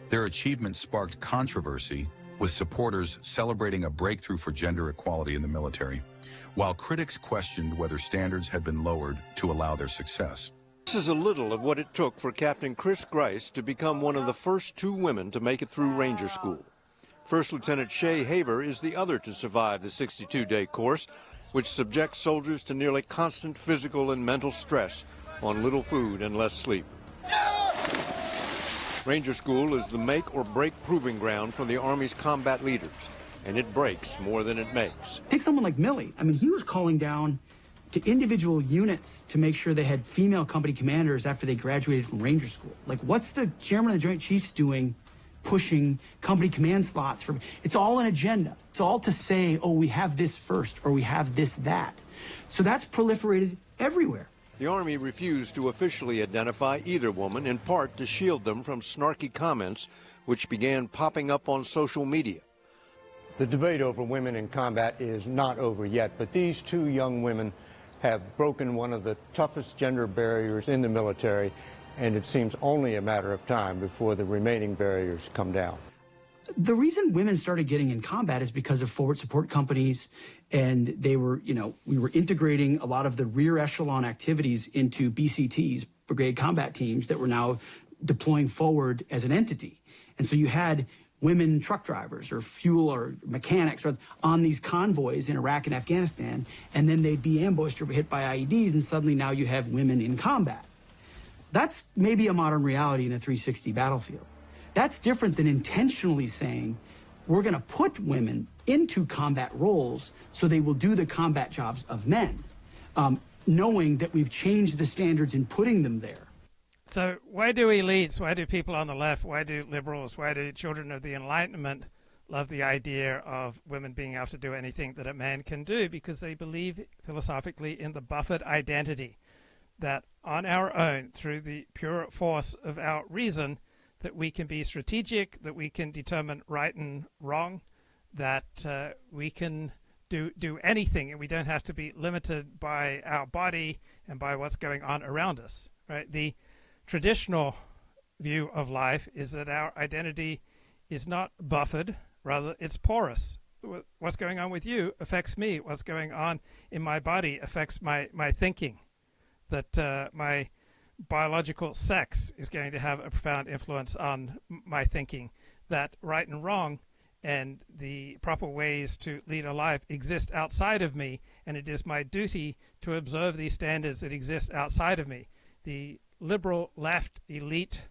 Their achievement sparked controversy, with supporters celebrating a breakthrough for gender equality in the military, while critics questioned whether standards had been lowered to allow their success. This is a little of what it took for Captain Chris Grice to become one of the first 2 women to make it through Ranger School. First Lieutenant Shay Haver is the other to survive the 62-day course, which subjects soldiers to nearly constant physical and mental stress on little food and less sleep. Ranger School is the make or break proving ground for the Army's combat leaders, and it breaks more than it makes. Take someone like Milley. I mean, he was calling down to individual units to make sure they had female company commanders after they graduated from Ranger School. Like, what's the chairman of the Joint Chiefs doing pushing company command slots? It's all an agenda. It's all to say, oh, we have this first, or we have this, that. So that's proliferated everywhere. The Army refused to officially identify either woman, in part to shield them from snarky comments which began popping up on social media. The debate over women in combat is not over yet, but these 2 young women have broken one of the toughest gender barriers in the military, and it seems only a matter of time before the remaining barriers come down. The reason women started getting in combat is because of forward support companies, and they were, we were integrating a lot of the rear echelon activities into BCTs, Brigade Combat Teams, that were now deploying forward as an entity. And so you had women truck drivers or fuel or mechanics on these convoys in Iraq and Afghanistan, and then they'd be ambushed or hit by IEDs, and suddenly now you have women in combat. That's maybe a modern reality in a 360 battlefield. That's different than intentionally saying, we're going to put women into combat roles so they will do the combat jobs of men, knowing that we've changed the standards in putting them there. So why do elites, why do people on the left, why do liberals, why do children of the Enlightenment love the idea of women being able to do anything that a man can do? Because they believe philosophically in the buffered identity, that on our own, through the pure force of our reason, that we can be strategic, that we can determine right and wrong, that we can do anything, and we don't have to be limited by our body and by what's going on around us, right? The traditional view of life is that our identity is not buffered, rather it's porous. What's going on with you affects me. What's going on in my body affects my thinking. That my biological sex is going to have a profound influence on my thinking. That right and wrong and the proper ways to lead a life exist outside of me, and it is my duty to observe these standards that exist outside of me. The liberal left elite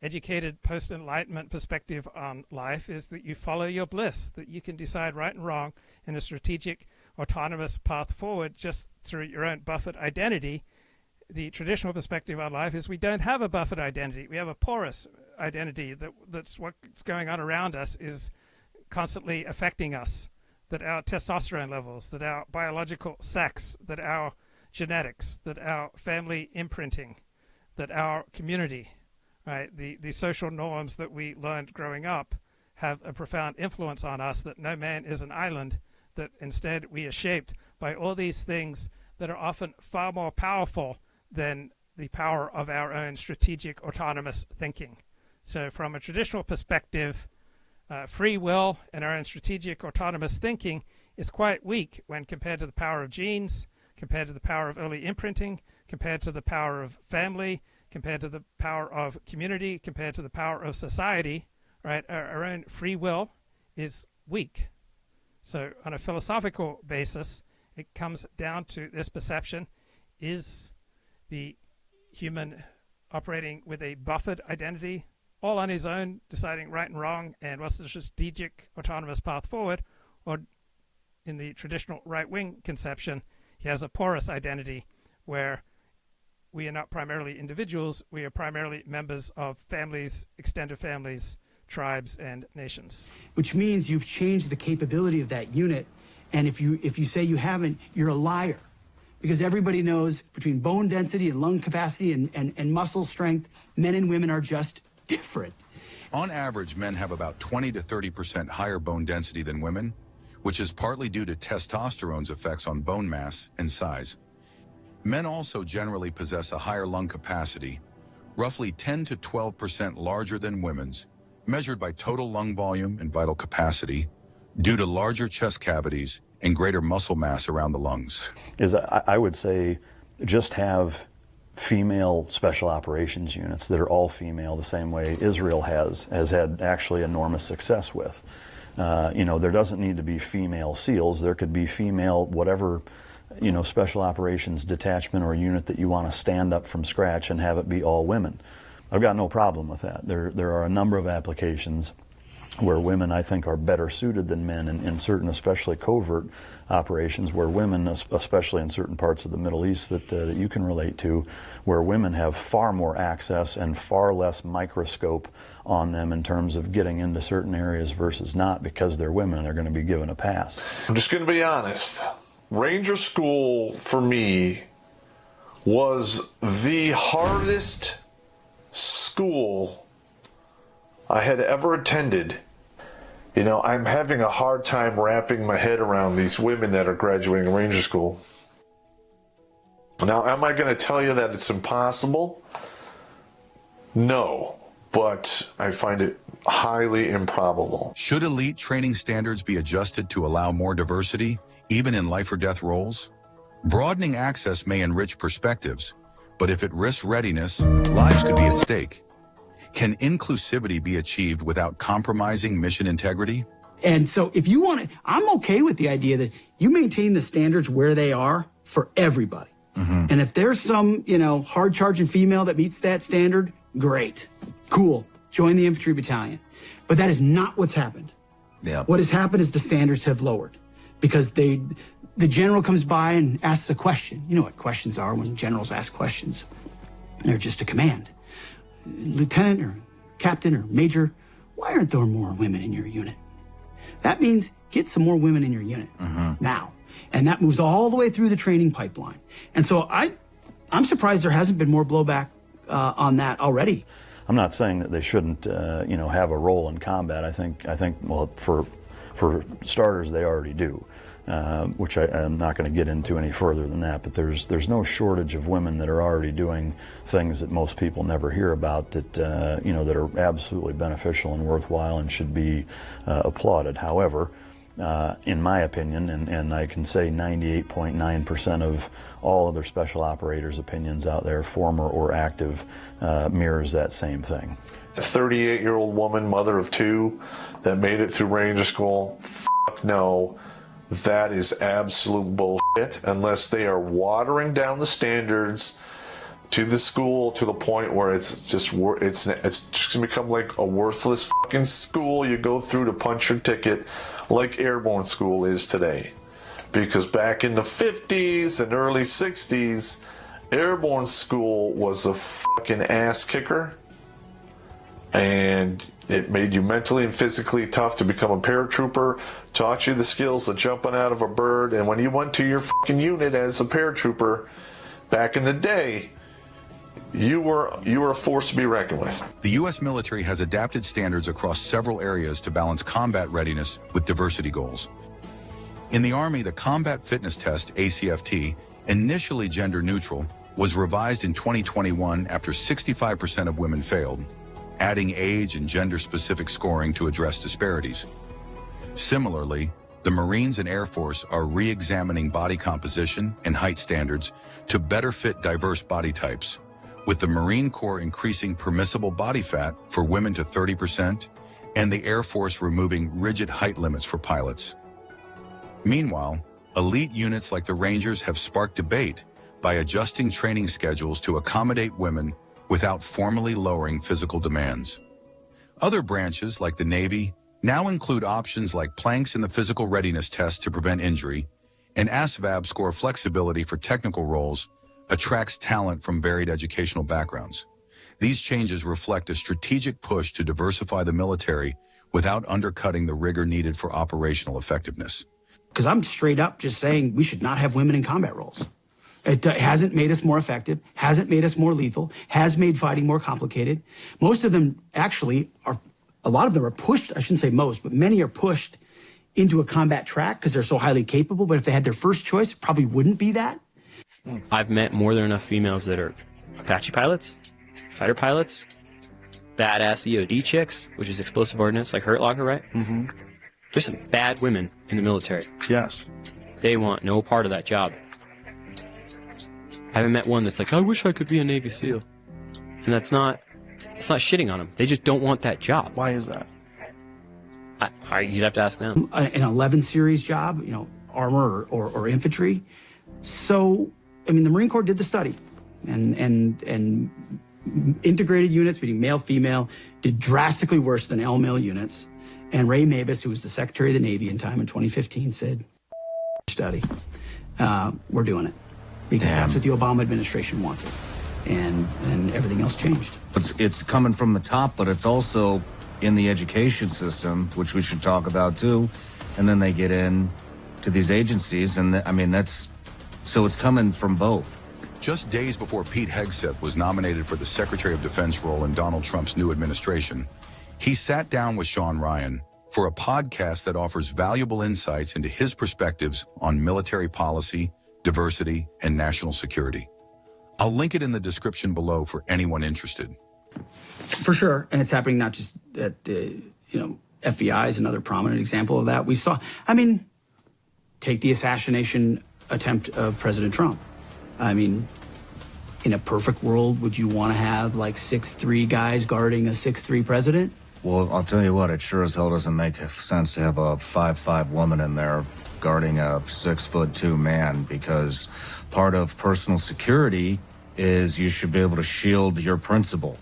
educated post-enlightenment perspective on life is that you follow your bliss, that you can decide right and wrong in a strategic autonomous path forward just through your own Buffett identity. The traditional perspective on life is we don't have a Buffett identity. We have a porous identity that's what's going on around us is constantly affecting us, that our testosterone levels, that our biological sex, that our genetics, that our family imprinting, that our community, right, the social norms that we learned growing up have a profound influence on us, that no man is an island, that instead we are shaped by all these things that are often far more powerful than the power of our own strategic autonomous thinking. So from a traditional perspective, free will and our own strategic autonomous thinking is quite weak when compared to the power of genes, compared to the power of early imprinting, compared to the power of family, compared to the power of community, compared to the power of society, right? Our own free will is weak. So on a philosophical basis, it comes down to this perception: is the human operating with a Buffett identity, all on his own, deciding right and wrong, and what's the strategic autonomous path forward? Or in the traditional right-wing conception, he has a porous identity where we are not primarily individuals, we are primarily members of families, extended families, tribes, and nations. Which means you've changed the capability of that unit, and if you say you haven't, you're a liar. Because everybody knows between bone density and lung capacity and muscle strength, men and women are just different. On average, men have about 20 to 30% higher bone density than women, which is partly due to testosterone's effects on bone mass and size. Men also generally possess a higher lung capacity, roughly 10 to 12% larger than women's, measured by total lung volume and vital capacity, due to larger chest cavities and greater muscle mass around the lungs. I would say just have female special operations units that are all female, the same way Israel has had actually enormous success with. There doesn't need to be female SEALs. There could be female whatever, special operations detachment or unit that you want to stand up from scratch and have it be all women. I've got no problem with that. There are a number of applications where women, I think, are better suited than men in certain, especially covert operations, where women, especially in certain parts of the Middle East that you can relate to, where women have far more access and far less microscope on them in terms of getting into certain areas versus not, because they're women and they're going to be given a pass. I'm just going to be honest. Ranger School, for me, was the hardest school I had ever attended. I'm having a hard time wrapping my head around these women that are graduating Ranger School. Now, am I going to tell you that it's impossible? No, but I find it highly improbable. Should elite training standards be adjusted to allow more diversity, even in life or death roles? Broadening access may enrich perspectives, but if it risks readiness, lives could be at stake. Can inclusivity be achieved without compromising mission integrity? And so if you want to, I'm okay with the idea that you maintain the standards where they are for everybody. Mm-hmm. And if there's some, hard-charging female that meets that standard, great, cool, join the infantry battalion. But that is not what's happened. Yeah. What has happened is the standards have lowered because the general comes by and asks a question. You know what questions are when generals ask questions. They're just a command. Lieutenant or captain or major, why aren't there more women in your unit? That means get some more women in your unit now. And that moves all the way through the training pipeline. And so I'm surprised there hasn't been more blowback on that already. I'm not saying that they shouldn't, have a role in combat. I think, well, for starters, they already do. Which I'm not going to get into any further than that, but there's no shortage of women that are already doing things that most people never hear about that that are absolutely beneficial and worthwhile and should be applauded. However, in my opinion, and I can say 98.9% of all other special operators' opinions out there, former or active, mirrors that same thing. A 38-year-old woman, mother of two, that made it through Ranger School, fuck no, that is absolute bullshit, unless they are watering down the standards to the school to the point where it's just gonna become like a worthless fucking school you go through to punch your ticket, like airborne school is today. Because back in the 50s and early 60s, airborne school was a fucking ass kicker, and it made you mentally and physically tough to become a paratrooper, taught you the skills of jumping out of a bird, and when you went to your fucking unit as a paratrooper back in the day, you were a force to be reckoned with. The U.S. military has adapted standards across several areas to balance combat readiness with diversity goals. In the Army, the Combat Fitness Test, ACFT, initially gender neutral, was revised in 2021 after 65% of women failed, adding age and gender-specific scoring to address disparities. Similarly, the Marines and Air Force are re-examining body composition and height standards to better fit diverse body types, with the Marine Corps increasing permissible body fat for women to 30% and the Air Force removing rigid height limits for pilots. Meanwhile, elite units like the Rangers have sparked debate by adjusting training schedules to accommodate women without formally lowering physical demands. Other branches, like the Navy, now include options like planks in the physical readiness test to prevent injury, and ASVAB score flexibility for technical roles attracts talent from varied educational backgrounds. These changes reflect a strategic push to diversify the military without undercutting the rigor needed for operational effectiveness. Because I'm straight up just saying we should not have women in combat roles. It hasn't made us more effective, hasn't made us more lethal, has made fighting more complicated. Most of them actually are, a lot of them are pushed, I shouldn't say most, but many are pushed into a combat track because they're so highly capable. But if they had their first choice, it probably wouldn't be that. I've met more than enough females that are Apache pilots, fighter pilots, badass EOD chicks, which is explosive ordnance, like Hurt Locker, right? Mm-hmm. There's some bad women in the military. Yes. They want no part of that job. I haven't met one that's like, I wish I could be a Navy SEAL. And it's not shitting on them. They just don't want that job. Why is that? You'd have to ask them. An 11 series job, armor or infantry. So, I mean, the Marine Corps did the study, and integrated units, meaning male, female, did drastically worse than all-male units. And Ray Mabus, who was the Secretary of the Navy in 2015, said, study, we're doing it. Because that's what the Obama administration wanted. And everything else changed. It's coming from the top, but it's also in the education system, which we should talk about too. And then they get in to these agencies, and so it's coming from both. Just days before Pete Hegseth was nominated for the Secretary of Defense role in Donald Trump's new administration, he sat down with Sean Ryan for a podcast that offers valuable insights into his perspectives on military policy, diversity, and national security. I'll link it in the description below for anyone interested. For sure, and it's happening not just at the, FBI is another prominent example of that. We saw, take the assassination attempt of President Trump. In a perfect world, would you want to have like 6'3" guys guarding a 6'3" president? Well, I'll tell you what, it sure as hell doesn't make sense to have a 5'5" woman in there guarding a 6'2" man, because part of personal security is you should be able to shield your principal.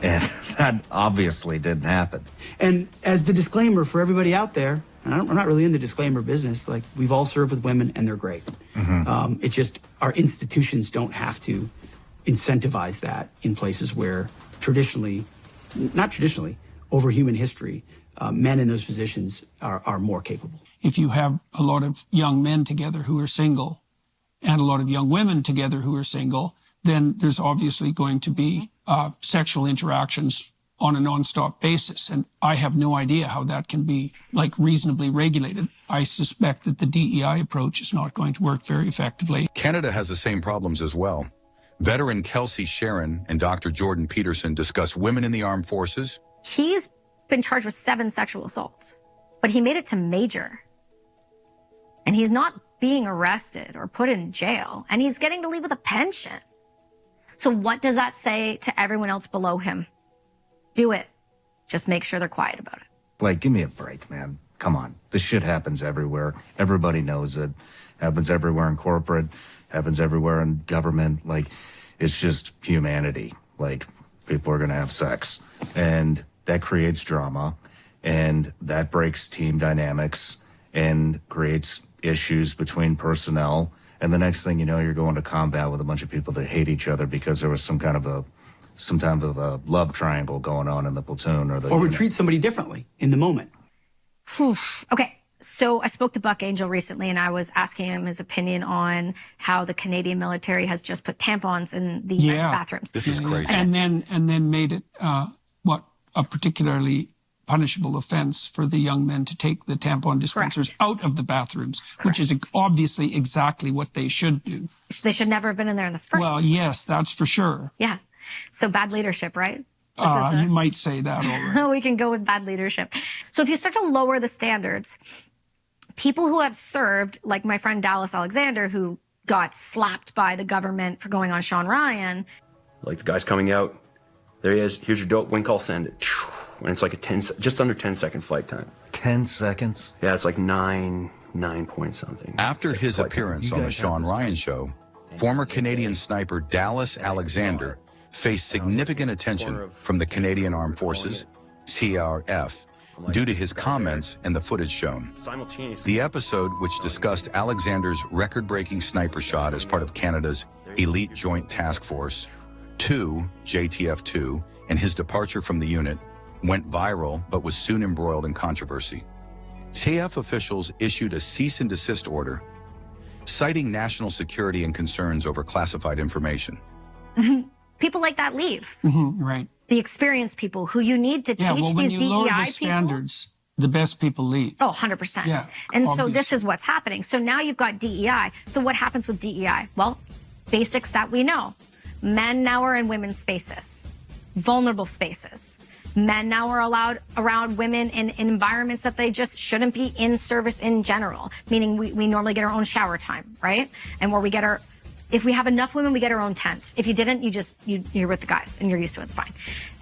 And that obviously didn't happen. And as the disclaimer for everybody out there, and I'm not really in the disclaimer business, like we've all served with women and they're great. Mm-hmm. It's just our institutions don't have to incentivize that in places where not traditionally, over human history, men in those positions are more capable. If you have a lot of young men together who are single and a lot of young women together who are single, then there's obviously going to be sexual interactions on a nonstop basis. And I have no idea how that can be reasonably regulated. I suspect that the DEI approach is not going to work very effectively. Canada has the same problems as well. Veteran Kelsey Sharon and Dr. Jordan Peterson discuss women in the armed forces. He's been charged with 7 sexual assaults. but he made it to major. And he's not being arrested or put in jail, and he's getting to leave with a pension. So what does that say to everyone else below him? Do it. Just make sure they're quiet about it. Like, give me a break, man. Come on. This shit happens everywhere. Everybody knows it. Happens everywhere in corporate, happens everywhere in government. Like, it's just humanity. Like, people are going to have sex. And that creates drama. And that breaks team dynamics and creates issues between personnel. And the next thing you know, you're going to combat with a bunch of people that hate each other because there was some kind of a love triangle going on in the platoon or would treat somebody differently in the moment. Okay. So I spoke to Buck Angel recently, and I was asking him his opinion on how the Canadian military has just put tampons in the men's bathrooms. This is crazy. And then made it a particularly punishable offense for the young men to take the tampon dispensers out of the bathrooms, which is obviously exactly what they should do. They should never have been in there in the first place. Well, yes, that's for sure. Yeah. So bad leadership, right? You might say that already. We can go with bad leadership. So if you start to lower the standards, people who have served, like my friend Dallas Alexander, who got slapped by the government for going on Sean Ryan. Like the guy's coming out, there he is, here's your dope, wing call, send it. And it's like just under 10-second flight time. 10 seconds? Yeah, it's like 9 point something. After his appearance on the Sean Ryan show, former Canadian sniper Dallas Alexander faced significant attention from the Canadian Armed Forces, CRF, due to his comments and the footage shown. The episode, which discussed Alexander's record-breaking sniper shot as part of Canada's Elite Joint Task Force, 2, JTF-2, and his departure from the unit, went viral but was soon embroiled in controversy. CF officials issued a cease and desist order, citing national security and concerns over classified information. People like that leave. Right. The experienced people who you need to teach when these you DEI lower the people. standards, the best people leave. Oh, 100%. Yeah, and so obviously. this is what's happening. So now you've got DEI. So what happens with DEI? Well, basics that we know. Men now are in women's spaces, vulnerable spaces. Men now are allowed around women in environments that they just shouldn't be in service in general, meaning we normally get our own shower time, right? And where we get our, if we have enough women, we get our own tent. If you didn't, you're with the guys and you're used to it, it's fine.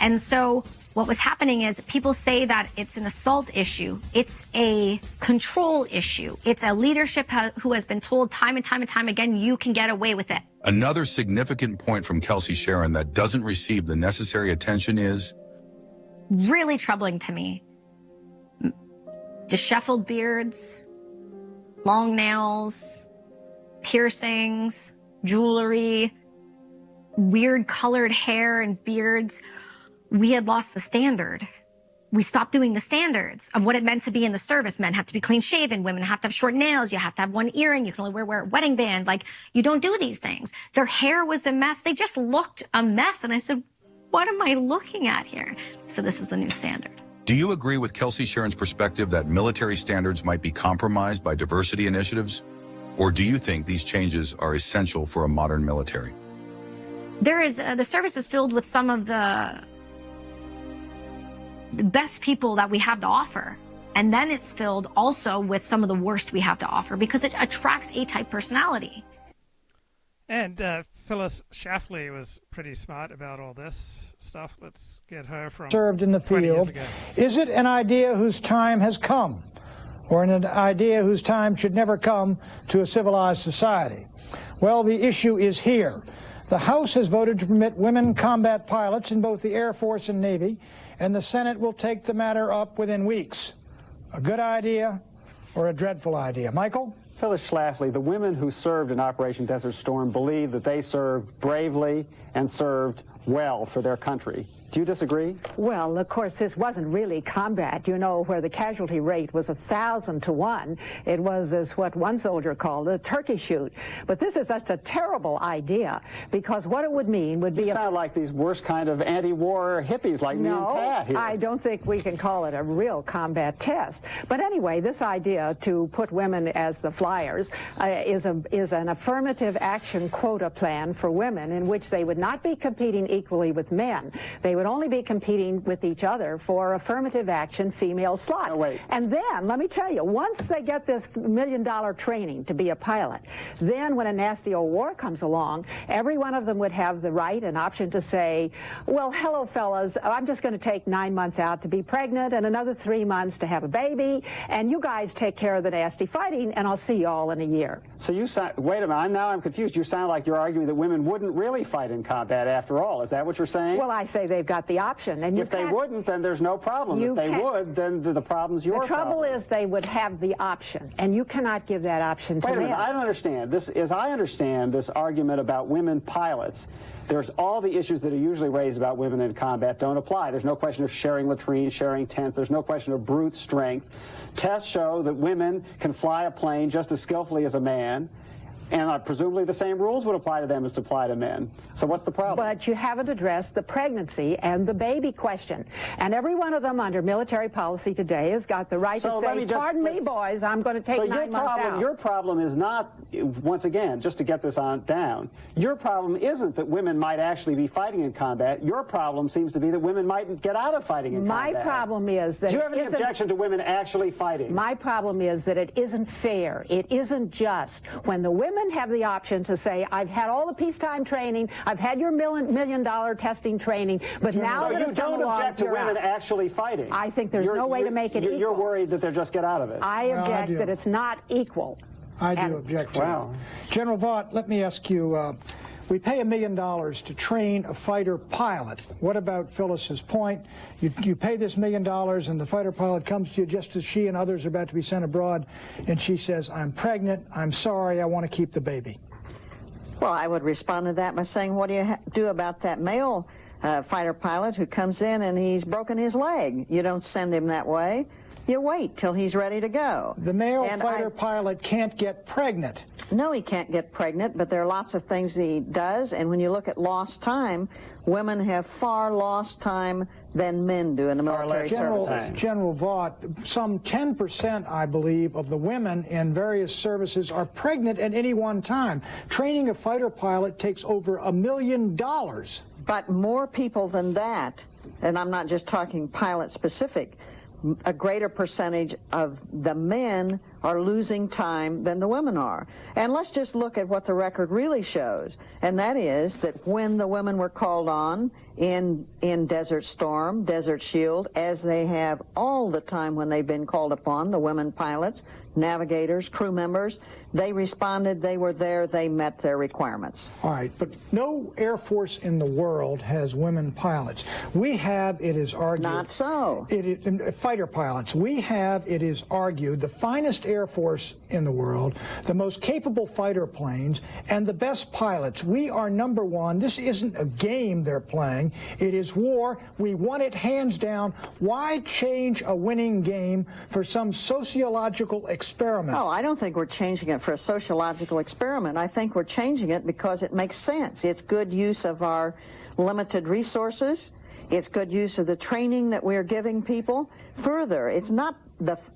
And so what was happening is people say that it's an assault issue. It's a control issue. It's a leadership who has been told time and time and time again, you can get away with it. Another significant point from Kelsey Sharon that doesn't receive the necessary attention is really troubling to me. Disheveled beards, long nails, piercings, jewelry, weird colored hair and beards. We had lost the standard. We stopped doing the standards of what it meant to be in the service. Men have to be clean shaven. Women have to have short nails. You have to have one earring. You can only wear a wedding band. Like, you don't do these things. Their hair was a mess. They just looked a mess. And I said, what am I looking at here? So this is the new standard. Do you agree with Kelsey Sharon's perspective that military standards might be compromised by diversity initiatives? Or do you think these changes are essential for a modern military? There is, the service is filled with some of the best people that we have to offer. And then it's filled also with some of the worst we have to offer because it attracts A-type personality. And Phyllis Schlafly was pretty smart about all this stuff. Let's get her from served in the 20 years field. ago. Is it an idea whose time has come, or an idea whose time should never come to a civilized society? Well, the issue is here. The House has voted to permit women combat pilots in both the Air Force and Navy, and the Senate will take the matter up within weeks. A good idea or a dreadful idea? Michael? Phyllis Schlafly, the women who served in Operation Desert Storm believe that they served bravely and served well for their country. Do you disagree? Well, of course, this wasn't really combat, you know, where the casualty rate was 1,000 to 1. It was, as what one soldier called, a turkey shoot. But this is just a terrible idea, because what it would mean would be... You sound like these worst kind of anti-war hippies like me and Pat here. No, I don't think we can call it a real combat test. But anyway, this idea to put women as the flyers is an affirmative action quota plan for women in which they would not be competing equally with men. They they would only be competing with each other for affirmative action female slots. Oh, wait. And then, let me tell you, once they get this $1 million training to be a pilot, then when a nasty old war comes along, every one of them would have the right and option to say, well, hello, fellas, I'm just going to take 9 months out to be pregnant and another 3 months to have a baby, and you guys take care of the nasty fighting, and I'll see you all in a year. So you wait a minute, now I'm confused. You sound like you're arguing that women wouldn't really fight in combat after all. Is that what you're saying? Well, I say they've got the option. And if they wouldn't, then there's no problem. If they would, then the problem's your problem. The trouble is they would have the option, and you cannot give that option to Wait a men. minute, I don't understand. As I understand this argument about women pilots, there's all the issues that are usually raised about women in combat don't apply. There's no question of sharing latrines, sharing tents. There's no question of brute strength. Tests show that women can fly a plane just as skillfully as a man. And presumably the same rules would apply to them as apply to men. So what's the problem? But you haven't addressed the pregnancy and the baby question. And every one of them under military policy today has got the right to say, pardon me, boys, I'm going to take 9 months out. Your problem is not, once again, just to get this down, your problem isn't that women might actually be fighting in combat. Your problem seems to be that women might get out of fighting in combat. My problem is that Do you have any objection to women actually fighting? My problem is that it isn't fair. It isn't just. When the women have the option to say, I've had all the peacetime training, I've had your $1 million training training, but now so you don't object to women actually fighting? I think there's no way to make it equal. You're worried that they'll just get out of it? I object that it's not equal. I do object to it. General Vaught, let me ask you, we pay $1 million to train a fighter pilot. What about Phyllis's point? You pay this $1 million and the fighter pilot comes to you just as she and others are about to be sent abroad, and she says, I'm pregnant, I'm sorry, I want to keep the baby. Well, I would respond to that by saying, what do you do about that male fighter pilot who comes in and he's broken his leg? You don't send him that way. You wait till he's ready to go. The male fighter pilot can't get pregnant. No, he can't get pregnant, but there are lots of things he does, and when you look at lost time, women have far lost time than men do in the military services. General Vaught, some 10%, I believe, of the women in various services are pregnant at any one time. Training a fighter pilot takes over $1 million. But more people than that, and I'm not just talking pilot specific, a greater percentage of the men are losing time than the women are. And let's just look at what the record really shows, and that is that when the women were called on in Desert Storm, Desert Shield, as they have all the time when they've been called upon, the women pilots, navigators, crew members, they responded, they were there, they met their requirements. All right, but no Air Force in the world has women pilots. We have, it is argued... Not so. Fighter pilots. We have, it is argued, the finest Air Force in the world, the most capable fighter planes, and the best pilots. We are number one. This isn't a game they're playing. It is war. We won it hands down. Why change a winning game for some sociological experiment? Oh, I don't think we're changing it for a sociological experiment. I think we're changing it because it makes sense. It's good use of our limited resources. It's good use of the training that we're giving people. Further, it's not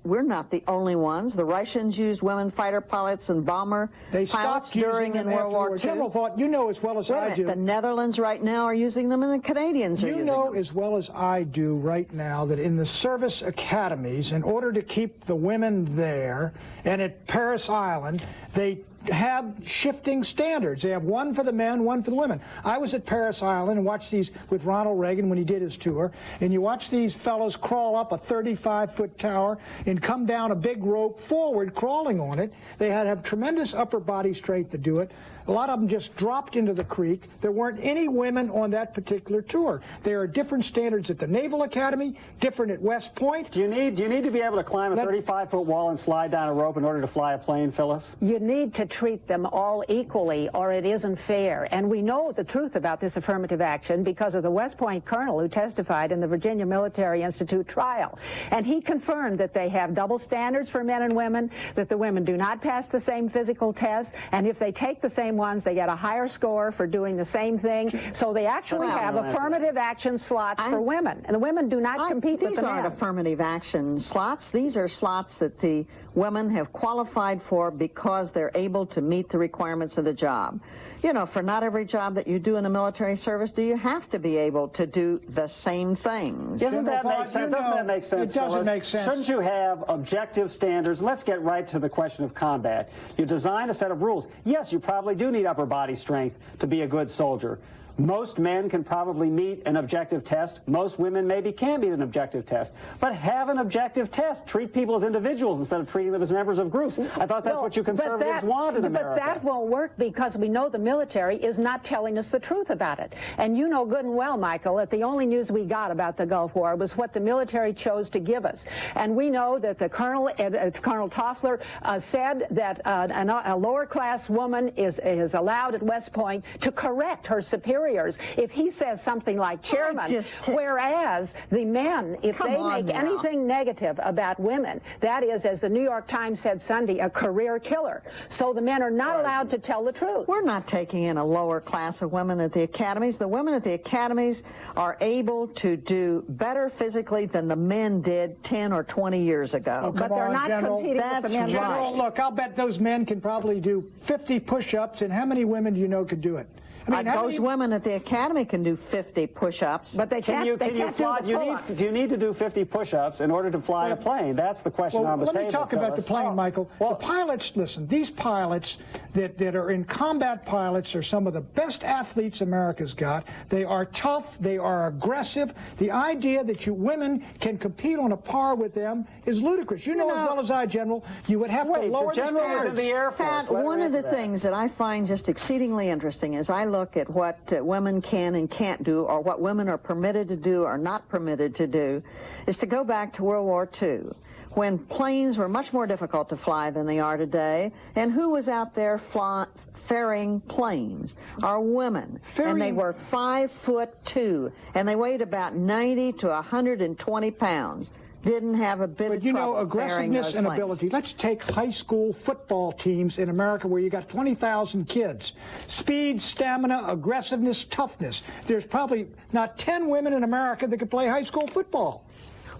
we're not the only ones. The Russians used women fighter pilots and bomber pilots during in World War II. General Vaught, you know as well as I do. The Netherlands right now are using them, and the Canadians are using them. You know as well as I do right now that in the service academies, in order to keep the women there, and at Paris Island, they have shifting standards. They have one for the men, one for the women. I was at Paris Island and watched these with Ronald Reagan when he did his tour, and you watch these fellows crawl up a 35-foot tower and come down a big rope forward, crawling on it. They had to have tremendous upper body strength to do it. A lot of them just dropped into the creek. There weren't any women on that particular tour. There are different standards at the Naval Academy, different at West Point. Do you need to be able to climb a 35-foot wall and slide down a rope in order to fly a plane, Phyllis? You need to treat them all equally, or it isn't fair. And we know the truth about this affirmative action because of the West Point colonel who testified in the Virginia Military Institute trial. And he confirmed that they have double standards for men and women, that the women do not pass the same physical tests, and if they take the same ones, they get a higher score for doing the same thing. So they actually have affirmative action slots for women, and the women do not compete with the men. These aren't affirmative action slots. These are slots that the women have qualified for because they're able to meet the requirements of the job. You know, for not every job that you do in the military service do you have to be able to do the same things. Doesn't that make sense? Doesn't that make sense? It doesn't Phyllis? make sense. Shouldn't you have objective standards? Let's get right to the question of combat. You design a set of rules. Yes, you probably do need upper body strength to be a good soldier. Most men can probably meet an objective test. Most women maybe can't meet an objective test. But have an objective test. Treat people as individuals instead of treating them as members of groups. I thought that's what you conservatives want in America. But that won't work because we know the military is not telling us the truth about it. And you know good and well, Michael, that the only news we got about the Gulf War was what the military chose to give us. And we know that the Colonel Toffler said that a lower-class woman is allowed at West Point to correct her superiors if he says something like chairman, whereas the men, if they make anything negative about women, that is, as the New York Times said Sunday, a career killer. So the men are not allowed to tell the truth. We're not taking in a lower class of women at the academies. The women at the academies are able to do better physically than the men did 10 or 20 years ago. Oh, but they're not competing with the men. General, look, I'll bet those men can probably do 50 push-ups, and how many women do you know could do it? I mean, those women at the academy can do 50 push-ups. But they can't, do you need to do 50 push-ups in order to fly a plane? That's the question on the table. Let me talk about the plane, Michael. The pilots, listen, these pilots that are in combat pilots are some of the best athletes America's got. They are tough. They are aggressive. The idea that you women can compete on a par with them is ludicrous. You know as well as I, General, you would have to lower the standards. General was in the Air Force. Pat, one of the things that I find just exceedingly interesting is I look at what women can and can't do, or what women are permitted to do or not permitted to do, is to go back to World War II, when planes were much more difficult to fly than they are today. And who was out there ferrying planes? Our women. And they were 5'2", and they weighed about 90 to 120 pounds. Didn't have a bit of trouble. But you know, aggressiveness and ability. Let's take high school football teams in America where you got 20,000 kids. Speed, stamina, aggressiveness, toughness. There's probably not 10 women in America that could play high school football.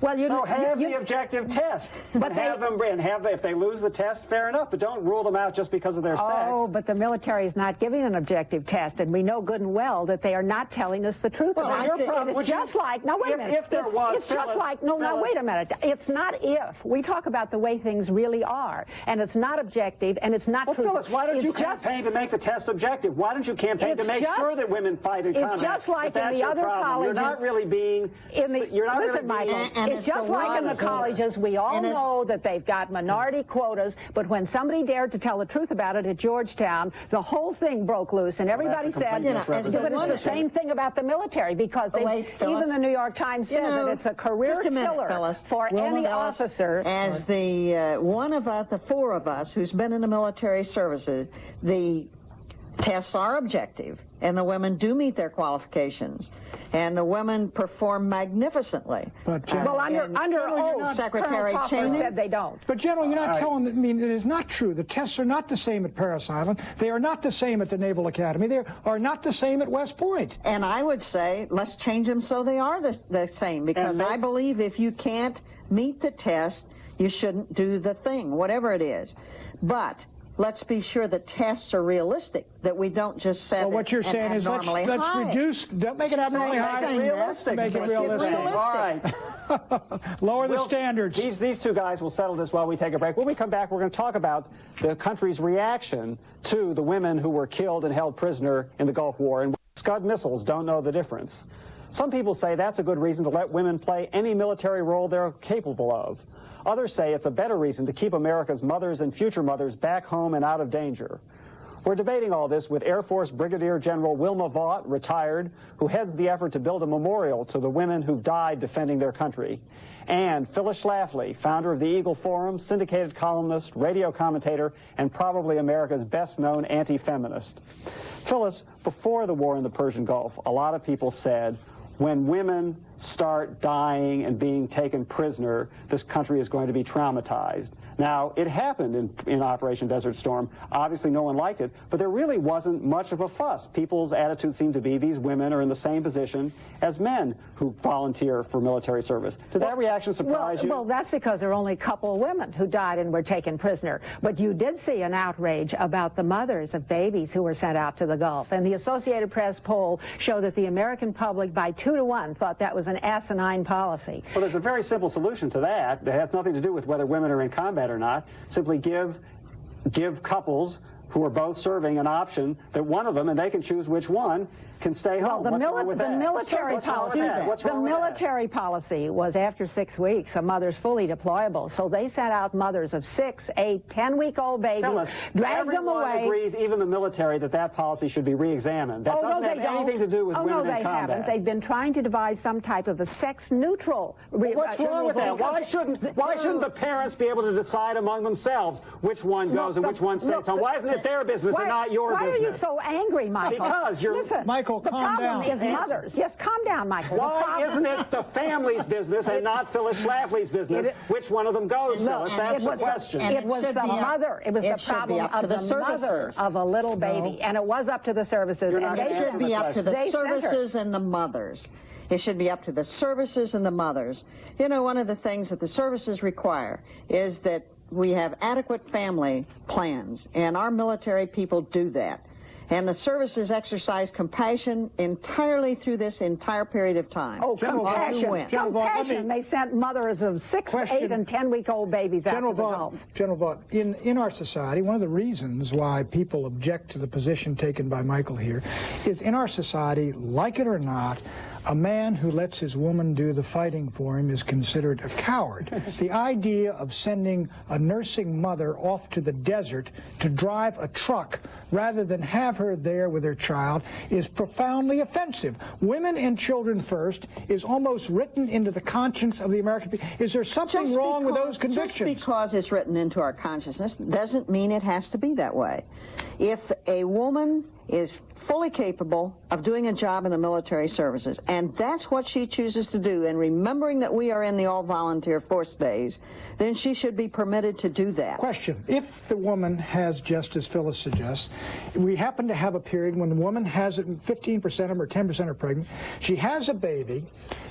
Well, so have the objective test, but if they lose the test, fair enough, but don't rule them out just because of their sex. Oh, but the military is not giving an objective test, and we know good and well that they are not telling us the truth. It's just like, now wait a minute. If there was, it's just like, no, now wait a minute. It's not if. We talk about the way things really are, and it's not objective, and it's not truthful. Phyllis, why don't you campaign to make the test objective? Why don't you campaign to make sure that women fight in combat? It's just like in the other colleges. You're not really being. Listen, Michael. It's just like in the colleges, we all know that they've got minority quotas, but when somebody dared to tell the truth about it at Georgetown, the whole thing broke loose, and everybody said, but it's the same thing about the military, because even the New York Times says that it's a career killer for any officer. As the one of us, the four of us who's been in the military services, the tests are objective, and the women do meet their qualifications, and the women perform magnificently. But under oath, Secretary Cheney said they don't. But General, you're not telling. I mean, it is not true. The tests are not the same at Parris Island. They are not the same at the Naval Academy. They are not the same at West Point. And I would say let's change them so they are the same, because I believe if you can't meet the test, you shouldn't do the thing, whatever it is. But let's be sure the tests are realistic, that we don't just set well, what you're saying is let's reduce, don't make it abnormally high. Make it realistic. All right. Lower the standards. These two guys will settle this while we take a break. When we come back, we're going to talk about the country's reaction to the women who were killed and held prisoner in the Gulf War, and Scud missiles don't know the difference. Some people say that's a good reason to let women play any military role they're capable of. Others say it's a better reason to keep America's mothers and future mothers back home and out of danger. We're debating all this with Air Force Brigadier General Wilma Vaught, retired, who heads the effort to build a memorial to the women who've died defending their country, and Phyllis Schlafly, founder of the Eagle Forum, syndicated columnist, radio commentator, and probably America's best-known anti-feminist. Phyllis, before the war in the Persian Gulf, a lot of people said, when women start dying and being taken prisoner, this country is going to be traumatized. Now, it happened in Operation Desert Storm. Obviously, no one liked it, but there really wasn't much of a fuss. People's attitude seemed to be these women are in the same position as men who volunteer for military service. Did that reaction surprise you? Well, that's because there are only a couple of women who died and were taken prisoner. But you did see an outrage about the mothers of babies who were sent out to the Gulf. And the Associated Press poll showed that the American public, by 2 to 1, thought that was an asinine policy. Well, there's a very simple solution to that. It has nothing to do with whether women are in combat or not. Simply give couples who are both serving an option that one of them, and they can choose which one, can stay home. Well, the military policy was after 6 weeks, a mother's fully deployable. So they sent out mothers of 6, 8, 10-week-old babies, Phyllis, dragged them away. everyone agrees, even the military, that policy should be re-examined. That doesn't have anything to do with women in combat. No, they haven't. They've been trying to devise some type of a sex-neutral. What's wrong with that? Why shouldn't the parents be able to decide among themselves which one goes and which one stays home? Why isn't it their business and not your business? Why are you so angry, Michael? Because you're... Listen, Michael, calm down. The problem is mothers. Yes, calm down, Michael. Why isn't it the family's business and not Phyllis Schlafly's business? Which one of them goes, Phyllis? That's the question. It was the mother. It was the problem of the mother of a little baby. And it was up to the services. And they should be up to the services and the mothers. It should be up to the services and the mothers. You know, one of the things that the services require is that we have adequate family plans, and our military people do that. And the services exercise compassion entirely through this entire period of time. Oh, compassion. They sent mothers of 6, 8, and 10-week-old babies out to the Gulf. General Vaught, in our society, one of the reasons why people object to the position taken by Michael here is in our society, like it or not, a man who lets his woman do the fighting for him is considered a coward. The idea of sending a nursing mother off to the desert to drive a truck rather than have her there with her child is profoundly offensive. Women and children first is almost written into the conscience of the American people. Is there something wrong with those convictions? Just because it's written into our consciousness doesn't mean it has to be that way. If a woman is fully capable of doing a job in the military services, and that's what she chooses to do, and remembering that we are in the all-volunteer force days, then she should be permitted to do that. Question. If the woman has, just as Phyllis suggests, we happen to have a period when the woman has it, 15% of them or 10% are pregnant, she has a baby,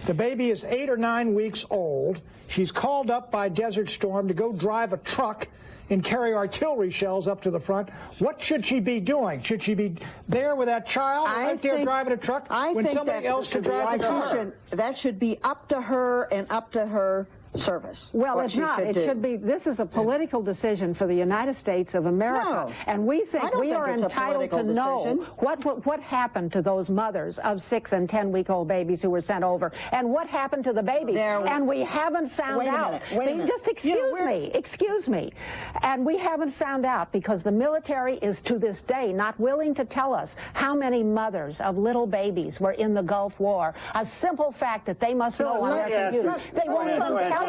the baby is 8 or 9 weeks old, she's called up by Desert Storm to go drive a truck and carry artillery shells up to the front. What should she be doing? Should she be there with that child right there driving a truck when somebody else could drive the car? That should be up to her and up to her service. Well, it's not. It should be. This is a political decision for the United States of America, no, and we think we are entitled to know what happened to those mothers of 6 and 10-week-old babies who were sent over, and what happened to the babies. And we haven't found out. Wait a minute. Just excuse me. And we haven't found out because the military is to this day not willing to tell us how many mothers of little babies were in the Gulf War. A simple fact that they must know on their computers. They won't even tell.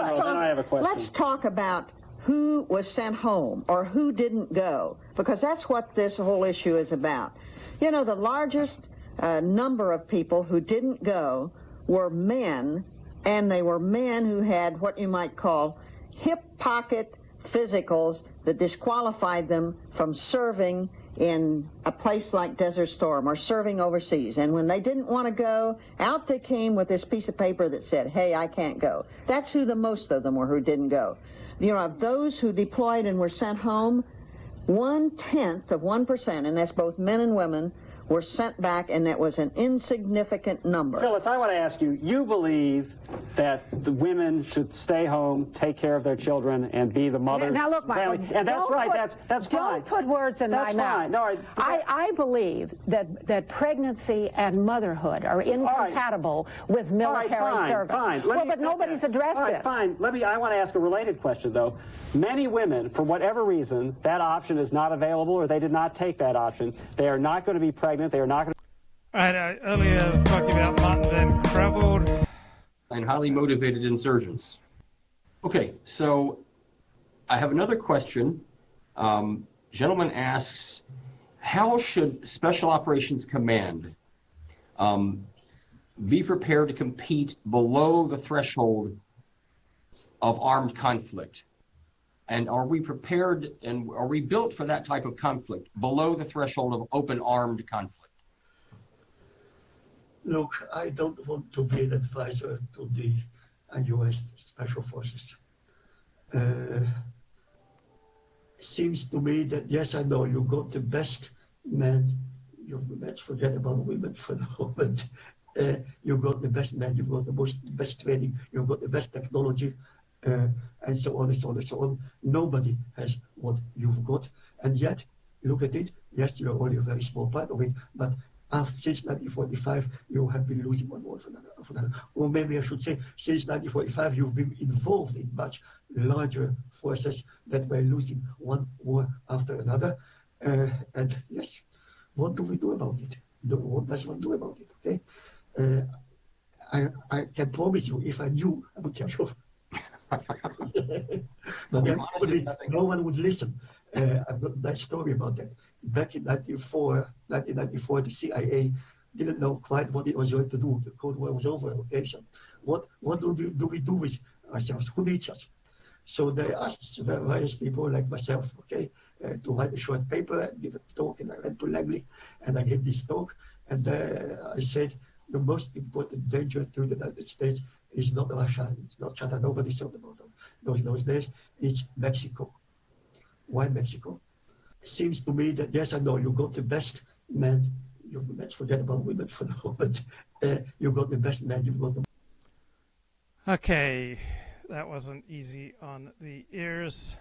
Let's talk about who was sent home or who didn't go, because that's what this whole issue is about. You know, the largest number of people who didn't go were men, and they were men who had what you might call hip pocket physicals that disqualified them from serving in a place like Desert Storm or serving overseas. And when they didn't want to go, out they came with this piece of paper that said, hey, I can't go. That's who the most of them were who didn't go. You know, of those who deployed and were sent home, 1/10 of 1%, and that's both men and women, were sent back, and that was an insignificant number. Phyllis, I want to ask you, you believe that the women should stay home, take care of their children, and be the mothers. Now look, Michael, family. And that's right, that's fine. Don't put words in my mouth. No, I believe that pregnancy and motherhood are incompatible with military service. But nobody's addressed this. Fine. I want to ask a related question, though. Many women, for whatever reason, that option is not available, or they did not take that option. They are not going to be pregnant. They are not going to... All right, earlier I was talking about Martin Van Creveld. And highly motivated insurgents. Okay, so I have another question. Gentleman asks, how should Special Operations Command be prepared to compete below the threshold of armed conflict? And are we prepared and are we built for that type of conflict below the threshold of open armed conflict? Look, I don't want to be an advisor to the U.S. Special Forces. Seems to me that, yes, I know you got the best men. Let's forget about women for the moment. You've got the best men, you've got the best training, you've got the best technology, and so on and so on and so on. Nobody has what you've got. And yet, look at it, yes, you're only a very small part of it, but since 1945, you have been losing one war after another. Or maybe I should say, since 1945, you've been involved in much larger forces that were losing one war after another. And yes, what do we do about it? What does one do about it, okay? I can promise you, if I knew, I would tell you. But then probably no one would listen. I've got a nice story about that. Back in 1994, the CIA didn't know quite what it was going to do. The Cold War was over. Okay, so what do we do with ourselves? Who needs us? So they asked various people like myself, okay, to write a short paper and give a talk. And I went to Langley and I gave this talk. And I said, the most important danger to the United States is not Russia, it's not China. Nobody thought about those days. It's Mexico. Why Mexico? Seems to me that, yes, I know you got the best men. Let's forget about women for the moment. You got the best men. You've got the. Okay, that wasn't easy on the ears.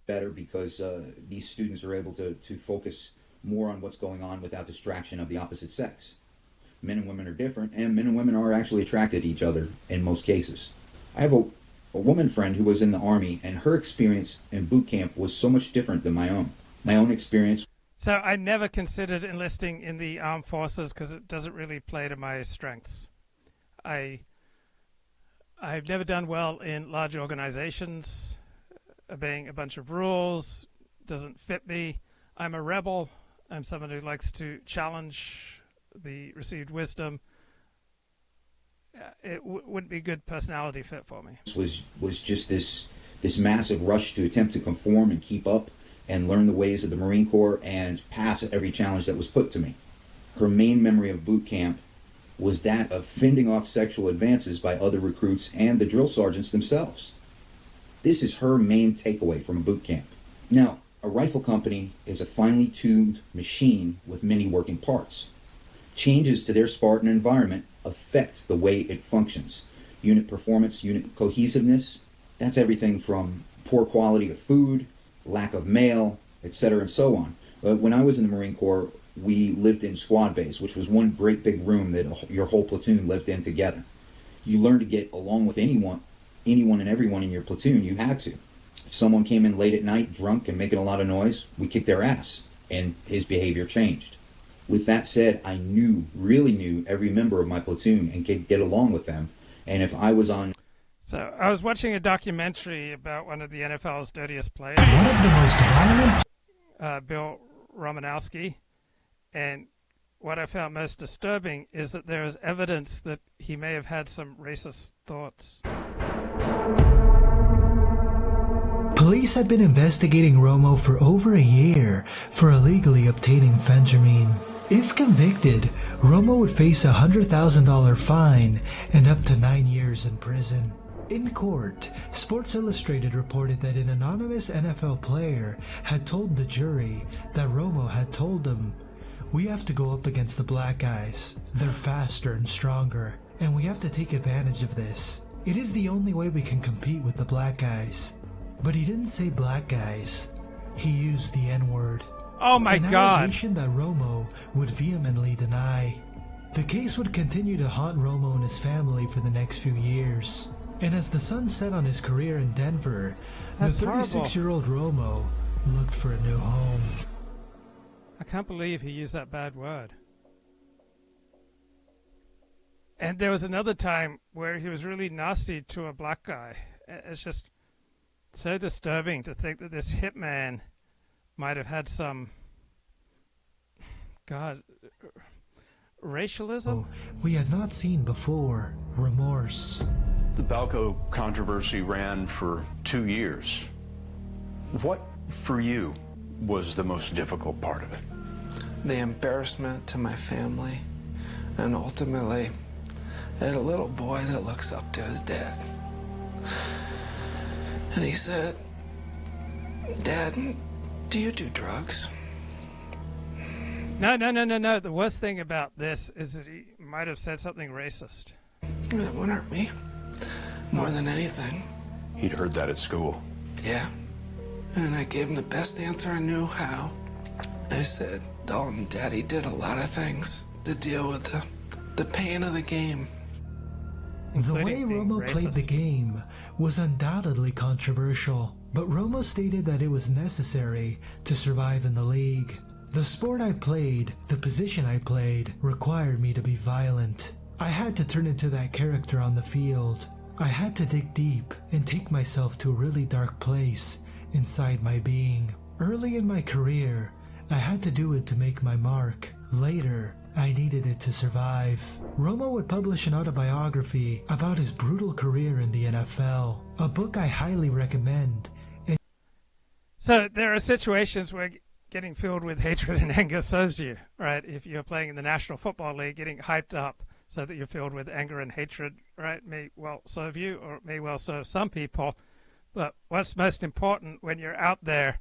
Better because these students are able to focus more on what's going on without distraction of the opposite sex. Men and women are different, and men and women are actually attracted to each other in most cases. I have a woman friend who was in the Army, and her experience in boot camp was so much different than my own. My own experience. So I never considered enlisting in the armed forces because it doesn't really play to my strengths. I've never done well in large organizations. Obeying a bunch of rules doesn't fit me. I'm a rebel. I'm someone who likes to challenge the received wisdom. It wouldn't be a good personality fit for me. Was just this massive rush to attempt to conform and keep up and learn the ways of the Marine Corps and pass every challenge that was put to me. Her main memory of boot camp was that of fending off sexual advances by other recruits and the drill sergeants themselves. This is her main takeaway from a boot camp. Now, a rifle company is a finely tuned machine with many working parts. Changes to their Spartan environment affect the way it functions. Unit performance, unit cohesiveness, that's everything from poor quality of food, lack of mail, etc. and so on. When I was in the Marine Corps, we lived in squad base, which was one great big room that your whole platoon lived in together. You learned to get along with anyone and everyone in your platoon. You had to. If someone came in late at night, drunk and making a lot of noise, we kicked their ass, and his behavior changed. With that said, I really knew every member of my platoon and could get along with them. And if I was on... So I was watching a documentary about one of the NFL's dirtiest players. One of the most violent... Bill Romanowski. And what I found most disturbing is that there is evidence that he may have had some racist thoughts. Police had been investigating Romo for over a year for illegally obtaining fentanyl. If convicted, Romo would face a $100,000 fine and up to 9 years in prison. In court, Sports Illustrated reported that an anonymous NFL player had told the jury that Romo had told them, "We have to go up against the black guys. They're faster and stronger, and we have to take advantage of this. It is the only way we can compete with the black guys." But he didn't say black guys. He used the N-word. Oh my God! An allegation that Romo would vehemently deny. The case would continue to haunt Romo and his family for the next few years. And as the sun set on his career in Denver, That's the 36-year-old Romo looked for a new home. I can't believe he used that bad word. And there was another time where he was really nasty to a black guy. It's just so disturbing to think that this hitman might have had some God. Racialism? We had not seen before. Remorse. The Balco controversy ran for 2 years. What, for you, was the most difficult part of it? The embarrassment to my family, and ultimately, I had a little boy that looks up to his dad. And he said, "Dad, do you do drugs?" No. The worst thing about this is that he might have said something racist. That would hurt me more than anything. He'd heard that at school. Yeah. And I gave him the best answer I knew how. I said, Dalton, Daddy did a lot of things to deal with the pain of the game. The way Romo played the game was undoubtedly controversial, but Romo stated that it was necessary to survive in the league. The sport I played, the position I played, required me to be violent. I had to turn into that character on the field. I had to dig deep and take myself to a really dark place inside my being. Early in my career, I had to do it to make my mark. Later, I needed it to survive. Romo would publish an autobiography about his brutal career in the NFL, a book I highly recommend. So there are situations where getting filled with hatred and anger serves you, right? If you're playing in the National Football League, getting hyped up so that you're filled with anger and hatred, right, may well serve you, or it may well serve some people. But what's most important when you're out there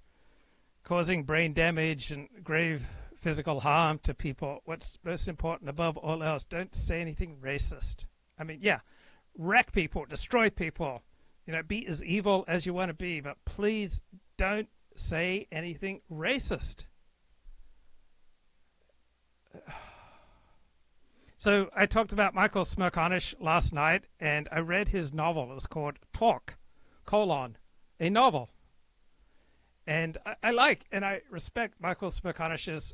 causing brain damage and grave physical harm to people, what's most important above all else, don't say anything racist. I mean, yeah, wreck people, destroy people, you know, be as evil as you want to be, but please don't say anything racist. So I talked about Michael Smerconish last night, and I read his novel. It was called Talk, a novel. And I like and I respect Michael Smerconish's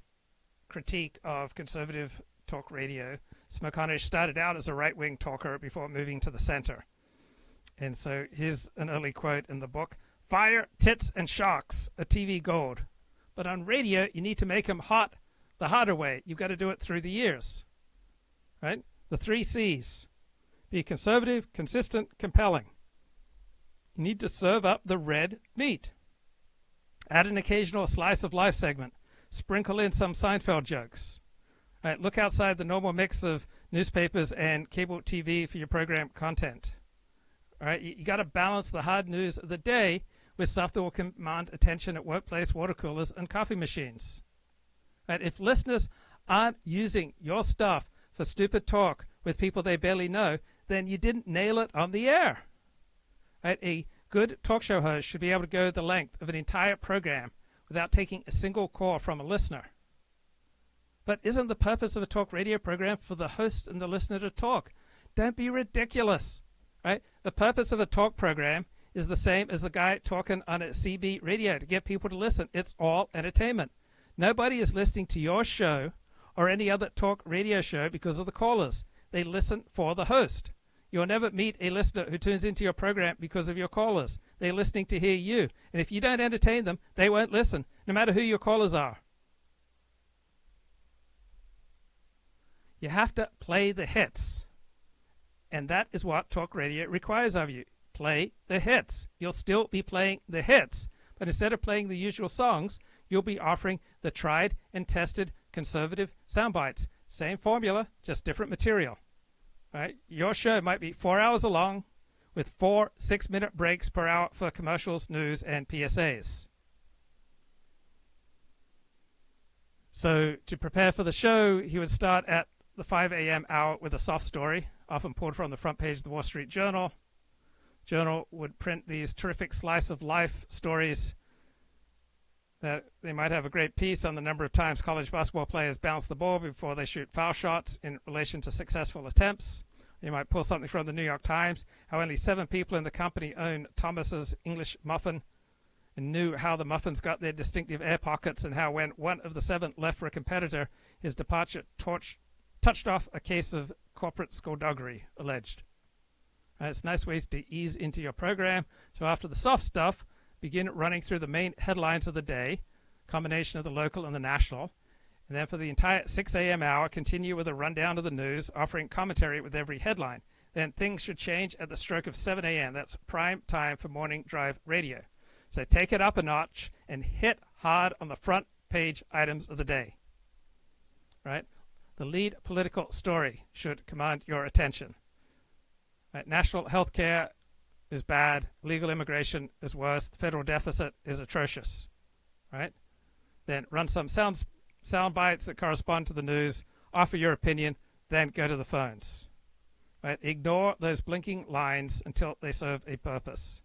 critique of conservative talk radio. Smerconish started out as a right-wing talker before moving to the center. And so here's an early quote in the book. Fire, tits, and sharks are TV gold. But on radio, you need to make them hot the harder way. You've got to do it through the years. Right? The 3 C's. Be conservative, consistent, compelling. You need to serve up the red meat. Add an occasional slice of life segment. Sprinkle in some Seinfeld jokes. Right, look outside the normal mix of newspapers and cable TV for your program content. All right, you got to balance the hard news of the day with stuff that will command attention at workplace water coolers and coffee machines. Right, if listeners aren't using your stuff for stupid talk with people they barely know, then you didn't nail it on the air. Right, a good talk show host should be able to go the length of an entire program without taking a single call from a listener. But isn't the purpose of a talk radio program for the host and the listener to talk? Don't be ridiculous. Right? The purpose of a talk program is the same as the guy talking on a CB radio to get people to listen. It's all entertainment. Nobody is listening to your show or any other talk radio show because of the callers. They listen for the host. You'll never meet a listener who tunes into your program because of your callers. They're listening to hear you. And if you don't entertain them, they won't listen, no matter who your callers are. You have to play the hits. And that is what talk radio requires of you. Play the hits. You'll still be playing the hits. But instead of playing the usual songs, you'll be offering the tried and tested conservative sound bites. Same formula, just different material. Right? Your show might be 4 hours long with 4 6-minute breaks per hour for commercials, news, and PSAs. So to prepare for the show, he would start at the 5 a.m. hour with a soft story, often pulled from the front page of the Wall Street Journal. Journal would print these terrific slice of life stories that they might have a great piece on the number of times college basketball players bounce the ball before they shoot foul shots in relation to successful attempts. You might pull something from the New York Times, how only 7 people in the company owned Thomas's English muffin and knew how the muffins got their distinctive air pockets, and how when one of the 7 left for a competitor, his departure touched off a case of corporate skullduggery, alleged. It's nice ways to ease into your program. So after the soft stuff, begin running through the main headlines of the day, combination of the local and the national, And then for the entire 6 a.m. hour, continue with a rundown of the news, offering commentary with every headline. Then things should change at the stroke of 7 a.m. That's prime time for morning drive radio. So take it up a notch and hit hard on the front page items of the day. Right? The lead political story should command your attention. Right? National health care is bad. Legal immigration is worse. The federal deficit is atrocious. Right? Then run some sound bites that correspond to the news, offer your opinion, then go to the phones. Right? Ignore those blinking lines until they serve a purpose.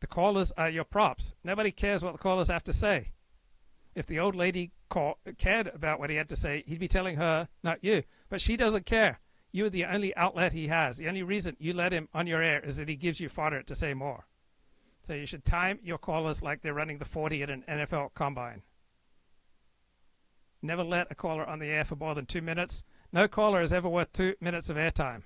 The callers are your props. Nobody cares what the callers have to say. If the old lady cared about what he had to say, he'd be telling her, not you. But she doesn't care. You are the only outlet he has. The only reason you let him on your air is that he gives you fodder to say more. So you should time your callers like they're running the 40 at an NFL combine. Never let a caller on the air for more than 2 minutes. No caller is ever worth 2 minutes of airtime.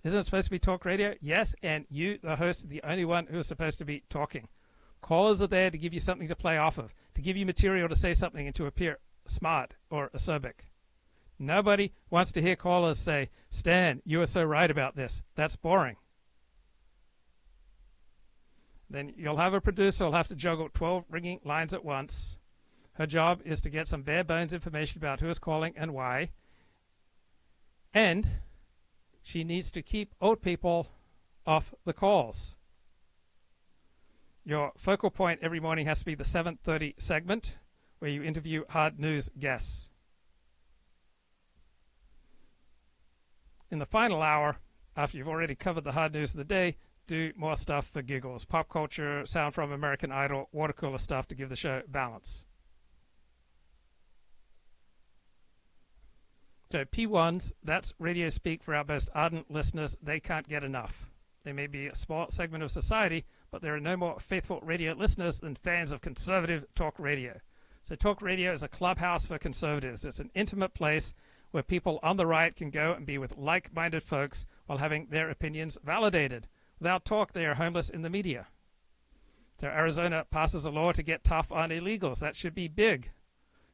Isn't it supposed to be talk radio? Yes, and you, the host, are the only one who is supposed to be talking. Callers are there to give you something to play off of, to give you material to say something and to appear smart or acerbic. Nobody wants to hear callers say, Stan, you are so right about this. That's boring. Then you'll have a producer who'll have to juggle 12 ringing lines at once. Her job is to get some bare bones information about who is calling and why. And she needs to keep old people off the calls. Your focal point every morning has to be the 7:30 segment where you interview hard news guests. In the final hour, after you've already covered the hard news of the day, do more stuff for giggles. Pop culture, sound from American Idol, water cooler stuff to give the show balance. So P1s, that's radio speak for our most ardent listeners. They can't get enough. They may be a small segment of society, but there are no more faithful radio listeners than fans of conservative talk radio. So talk radio is a clubhouse for conservatives. It's an intimate place where people on the right can go and be with like-minded folks while having their opinions validated. Without talk, they are homeless in the media. So Arizona passes a law to get tough on illegals. That should be big.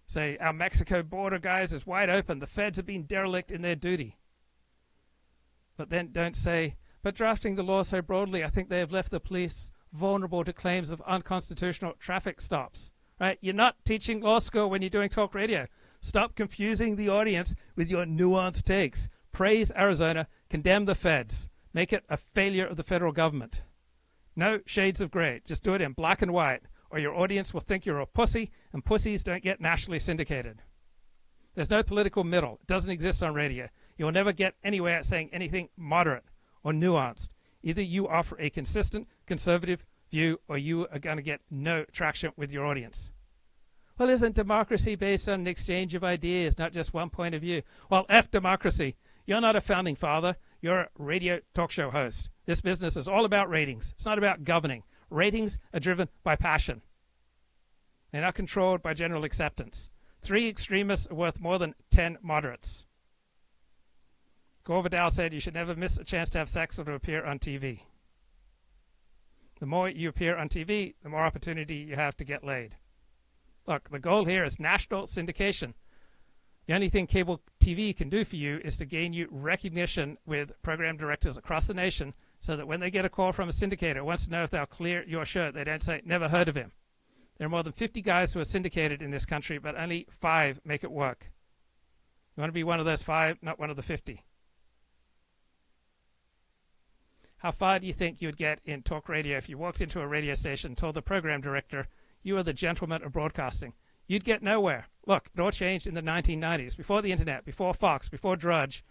Say, our Mexico border, guys, is wide open. The feds have been derelict in their duty. But then don't say, but drafting the law so broadly, I think they have left the police vulnerable to claims of unconstitutional traffic stops. Right? You're not teaching law school when you're doing talk radio. Stop confusing the audience with your nuanced takes. Praise Arizona, condemn the feds. Make it a failure of the federal government. No shades of gray. Just do it in black and white, or your audience will think you're a pussy, and pussies don't get nationally syndicated. There's no political middle. It doesn't exist on radio. You'll never get anywhere saying anything moderate or nuanced. Either you offer a consistent conservative view, or you are going to get no traction with your audience. Well, isn't democracy based on an exchange of ideas, not just one point of view? Well, F democracy. You're not a founding father. You're a radio talk show host. This business is all about ratings. It's not about governing. Ratings are driven by passion. They're not controlled by general acceptance. 3 extremists are worth more than 10 moderates. Gore Vidal said you should never miss a chance to have sex or to appear on TV. The more you appear on TV, the more opportunity you have to get laid. Look, the goal here is national syndication. The only thing cable TV can do for you is to gain you recognition with program directors across the nation so that when they get a call from a syndicator who wants to know if they'll clear your show, they don't say, never heard of him. There are more than 50 guys who are syndicated in this country, but only 5 make it work. You want to be one of those 5, not one of the 50. How far do you think you would get in talk radio if you walked into a radio station and told the program director, you are the gentleman of broadcasting? You'd get nowhere. Look, it all changed in the 1990s. Before the internet, before Fox, before Drudge,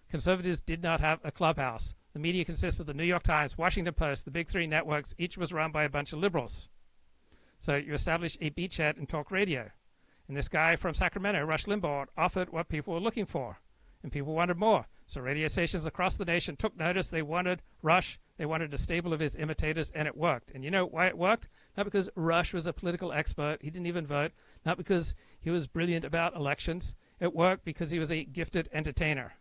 conservatives did not have a clubhouse. The media consists of the New York Times, Washington Post, the big 3 networks. Each was run by a bunch of liberals. So you established a beachhead in talk radio. And this guy from Sacramento, Rush Limbaugh, offered what people were looking for. And people wanted more. So radio stations across the nation took notice. They wanted Rush. They wanted a stable of his imitators, and it worked. And you know why it worked? Not because Rush was a political expert. He didn't even vote. Not because he was brilliant about elections. It worked because he was a gifted entertainer.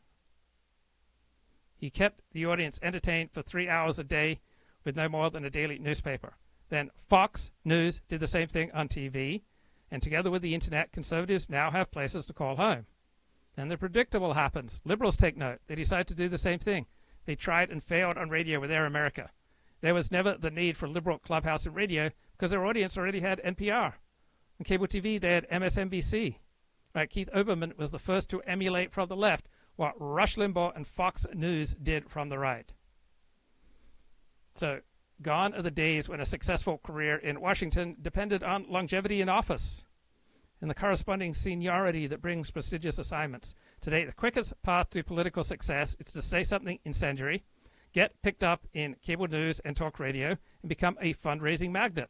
He kept the audience entertained for 3 hours a day with no more than a daily newspaper. Then Fox News did the same thing on TV. And together with the internet, conservatives now have places to call home. And the predictable happens. Liberals take note. They decide to do the same thing. They tried and failed on radio with Air America. There was never the need for liberal clubhouse and radio because their audience already had NPR. On cable TV, they had MSNBC. Right, Keith Olbermann was the first to emulate from the left what Rush Limbaugh and Fox News did from the right. So, gone are the days when a successful career in Washington depended on longevity in office and the corresponding seniority that brings prestigious assignments. Today, the quickest path to political success is to say something incendiary, get picked up in cable news and talk radio, and become a fundraising magnet.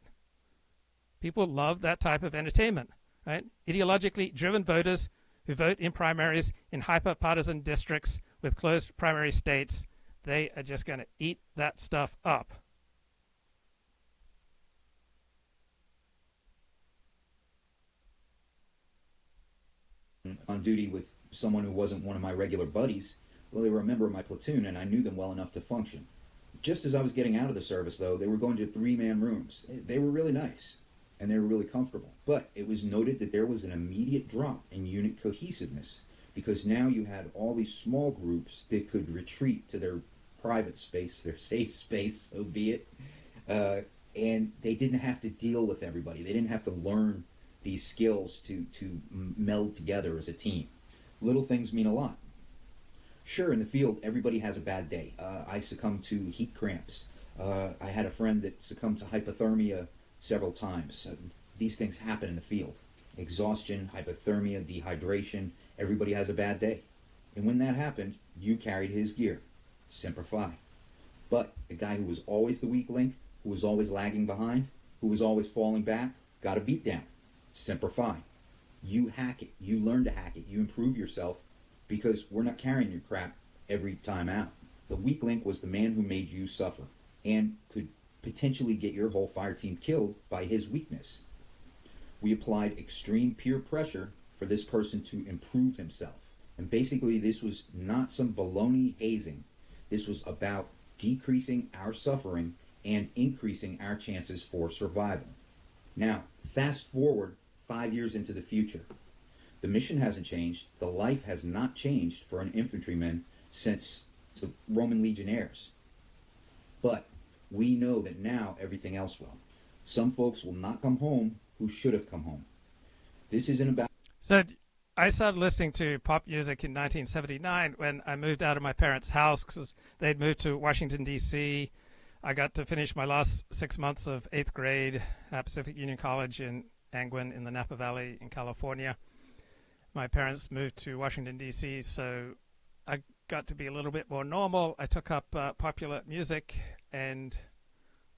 People love that type of entertainment, right? Ideologically driven voters who vote in primaries in hyper-partisan districts with closed primary states, they are just going to eat that stuff up. On duty with someone who wasn't one of my regular buddies. Well, they were a member of my platoon, and I knew them well enough to function. Just as I was getting out of the service, though, they were going to 3-man rooms. They were really nice, and they were really comfortable. But it was noted that there was an immediate drop in unit cohesiveness, because now you had all these small groups that could retreat to their private space, their safe space, so be it, and they didn't have to deal with everybody. They didn't have to learn these skills to meld together as a team. Little things mean a lot. Sure, in the field, everybody has a bad day. I succumbed to heat cramps. I had a friend that succumbed to hypothermia several times. These things happen in the field. Exhaustion, hypothermia, dehydration, everybody has a bad day. And when that happened, you carried his gear. Semper Fi. But the guy who was always the weak link, who was always lagging behind, who was always falling back, got a beat down. Semper Fi. You hack it. You learn to hack it. You improve yourself, because we're not carrying your crap every time out. The weak link was the man who made you suffer and could potentially get your whole fire team killed by his weakness. We applied extreme peer pressure for this person to improve himself. And basically this was not some baloney hazing. This was about decreasing our suffering and increasing our chances for survival. Now, fast forward 5 years into the future. The mission hasn't changed. The life has not changed for an infantryman since the Roman legionnaires. But we know that now everything else will. Some folks will not come home who should have come home. This isn't about... So I started listening to pop music in 1979 when I moved out of my parents' house because they'd moved to Washington, D.C. I got to finish my last 6 months of 8th grade at Pacific Union College in Angwin in the Napa Valley in California. My parents moved to Washington, D.C., so I got to be a little bit more normal. I took up popular music, and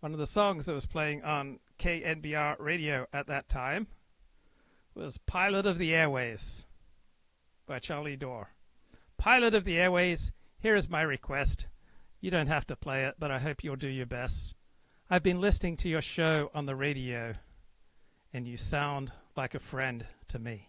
one of the songs that was playing on KNBR radio at that time was Pilot of the Airways by Charlie Dorr. Pilot of the Airways, here is my request. You don't have to play it, but I hope you'll do your best. I've been listening to your show on the radio, and you sound like a friend to me.